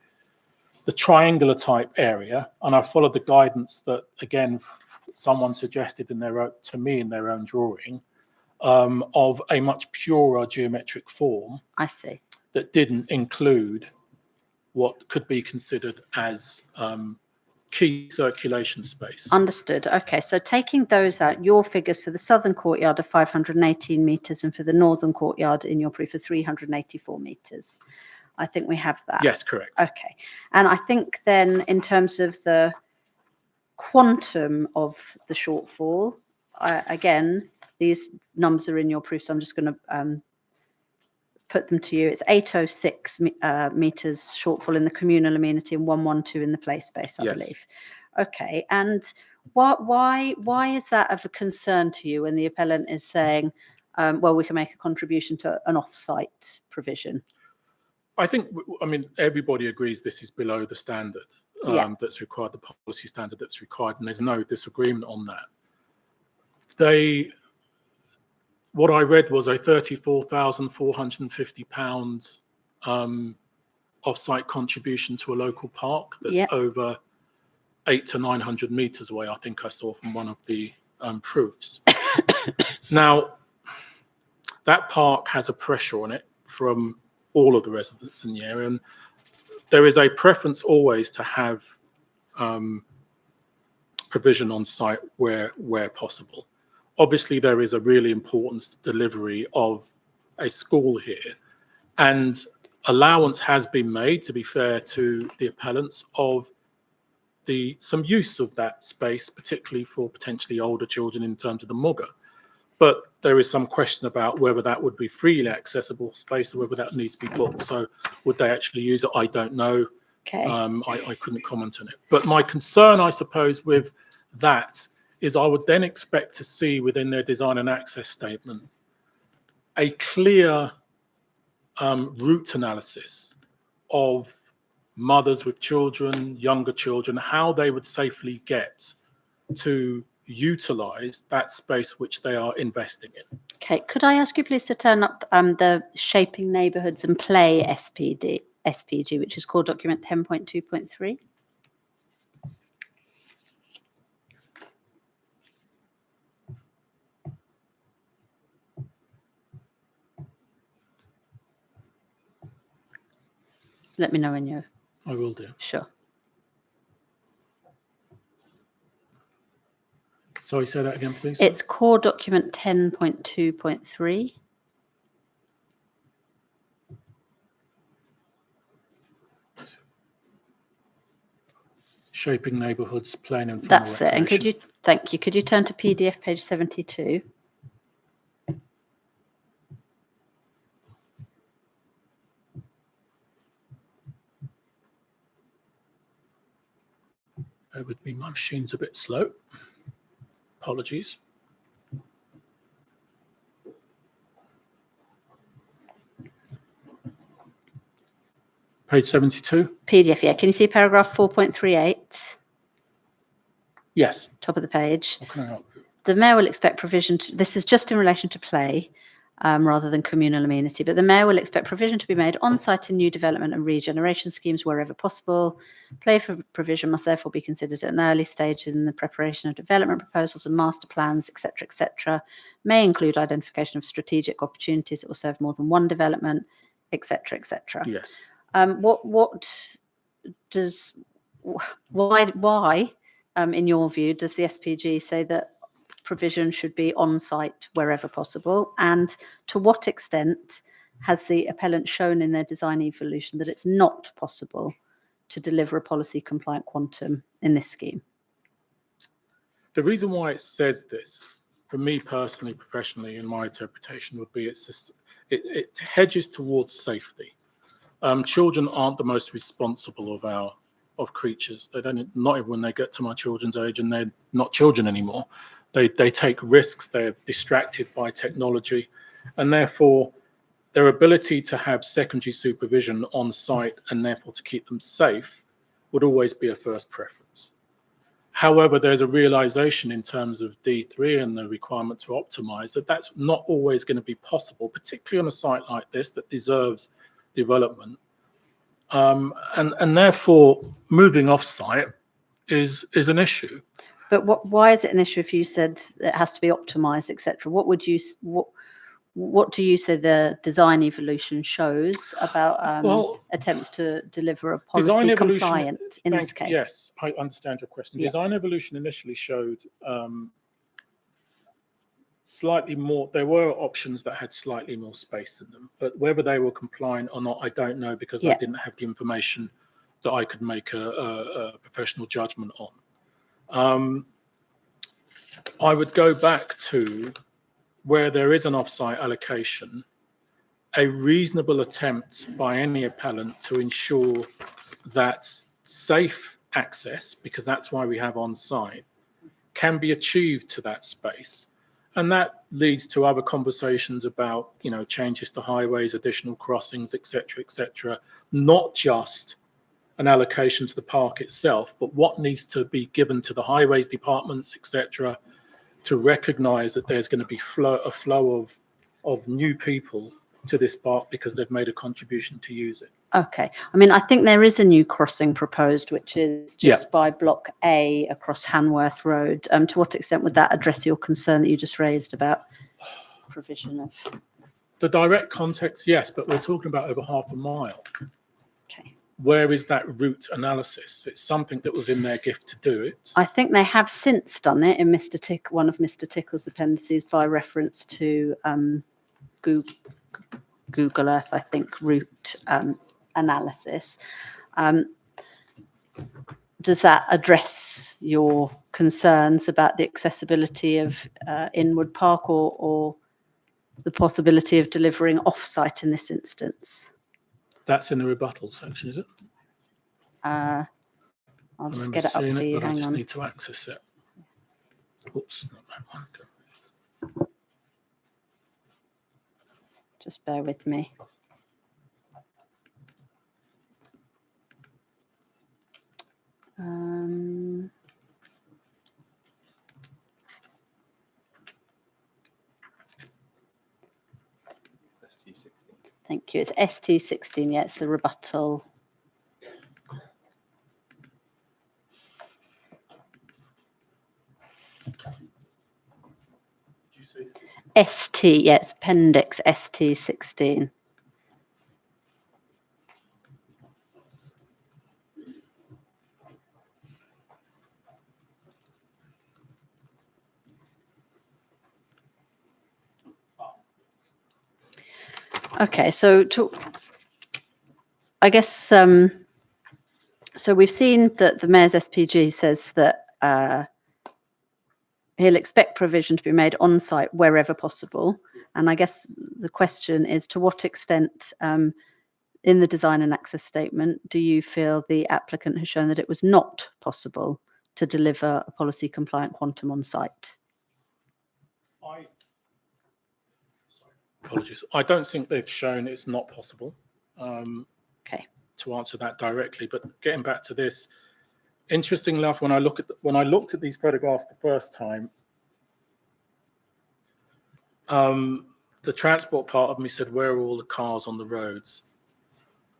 triangular type area, and I followed the guidance that, again, someone suggested to me in their own drawing, of a much purer geometric form.
I see.
That didn't include what could be considered as key circulation space.
Understood. Okay. So taking those out, your figures for the southern courtyard are 518 metres and for the northern courtyard in your proof are 384 metres. I think we have that.
Yes, correct.
Okay. And I think then in terms of the quantum of the shortfall, again, these numbers are in your proof, so I'm just going to put them to you. It's 806 metres shortfall in the communal amenity and 112 in the play space, I believe. Okay, and why is that of a concern to you when the appellant is saying, well, we can make a contribution to an off-site provision?
I think, I mean, everybody agrees this is below the standard that's required, the policy standard that's required, and there's no disagreement on that. What I read was a £34,450 off-site contribution to a local park that's over 800 to 900 metres away, I think I saw from one of the proofs. Now, that park has a pressure on it from all of the residents in the area, and there is a preference always to have provision on site where possible. Obviously, there is a really important delivery of a school here, and allowance has been made, to be fair to the appellants, of some use of that space, particularly for potentially older children in terms of the mugger. But there is some question about whether that would be freely accessible space or whether that needs to be booked. So would they actually use it? I don't know.
Okay.
I couldn't comment on it. But my concern, I suppose, with that is I would then expect to see within their design and access statement a clear route analysis of mothers with children, younger children, how they would safely get to utilize that space which they are investing in.
Okay, could I ask you please to turn up the Shaping Neighbourhoods and Play SPG, which is core document 10.2.3? Let me know when you're...
I will do.
Sure.
Sorry, say that again, please.
It's core document 10.2.3.
Shaping neighbourhoods, plain and formal
That's it. And could you, thank you, could you turn to PDF page 72?
Bear with me, my machine's a bit slow. Apologies. Page 72?
PDF, yeah. Can you see paragraph 4.38?
Yes.
Top of the page.
What can I help you?
The mayor will expect provision to, this is just in relation to play rather than communal amenity, but the mayor will expect provision to be made on-site in new development and regeneration schemes wherever possible. Play for provision must therefore be considered at an early stage in the preparation of development proposals and master plans, etc., etc. May include identification of strategic opportunities that will serve more than one development, etc., etc.
Yes.
Why, in your view, does the SPG say that provision should be on site wherever possible? And to what extent has the appellant shown in their design evolution that it's not possible to deliver a policy compliant quantum in this scheme?
The reason why it says this, for me personally, professionally, in my interpretation, would be it hedges towards safety. Children aren't the most responsible of creatures. They don't, not even when they get to my children's age and they're not children anymore. They take risks. They're distracted by technology, and therefore their ability to have secondary supervision on site and therefore to keep them safe would always be a first preference. However, there's a realization in terms of D3 and the requirement to optimize that that's not always going to be possible, particularly on a site like this that deserves development. And therefore, moving off-site is an issue.
But why is it an issue if you said it has to be optimized, etc.? What do you say the design evolution shows about attempts to deliver a policy compliant in this case?
Yes, I understand your question.
Yeah.
Design evolution initially showed slightly more, there were options that had slightly more space in them, but whether they were compliant or not, I don't know, because I didn't have the information that I could make a professional judgment on. I would go back to where there is an off-site allocation, a reasonable attempt by any appellant to ensure that safe access, because that's why we have on-site, can be achieved to that space. And that leads to other conversations about, you know, changes to highways, additional crossings, et cetera, not just an allocation to the park itself, but what needs to be given to the highways departments, et cetera, to recognize that there's going to be a flow of new people to this park because they've made a contribution to use it.
Okay. I mean, I think there is a new crossing proposed, which is just by Block A across Hanworth Road. To what extent would that address your concern that you just raised about provision of?
The direct context, yes, but we're talking about over half a mile.
Okay.
Where is that route analysis? It's something that was in their gift to do it.
I think they have since done it in one of Mr. Tickle's appendices by reference to Google Earth, I think, route analysis. Does that address your concerns about the accessibility of Inwood Park or the possibility of delivering off-site in this instance?
That's in the rebuttal section, is it?
I'll just get it up for you.
But I
Hang
just
on.
need to access it. Oops, not that one.
Just bear with me. Thank you. It's ST16. Yeah, it's the rebuttal. ST, yeah, it's appendix ST16. Okay, so I guess so we've seen that the Mayor's SPG says that he'll expect provision to be made on site wherever possible. And I guess the question is, to what extent in the design and access statement do you feel the applicant has shown that it was not possible to deliver a policy compliant quantum on site?
Apologies. I don't think they've shown it's not possible.
Okay.
To answer that directly, but getting back to this, interestingly enough, when I looked at these photographs the first time, the transport part of me said, "Where are all the cars on the roads?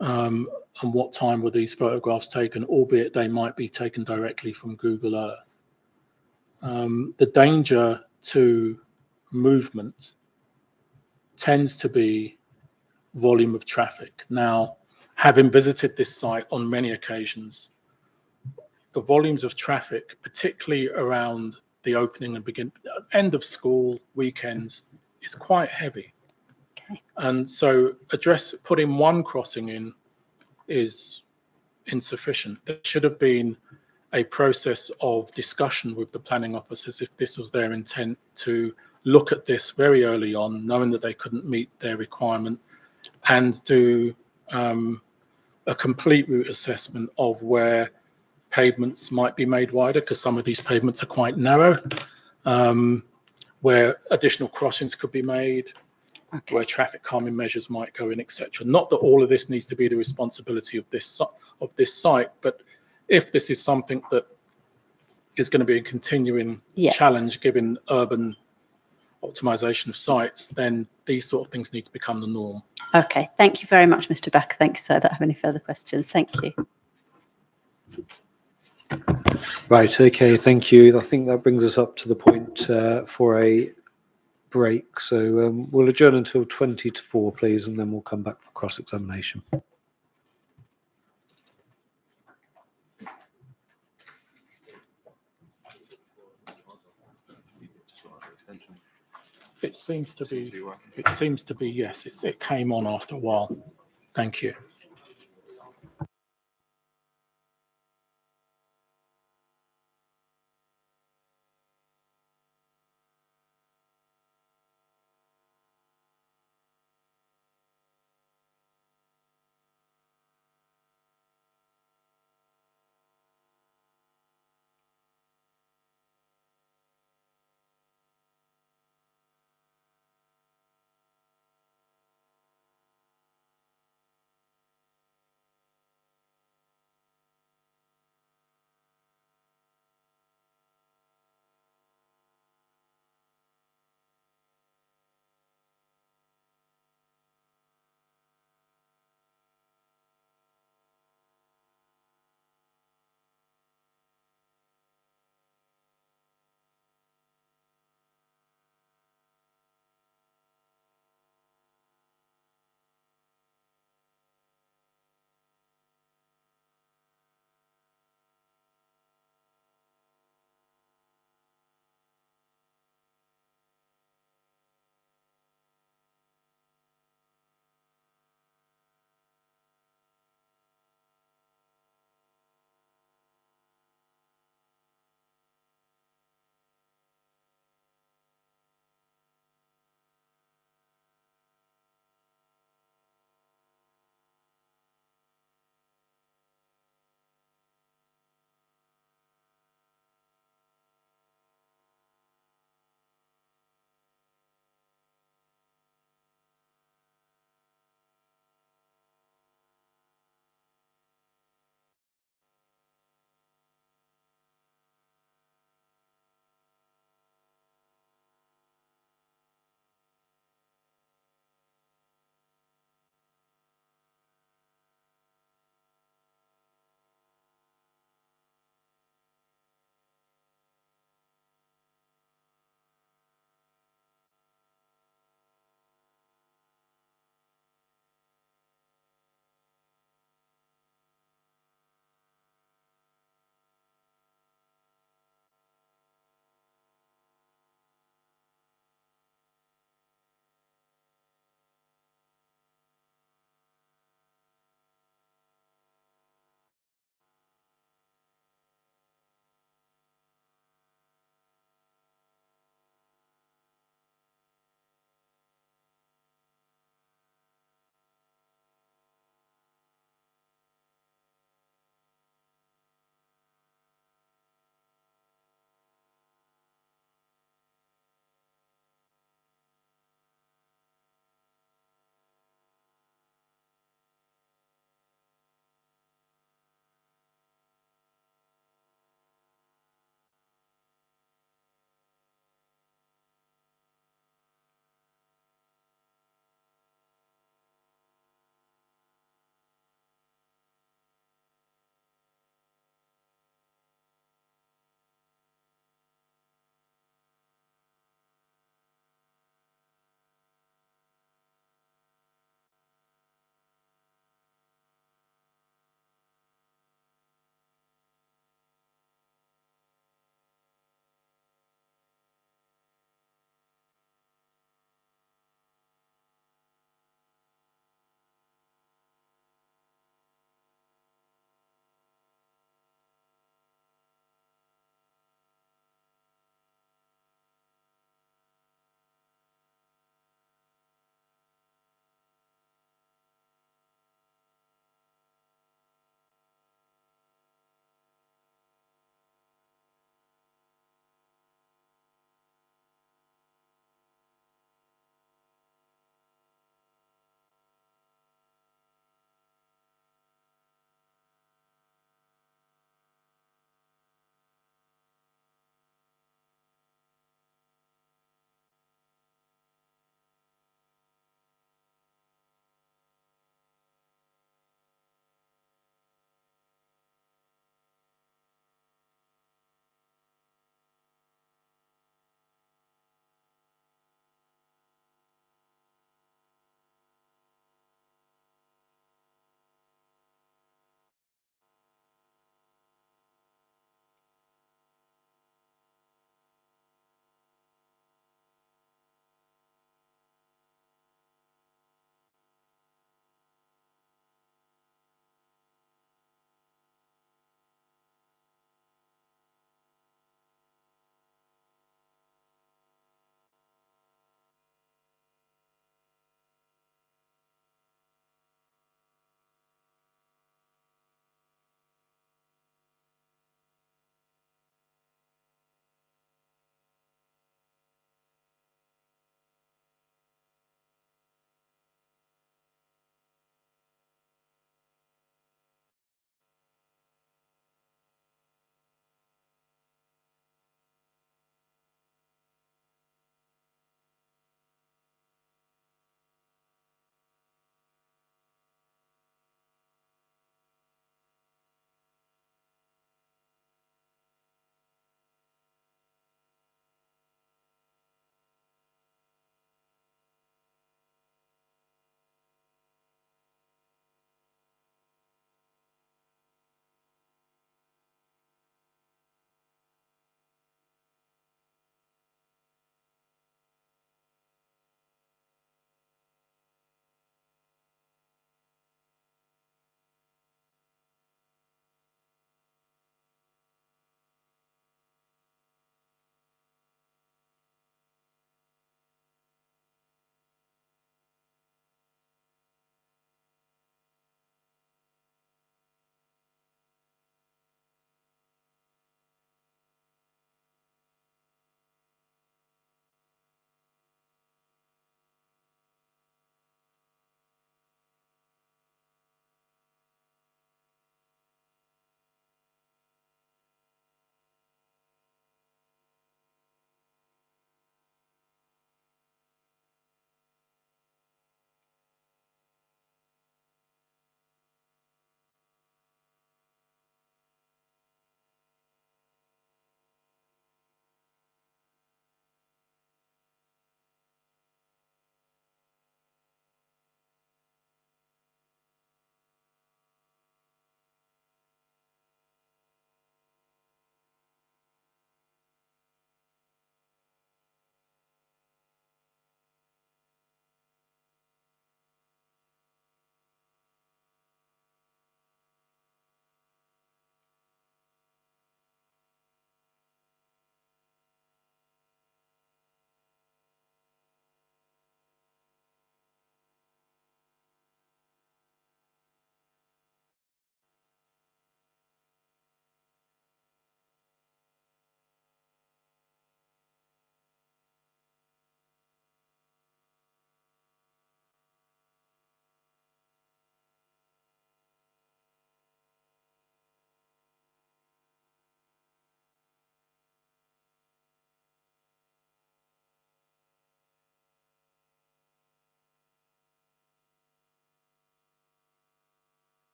And what time were these photographs taken? Albeit they might be taken directly from Google Earth." The danger to movement tends to be volume of traffic. Now, having visited this site on many occasions, the volumes of traffic, particularly around the opening and end of school, weekends, is quite heavy.
Okay.
And so putting one crossing in is insufficient. There should have been a process of discussion with the planning officers if this was their intent to look at this very early on, knowing that they couldn't meet their requirement, and do a complete route assessment of where pavements might be made wider, because some of these pavements are quite narrow, where additional crossings could be made, where traffic calming measures might go in, etc. Not that all of this needs to be the responsibility of this site, but if this is something that is going to be a continuing challenge given urban optimization of sites, then these sort of things need to become the norm.
Okay, thank you very much, Mr. Becker. Thank you, sir. I don't have any further questions. Thank you.
Right, okay, thank you. I think that brings us up to the point for a break. So we'll adjourn until 20 to 4, please, and then we'll come back for cross-examination.
It seems to be, yes, it came on after a while. Thank you.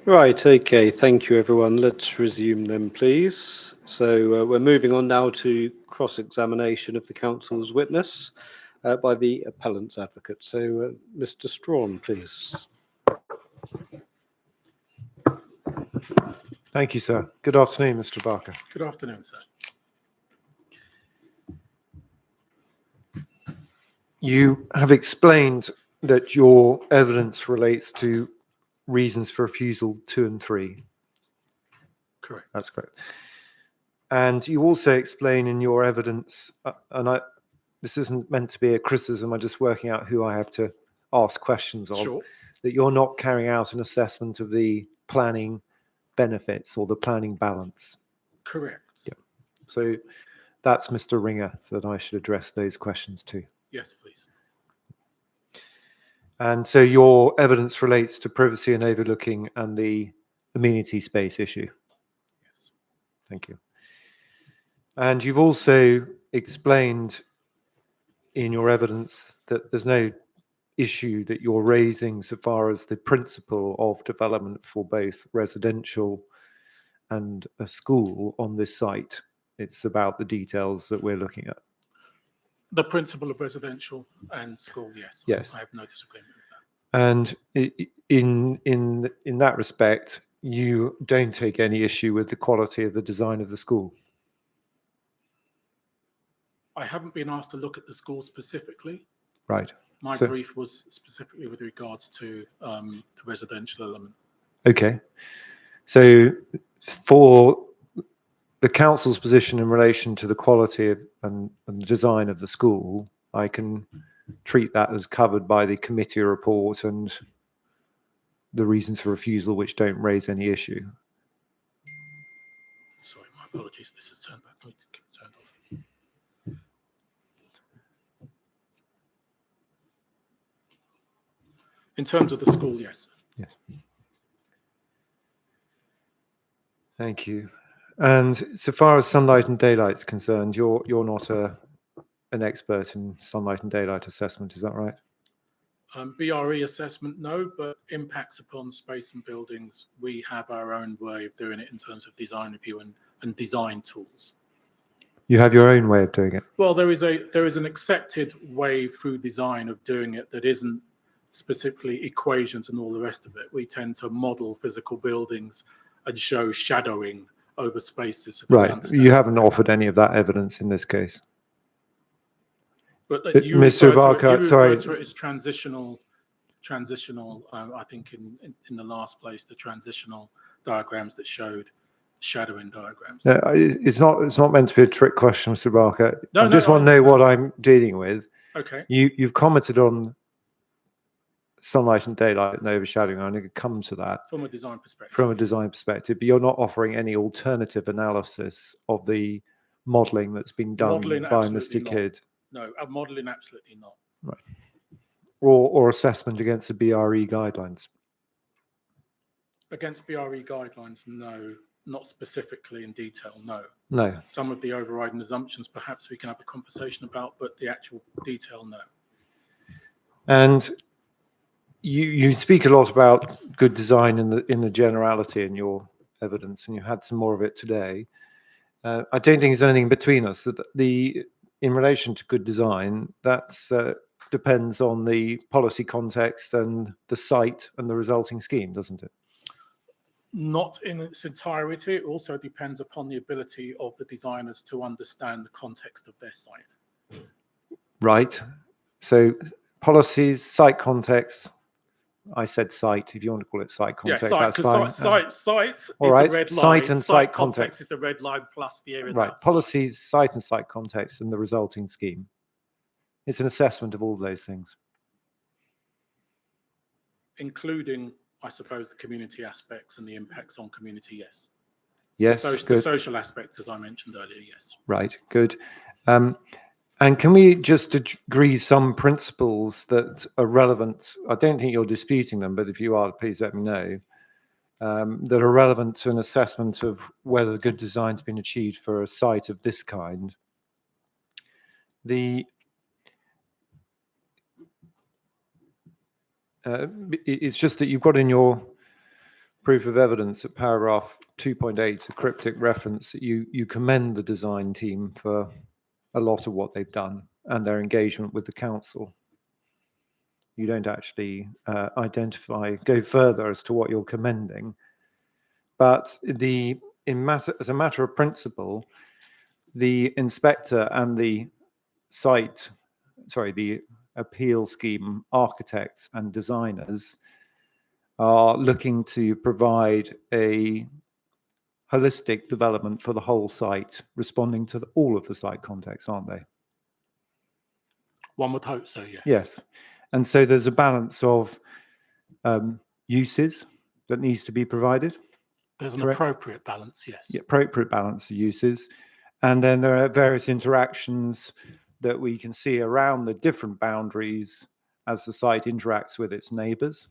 Right, okay, thank you everyone. Let's resume them, please. So we're moving on now to cross-examination of the council's witness by the appellant's advocate. So Mr. Strawn, please.
Thank you, sir. Good afternoon, Mr. Barker.
Good afternoon, sir.
You have explained that your evidence relates to reasons for refusal 2 and 3.
Correct.
That's correct. And you also explain in your evidence, this isn't meant to be a criticism, I'm just working out who I have to ask questions of,
Sure.
that you're not carrying out an assessment of the planning benefits or the planning balance.
Correct.
Yeah. So that's Mr. Ringer that I should address those questions to.
Yes, please.
And so your evidence relates to privacy and overlooking and the amenity space issue.
Yes.
Thank you. And you've also explained in your evidence that there's no issue that you're raising so far as the principle of development for both residential and a school on this site. It's about the details that we're looking at.
The principle of residential and school, yes.
Yes.
I have no disagreement with that.
And in that respect, you don't take any issue with the quality of the design of the school.
I haven't been asked to look at the school specifically.
Right.
My
So-
brief was specifically with regards to the residential element.
Okay. So for the council's position in relation to the quality of, and the design of the school, I can treat that as covered by the committee report and the reasons for refusal, which don't raise any issue.
Sorry, my apologies. This is turned back. I need to get it turned off. In terms of the school, yes.
Yes. Thank you. And so far as sunlight and daylight is concerned, you're not an expert in sunlight and daylight assessment, is that right?
BRE assessment, no, but impacts upon space and buildings, we have our own way of doing it in terms of design review and design tools.
You have your own way of doing it.
Well, there is an accepted way through design of doing it that isn't specifically equations and all the rest of it. We tend to model physical buildings and show shadowing over spaces. So
Right. You haven't offered any of that evidence in this case.
But you
Mr.
refer
Barker, sorry.
to it as transitional. I think in the last place, the transitional diagrams that showed shadowing diagrams.
It's not meant to be a trick question, Mr. Barker.
No,
I just want to know what I'm dealing with.
Okay.
You've commented on sunlight and daylight and overshadowing. I'm going to come to that
From a design perspective.
from a design perspective, but you're not offering any alternative analysis of the modelling that's been done
Modelling,
by
absolutely
Mr.
not.
Kidd.
No, modelling, absolutely not.
Right. Or assessment against the BRE guidelines.
Against BRE guidelines, no, not specifically in detail, no.
No.
Some of the overriding assumptions, perhaps we can have a conversation about, but the actual detail, no.
And you speak a lot about good design in the generality in your evidence, and you had some more of it today. I don't think there's anything between us. In relation to good design, that's depends on the policy context and the site and the resulting scheme, doesn't it?
Not in its entirety. It also depends upon the ability of the designers to understand the context of their site.
Right. So policies, site context. I said site. If you want to call it site context, that's fine.
Site
all
is
right.
the red line.
Site and site
context is the red line plus the areas
right.
outside.
Policies, site and site context, and the resulting scheme. It's an assessment of all those things.
Including, I suppose, the community aspects and the impacts on community, yes.
Yes,
The social aspects, as I mentioned earlier, yes.
Right, good. And can we just agree some principles that are relevant? I don't think you're disputing them, but if you are, please let me know. That are relevant to an assessment of whether good design's been achieved for a site of this kind. It's just that you've got in your proof of evidence at paragraph 2.8 a cryptic reference that you commend the design team for a lot of what they've done and their engagement with the council. You don't actually go further as to what you're commending. But as a matter of principle, the inspector and the appeal scheme architects and designers are looking to provide a holistic development for the whole site, responding to all of the site context, aren't they?
One would hope so, yes.
Yes. And so there's a balance of uses that needs to be provided.
There's an
Correct?
appropriate balance, yes.
Yeah, appropriate balance of uses. And then there are various interactions that we can see around the different boundaries as the site interacts with its neighbours.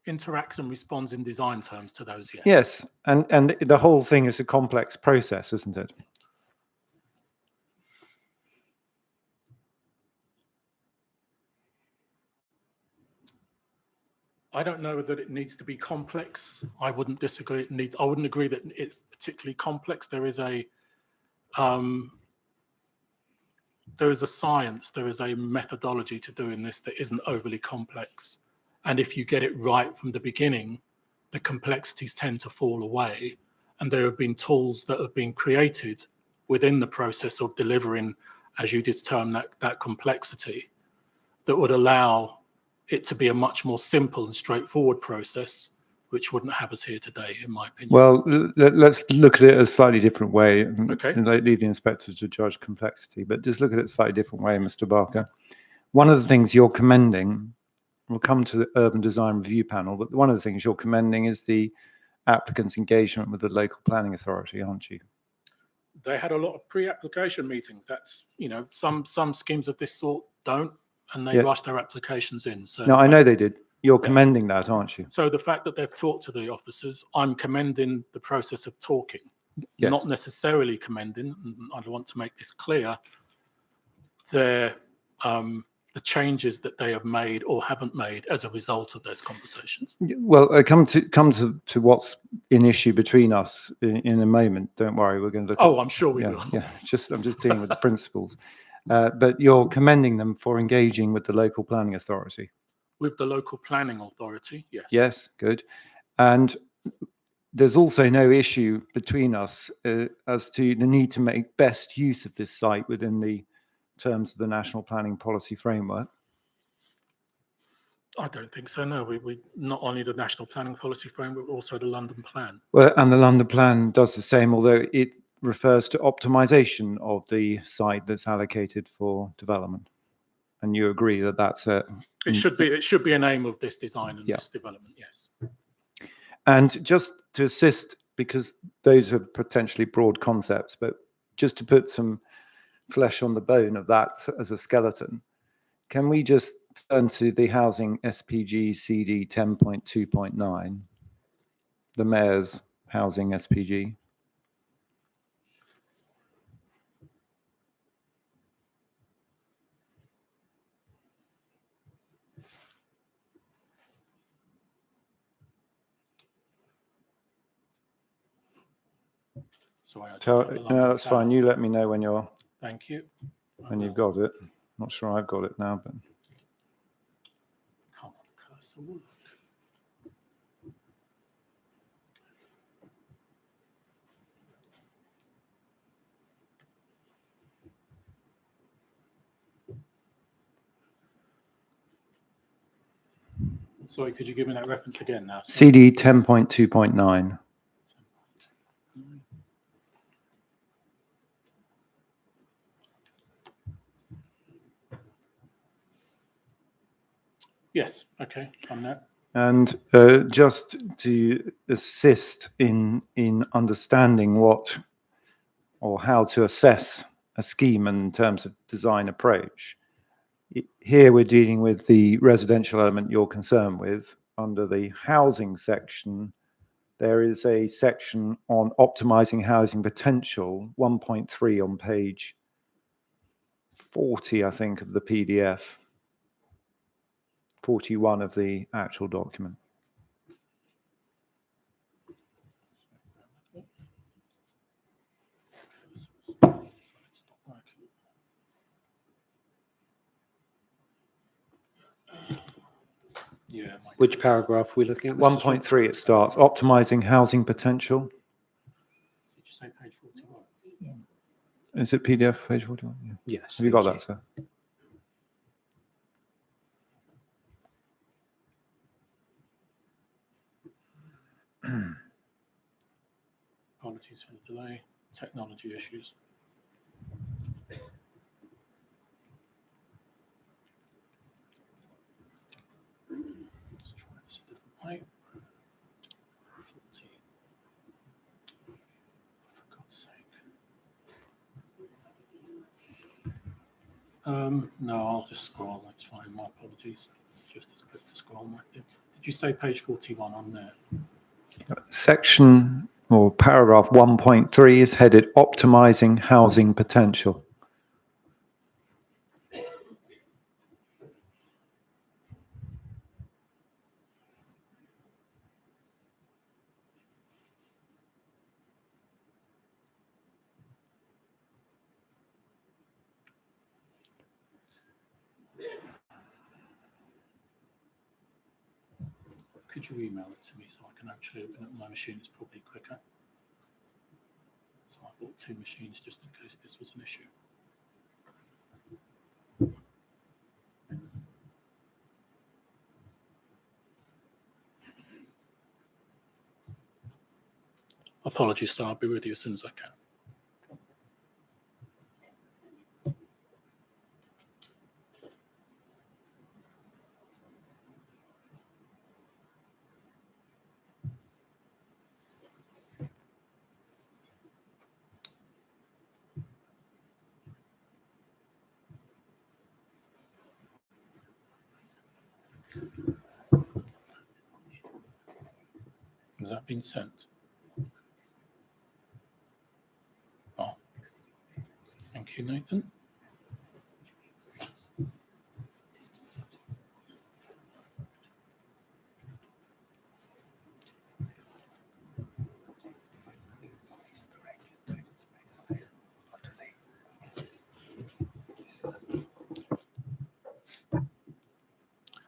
Interacts and responds in design terms to those, yes.
Yes, and the whole thing is a complex process, isn't it?
I don't know that it needs to be complex. I wouldn't disagree. I wouldn't agree that it's particularly complex. There is a science, there is a methodology to doing this that isn't overly complex. And if you get it right from the beginning, the complexities tend to fall away. And there have been tools that have been created within the process of delivering, as you did term, that complexity, that would allow it to be a much more simple and straightforward process, which wouldn't have us here today, in my opinion.
Well, let's look at it a slightly different way.
Okay.
And leave the inspector to judge complexity, but just look at it a slightly different way, Mr. Barker. One of the things you're commending, we'll come to the Urban Design Review Panel, but one of the things you're commending is the applicant's engagement with the local planning authority, aren't you?
They had a lot of pre-application meetings. That's, some schemes of this sort don't, and they rush their applications in. So
no, I know they did. You're commending that, aren't you?
So the fact that they've talked to the officers, I'm commending the process of talking, not necessarily commending, and I want to make this clear, the changes that they have made or haven't made as a result of those conversations.
Well, come to what's in issue between us in a moment. Don't worry, we're going to look.
Oh, I'm sure we will.
Yeah, I'm just dealing with the principles. But you're commending them for engaging with the local planning authority.
With the local planning authority, yes.
Yes, good. And there's also no issue between us as to the need to make best use of this site within the terms of the National Planning Policy Framework.
I don't think so, no. We not only the National Planning Policy Framework, but also the London Plan.
Well, and the London Plan does the same, although it refers to optimization of the site that's allocated for development. And you agree that that's a...
It should be an aim of this design and this development, yes.
And just to assist, because those are potentially broad concepts, but just to put some flesh on the bone of that as a skeleton, can we just turn to the housing SPG CD 10.2.9, the Mayor's housing SPG?
So
no, that's fine. You let me know when you're.
Thank you.
When you've got it. Not sure I've got it now, but.
Come on, cursor, work. Sorry, could you give me that reference again now?
CD 10.2.9.
Yes, okay, on that.
And just to assist in understanding what or how to assess a scheme in terms of design approach, here we're dealing with the residential element you're concerned with. Under the housing section, there is a section on optimizing housing potential, 1.3 on page 40, I think, of the PDF. 41 of the actual document.
Yeah.
Which paragraph are we looking at? Mr. Shaw?
1.3 it starts, optimizing housing potential.
Did you say page 41?
Is it PDF page 41? Yeah.
Yes.
Have you got
thank
that, sir?
Apologies for the delay. Technology issues. Let's try this a different way. 14. For God's sake. No, I'll just scroll. That's fine. My apologies. It's just as quick to scroll, Matthew. Did you say page 41 on there?
Section or paragraph 1.3 is headed optimizing housing potential.
Could you email it to me so I can actually open it on my machine? It's probably quicker. So I bought 2 machines just in case this was an issue. Apologies, sir. I'll be with you as soon as I can. Has that been sent? Oh, thank you, Nathan.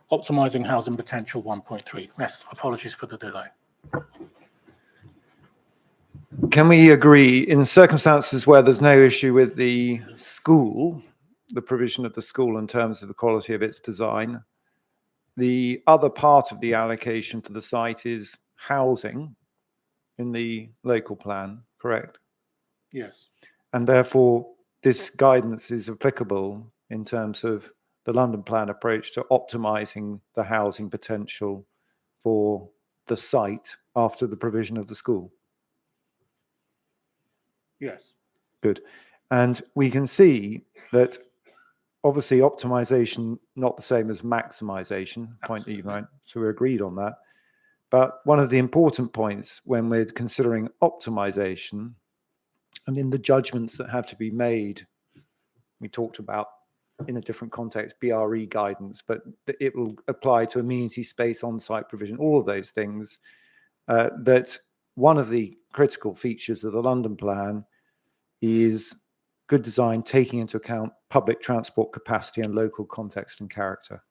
Optimizing housing potential 1.3. Yes, apologies for the delay.
Can we agree in circumstances where there's no issue with the school, the provision of the school in terms of the quality of its design, the other part of the allocation for the site is housing in the local plan, correct?
Yes.
And therefore, this guidance is applicable in terms of the London plan approach to optimizing the housing potential for the site after the provision of the school.
Yes.
Good. And we can see that obviously optimization, not the same as maximization, point that you made. So we're agreed on that. But one of the important points when we're considering optimization, and in the judgments that have to be made, we talked about in a different context, BRE guidance, but it will apply to amenity space, on-site provision, all of those things, that one of the critical features of the London plan is good design taking into account public transport capacity and local context and character.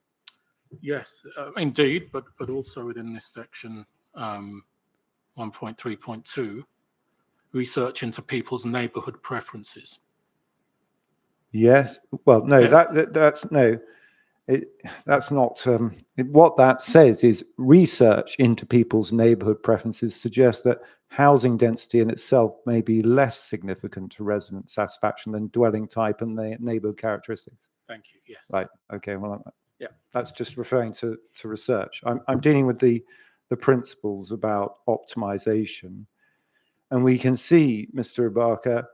Yes, indeed, but also within this section 1.3.2, research into people's neighbourhood preferences.
Yes, well, no,
Yeah.
that's no, that's not. What that says is research into people's neighbourhood preferences suggests that housing density in itself may be less significant to resident satisfaction than dwelling type and the neighbourhood characteristics.
Thank you. Yes.
Right. Okay. Well,
yeah,
that's just referring to research. I'm dealing with the principles about optimization, and we can see, Mr. Ibaka,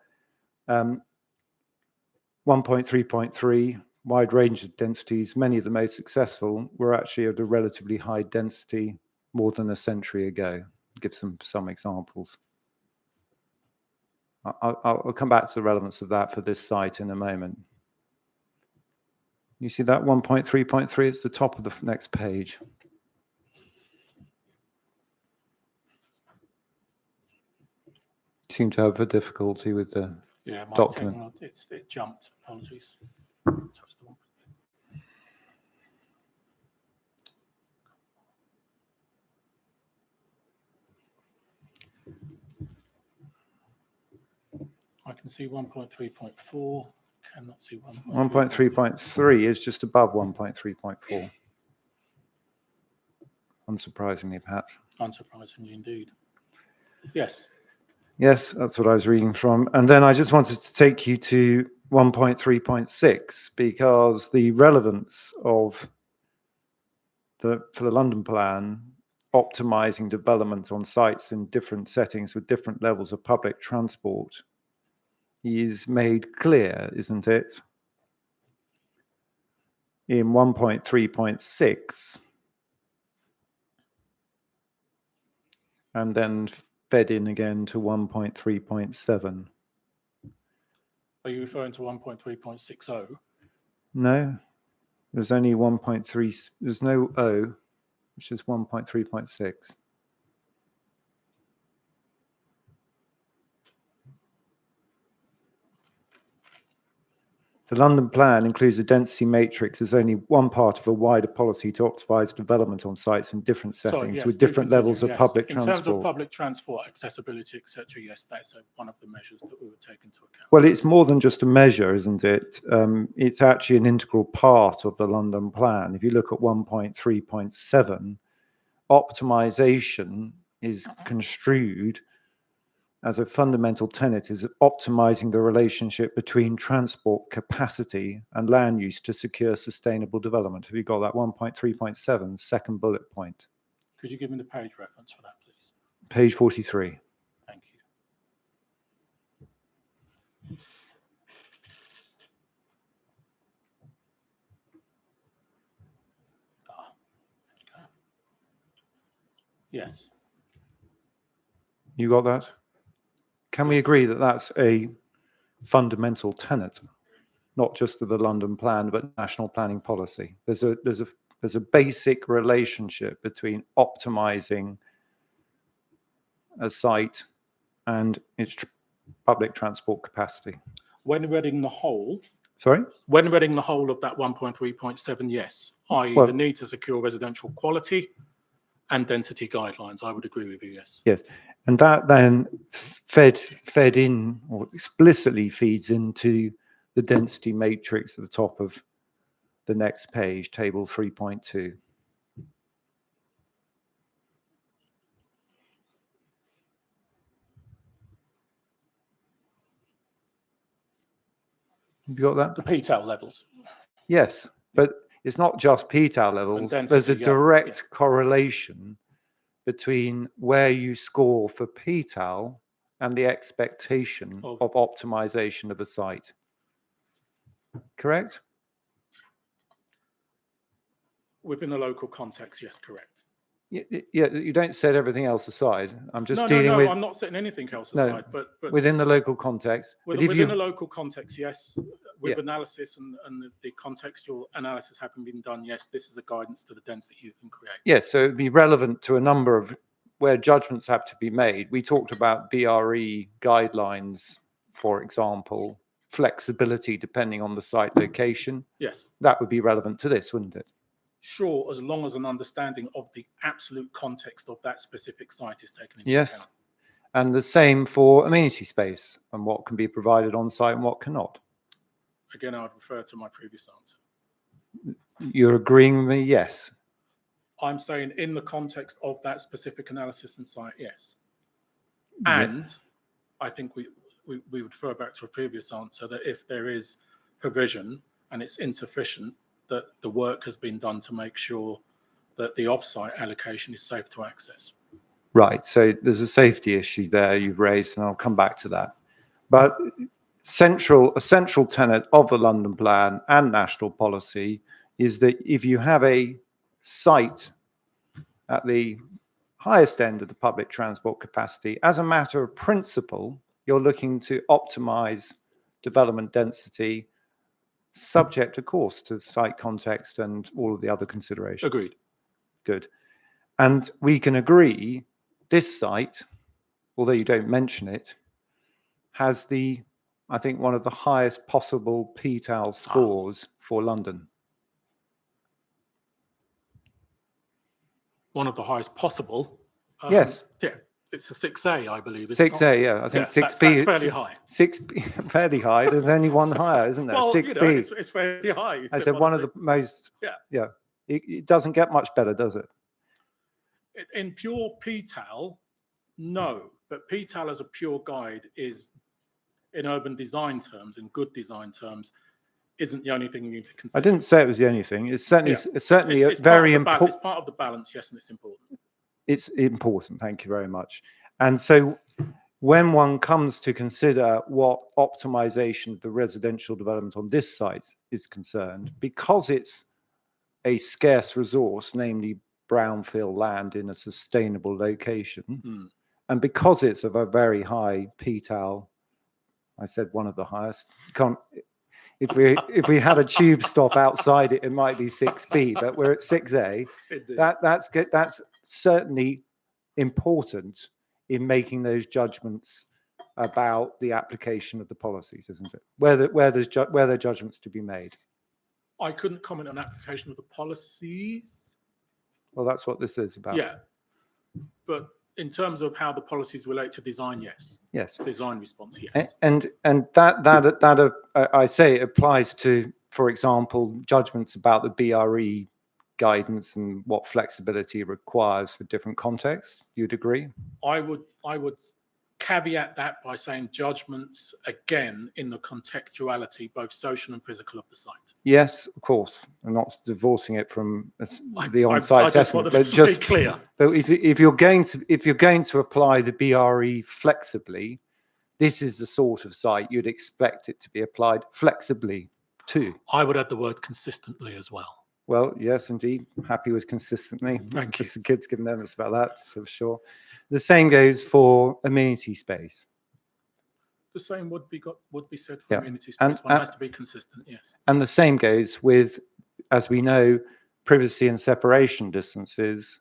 1.3.3, wide range of densities. Many of the most successful were actually at a relatively high density more than a century ago. Give some examples. I'll come back to the relevance of that for this site in a moment. You see that 1.3.3? It's the top of the next page. Seem to have a difficulty with the
Yeah, my
document.
it jumped. Apologies. Touched the one. I can see 1.3.4. Cannot see
1.3.3 is just above 1.3.4. Unsurprisingly, perhaps.
Unsurprisingly, indeed. Yes.
Yes, that's what I was reading from. And then I just wanted to take you to 1.3.6 because the relevance of for the London plan, optimizing development on sites in different settings with different levels of public transport is made clear, isn't it? In 1.3.6 and then fed in again to 1.3.7.
Are you referring to 1.3.60?
No, there's only 1.3, there's no O, which is 1.3.6. The London plan includes a density matrix as only one part of a wider policy to optimize development on sites in different settings
Yes,
with
do
different
continue,
levels of
yes.
public
In terms of
transport.
public transport, accessibility, etc., yes, that's one of the measures that we would take into account.
Well, it's more than just a measure, isn't it? It's actually an integral part of the London plan. If you look at 1.3.7, optimization is construed as a fundamental tenet is optimizing the relationship between transport capacity and land use to secure sustainable development. Have you got that 1.3.7, second bullet point?
Could you give me the page reference for that, please?
Page 43.
Thank you. Okay. Yes.
You got that? Can we
Yes.
agree that that's a fundamental tenet, not just of the London plan, but national planning policy? There's a basic relationship between optimizing a site and its public transport capacity.
When reading the whole,
Sorry?
when reading the whole of that 1.3.7, yes, i.e.
Well,
the need to secure residential quality and density guidelines, I would agree with you, yes.
Yes, and that then fed in or explicitly feeds into the density matrix at the top of the next page, table 3.2. Have you got that?
The PTAL levels.
Yes, but it's not just PTAL levels. There's a
density,
direct correlation between where you score for PTAL and the expectation of optimization of a site. Correct?
Within the local context, yes, correct.
Yeah, you don't set everything else aside. I'm just
No,
dealing with.
I'm not setting anything else
No,
aside, but
within the local context.
within the local context, yes, with analysis and the contextual analysis having been done, yes, this is a guidance to the density you can create.
Yes, so it'd be relevant to a number of where judgments have to be made. We talked about BRE guidelines, for example, flexibility depending on the site location.
Yes.
That would be relevant to this, wouldn't it?
Sure, as long as an understanding of the absolute context of that specific site is taken into
Yes.
account.
And the same for amenity space and what can be provided on site and what cannot.
Again, I would refer to my previous answer.
You're agreeing with me? Yes.
I'm saying in the context of that specific analysis and site, yes.
Yeah.
And I think we would refer back to a previous answer that if there is provision and it's insufficient, that the work has been done to make sure that the off-site allocation is safe to access.
Right. So there's a safety issue there you've raised, and I'll come back to that. But a central tenet of the London plan and national policy is that if you have a site at the highest end of the public transport capacity, as a matter of principle, you're looking to optimize development density subject, of course, to site context and all of the other considerations.
Agreed.
Good. And we can agree this site, although you don't mention it, has I think, one of the highest possible PTAL scores for London.
One of the highest possible.
Yes.
Yeah, it's a 6A, I believe. Is it not?
6A, yeah. I think
Yeah,
6B.
that's fairly high.
6B, fairly high. There's only one higher, isn't there?
Well,
6B.
it's fairly high.
I
except
said one of the most,
Yeah.
It doesn't get much better, does it?
In pure PTAL, no. But PTAL as a pure guide is, in urban design terms, in good design terms, isn't the only thing you need to consider.
I didn't say it was the only thing. It's certainly,
Yeah.
it's certainly
It's
very
It's
important.
part of the balance, yes, and it's important.
It's important. Thank you very much. And so when one comes to consider what optimization of the residential development on this site is concerned, because it's a scarce resource, namely brownfield land in a sustainable location, and because it's of a very high PTAL, I said one of the highest. If we had a tube stop outside it, it might be 6B, but we're at 6A. That's good. That's certainly important in making those judgments about the application of the policies, isn't it? Where there are judgments to be made.
I couldn't comment on application of the policies.
Well, that's what this is about.
Yeah, but in terms of how the policies relate to design, yes.
Yes.
Design response, yes.
And that I say applies to, for example, judgments about the BRE guidance and what flexibility it requires for different contexts. You'd agree?
I would caveat that by saying judgments, again, in the contextuality, both social and physical, of the site.
Yes, of course. I'm not divorcing it from the on-site
I just
assessment,
wanted
but
to
just
be clear.
But if you're going to apply the BRE flexibly, this is the sort of site you'd expect it to be applied flexibly to.
I would add the word consistently as well.
Well, yes, indeed. Happy with consistently.
Thank you.
The kids give nervous about that, so sure. The same goes for amenity space.
The same would be said for
Yeah.
community space. One has to be consistent, yes.
And the same goes with, as we know, privacy and separation distances,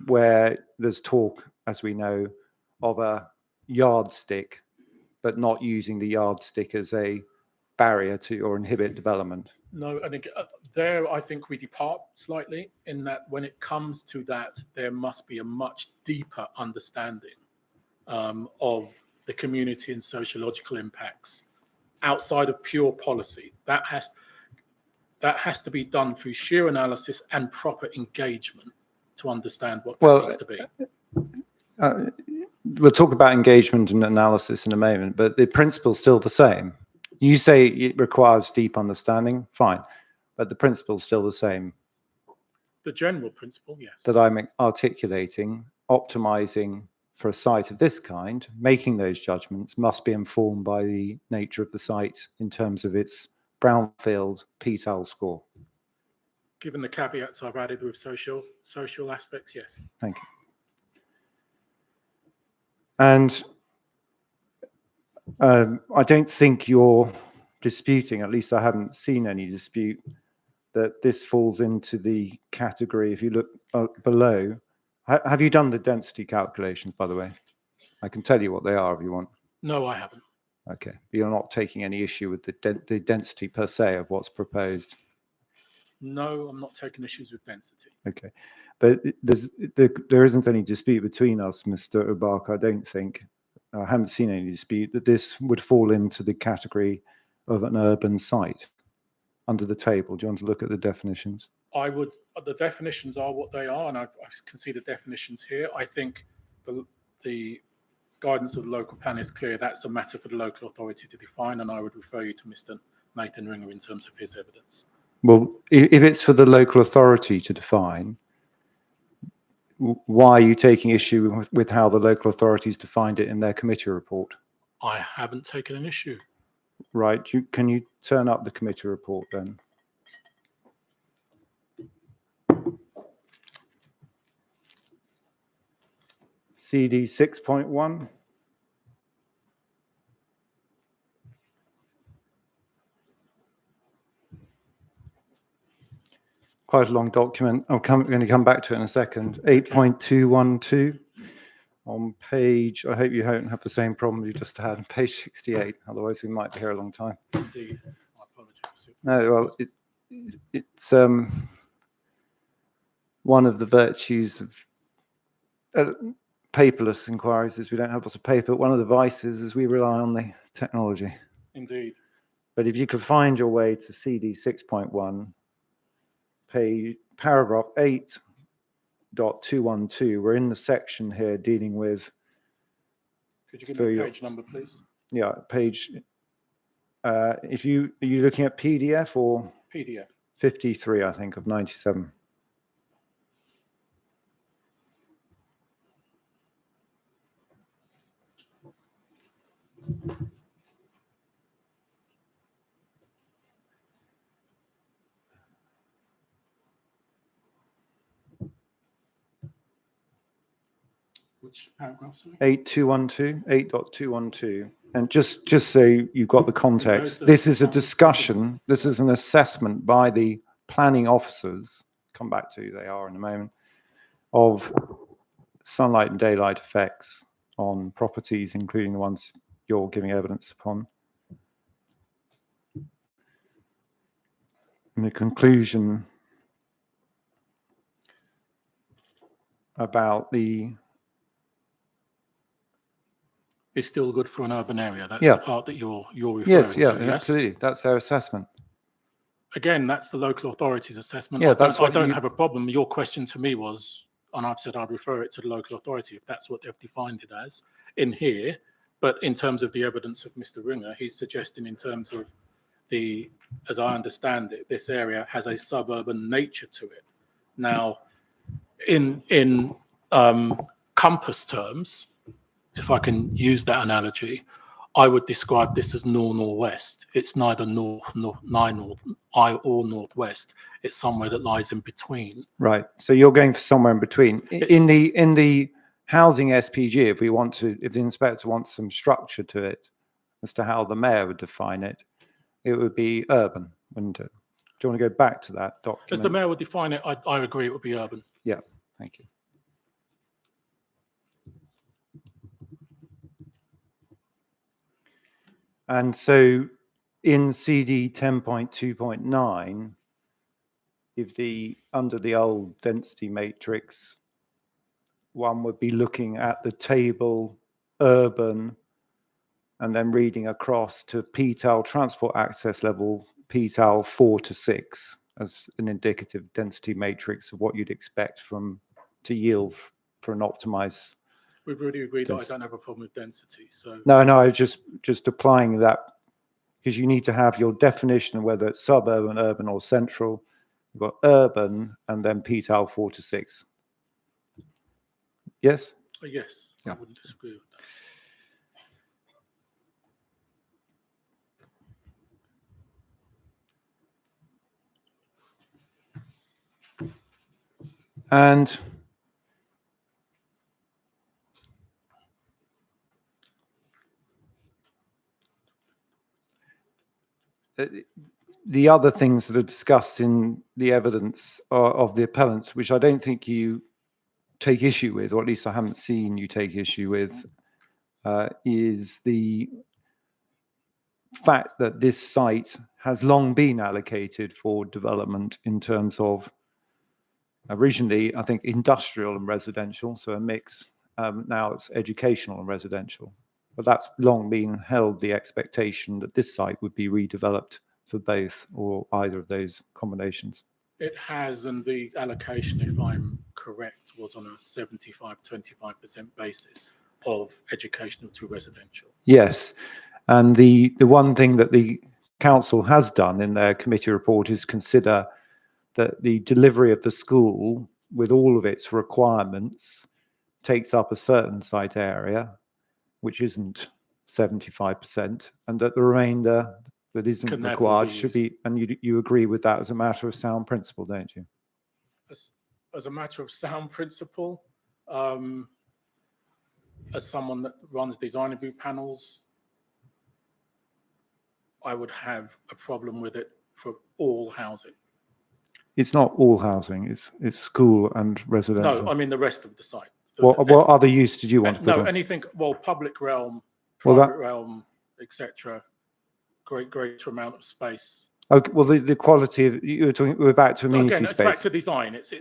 where there's talk, as we know, of a yardstick, but not using the yardstick as a barrier to or inhibit development.
No, and again, there I think we depart slightly in that when it comes to that, there must be a much deeper understanding of the community and sociological impacts outside of pure policy. That has to be done through sheer analysis and proper engagement to understand what that needs to be.
We'll talk about engagement and analysis in a moment, but the principle's still the same. You say it requires deep understanding, fine, but the principle's still the same.
The general principle, yes.
That I'm articulating, optimizing for a site of this kind, making those judgments must be informed by the nature of the site in terms of its brownfield PTAL score.
Given the caveats I've added with social aspects, yes.
Thank you. And I don't think you're disputing, at least I haven't seen any dispute, that this falls into the category, if you look below. Have you done the density calculations, by the way? I can tell you what they are if you want.
No, I haven't.
Okay, but you're not taking any issue with the density per se of what's proposed?
No, I'm not taking issues with density.
Okay, but there isn't any dispute between us, Mr. Obaka, I don't think. I haven't seen any dispute that this would fall into the category of an urban site under the table. Do you want to look at the definitions?
I would. The definitions are what they are, and I can see the definitions here. I think the guidance of the local plan is clear. That's a matter for the local authority to define, and I would refer you to Mr. Nathan Ringer in terms of his evidence.
Well, if it's for the local authority to define, why are you taking issue with how the local authorities defined it in their committee report?
I haven't taken an issue.
Right. Can you turn up the committee report then? CD 6.1. quite a long document. Going to come back to it in a second. 8.212 on page, I hope you don't have the same problem you just had, page 68. Otherwise, we might be here a long time.
Indeed. I apologize.
No, well, it's one of the virtues of paperless inquiries is we don't have lots of paper. One of the vices is we rely on the technology.
Indeed.
But if you could find your way to CD 6.1, paragraph 8.212, we're in the section here dealing with.
Could you give me a page number, please?
Yeah, page. Are you looking at PDF or?
PDF.
53, I think, of 97.
Which paragraph, sorry?
8.212. And just so you've got the context, this is a discussion, this is an assessment by the planning officers, come back to who they are in a moment, of sunlight and daylight effects on properties, including the ones you're giving evidence upon. And the conclusion about the...
It's still good for an urban area. That's
Yeah.
the part that you're referring
Yes,
to.
yeah, absolutely. That's their assessment.
Again, that's the local authority's assessment.
Yeah,
I don't have a problem. Your question to me was, and I've said I'd refer it to the local authority if that's what they've defined it as in here. But in terms of the evidence of Mr. Ringer, he's suggesting in terms of the, as I understand it, this area has a suburban nature to it. Now, in compass terms, if I can use that analogy, I would describe this as north-northwest. It's neither north or northwest. It's somewhere that lies in between.
Right. So you're going for somewhere in between. In the housing SPG, if the inspector wants some structure to it as to how the mayor would define it, it would be urban, wouldn't it? Do you want to go back to that document?
As the mayor would define it, I agree it would be urban.
Yeah. Thank you. And so in CD 10.2.9, if under the old density matrix, one would be looking at the table urban and then reading across to PTAL transport access level, PTAL 4 to 6 as an indicative density matrix of what you'd expect to yield for an optimized.
We've already agreed that I don't have a problem with density. So
no, I was just applying that because you need to have your definition of whether it's suburban, urban, or central. You've got urban and then PTAL 4 to 6. Yes?
Yes,
yeah.
I wouldn't disagree with that.
And the other things that are discussed in the evidence of the appellant, which I don't think you take issue with, or at least I haven't seen you take issue with, is the fact that this site has long been allocated for development in terms of originally, I think, industrial and residential, so a mix. Now it's educational and residential. But that's long been held the expectation that this site would be redeveloped for both or either of those combinations.
It has, and the allocation, if I'm correct, was on a 75-25% basis of educational to residential.
Yes, and the one thing that the council has done in their committee report is consider that the delivery of the school with all of its requirements takes up a certain site area, which isn't 75%, and that the remainder that isn't required should be, and you agree with that as a matter of sound principle, don't you?
As a matter of sound principle, as someone that runs design review panels, I would have a problem with it for all housing.
It's not all housing. It's school and residential.
No, I mean the rest of the site.
What other use did you want to put
No,
on?
anything, well, public realm,
Well,
private
that-
realm, etc. Greater amount of space.
Okay, well, the quality of we're back to amenity
Again,
space.
it's back to design. It's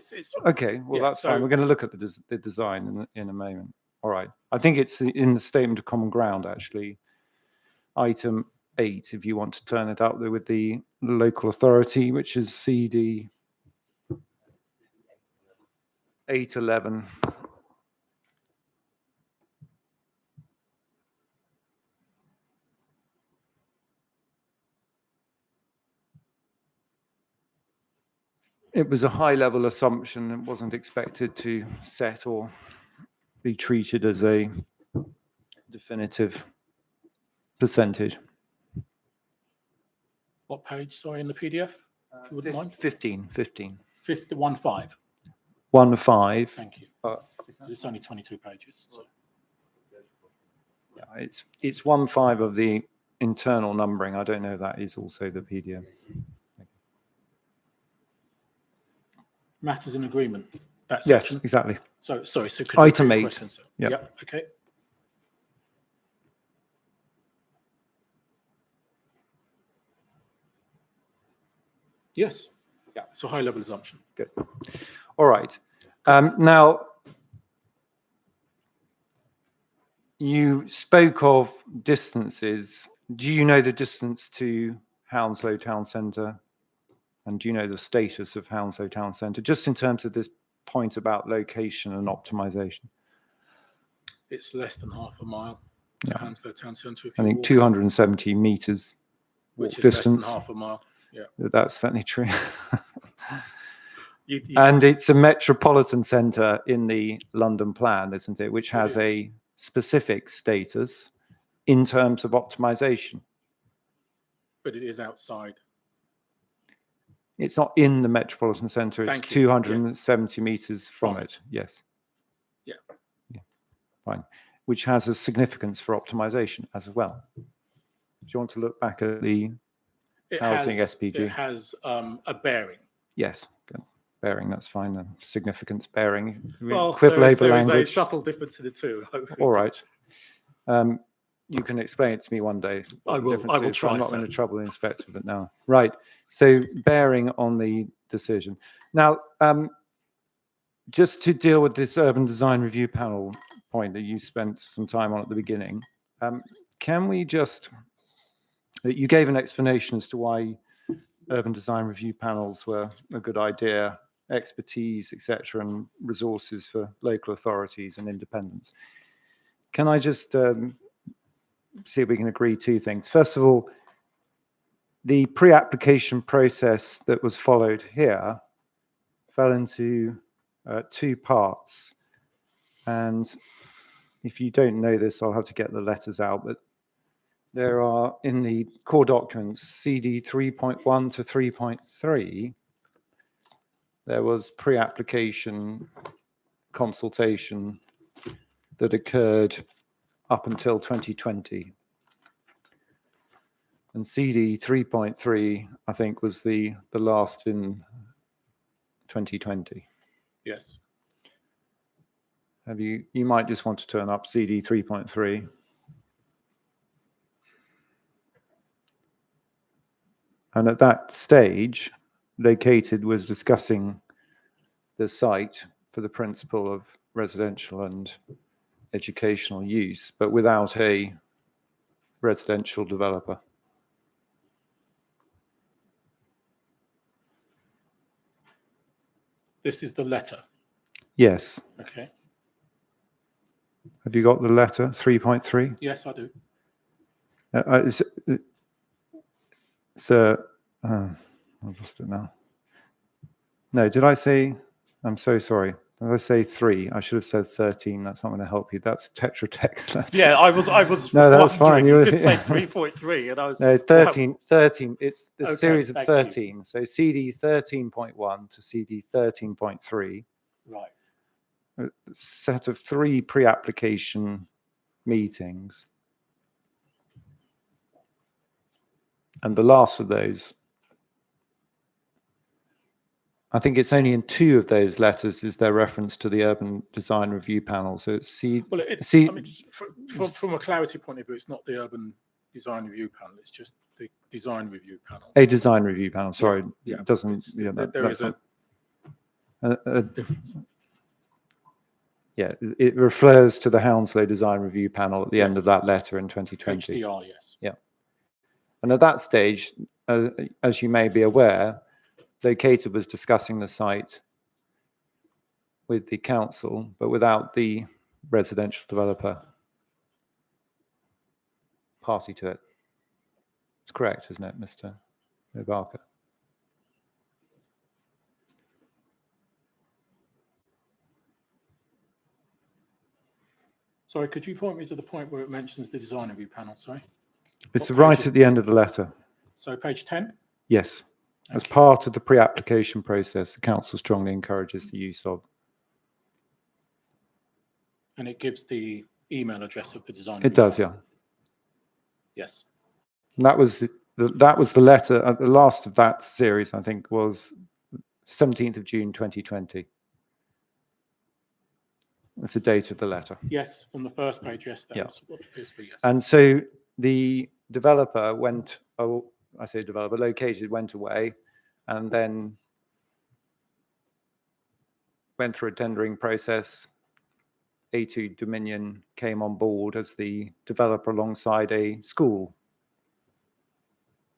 Okay, well,
yeah,
that's fine.
so-
We're going to look at the design in a moment. All right. I think it's in the statement of common ground, actually. Item 8, if you want to turn it up there with the local authority, which is CD 811. It was a high-level assumption. It wasn't expected to set or be treated as a definitive percentage.
What page, sorry, in the PDF? If you wouldn't mind.
15.
15.
1.5.
Thank you.
But
It's only 22 pages. So.
yeah, it's 1.5 of the internal numbering. I don't know if that is also the PDF.
Matters in agreement. That
Yes,
section.
exactly.
So sorry. So could you
Item
repeat
8.
the question, sir?
Yep.
Yeah. Okay. Yes.
Yeah.
It's a high-level assumption.
Good. All right. Now, you spoke of distances. Do you know the distance to Hounslow Town Centre? And do you know the status of Hounslow Town Centre, just in terms of this point about location and optimization?
It's less than half a mile to
Yeah.
Hounslow Town Centre.
I think 270 meters walk
which is
distance.
less than half a mile. Yeah.
That's certainly true.
You,
And it's a metropolitan centre in the London plan, isn't it? Which has
is.
a specific status in terms of optimization.
but it is outside.
It's not in the metropolitan centre. It's
Thank you.
270 meters from
From
it. Yes.
Yeah.
Yeah. Fine. Which has a significance for optimization as well. Do you want to look back at the
It
housing
has,
SPG?
It has a bearing.
Yes. Good. Bearing, that's fine then. Significance bearing.
Well,
Quib
there is
label
a
language.
subtle difference in the two. hopefully.
All right. You can explain it to me one day.
I
what the
will
difference is.
try,
I'm not
sir.
going to trouble the inspector with it now. Right. So bearing on the decision. Now, just to deal with this urban design review panel point that you spent some time on at the beginning, can we just, you gave an explanation as to why urban design review panels were a good idea, expertise, etc., and resources for local authorities and independence. Can I just see if we can agree two things? First of all, the pre-application process that was followed here fell into two parts. And if you don't know this, I'll have to get the letters out, but there are in the core documents, CD 3.1 to 3.3, there was pre-application consultation that occurred up until 2020. And CD 3.3, I think, was the last in 2020.
Yes.
Have you might just want to turn up CD 3.3. And at that stage, Located was discussing the site for the principle of residential and educational use, but without a residential developer.
This is the letter.
Yes.
Okay.
Have you got the letter 3.3?
Yes, I do.
I've lost it now. No, did I say? I'm so sorry. Did I say 3? I should have said 13. That's not going to help you. That's Tetra Tech letter.
Yeah, I was.
No, that's fine.
You did say 3.3, and I was.
No, 13. 13. It's the
Okay,
series of
thank you.
13. So CD 13.1 to CD 13.3.
Right.
A set of 3 pre-application meetings. And the last of those, I think it's only in 2 of those letters is there reference to the urban design review panel. So it's
Well, it's,
see,
I mean, from a clarity point of view, it's not the urban design review panel. It's just the design review panel.
a design review panel. Sorry,
Yeah,
it doesn't.
it's-
Yeah,
there is a difference.
yeah, it refers to the Hounslow Design Review Panel at the end
Yes.
of that letter in 2020.
HDR, yes.
And at that stage, as you may be aware, Locator was discussing the site with the council, but without the residential developer party to it. It's correct, isn't it, Mr. Barker?
Sorry, could you point me to the point where it mentions the design review panel? Sorry.
It's
What
right
page is-
at the end of the letter.
So page 10?
Yes. As
Okay.
part of the pre-application process, the council strongly encourages the use of.
And it gives the email address of the design
It
review
does,
panel.
yeah.
Yes.
And that was the letter. The last of that series, I think, was 17th of June 2020. That's the date of the letter.
Yes, from the first page, yes,
Yeah.
that's what appears to be yes.
And so the developer went, oh, I say developer, Located went away and then went through a tendering process. A2 Dominion came on board as the developer alongside a school.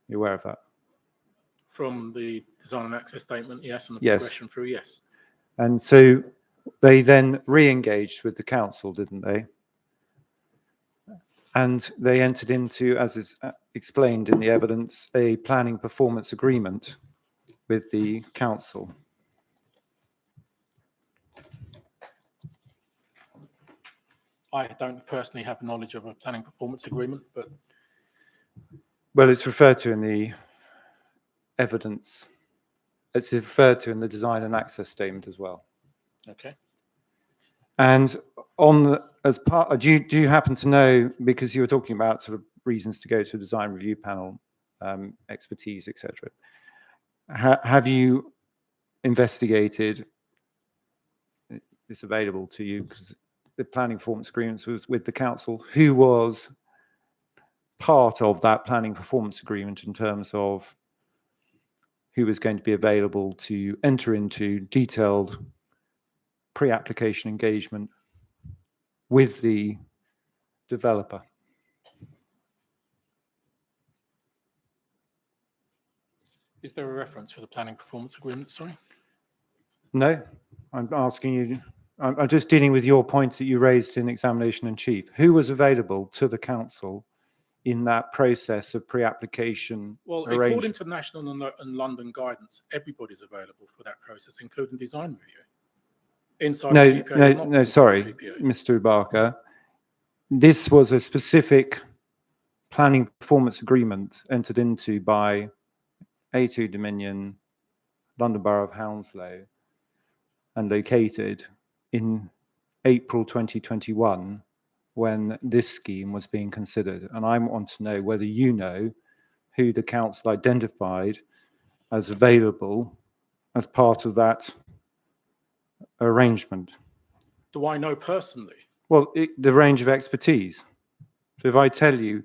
You're aware of that?
From the design and access statement, yes, and the
Yes.
progression through, yes.
And so they then re-engaged with the council, didn't they? And they entered into, as is explained in the evidence, a planning performance agreement with the council.
I don't personally have knowledge of a planning performance agreement, but
Well, it's referred to in the evidence. It's referred to in the design and access statement as well.
okay.
And on the, as part, do you happen to know, because you were talking about sort of reasons to go to a design review panel, expertise, etc. Have you investigated? It's available to you because the planning performance agreements was with the council. Who was part of that planning performance agreement in terms of who was going to be available to enter into detailed pre-application engagement with the developer?
Is there a reference for the planning performance agreement? Sorry.
No, I'm asking you, I'm just dealing with your points that you raised in examination in chief. Who was available to the council in that process of pre-application
Well, according
arrangement?
to national and London guidance, everybody's available for that process, including design review. Inside
No,
the PPA or not
no,
inside
sorry,
the PPA.
Mr. Barker. This was a specific planning performance agreement entered into by A2 Dominion, London Borough of Hounslow, and Located in April 2021 when this scheme was being considered. And I want to know whether you know who the council identified as available as part of that arrangement.
Do I know personally?
Well, the range of expertise. So if I tell you,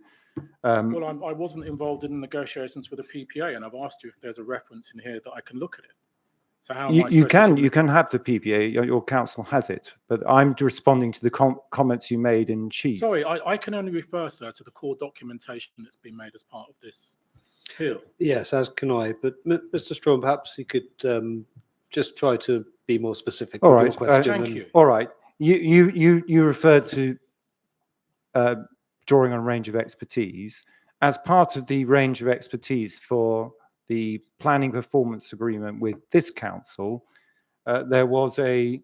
Well, I wasn't involved in the negotiations for the PPA, and I've asked you if there's a reference in here that I can look at it. So how am I
you
supposed to
you can have the PPA, your council has it, but I'm responding to the comments you made in chief.
Sorry, I can only refer, sir, to the core documentation that's been made as part of this appeal.
Yes, as can I. But Mr. Strong, perhaps you could just try to be more specific
All
with
right,
your question.
Thank
and-
you.
All right, you referred to drawing on a range of expertise. As part of the range of expertise for the planning performance agreement with this council, there was a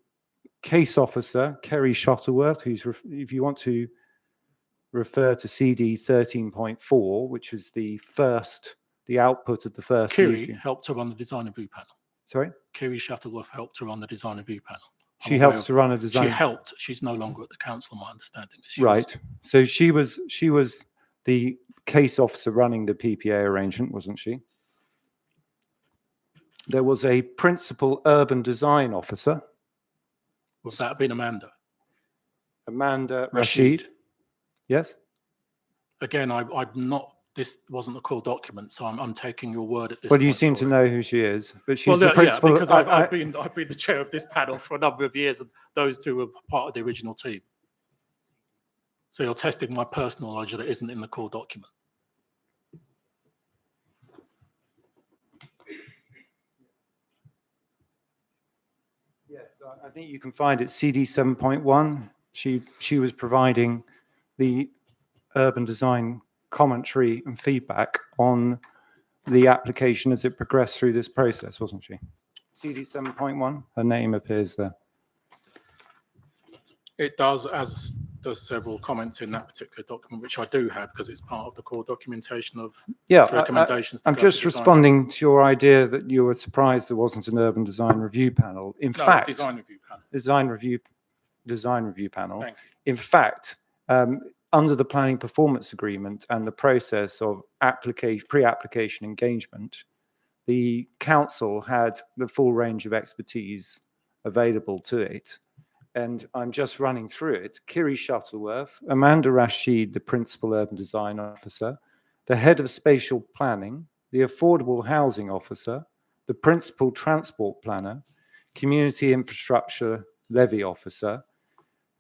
case officer, Kerry Shuttleworth, who's, if you want to refer to CD 13.4, which is the output of the first
Kiri
meeting.
helped to run the design review panel.
Sorry?
Kiri Shuttleworth helped to run the design review panel.
She helps to run a design.
She helped. She's no longer at the council, my understanding. She
Right. So she was the case officer running the PPA arrangement, wasn't she? There was a principal urban design officer,
Would that have been Amanda?
Amanda
Rashid.
Rashid. Yes?
Again, I'm not. This wasn't the core document, so I'm taking your word at this
Well,
point.
you seem to
for it.
know who she is, but she's
Well,
the
yeah,
principal.
because I've been the chair of this panel for a number of years, and those two were part of the original team. So you're testing my personal knowledge that isn't in the core document.
Yes, I think you can find it CD 7.1. She was providing the urban design commentary and feedback on the application as it progressed through this process, wasn't she? CD 7.1, her name appears there.
It does, as does several comments in that particular document, which I do have because it's part of the core documentation of recommendations.
I'm just responding to your idea that you were surprised there wasn't an urban design review panel. In fact,
design review panel.
Design review panel.
Thank you.
In fact, under the planning performance agreement and the process of pre-application engagement, the council had the full range of expertise available to it. And I'm just running through it. Kiri Shuttleworth, Amanda Rashid, the Principal Urban Design Officer, the Head of Spatial Planning, the Affordable Housing Officer, the Principal Transport Planner, Community Infrastructure Levy Officer,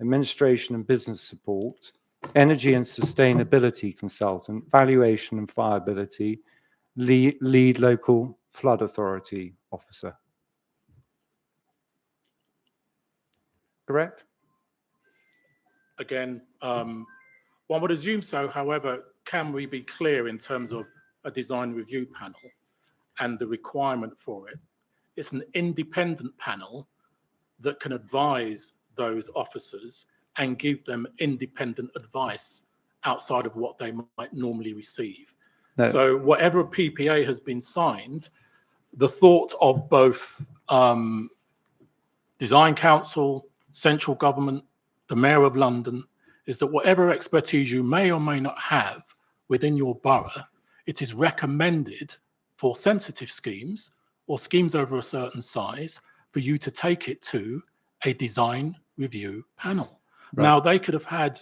Administration and Business Support, Energy and Sustainability Consultant, Valuation and Viability, Lead Local Flood Authority Officer. Correct?
Again, one would assume so. However, can we be clear in terms of a design review panel and the requirement for it? It's an independent panel that can advise those officers and give them independent advice outside of what they might normally receive.
No.
So whatever PPA has been signed, the thought of both Design Council, central government, the Mayor of London, is that whatever expertise you may or may not have within your borough, it is recommended for sensitive schemes or schemes over a certain size for you to take it to a design review panel.
Right.
Now, they could have had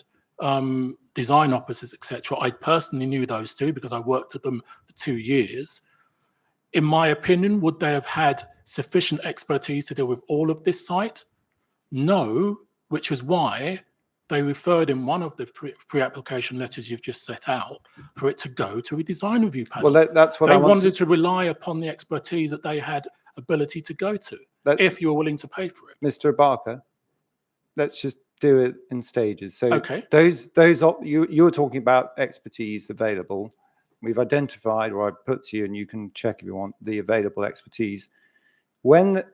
design officers, etc. I personally knew those two because I worked with them for 2 years. In my opinion, would they have had sufficient expertise to deal with all of this site? No, which is why they referred in one of the pre-application letters you've just set out for it to go to a design review panel.
Well, that's what
they
I
wanted to rely upon the expertise that they had ability to go to, if you were willing to pay for it.
Mr. Barker, let's just do it in stages. So
Okay.
you were talking about expertise available. We've identified, or I put to you, and you can check if you want, the available expertise. When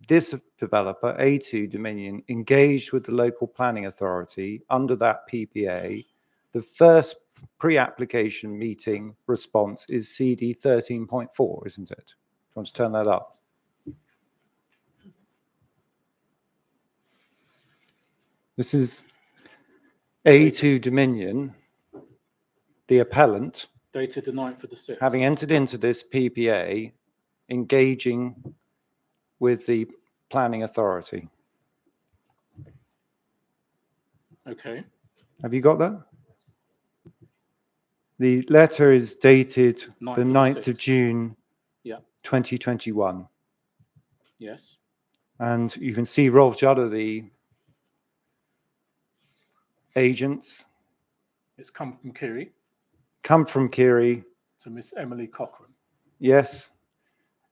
this developer, A2 Dominion, engaged with the local planning authority under that PPA, the first pre-application meeting response is CD 13.4, isn't it? Do you want to turn that up? This is A2 Dominion, the appellant,
Dated the 9th of the 6th.
having entered into this PPA, engaging with the planning authority.
Okay.
Have you got that? The letter is dated the 9th of June,
Yeah.
2021.
Yes.
And you can see Rolf Judder, the agents,
It's come from Kiri
come from Kiri.
to Miss Emily Cochrane.
Yes.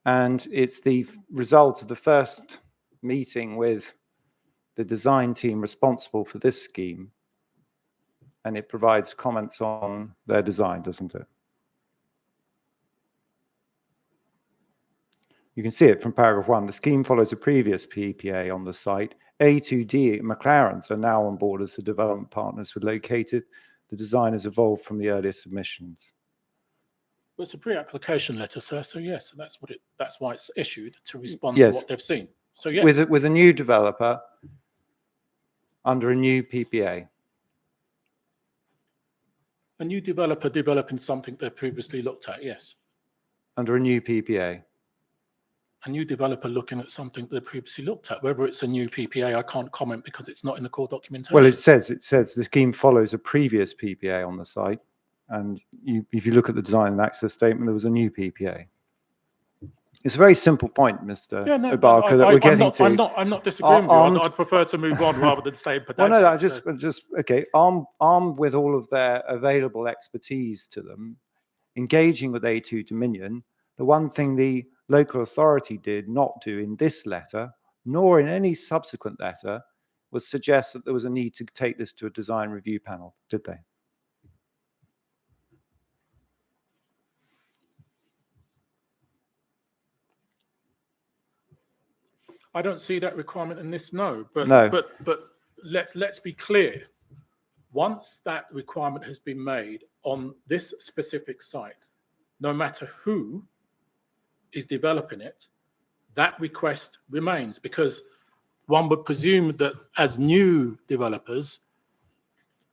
And it's the result of the first meeting with the design team responsible for this scheme. And it provides comments on their design, doesn't it? You can see it from paragraph 1. The scheme follows a previous PPA on the site. A2D McLaren's are now on board as the development partners were located. The design has evolved from the earlier submissions.
Well, it's a pre-application letter, sir. So yes, that's why it's issued to respond
Yes.
to what they've seen. So yes.
With a new developer under a new PPA.
A new developer developing something they previously looked at, yes.
Under a new PPA.
a new developer looking at something they previously looked at. Whether it's a new PPA, I can't comment because it's not in the core documentation.
Well, it says the scheme follows a previous PPA on the site, and if you look at the design and access statement, there was a new PPA. It's a very simple point, Mr. Obaka, that we're getting to.
I'm not disagreeing with you. I'd prefer to move on rather than stay pedantic.
Well, no, just okay. Armed with all of their available expertise to them, engaging with A2 Dominion, the one thing the local authority did not do in this letter, nor in any subsequent letter, was suggest that there was a need to take this to a design review panel, did they?
I don't see that requirement in this, no. But let's be clear. Once that requirement has been made on this specific site, no matter who is developing it, that request remains, because one would presume that as new developers,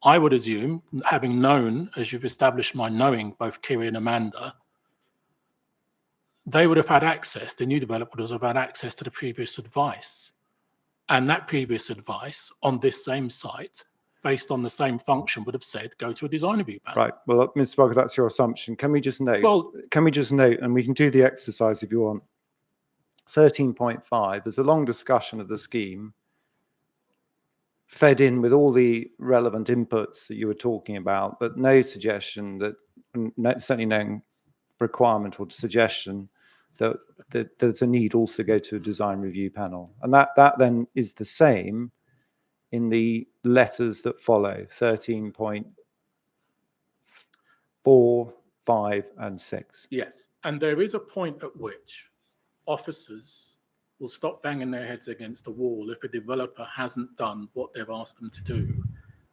I would assume, having known, as you've established my knowing both Kiri and Amanda, they would have had access, the new developers would have had access to the previous advice. And that previous advice on this same site, based on the same function, would have said, go to a design review panel.
Right. Well, Mr. Barker, that's your assumption. Can we just note, and we can do the exercise if you want. 13.5, there's a long discussion of the scheme fed in with all the relevant inputs that you were talking about, but no suggestion that, certainly no requirement or suggestion that there's a need also to go to a design review panel. And that then is the same in the letters that follow, 13.4, 5, and 6.
Yes, and there is a point at which officers will stop banging their heads against the wall if a developer hasn't done what they've asked them to do,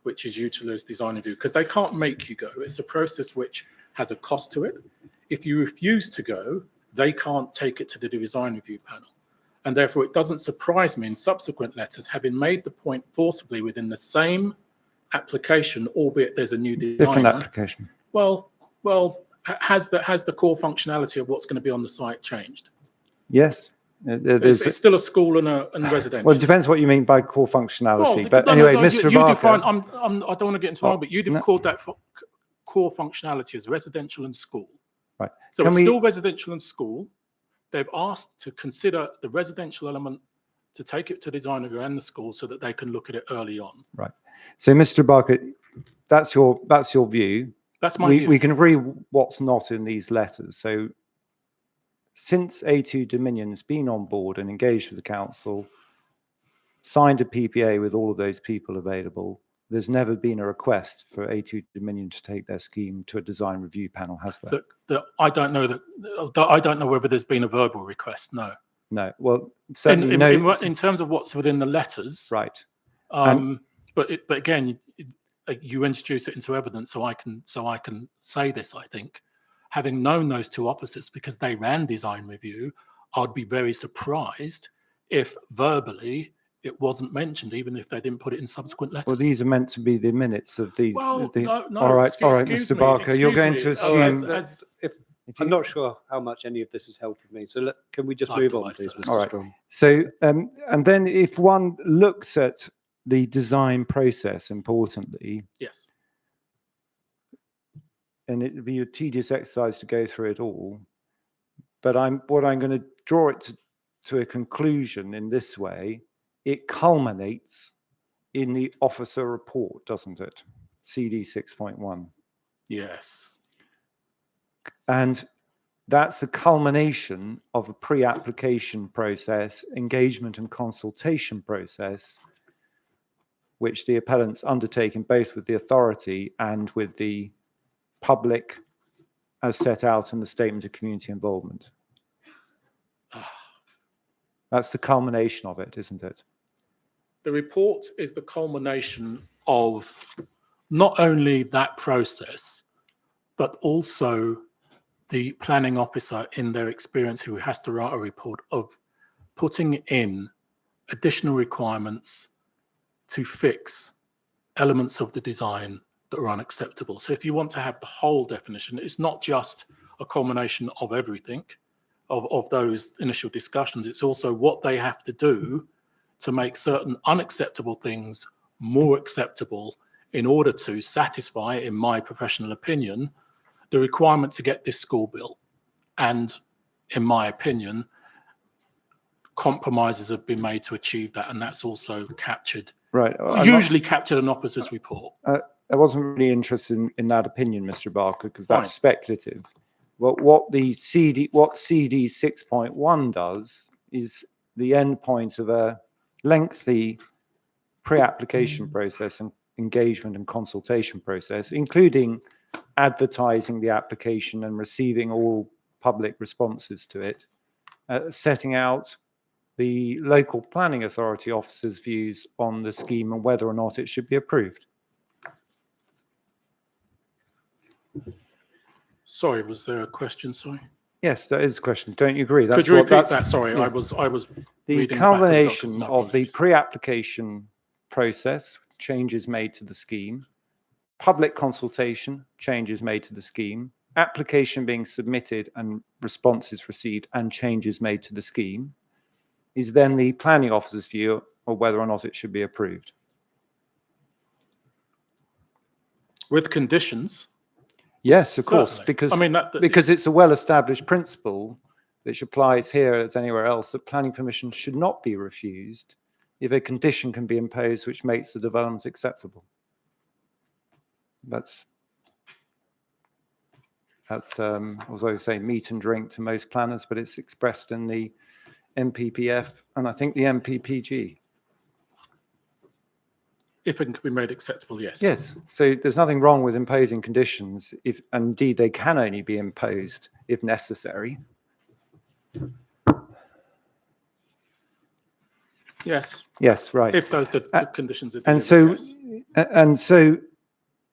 which is utilize design review, because they can't make you go. It's a process which has a cost to it. If you refuse to go, they can't take it to the design review panel. And therefore, it doesn't surprise me in subsequent letters, having made the point forcibly within the same application, albeit there's a new designer.
Different application.
Well, has the core functionality of what's going to be on the site changed?
Yes.
It's still a school and residential.
Well, it depends what you mean by core functionality. But anyway, Mr.
You
Barker,
define, I don't want to get into it, but you've called that core functionality as residential and school.
Right.
So it's still residential and school. They've asked to consider the residential element to take it to design review and the school so that they can look at it early on.
Right. So, Mr. Barker, that's your view.
That's my view.
We can agree what's not in these letters. So, since A2 Dominion has been on board and engaged with the council, signed a PPA with all of those people available, there's never been a request for A2 Dominion to take their scheme to a design review panel, has there?
I don't know I don't know whether there's been a verbal request. No.
No. Well, certainly
in terms of what's within the letters.
Right.
But again, you introduce it into evidence, so I can say this. I think, having known those two officers because they ran design review, I'd be very surprised if verbally it wasn't mentioned, even if they didn't put it in subsequent letters.
Well, these are meant to be the minutes of the.
No,
all right, Mr. Barker, you're going to assume.
I'm not sure how much any of this has helped with me. So can we just move on, please, Mr.
All right.
Strong?
So, and then if one looks at the design process, importantly,
yes,
and it would be a tedious exercise to go through it all, but I'm going to draw it to a conclusion in this way. It culminates in the officer report, doesn't it? CD 6.1.
Yes.
And that's the culmination of a pre-application process, engagement and consultation process, which the appellants undertaken both with the authority and with the public as set out in the Statement of Community Involvement. That's the culmination of it, isn't it?
The report is the culmination of not only that process, but also the planning officer in their experience who has to write a report of putting in additional requirements to fix elements of the design that are unacceptable. So if you want to have the whole definition, it's not just a culmination of everything. of those initial discussions. It's also what they have to do to make certain unacceptable things more acceptable in order to satisfy, in my professional opinion, the requirement to get this school built. And in my opinion, compromises have been made to achieve that, and that's also captured,
Right.
usually captured in an officer's report.
I wasn't really interested in that opinion, Mr. Barker, because
Fine.
that's speculative. Well, what CD 6.1 does is the end point of a lengthy pre-application process and engagement and consultation process, including advertising the application and receiving all public responses to it, setting out the local planning authority officers' views on the scheme and whether or not it should be approved.
Sorry, was there a question? Sorry.
Yes, that is a question. Don't you agree?
Could you repeat that? Sorry,
yeah.
I was
The
reading the back of the
combination
document.
of the pre-application process, changes made to the scheme, public consultation, changes made to the scheme, application being submitted and responses received and changes made to the scheme, is then the planning officer's view of whether or not it should be approved.
With conditions.
Yes, of course,
Certainly.
because
I mean,
because it's a well-established principle which applies here as anywhere else, that planning permission should not be refused if a condition can be imposed which makes the development acceptable. That's as I say, meat and drink to most planners, but it's expressed in the MPPF and I think the MPPG.
If it can be made acceptable, yes.
Yes, so there's nothing wrong with imposing conditions, if and indeed they can only be imposed if necessary.
Yes.
Yes, right.
If those the conditions are
and
delivered,
so
yes.
and so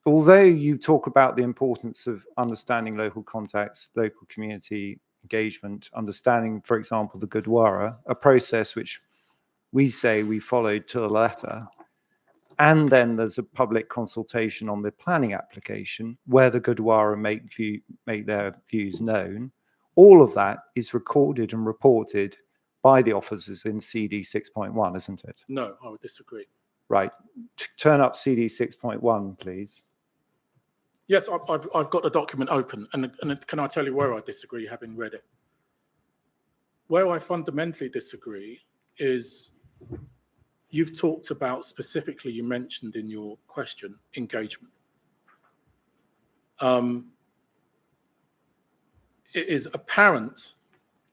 although you talk about the importance of understanding local contacts, local community engagement, understanding, for example, the Gurdwara, a process which we say we followed to the letter, and then there's a public consultation on the planning application where the Gurdwara make their views known. All of that is recorded and reported by the officers in CD 6.1, isn't it?
No, I would disagree.
Right. Turn up CD 6.1, please.
Yes, I've got the document open, and can I tell you where I disagree, having read it? Where I fundamentally disagree is you've talked about, specifically you mentioned in your question, engagement. It is apparent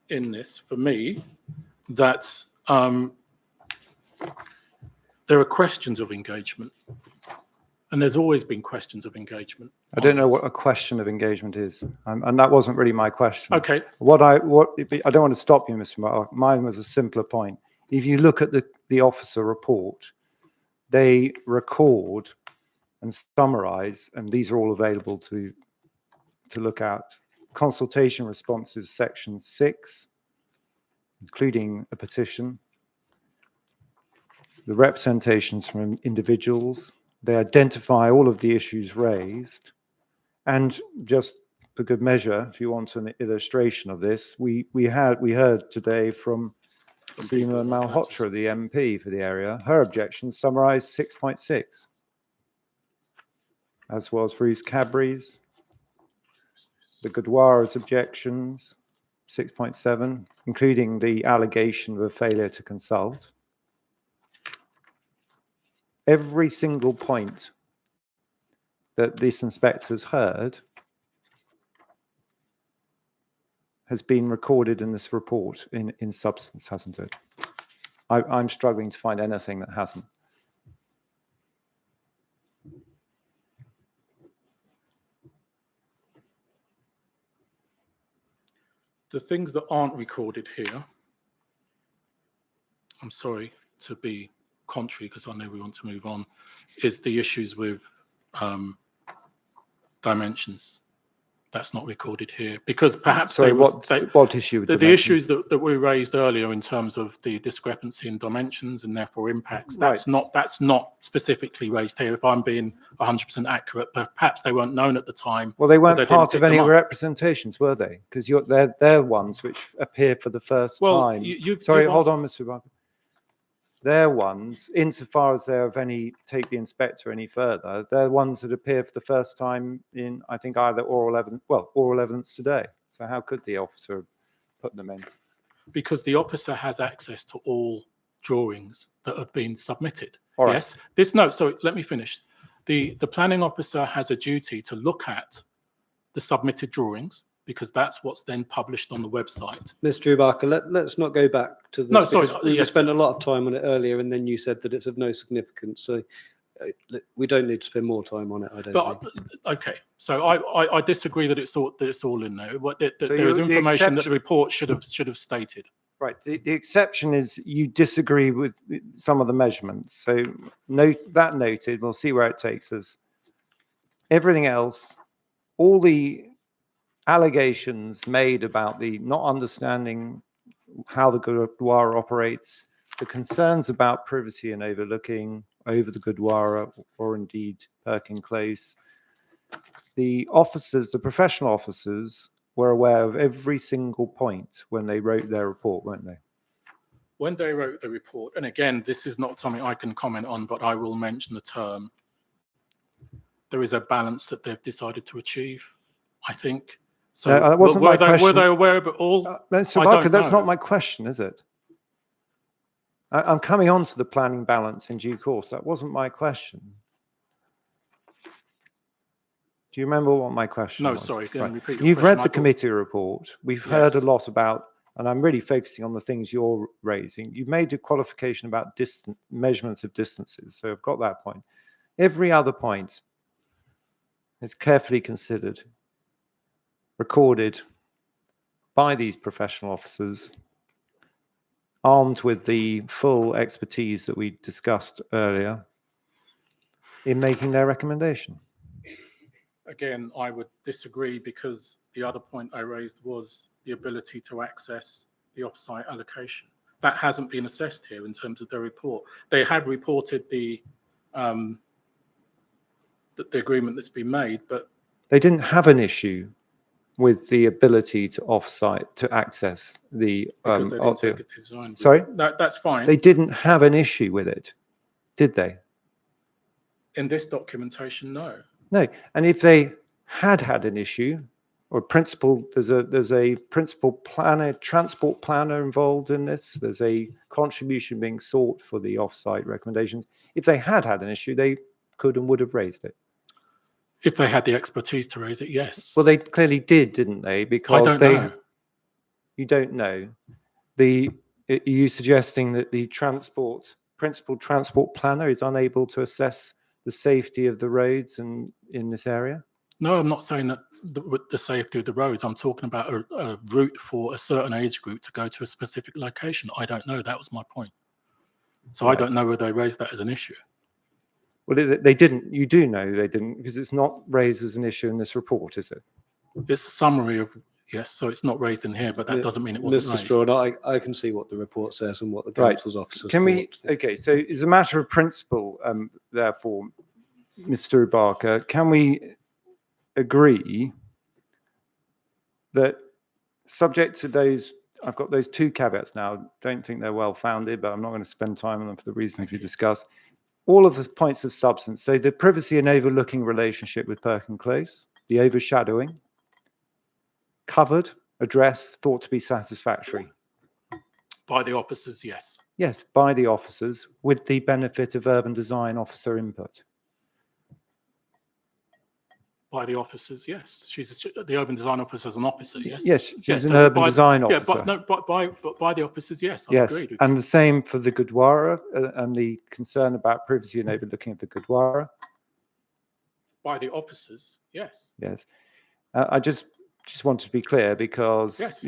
in this, for me, that there are questions of engagement. And there's always been questions of engagement.
I don't know what a question of engagement is, and that wasn't really my question.
Okay.
I don't want to stop you, Mr. Mark. Mine was a simpler point. If you look at the officer report, they record and summarize, and these are all available to look at. Consultation responses, section 6, including a petition, the representations from individuals. They identify all of the issues raised, and just for good measure, if you want an illustration of this, we heard today from Seema Malhotra, the MP for the area. Her objections summarised 6.6, as was Ruth Cadbury's, the Gurdwara's objections 6.7, including the allegation of a failure to consult. Every single point that this inspector's heard has been recorded in this report in substance, hasn't it? I'm struggling to find anything that hasn't.
The things that aren't recorded here, I'm sorry to be contrary because I know we want to move on, is the issues with dimensions That's not recorded here because perhaps
Sorry,
they was,
what issue with
the
dimension?
issues that we raised earlier in terms of the discrepancy in dimensions and therefore impacts. That's not specifically raised here. If I'm being 100% accurate, perhaps they weren't known at the time.
Well, they weren't
didn't
part of
pick
any
them up.
representations, were they? Because they're ones which appear for the first time. Sorry, hold on, Mr. Barker. They're ones, insofar as they're of any, take the inspector any further, they're ones that appear for the first time in, I think, either oral evidence today. So how could the officer put them in?
Because the officer has access to all drawings that have been submitted.
All right.
Yes, this note, so let me finish. The planning officer has a duty to look at the submitted drawings because that's what's then published on the website.
Mr. Barker, let's not go back to this.
No, sorry,
We
yes.
spent a lot of time on it earlier, and then you said that it's of no significance. So we don't need to spend more time on it, I don't think.
Okay, so I disagree that it's all in there. There is
the
information that
exception-
the report should have stated.
Right. The exception is you disagree with some of the measurements. So that noted, we'll see where it takes us. Everything else, all the allegations made about the not understanding how the Gurdwara operates, the concerns about privacy and overlooking over the Gurdwara or indeed Perkin Close, the officers, the professional officers, were aware of every single point when they wrote their report, weren't they?
When they wrote the report, and again, this is not something I can comment on, but I will mention the term. There is a balance that they've decided to achieve, I think. So
that wasn't my question.
Were they aware of it all?
Mr. Barker, that's not my question, is it? I'm coming on to the planning balance in due course. That wasn't my question. Do you remember what my question was?
No, sorry, again, repeat your
You've
question.
read the committee report. We've heard a lot about, and I'm really focusing on the things you're raising. You've made a qualification about measurements of distances, so I've got that point. Every other point is carefully considered, recorded by these professional officers, armed with the full expertise that we discussed earlier in making their recommendation.
Again, I would disagree because the other point I raised was the ability to access the off-site allocation. That hasn't been assessed here in terms of the report. They have reported the agreement that's been made, but
they didn't have an issue with the ability to off-site to access the.
Because they didn't take a design.
Sorry,
that's fine.
They didn't have an issue with it, did they?
In this documentation, no.
No, and if they had an issue, or principal, there's a principal planner, transport planner involved in this. There's a contribution being sought for the off-site recommendations. If they had an issue, they could and would have raised it.
If they had the expertise to raise it, yes.
Well, they clearly did, didn't they? Because
I don't know.
You don't know. Are you suggesting that the principal transport planner is unable to assess the safety of the roads in this area?
No, I'm not saying that the safety of the roads. I'm talking about a route for a certain age group to go to a specific location. I don't know. That was my point. So I don't know whether they raised that as an issue.
Well, they didn't. You do know they didn't, because it's not raised as an issue in this report, is it?
It's a summary of, yes, so it's not raised in here, but that doesn't mean it wasn't raised.
Mr. Strawn, I can see what the report says and what the council's officers thought.
Okay, so it's a matter of principle, therefore, Mr. Barker, can we agree that subject to those, I've got those two caveats now, don't think they're well founded, but I'm not going to spend time on them for the reasons we discussed. All of the points of substance, so the privacy and overlooking relationship with Perkin Close, the overshadowing, covered, addressed, thought to be satisfactory.
By the officers, yes.
Yes, by the officers, with the benefit of urban design officer input.
By the officers, yes. She's the urban design officer as an officer, yes.
Yes, she's an urban design officer.
Yeah, but by the officers, yes.
Yes,
Agreed.
and the same for the Gurdwara and the concern about privacy and overlooking of the Gurdwara.
By the officers, yes.
Yes, I just wanted to be clear because
Yes.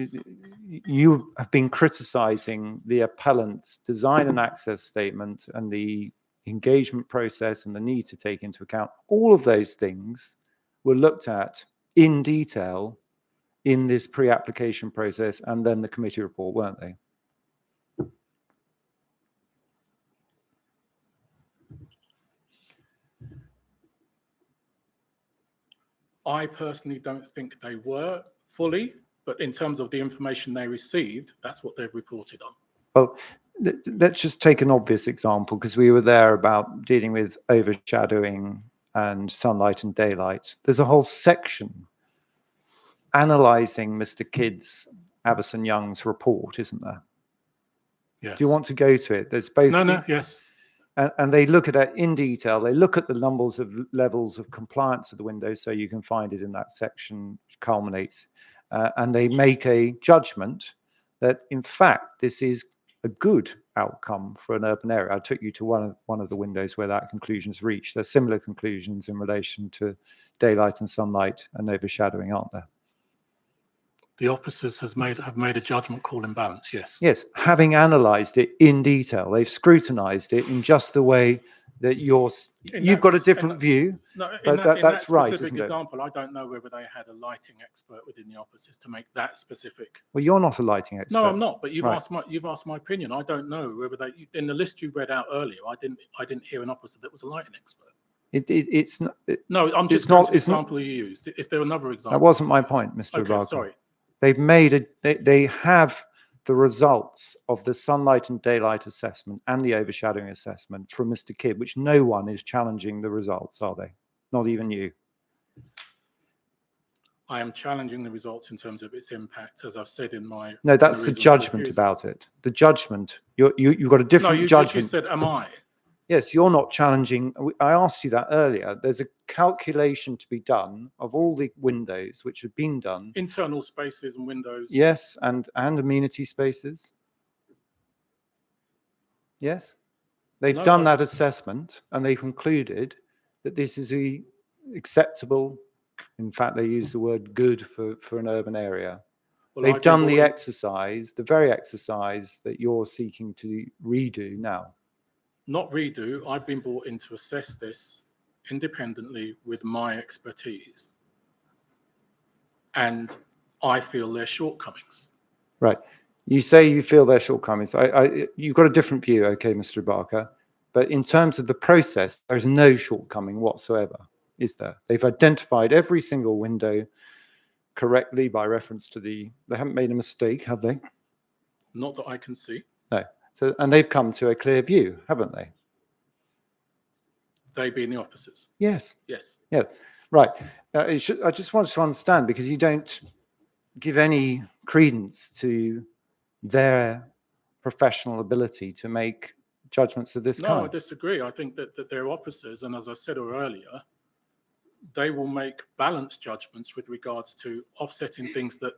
you have been criticising the appellant's design and access statement and the engagement process and the need to take into account all of those things were looked at in detail in this pre-application process and then the committee report, weren't they?
I personally don't think they were fully, but in terms of the information they received, that's what they've reported on.
Well, let's just take an obvious example, because we were there about dealing with overshadowing and sunlight and daylight. There's a whole section analysing Mr. Kidd's, Avison Young's report, isn't there?
Yes.
Do you want to go to it? There's both.
No, yes.
And they look at it in detail. They look at the numbers of levels of compliance of the windows, so you can find it in that section, which culminates. And they make a judgment that, in fact, this is a good outcome for an urban area. I took you to one of the windows where that conclusion is reached. There's similar conclusions in relation to daylight and sunlight and overshadowing, aren't there?
The officers have made a judgment call in balance, yes.
Yes, having analysed it in detail, they've scrutinised it in just the way that you've got a different view.
No,
but that's right, isn't it?
Example, I don't know whether they had a lighting expert within the offices to make that specific.
Well, you're not a lighting expert.
No, I'm not. But you've
Right.
asked my opinion. I don't know whether they, in the list you read out earlier, I didn't hear an officer that was a lighting expert.
It's not.
No, I'm just going to the example you used. If there were another example.
That wasn't my point, Mr.
Okay,
Barker.
sorry.
They've made they have the results of the sunlight and daylight assessment and the overshadowing assessment from Mr. Kidd, which no one is challenging the results, are they? Not even you.
I am challenging the results in terms of its impact, as I've said in my.
No, that's the
reason for
judgment
refusal.
about it. The judgment. You've got a different
No, you
judgment.
said, am I?
Yes, you're not challenging. I asked you that earlier. There's a calculation to be done of all the windows which have been done.
Internal spaces and windows.
Yes, and amenity spaces. Yes, they've
No,
done that assessment and they've concluded that this is acceptable. In fact, they use the word good for an urban area.
Well,
They've
I've
done
been
the
brought in-
exercise, the very exercise that you're seeking to redo now.
Not redo. I've been brought in to assess this independently with my expertise. And I feel their shortcomings.
Right. You say you feel their shortcomings. You've got a different view, okay, Mr. Barker. But in terms of the process, there's no shortcoming whatsoever, is there? They've identified every single window correctly by reference to they haven't made a mistake, have they?
Not that I can see.
No. So, and they've come to a clear view, haven't they?
They being the officers.
Yes.
Yes.
Yeah. Right. I just wanted to understand, because you don't give any credence to their professional ability to make judgments of this
No,
kind.
I disagree. I think that they're officers, and as I said earlier, they will make balanced judgments with regards to offsetting things that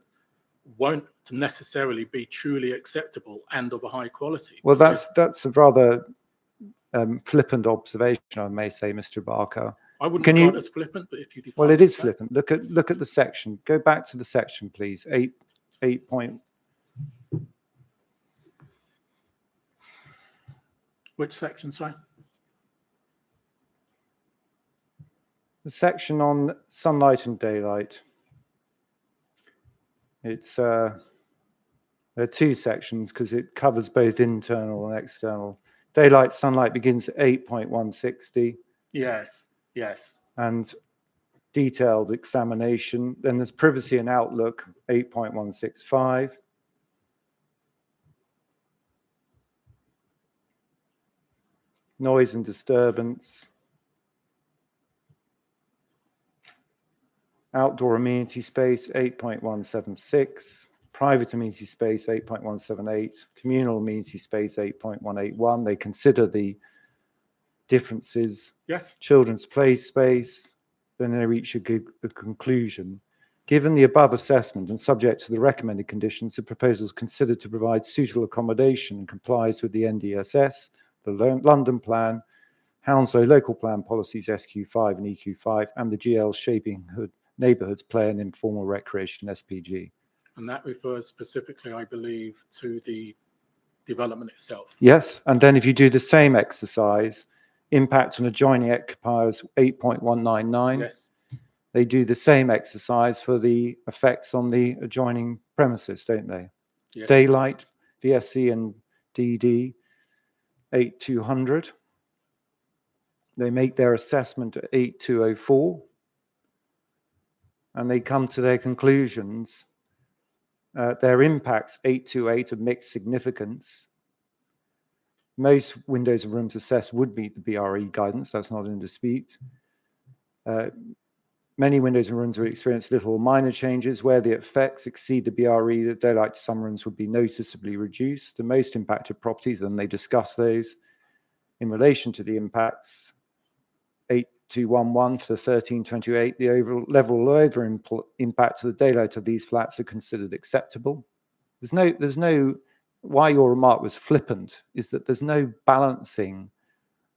won't necessarily be truly acceptable and of a high quality.
Well, that's a rather flippant observation, I may say, Mr. Barker.
I wouldn't
Can
regard
you-
it as flippant, but if you define
Well, it is
that-
flippant. Look at the section. Go back to the section, please. 8 point.
Which section, sorry?
The section on sunlight and daylight. It's there are two sections because it covers both internal and external. Daylight, sunlight begins at 8.160.
Yes, yes.
And detailed examination. Then there's privacy and outlook, 8.165. Noise and disturbance. Outdoor amenity space, 8.176. Private amenity space, 8.178. Communal amenity space, 8.181. They consider the differences.
Yes.
Children's play space, then they reach a conclusion. Given the above assessment and subject to the recommended conditions, the proposal is considered to provide suitable accommodation and complies with the NDSS, the London Plan, Hounslow Local Plan Policies SQ5 and EQ5, and the GL Shaping Neighbourhoods Play and Informal Recreation SPG.
And that refers specifically, I believe, to the development itself.
Yes, and then if you do the same exercise, impact on adjoining occupiers 8.199.
Yes.
they do the same exercise for the effects on the adjoining premises, don't they?
Yes.
Daylight, VSC and DD, 8200. They make their assessment at 8204, and they come to their conclusions. Their impacts, 828, of mixed significance. Most windows and rooms assessed would meet the BRE guidance. That's not in dispute. Many windows and rooms would experience little or minor changes. Where the effects exceed the BRE, the daylight to sun rooms would be noticeably reduced. The most impacted properties, and they discuss those in relation to the impacts, 8211 to 1328, the overall level impact to the daylight of these flats are considered acceptable. There's no, why your remark was flippant is that there's no balancing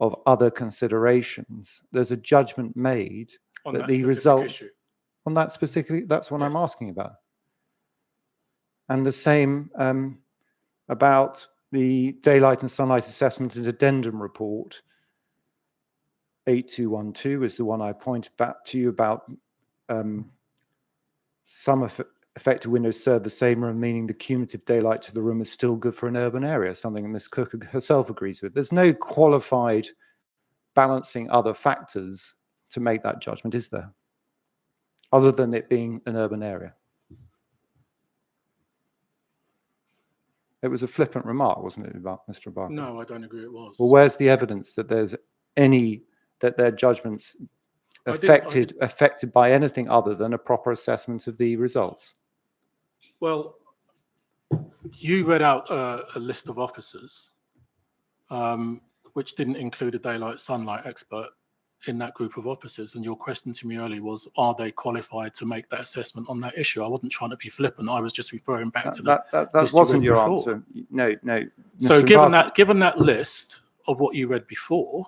of other considerations. There's a judgment made
On
that
that
the
specific
results
issue.
on that specifically, that's what I'm
Yes.
asking about. And the same about the daylight and sunlight assessment and addendum report. 8212 is the one I pointed back to you about. Some affected windows serve the same room, meaning the cumulative daylight to the room is still good for an urban area, something Ms. Cook herself agrees with. There's no qualified balancing other factors to make that judgment, is there? Other than it being an urban area. It was a flippant remark, wasn't it, about Mr. Barker?
No, I don't agree it was.
Well, where's the evidence that there's that their judgments affected by anything other than a proper assessment of the results?
Well, you read out a list of officers, which didn't include a daylight sunlight expert in that group of officers. And your question to me earlier was, are they qualified to make that assessment on that issue? I wasn't trying to be flippant. I was just referring back to
that
list
wasn't
you read
your
before.
answer. No, no.
So
Mr.
given that list of what you read before,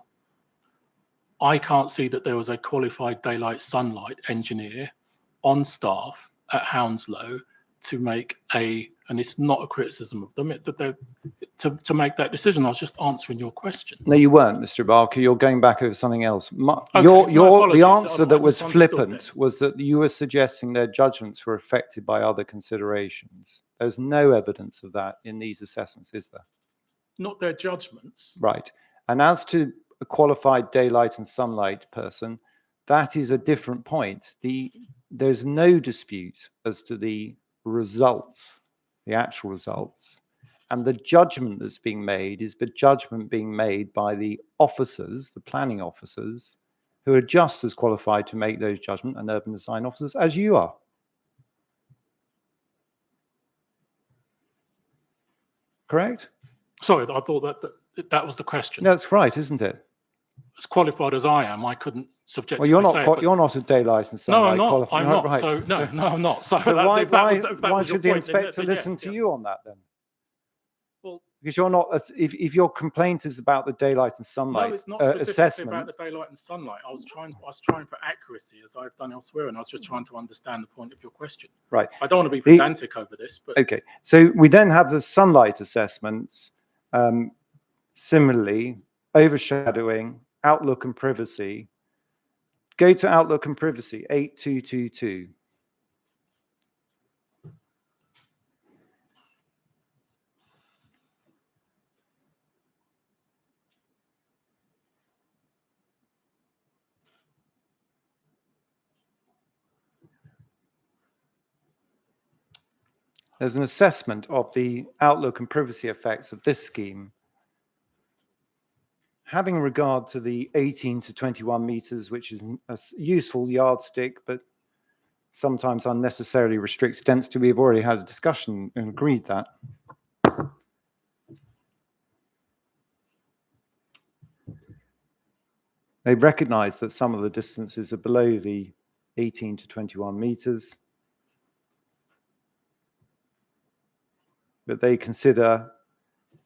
I can't see that there was a qualified daylight sunlight engineer on staff at Hounslow to make and it's not a criticism of them, to make that decision. I was just answering your question.
No, you weren't, Mr. Barker. You're going back over something else.
Okay,
The answer that
I
was
misunderstood
flippant
then.
was that you were suggesting their judgments were affected by other considerations. There's no evidence of that in these assessments, is there?
Not their judgments.
Right. And as to a qualified daylight and sunlight person, that is a different point. There's no dispute as to the results, the actual results. And the judgment that's being made is the judgment being made by the officers, the planning officers, who are just as qualified to make those judgments, and urban design officers, as you are. Correct?
Sorry, I thought that was the question.
No, that's right, isn't it?
As qualified as I am, I couldn't subjectively
Well,
say it, but-
you're not a daylight and sunlight
No, I'm not.
qualified.
I'm
No,
not.
right.
So no, I'm not. So,
So
if that was your
why should the
point, then
inspector listen
yes,
to
yeah.
you on that then?
Well,
Because you're not, if your complaint is about the daylight and sunlight
no, it's not specifically
assessment.
about the daylight and sunlight. I was trying for accuracy, as I've done elsewhere, and I was just trying to understand the point of your question.
Right.
I don't want to be pedantic over this, but
Okay. So we then have the sunlight assessments, similarly, overshadowing, outlook and privacy. Go to outlook and privacy, 8222. There's an assessment of the outlook and privacy effects of this scheme, having regard to the 18 to 21 meters, which is a useful yardstick, but sometimes unnecessarily restricts density. We've already had a discussion and agreed that. They've recognized that some of the distances are below the 18 to 21 meters, but they consider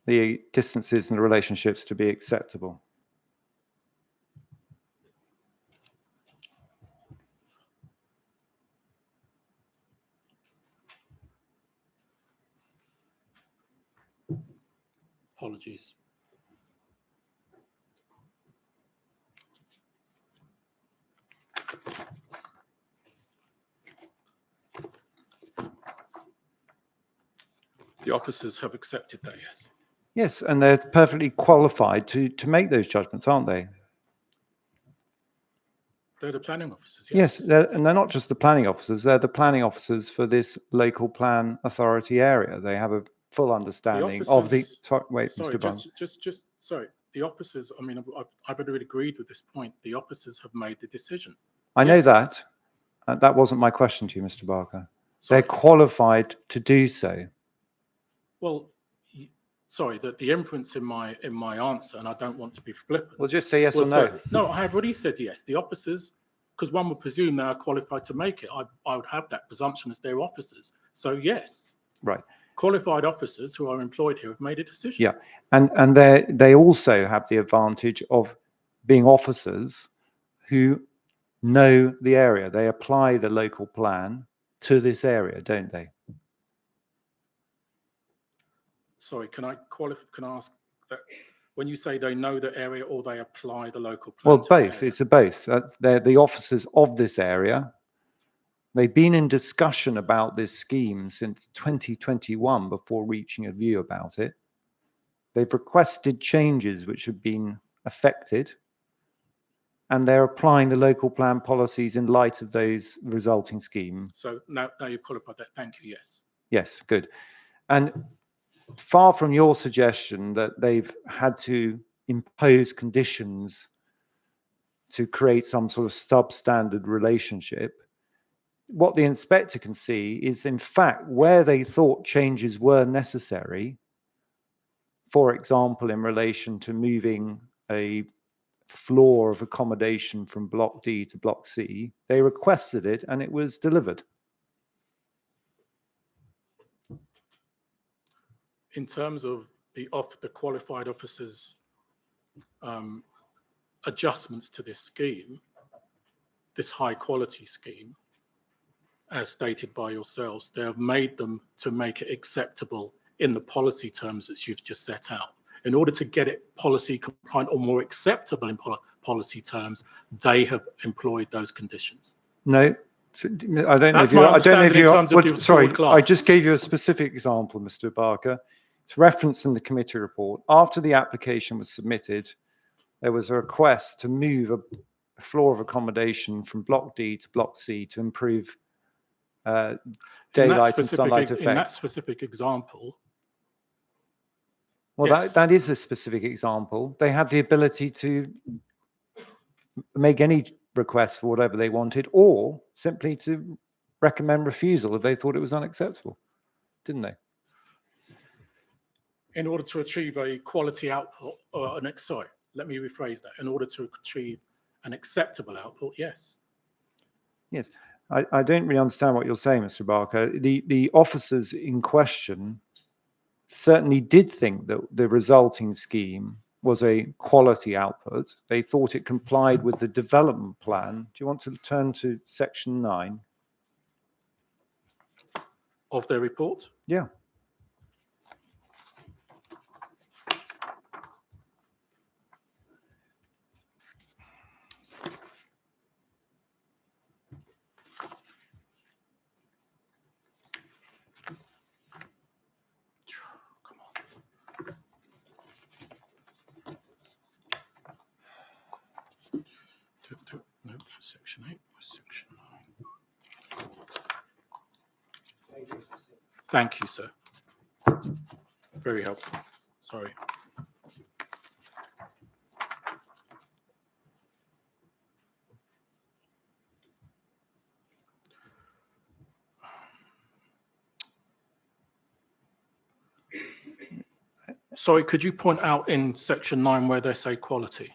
the distances and the relationships to be acceptable.
apologies. The officers have accepted that, yes.
Yes, and they're perfectly qualified to make those judgments, aren't they?
They're the planning officers,
Yes,
yes.
and they're not just the planning officers, they're the planning officers for this local plan authority area. They have a full understanding of the,
officers-
sorry, wait,
Sorry,
Mr. Bond.
just, sorry. The officers, I mean, I've already agreed with this point. The officers have made the decision.
I know
Yes.
that. That wasn't my question to you, Mr. Barker.
Sorry.
They're qualified to do so.
Well, sorry, the inference in my answer, and I don't want to be flippant.
Well, just say yes or
was
no.
that- no, I have already said yes. The officers, because one would presume they are qualified to make it. I would have that presumption as their officers. So yes,
Right.
qualified officers who are employed here have made a decision.
Yeah, and they also have the advantage of being officers who know the area. They apply the local plan to this area, don't they?
Sorry, can I ask that when you say they know the area or they apply the local plan?
Well,
to the
both.
area?
It's a both. They're the officers of this area. They've been in discussion about this scheme since 2021 before reaching a view about it. They've requested changes which have been affected, and they're applying the local plan policies in light of those resulting schemes.
So now you've qualified that. Thank you. Yes.
Yes, good. And far from your suggestion that they've had to impose conditions to create some sort of substandard relationship, what the inspector can see is, in fact, where they thought changes were necessary, for example, in relation to moving a floor of accommodation from Block D to Block C, they requested it and it was delivered.
In terms of the qualified officers' adjustments to this scheme, this high quality scheme, as stated by yourselves, they have made them to make it acceptable in the policy terms that you've just set out. In order to get it policy compliant or more acceptable in policy terms, they have employed those conditions.
No, I don't know.
That's
If you,
my
I don't know if
understanding in
you.
terms of the
Sorry,
forward class.
I just gave you a specific example, Mr. Barker. It's referenced in the committee report. After the application was submitted, there was a request to move a floor of accommodation from Block D to Block C to improve daylight and sunlight effects.
In that specific example,
Well,
yes.
that is a specific example. They had the ability to make any request for whatever they wanted, or simply to recommend refusal if they thought it was unacceptable, didn't they?
in order to achieve a quality output, or sorry, let me rephrase that. In order to achieve an acceptable output, yes.
Yes, I don't really understand what you're saying, Mr. Barker. The officers in question certainly did think that the resulting scheme was a quality output. They thought it complied with the development plan. Do you want to turn to section 9?
Of their report?
Yeah.
No, section 8, section 9. Thank you, sir. Very helpful. Sorry. Sorry, could you point out in section 9 where they say quality?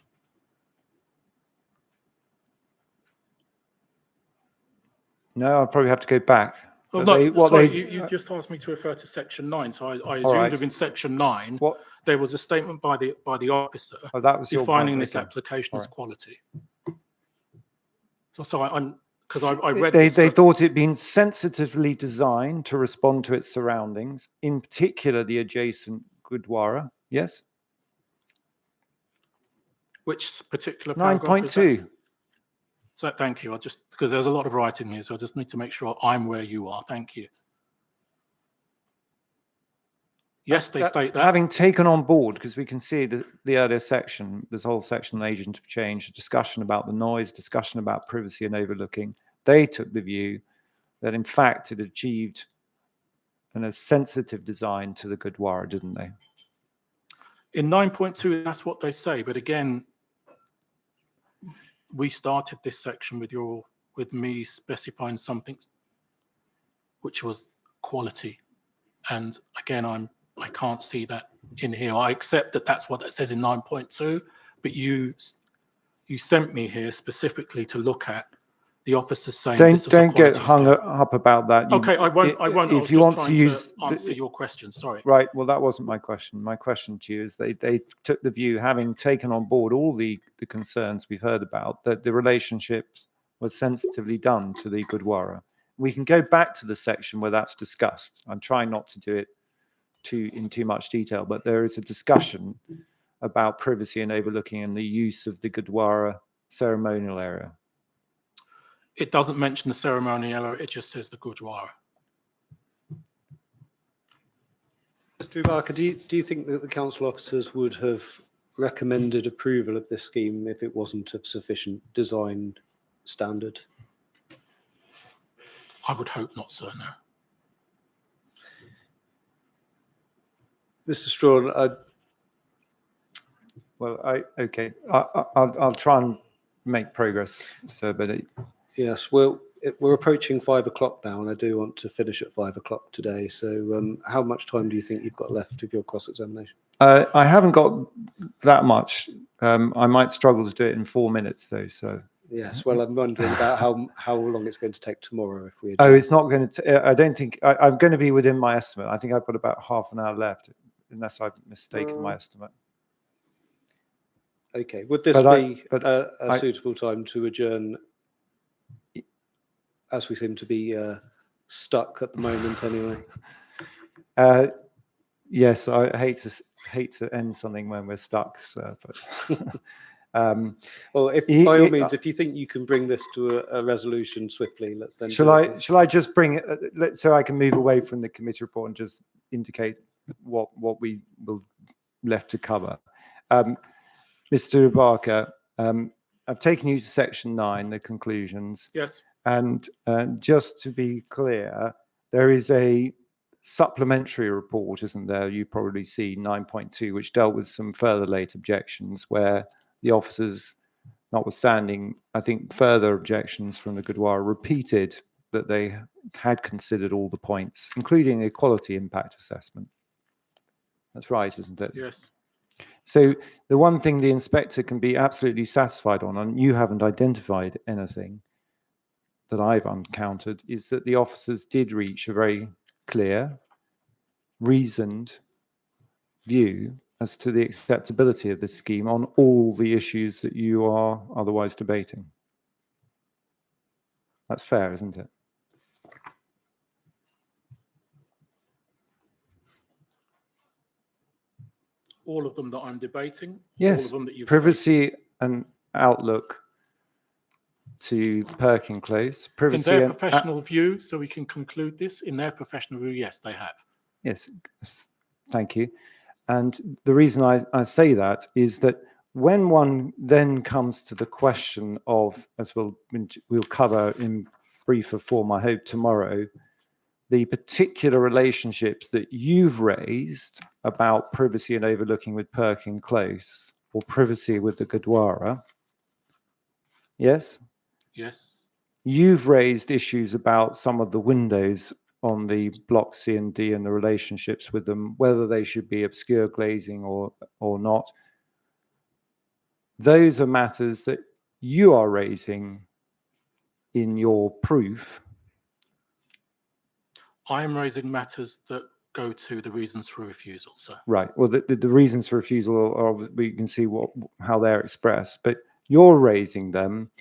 No, I'll probably have to go back.
Well,
But
no, sorry, you just asked me to refer to section 9, so I assumed
right.
within section 9
What?
there was a statement by the officer
Oh, that was your
defining
point,
this
okay.
application as
All right.
quality. So because I read
They
this, but-
thought it been sensitively designed to respond to its surroundings, in particular the adjacent Gurdwara. Yes?
which particular paragraph is that?
9.2.
So thank you. Because there's a lot of writing here, so I just need to make sure I'm where you are. Thank you. Yes, they state that.
Having taken on board, because we can see the earlier section, this whole section on agent of change, discussion about the noise, discussion about privacy and overlooking, they took the view that in fact it achieved a sensitive design to the Gurdwara, didn't they?
In 9.2, that's what they say. But again, we started this section with me specifying something which was quality. And again, I can't see that in here. I accept that that's what it says in 9.2, but you sent me here specifically to look at the officers saying this is a
Don't get
quality
hung
scale.
up about that.
Okay, I won't. I was
If you
just
want to
trying
use
answer your question. Sorry.
right, well, that wasn't my question. My question to you is they took the view, having taken on board all the concerns we've heard about, that the relationships were sensitively done to the Gurdwara. We can go back to the section where that's discussed. I'm trying not to do it in too much detail, but there is a discussion about privacy and overlooking and the use of the Gurdwara ceremonial area.
It doesn't mention the ceremonial area, it just says the Gurdwara.
Mr. Barker, do you think that the council officers would have recommended approval of this scheme if it wasn't of sufficient design standard?
I would hope not, sir, no.
Mr. Strawn,
Okay, I'll try and make progress, sir, but
yes, well, we're approaching 5 o'clock now, and I do want to finish at 5 o'clock today. So how much time do you think you've got left of your cross-examination?
I haven't got that much. I might struggle to do it in 4 minutes, though. So
Yes, well, I'm wondering about how long it's going to take tomorrow if we.
Oh, it's not going to. I don't think I'm going to be within my estimate. I think I've got about half an hour left, unless I've mistaken my estimate.
Okay, would this be a suitable time to adjourn, as we seem to be stuck at the moment anyway?
Yes, I hate to end something when we're stuck, sir. But
well, by all means, if you think you can bring this to a resolution swiftly, then
shall I just bring it so I can move away from the committee report and just indicate what we will left to cover? Mr. Barker, I've taken you to section 9, the conclusions.
Yes.
And just to be clear, there is a supplementary report, isn't there? You probably see 9.2, which dealt with some further late objections where the officers, notwithstanding, I think, further objections from the Gurdwara, repeated that they had considered all the points, including a quality impact assessment. That's right, isn't it?
Yes.
So the one thing the inspector can be absolutely satisfied on, and you haven't identified anything that I've encountered, is that the officers did reach a very clear, reasoned view as to the acceptability of this scheme on all the issues that you are otherwise debating. That's fair, isn't it?
All of them that I'm debating?
Yes.
All of them that you've
privacy
stated.
And outlook to Perkin Close. Privacy
in their professional view, so we can conclude this, in their professional view, yes, they have.
Yes, thank you. And the reason I say that is that when one then comes to the question of, as we'll cover in briefer form, I hope, tomorrow, the particular relationships that you've raised about privacy and overlooking with Perkin Close, or privacy with the Gurdwara, yes?
Yes.
You've raised issues about some of the windows on the block C and D and the relationships with them, whether they should be obscure glazing or not. Those are matters that you are raising in your proof.
I'm raising matters that go to the reasons for refusal, sir.
Right. Well, the reasons for refusal are, we can see how they're expressed, but you're raising them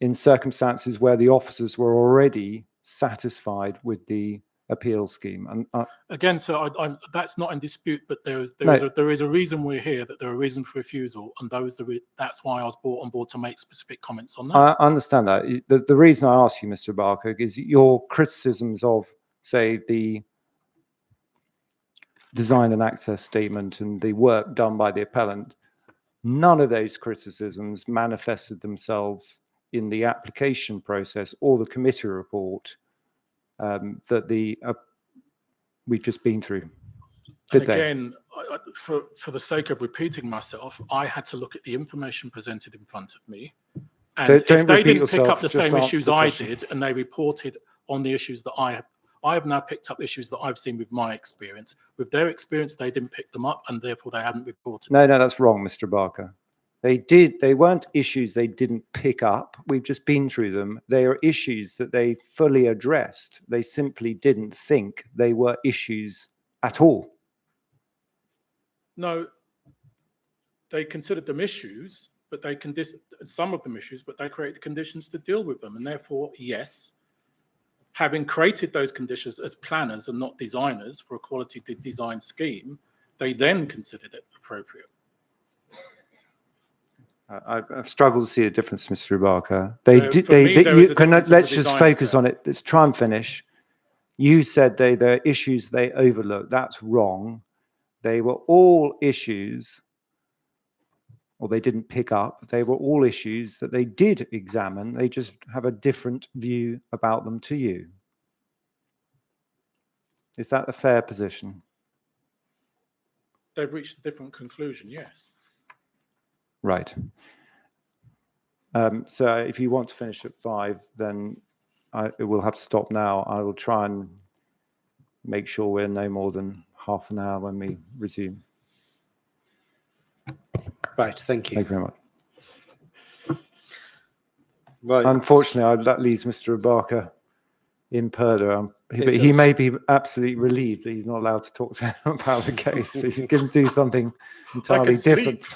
in circumstances where the officers were already satisfied with the appeal scheme. And
again, sir, that's not in dispute, but there is a reason we're here, that there are reasons for refusal, and that's why I was brought on board to make specific comments on that.
I understand that. The reason I ask you, Mr. Barker, is your criticisms of, say, the design and access statement and the work done by the appellant, none of those criticisms manifested themselves in the application process or the committee report that we've just been through.
And
Did they?
again, for the sake of repeating myself, I had to look at the information presented in front of me. And
Don't
if they
repeat
didn't pick
yourself,
up the
just
same
answer
issues
the
I
question.
did, and they reported on the issues that I have now picked up issues that I've seen with my experience. With their experience, they didn't pick them up, and therefore they haven't reported.
No, that's wrong, Mr. Barker. They weren't issues they didn't pick up. We've just been through them. They are issues that they fully addressed. They simply didn't think they were issues at all.
No, they considered them issues, but some of them issues, but they created conditions to deal with them. And therefore, yes, having created those conditions as planners and not designers for a quality design scheme, they then considered it appropriate.
I've struggled to see a difference, Mr. Barker. Let's just focus on it. Let's try and finish. You said they're issues they overlooked. That's wrong. They were all issues, or they didn't pick up. They were all issues that they did examine. They just have a different view about them to you. Is that a fair position?
They've reached a different conclusion, yes.
Right. So if you want to finish at 5, then it will have to stop now. I will try and make sure we're no more than half an hour when we resume.
Right, thank you.
Thank you very much.
Right.
Unfortunately, that leaves Mr. Barker in purdah. But he may be absolutely relieved that he's not allowed to talk to him about the case. So you can get him to do something entirely different.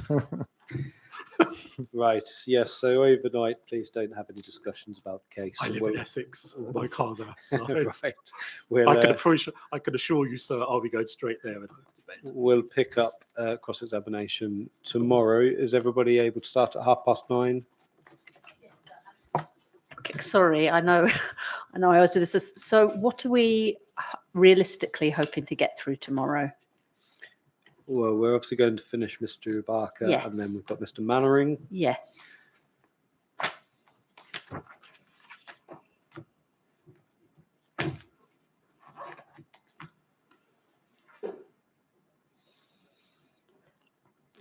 Right, yes, so overnight, please don't have any discussions about the case.
I live in Essex. My car's outside.
Right. We'll,
I can assure you, sir, I'll be going straight there.
We'll pick up cross-examination tomorrow. Is everybody able to start at 9:30?
Okay, sorry, I know I always do this. So what are we realistically hoping to get through tomorrow?
Well, we're obviously going to finish Mr. Barker,
Yes.
and then we've got Mr. Mannering.
Yes.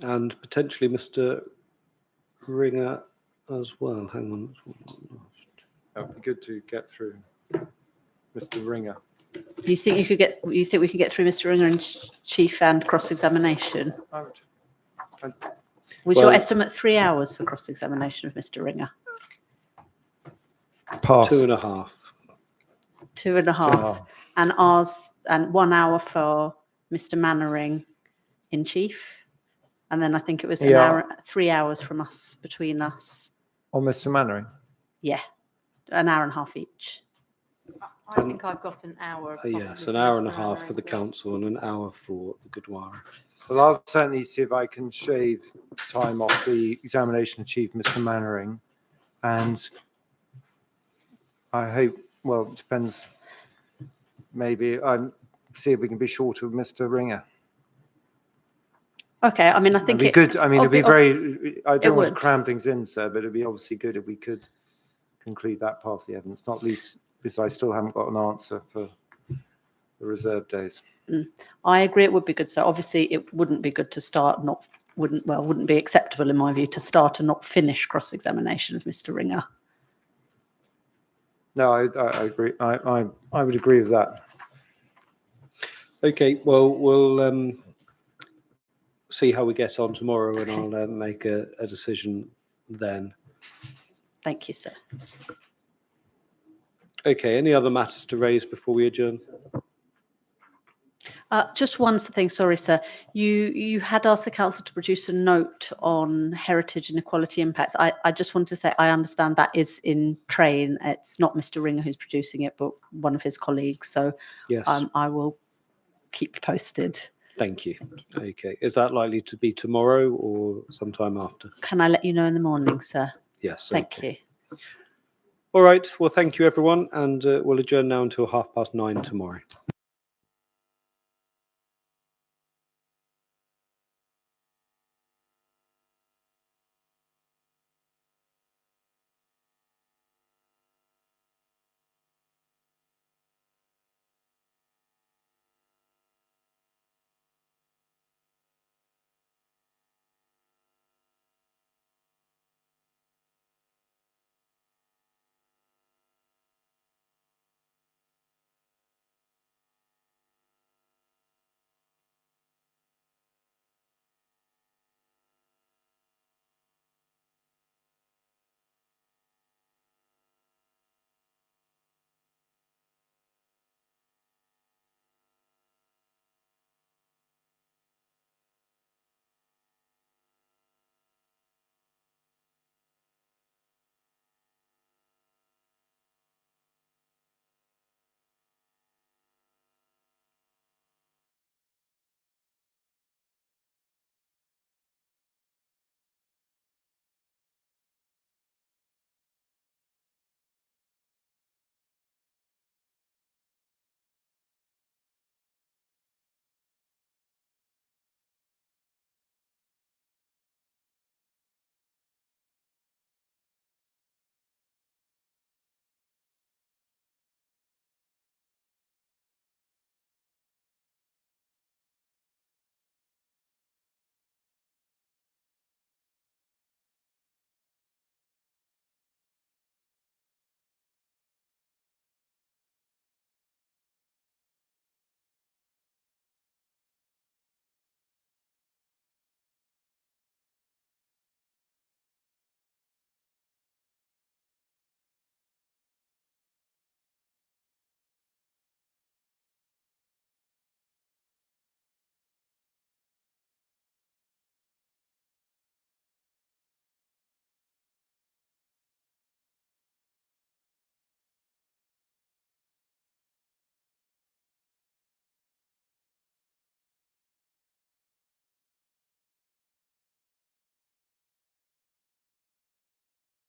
And potentially Mr. Ringer as well. Hang on.
That would be good to get through Mr. Ringer.
Do you think we could get through Mr. Ringer and Chief and cross-examination? Was your estimate 3 hours for cross-examination of Mr. Ringer?
Pass.
2.5.
2.5. And ours, and 1 hour for Mr. Mannering in Chief. And then I think it was an hour, 3 hours from us, between us.
Or Mr. Mannering?
Yeah, an hour and a half each.
I think I've got an hour.
Yes, an hour and a half for the council and an hour for the Gurdwara.
Well, I'll certainly see if I can shave time off the examination of Chief, Mr. Mannering. And I hope, well, it depends. Maybe I'll see if we can be shorter with Mr. Ringer.
Okay, I mean, I think
it'd be good. I mean, it'd be very, I don't want to
would.
cram things in, sir, but it'd be obviously good if we could conclude that part of the evidence, not least because I still haven't got an answer for the reserve days.
I agree it would be good. So obviously it wouldn't be good to start, wouldn't be acceptable in my view to start and not finish cross-examination of Mr. Ringer.
No, I agree. I would agree with that.
Okay, well, we'll see how we get on tomorrow, and I'll make a decision then.
Thank you, sir.
Okay, any other matters to raise before we adjourn?
Just one thing, sorry, sir. You had asked the council to produce a note on heritage and equality impacts. I just want to say I understand that is in train. It's not Mr. Ringer who's producing it, but one of his colleagues. So
Yes.
I will keep posted.
Thank you. Okay, is that likely to be tomorrow or sometime after?
Can I let you know in the morning, sir?
Yes.
Thank
okay.
you.
All right. Well, thank you, everyone, and we'll adjourn now until 9:30 tomorrow.